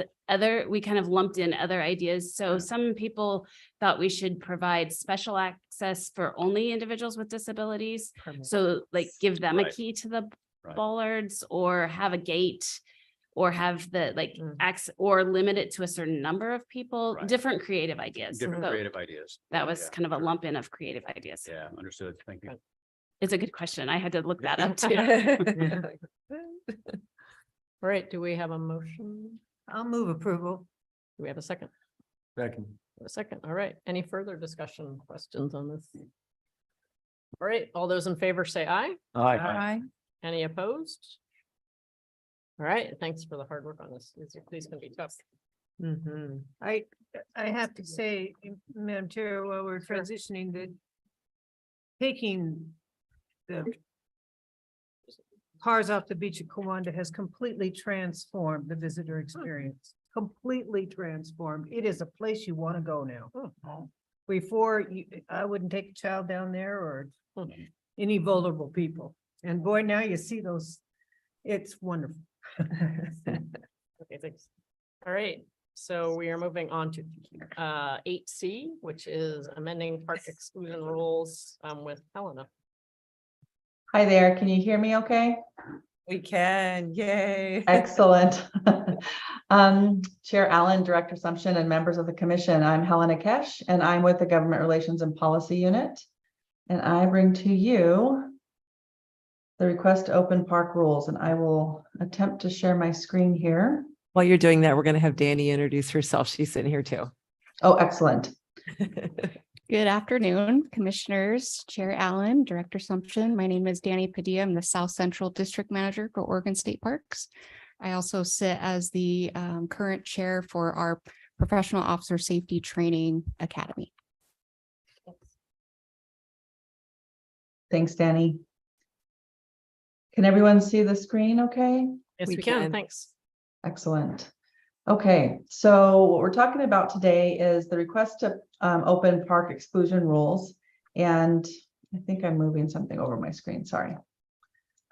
we kind of lumped in other ideas. So some people thought we should provide special access for only individuals with disabilities. So like give them a Right. key to the Right. bollards or have a gate or have the access or limit it to a certain number of people, Right. different creative ideas. Different So creative ideas. that was Yeah, kind of a sure. lump in of creative ideas. Yeah, understood. Thank you. It's a good question. I had to look that up too. All right, do we have a motion? I'll move approval. Do we have a second? Second. A second. All right. Any further discussion, questions on this? All right, all those in favor say aye. Aye. Any opposed? All right, thanks for the hard work on this. These can be tough. I have to say, Madam Chair, while we're transitioning, that taking the cars off the beach at Kiwanda has completely transformed the visitor experience. Completely transformed. It is a place you want to go now. Before, I wouldn't take a child down there or any vulnerable people. And boy, now you see those, it's wonderful. Okay, thanks. All right, so we are moving on to 8C, which is amending park exclusion rules with Helena. Hi there, can you hear me okay? We can, yay. Excellent. Chair Allen, Director Sumption, and members of the commission, I'm Helena Kesh, and I'm with the Government Relations and Policy Unit. And I bring to you the request to open park rules, and I will attempt to share my screen here. While you're doing that, we're going to have Danny introduce herself. She's sitting here too. Oh, excellent. Good afternoon, Commissioners, Chair Allen, Director Sumption. My name is Danny Padilla. I'm the South Central District Manager for Oregon State Parks. I also sit as the current chair for our Professional Officer Safety Training Academy. Thanks, Danny. Can everyone see the screen okay? Yes, we can. Thanks. Excellent. Okay, so what we're talking about today is the request to open park exclusion rules. And I think I'm moving something over my screen, sorry.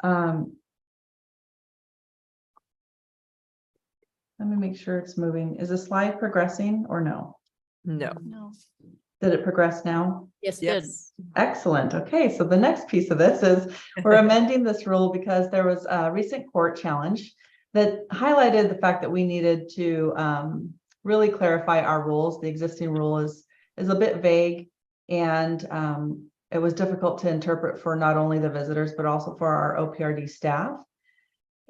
Let me make sure it's moving. Is the slide progressing or no? No. Did it progress now? Yes, it did. Excellent. Okay, so the next piece of this is we're amending this rule because there was a recent court challenge that highlighted the fact that we needed to really clarify our rules. The existing rule is a bit vague, and it was difficult to interpret for not only the visitors, but also for our OPRD staff.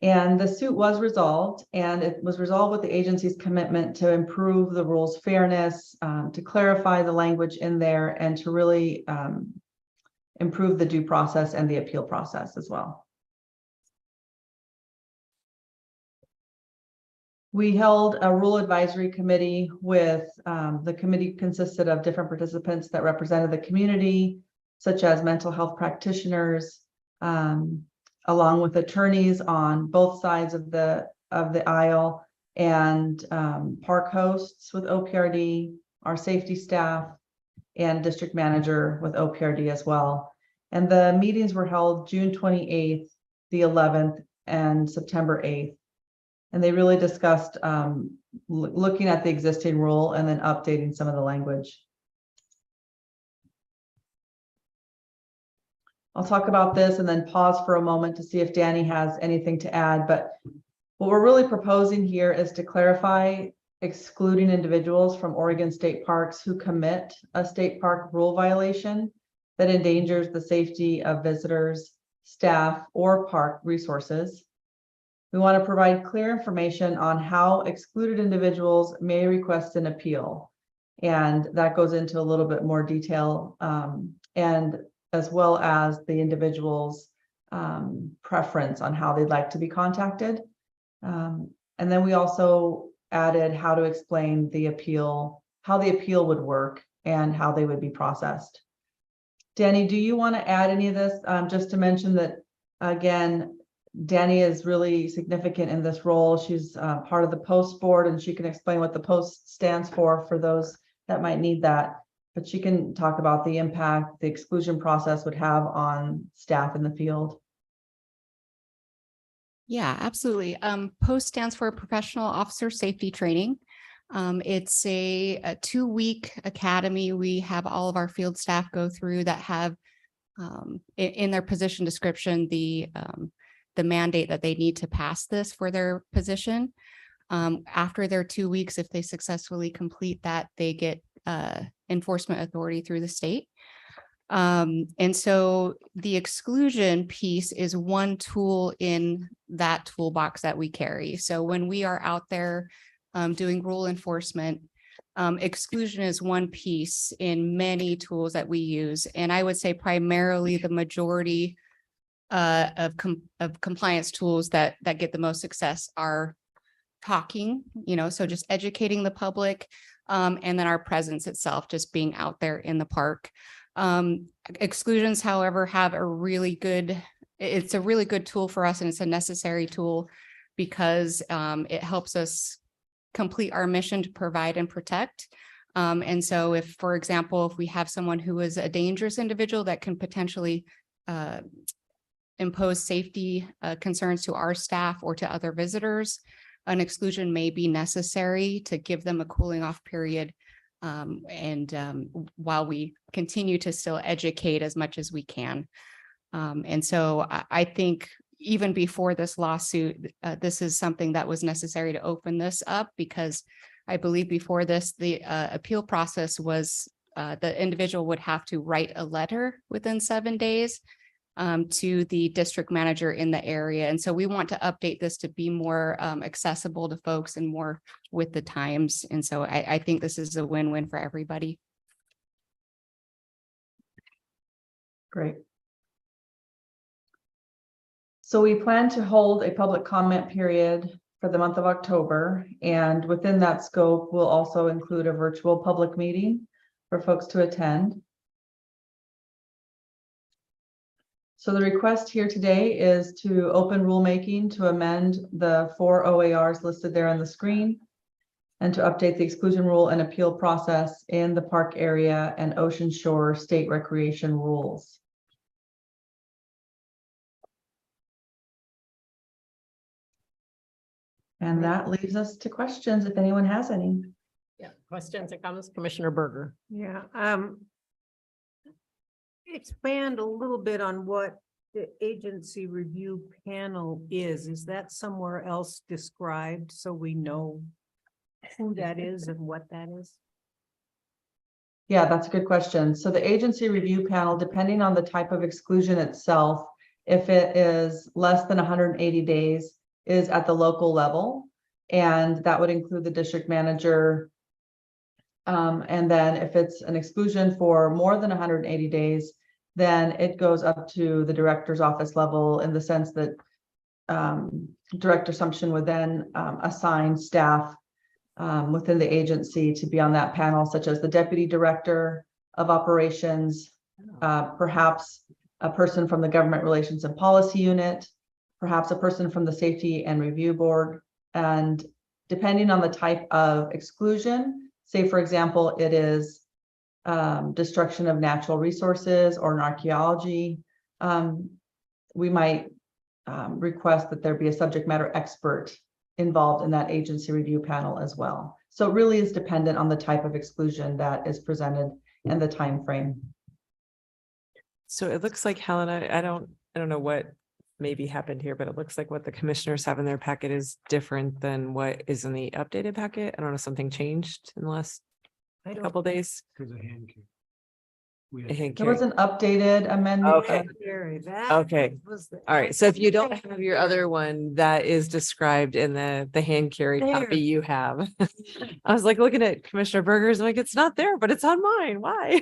And the suit was resolved, and it was resolved with the agency's commitment to improve the rules' fairness, to clarify the language in there, and to really improve the due process and the appeal process as well. We held a rule advisory committee with the committee consisted of different participants that represented the community, such as mental health practitioners, along with attorneys on both sides of the aisle, and park hosts with OPRD, our safety staff, and district manager with OPRD as well. And the meetings were held June 28th, the 11th, and September 8th. And they really discussed looking at the existing rule and then updating some of the language. I'll talk about this and then pause for a moment to see if Danny has anything to add. But what we're really proposing here is to clarify excluding individuals from Oregon state parks who commit a state park rule violation that endangers the safety of visitors, staff, or park resources. We want to provide clear information on how excluded individuals may request an appeal. And that goes into a little bit more detail, and as well as the individual's preference on how they'd like to be contacted. And then we also added how to explain the appeal, how the appeal would work, and how they would be processed. Danny, do you want to add any of this? Just to mention that, again, Danny is really significant in this role. She's part of the post board, and she can explain what the post stands for those that might need that. But she can talk about the impact the exclusion process would have on staff in the field. Yeah, absolutely. POST stands for Professional Officer Safety Training. It's a 2-week academy. We have all of our field staff go through that have in their position description the mandate that they need to pass this for their position. After their 2 weeks, if they successfully complete that, they get enforcement authority through the state. And so the exclusion piece is one tool in that toolbox that we carry. So when we are out there doing rule enforcement, exclusion is one piece in many tools that we use. And I would say primarily the majority of compliance tools that get the most success are talking, so just educating the public. And then our presence itself, just being out there in the park. Exclusions, however, have it's a really good tool for us, and it's a necessary tool because it helps us complete our mission to provide and protect. And so if, for example, if we have someone who is a dangerous individual that can potentially impose safety concerns to our staff or to other visitors, an exclusion may be necessary to give them a cooling off period. While we continue to still educate as much as we can. And so I think even before this lawsuit, this is something that was necessary to open this up, because I believe before this, the appeal process was the individual would have to write a letter within 7 days to the district manager in the area. And so we want to update this to be more accessible to folks and more with the times. And so I think this is a win-win for everybody. Great. So we plan to hold a public comment period for the month of October. And within that scope, we'll also include a virtual public meeting for folks to attend. So the request here today is to open rulemaking to amend the 4 OARs listed there on the screen and to update the exclusion rule and appeal process in the park area and Ocean Shore state recreation rules. And that leaves us to questions if anyone has any. Yeah, questions and comments, Commissioner Berger. Yeah, expand a little bit on what the agency review panel is. Is that somewhere else described so we know who that is and what that is? Yeah, that's a good question. So the agency review panel, depending on the type of exclusion itself, if it is less than 180 days, is at the local level. And that would include the district manager. And then if it's an exclusion for more than 180 days, then it goes up to the director's office level, in the sense that Director Sumption would then assign staff within the agency to be on that panel, such as the deputy director of operations, perhaps a person from the government relations and policy unit, perhaps a person from the safety and review board. And depending on the type of exclusion, say, for example, it is destruction of natural resources or an archaeology, we might request that there be a subject matter expert involved in that agency review panel as well. So it really is dependent on the type of exclusion that is presented and the time frame. So it looks like, Helen, I don't know what maybe happened here, but it looks like what the commissioners have in their packet is different than what is in the updated packet. I don't know if something changed in the last couple days. There's a hand cue. There was an updated amendment. Okay. Okay. All right. So if you don't have your other one, that is described in the hand carry copy you have. I was like looking at Commissioner Berger's, like, it's not there, but it's on mine. Why?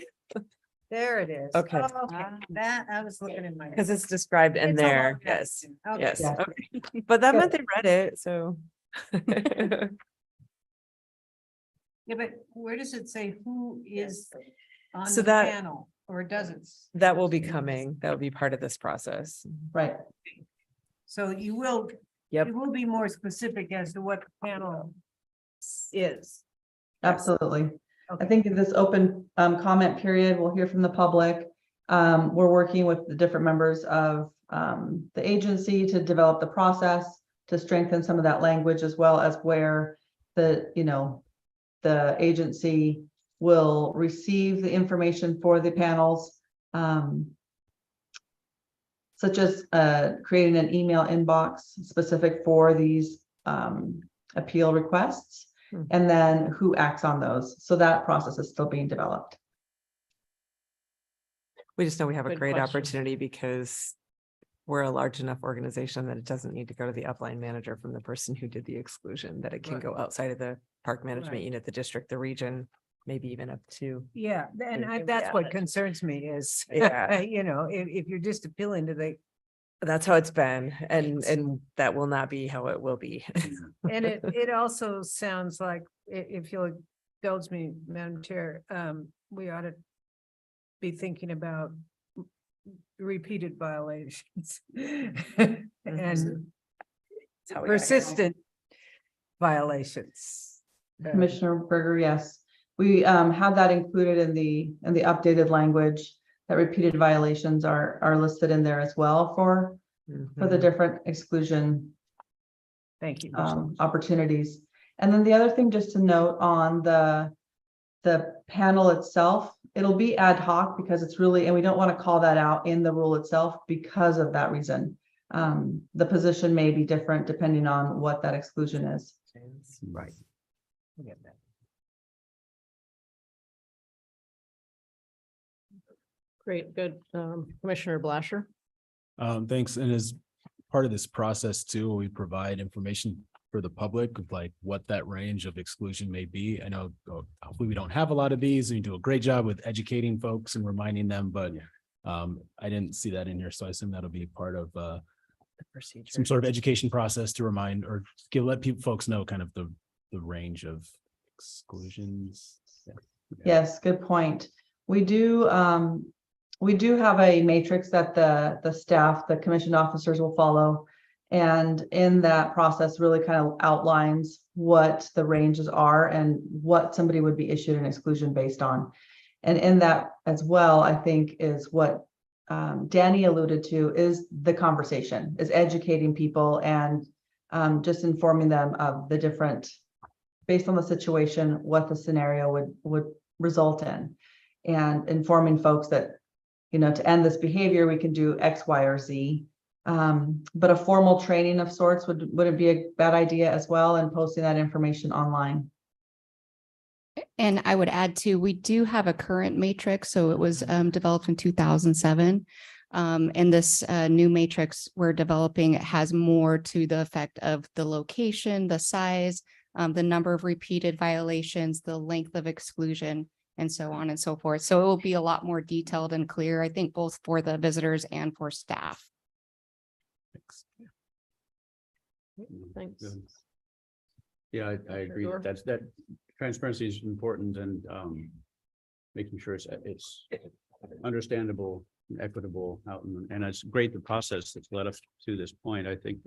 There it is. Okay. Oh, okay. That I was looking in my. Because it's described in It's all there. over that. Yes. Okay. Yes. Yeah. Okay. But that meant they read it. So. Yeah, but where does it say who is on So the that- panel, or does it? That will be coming. That will be part of this process. Right. So you will, Yep. it will be more specific as to what the panel is. Absolutely. I think in this open comment period, we'll hear from the public. We're working with the different members of the agency to develop the process, to strengthen some of that language, as well as where the agency will receive the information for the panels, such as creating an email inbox specific for these appeal requests, and then who acts on those. So that process is still being developed. We just know we have a Good great question. opportunity because we're a large enough organization that it doesn't need to go to the upline manager from the person who did the exclusion, that it can go outside of the park management Right. unit, the district, the region, maybe even up to. Yeah, and that's what concerns me is, Yeah. if you're just appealing to the That's how it's been, and that will not be how it will be. And it also sounds like, if you'll indulge me, Madam Chair, we ought to be thinking about repeated violations and persistent violations. Commissioner Berger, yes. We have that included in the updated language, that repeated violations are listed in there as well for the different exclusion Thank you. opportunities. And then the other thing, just to note on the panel itself, it'll be ad hoc because it's really, and we don't want to call that out in the rule itself because of that reason. The position may be different depending on what that exclusion is. Right. Great, good. Commissioner Blasher. Thanks. And as part of this process too, we provide information for the public of like what that range of exclusion may be. I know hopefully we don't have a lot of these and you do a great job with educating folks and reminding them, but I didn't see that in here. So I assume that'll be part of some sort of education process to remind or let folks know kind of the range of exclusions. Yeah. Yes, good point. We do have a matrix that the staff, the commissioned officers will follow. And in that process really kind of outlines what the ranges are and what somebody would be issued an exclusion based on. And in that as well, I think is what Danny alluded to, is the conversation, is educating people and just informing them of the different, based on the situation, what the scenario would result in, and informing folks that, you know, to end this behavior, we can do X, Y, or Z. But a formal training of sorts wouldn't be a bad idea as well, and posting that information online. And I would add too, we do have a current matrix. So it was developed in 2007. And this new matrix we're developing has more to the effect of the location, the size, the number of repeated violations, the length of exclusion, and so on and so forth. So it will be a lot more detailed and clear, I think, both for the visitors and for staff. Thanks. Yeah, I agree. That transparency is important, and making sure it's understandable, and equitable out, and it's great the process that's led us to this point. I think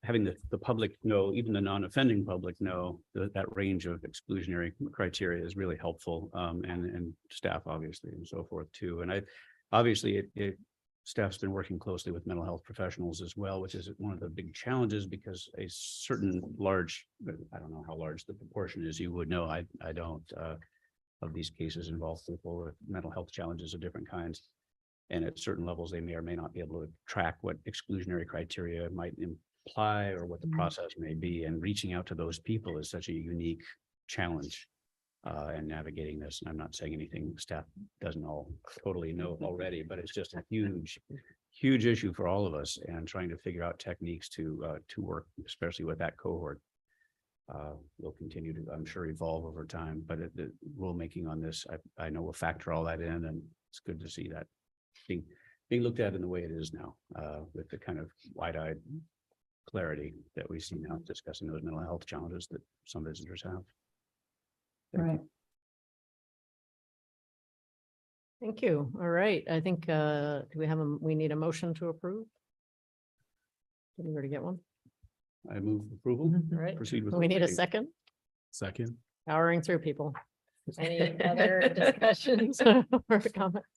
having the public know, even the non-offending public know that range of exclusionary criteria is really helpful, and staff obviously and so forth too. And obviously staff's been working closely with mental health professionals as well, which is one of the big challenges, because a certain large, I don't know how large the proportion is, you would know, I don't, of these cases involve people with mental health challenges of different kinds. And at certain levels, they may or may not be able to track what exclusionary criteria might imply or what the process may be. And reaching out to those people is such a unique challenge. And navigating this, and I'm not saying anything staff doesn't all totally know already, but it's just a huge issue for all of us, and trying to figure out techniques to work, especially with that cohort. Will continue to, I'm sure, evolve over time, but the rulemaking on this, I know will factor all that in, and it's good to see that being looked at in the way it is now, with the kind of wide-eyed clarity that we see now discussing those mental health challenges that some visitors have. Right. Thank you. All right. I think, do we need a motion to approve? Did we already get one? I move approval. All right. Proceed with. We need a reading. second. Second. Powering through, people. Any other discussions or comments?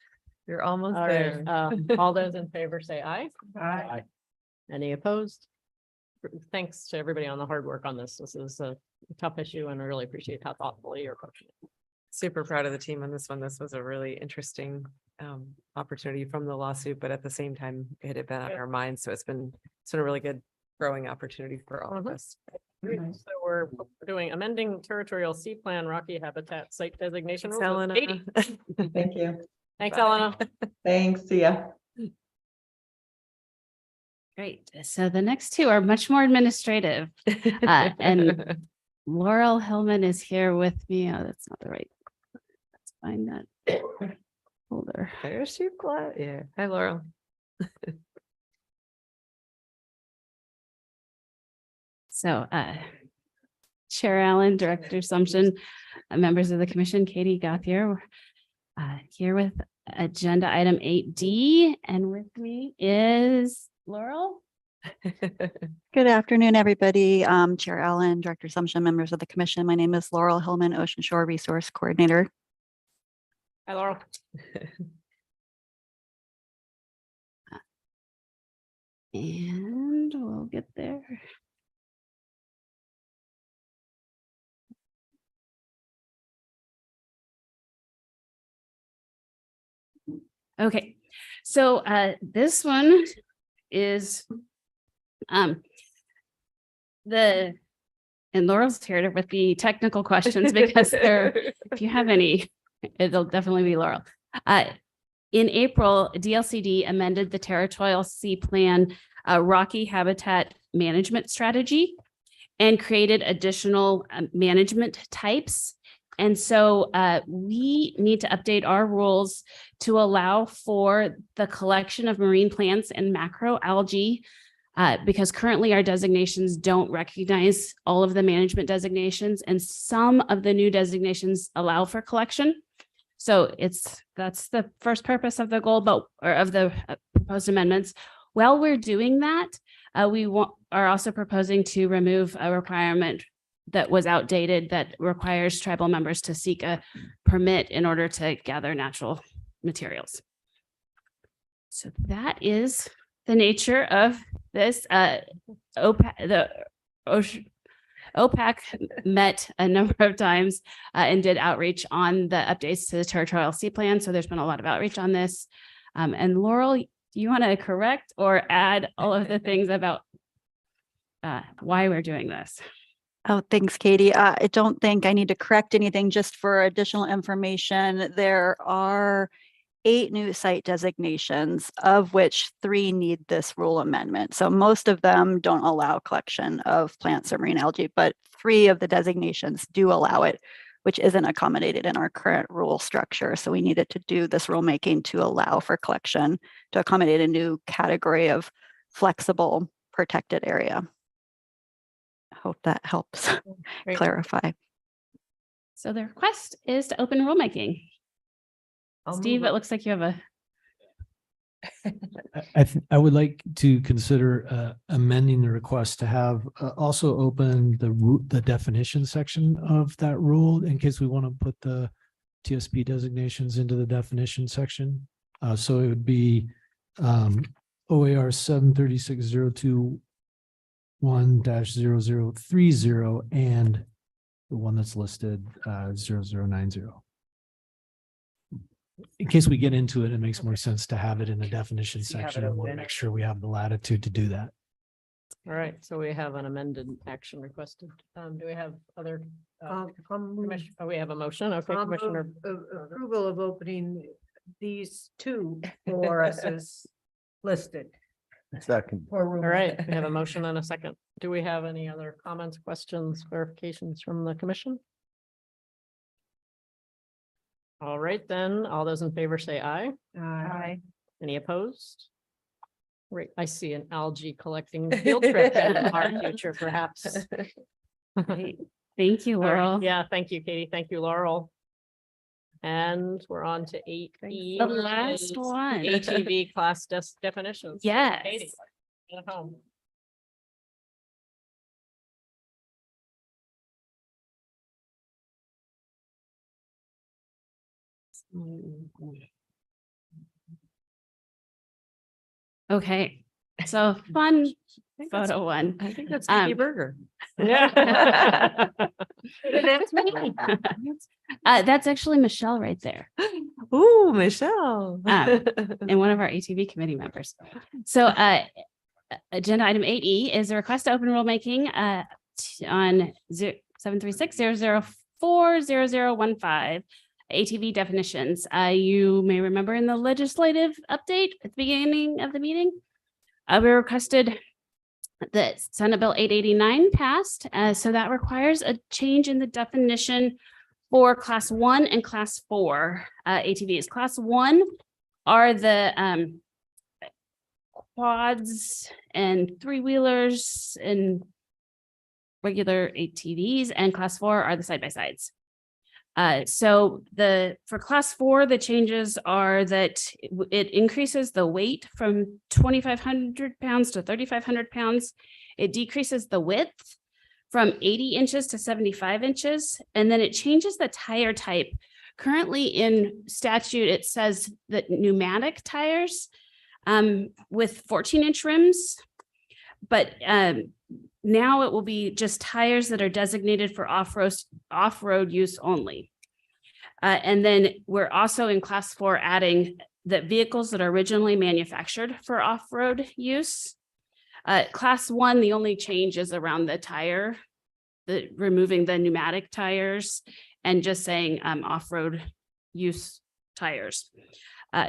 You're almost All there. right. All those in favor say aye. Aye. Any opposed? Thanks to everybody on the hard work on this. This is a tough issue, and I really appreciate how thoughtfully you're approaching it. Super Proud of the team on this one. This was a really interesting opportunity from the lawsuit, but at the same time, it had been on our minds. So it's been a really good growing opportunity for all of us. So we're doing amending territorial sea plan Rocky Habitat site designation. Thanks, rules with Helena. Katie. Thank you. Thanks, Bye. Elena. Thanks. See ya. Great. So the next two are much more administrative. And Laurel Hillman is here with me. Oh, that's not the right. Let's find that folder. There's your glad. Yeah. Hi, Laurel. So, Chair Allen, Director Assumption, members of the commission, Katie Gauthier, here with agenda item 8D, and with me is Laurel. Good afternoon, everybody. Chair Allen, Director Assumption, members of the commission. My name is Laurel Hillman, Ocean Shore Resource Coordinator. Hi, Laurel. And we'll get there. Okay, so this one is and Laurel's here with the technical questions because if you have any, it'll definitely be Laurel. In April, DLCD amended the Territorial Sea Plan Rocky Habitat Management Strategy and created additional management types. And so we need to update our rules to allow for the collection of marine plants and macroalgae because currently our designations don't recognize all of the management designations, and some of the new designations allow for collection. So that's the first purpose of the goal, or of the proposed amendments. While we're doing that, we are also proposing to remove a requirement that was outdated that requires tribal members to seek a permit in order to gather natural materials. So that is the nature of this. OPAC met a number of times and did outreach on the updates to the Territorial Sea Plan. So there's been a lot of outreach on this. And Laurel, do you want to correct or add all of the things about why we're doing this? Oh, thanks, Katie. I don't think I need to correct anything. Just for additional information, there are 8 new site designations, of which 3 need this rule amendment. So most of them don't allow collection of plants or marine algae, but 3 of the designations do allow it, which isn't accommodated in our current rule structure. So we needed to do this rulemaking to allow for collection to accommodate a new category of flexible protected area. I hope that helps clarify. So the request is to open rulemaking. Steve, it looks like you have I would like to consider amending the request to have also open the definition section of that rule in case we want to put the TSP designations into the definition section. So it would be OAR 736.021-0030 and the one that's listed 0090. In case we get into it, it makes more sense to have it in the definition section. I want to make sure we have the latitude to do that. All right, so we have an amended action requested. Do we have other? We have a motion. Okay, Commissioner. Approval of opening these 2 for us as listed. Second. All right, we have a motion and a second. Do we have any other comments, questions, clarifications from the commission? All right, then, all those in favor say aye. Aye. Any opposed? Great, I see an algae collecting field trip in our future, perhaps. Great. Thank you, All right, Laurel. yeah, thank you, Katie. Thank you, Laurel. And we're on to 8E. The last one. ATV class definitions. Yes. Katie, at home. Okay, so fun photo one. I think that's Katie Berger. Yeah. That's me. That's actually Michelle right there. Ooh, Michelle. And one of our ATV committee members. So agenda item 8E is a request to open rulemaking on 736-004-0015 ATV definitions. You may remember in the legislative update at the beginning of the meeting, we requested that Senate Bill 889 passed. So that requires a change in the definition for class 1 and class 4 ATVs. Class 1 are the quads and three-wheelers and regular ATVs, and class 4 are the side-by-sides. So for class 4, the changes are that it increases the weight from 2,500 pounds to 3,500 pounds. It decreases the width from 80 inches to 75 inches, and then it changes the tire type. Currently in statute, it says that pneumatic tires with 14-inch rims, but now it will be just tires that are designated for off-road use only. And then we're also in class 4 adding that vehicles that are originally manufactured for off-road use. Class 1, the only change is around the tire, removing the pneumatic tires and just saying off-road use tires.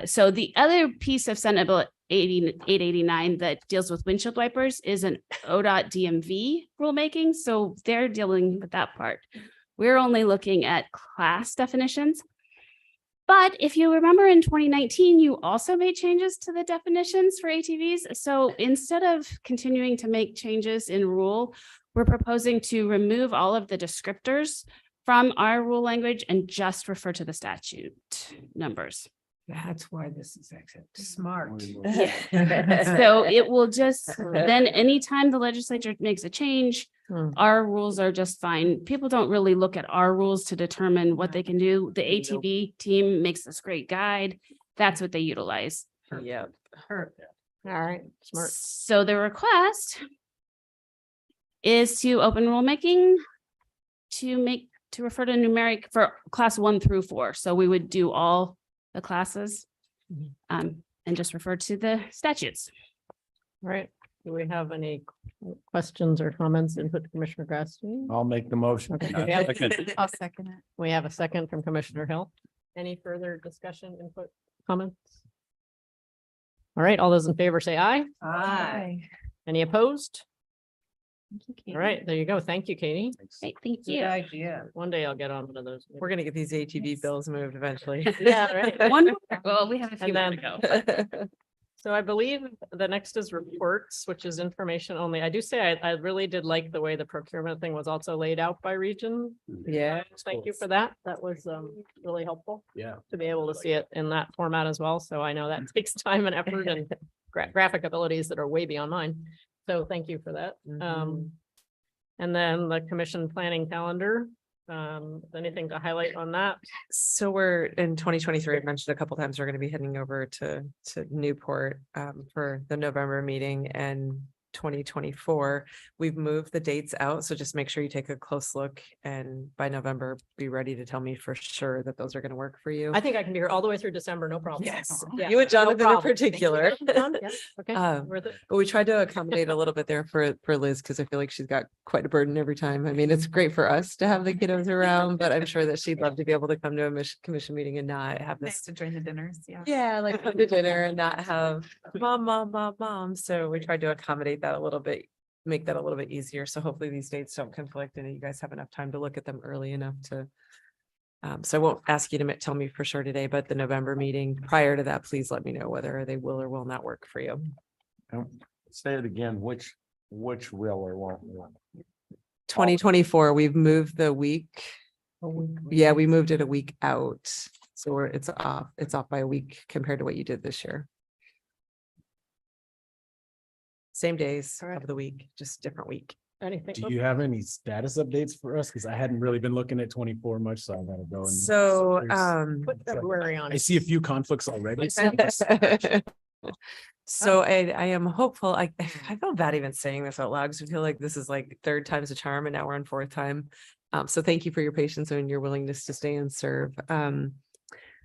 So the other piece of Senate Bill 889 that deals with windshield wipers is an ODOT DMV rulemaking. So they're dealing with that part. We're only looking at class definitions. But if you remember in 2019, you also made changes to the definitions for ATVs. So instead of continuing to make changes in rule, we're proposing to remove all of the descriptors from our rule language and just refer to the statute numbers. That's why this is actually smart. So it will just, then anytime the legislature makes a change, our rules are just fine. People don't really look at our rules to determine what they can do. The ATV team makes this great guide. That's what they utilize. Yep. Perfect. All right, smart. So the request is to open rulemaking to refer to numeric for class 1 through 4. So we would do all the classes and just refer to the statutes. All right. Do we have any questions or comments input to Commissioner Grassley? I'll make the motion. Okay, we have- I'll second it. We have a second from Commissioner Hill. Any further discussion, input, comments? All right, all those in favor say aye. Aye. Any opposed? Thank you, Katie. All right, there you go. Thank you, Katie. Great, thank Good you. idea. One day I'll get on one of those. We're gonna get these ATV bills moved eventually. Yeah, right. One more. Well, we have a few And more then- to go. So I believe the next is reports, which is information only. I do say I really did like the way the procurement thing was also laid out by region. Yeah. Thank you for that. That was really helpful Yeah. to be able to see it in that format as well. So I know that takes time and effort and graphic abilities that are way beyond mine. So thank you for that. And then the commission planning calendar. Anything to highlight on that? So we're in 2023, I mentioned a couple times, we're going to be heading over to Newport for the November meeting, and 2024, we've moved the dates out. So just make sure you take a close look, and by November, be ready to tell me for sure that those are going to work for you. I think I can be here all the way through December, no problem. Yes, Yeah, you and no Jonathan in problem. particular. Yeah, okay, Um, worth it. But we tried to accommodate a little bit there for Liz, because I feel like she's got quite a burden every time. I mean, it's great for us to have the kiddos around, but I'm sure that she'd love to be able to come to a commission meeting and not have Nice this. to join the dinners. Yeah. Yeah, like come to dinner and not have mom. So we tried to accommodate that a little bit, make that a little bit easier. So hopefully these dates don't conflict and you guys have enough time to look at them early enough to. So I won't ask you to tell me for sure today, but the November meeting prior to that, please let me know whether they will or will not work for you. Say it again, which will or won't. 2024, we've moved the week. Yeah, we moved it a week out. So it's off by a week compared to what you did this year. Same days of the week, just different week. Anything? Do you have any status updates for us? Because I hadn't really been looking at 24 much, so I gotta go. And So, Put February on I it. see a few conflicts already. So I am hopeful. I feel bad even saying this out loud because I feel like this is like third time's a charm and now we're on fourth time. So thank you for your patience and your willingness to stay and serve.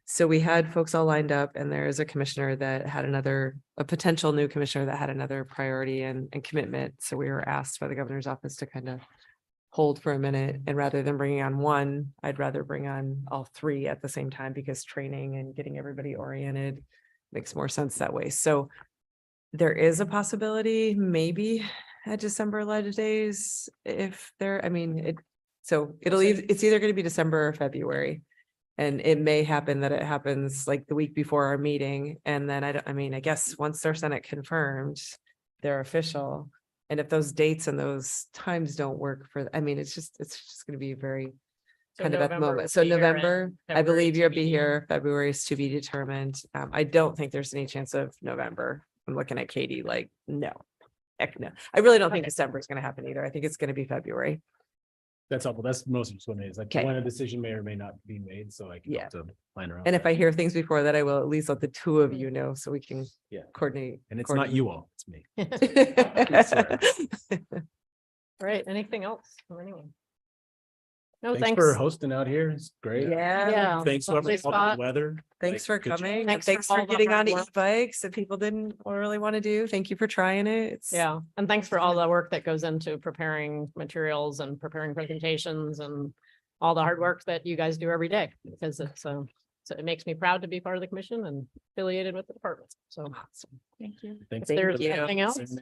So we had folks all lined up, and there is a commissioner that had a potential new commissioner that had another priority and commitment. So we were asked by the governor's office to kind of hold for a minute, and rather than bringing on one, I'd rather bring on all three at the same time, because training and getting everybody oriented makes more sense that way. So there is a possibility, maybe at December Ledge Days, if there, I mean, it's either going to be December or February. And it may happen that it happens like the week before our meeting. And then I mean, I guess once their Senate confirmed, they're official. And if those dates and those times don't work I mean, it's just going to be very So kind of at the November moment. will So be here and November, I February believe to you'll be be here. February is to be determined. I don't think there's any chance of November. I'm looking at Katie like, no. Heck no. I really don't think December is going to happen either. I think it's going to be February. That's helpful. That's most of what it is. Like Okay. when a decision may or may not be made, so I can Yeah. help to plan around. And if that. I hear things before that, I will at least let the two of you know so we can Yeah. coordinate. And it's not you all, it's me. All right, anything else from anyone? No, Thanks thanks. for hosting out here. It's great. Yeah. Thanks for lovely all spot. the weather. Thanks Like, for good job. coming. and Thanks Thanks for for all the getting on hard work. e-bikes that people didn't really want to do. Thank you for trying it. It's Yeah, and thanks for all the work that goes into preparing materials and preparing presentations and all the hard work that you guys do every day, because it's so it makes me proud to be part of the commission and affiliated with the department. So awesome. thank you. Thanks. If there's Thank you. anything else,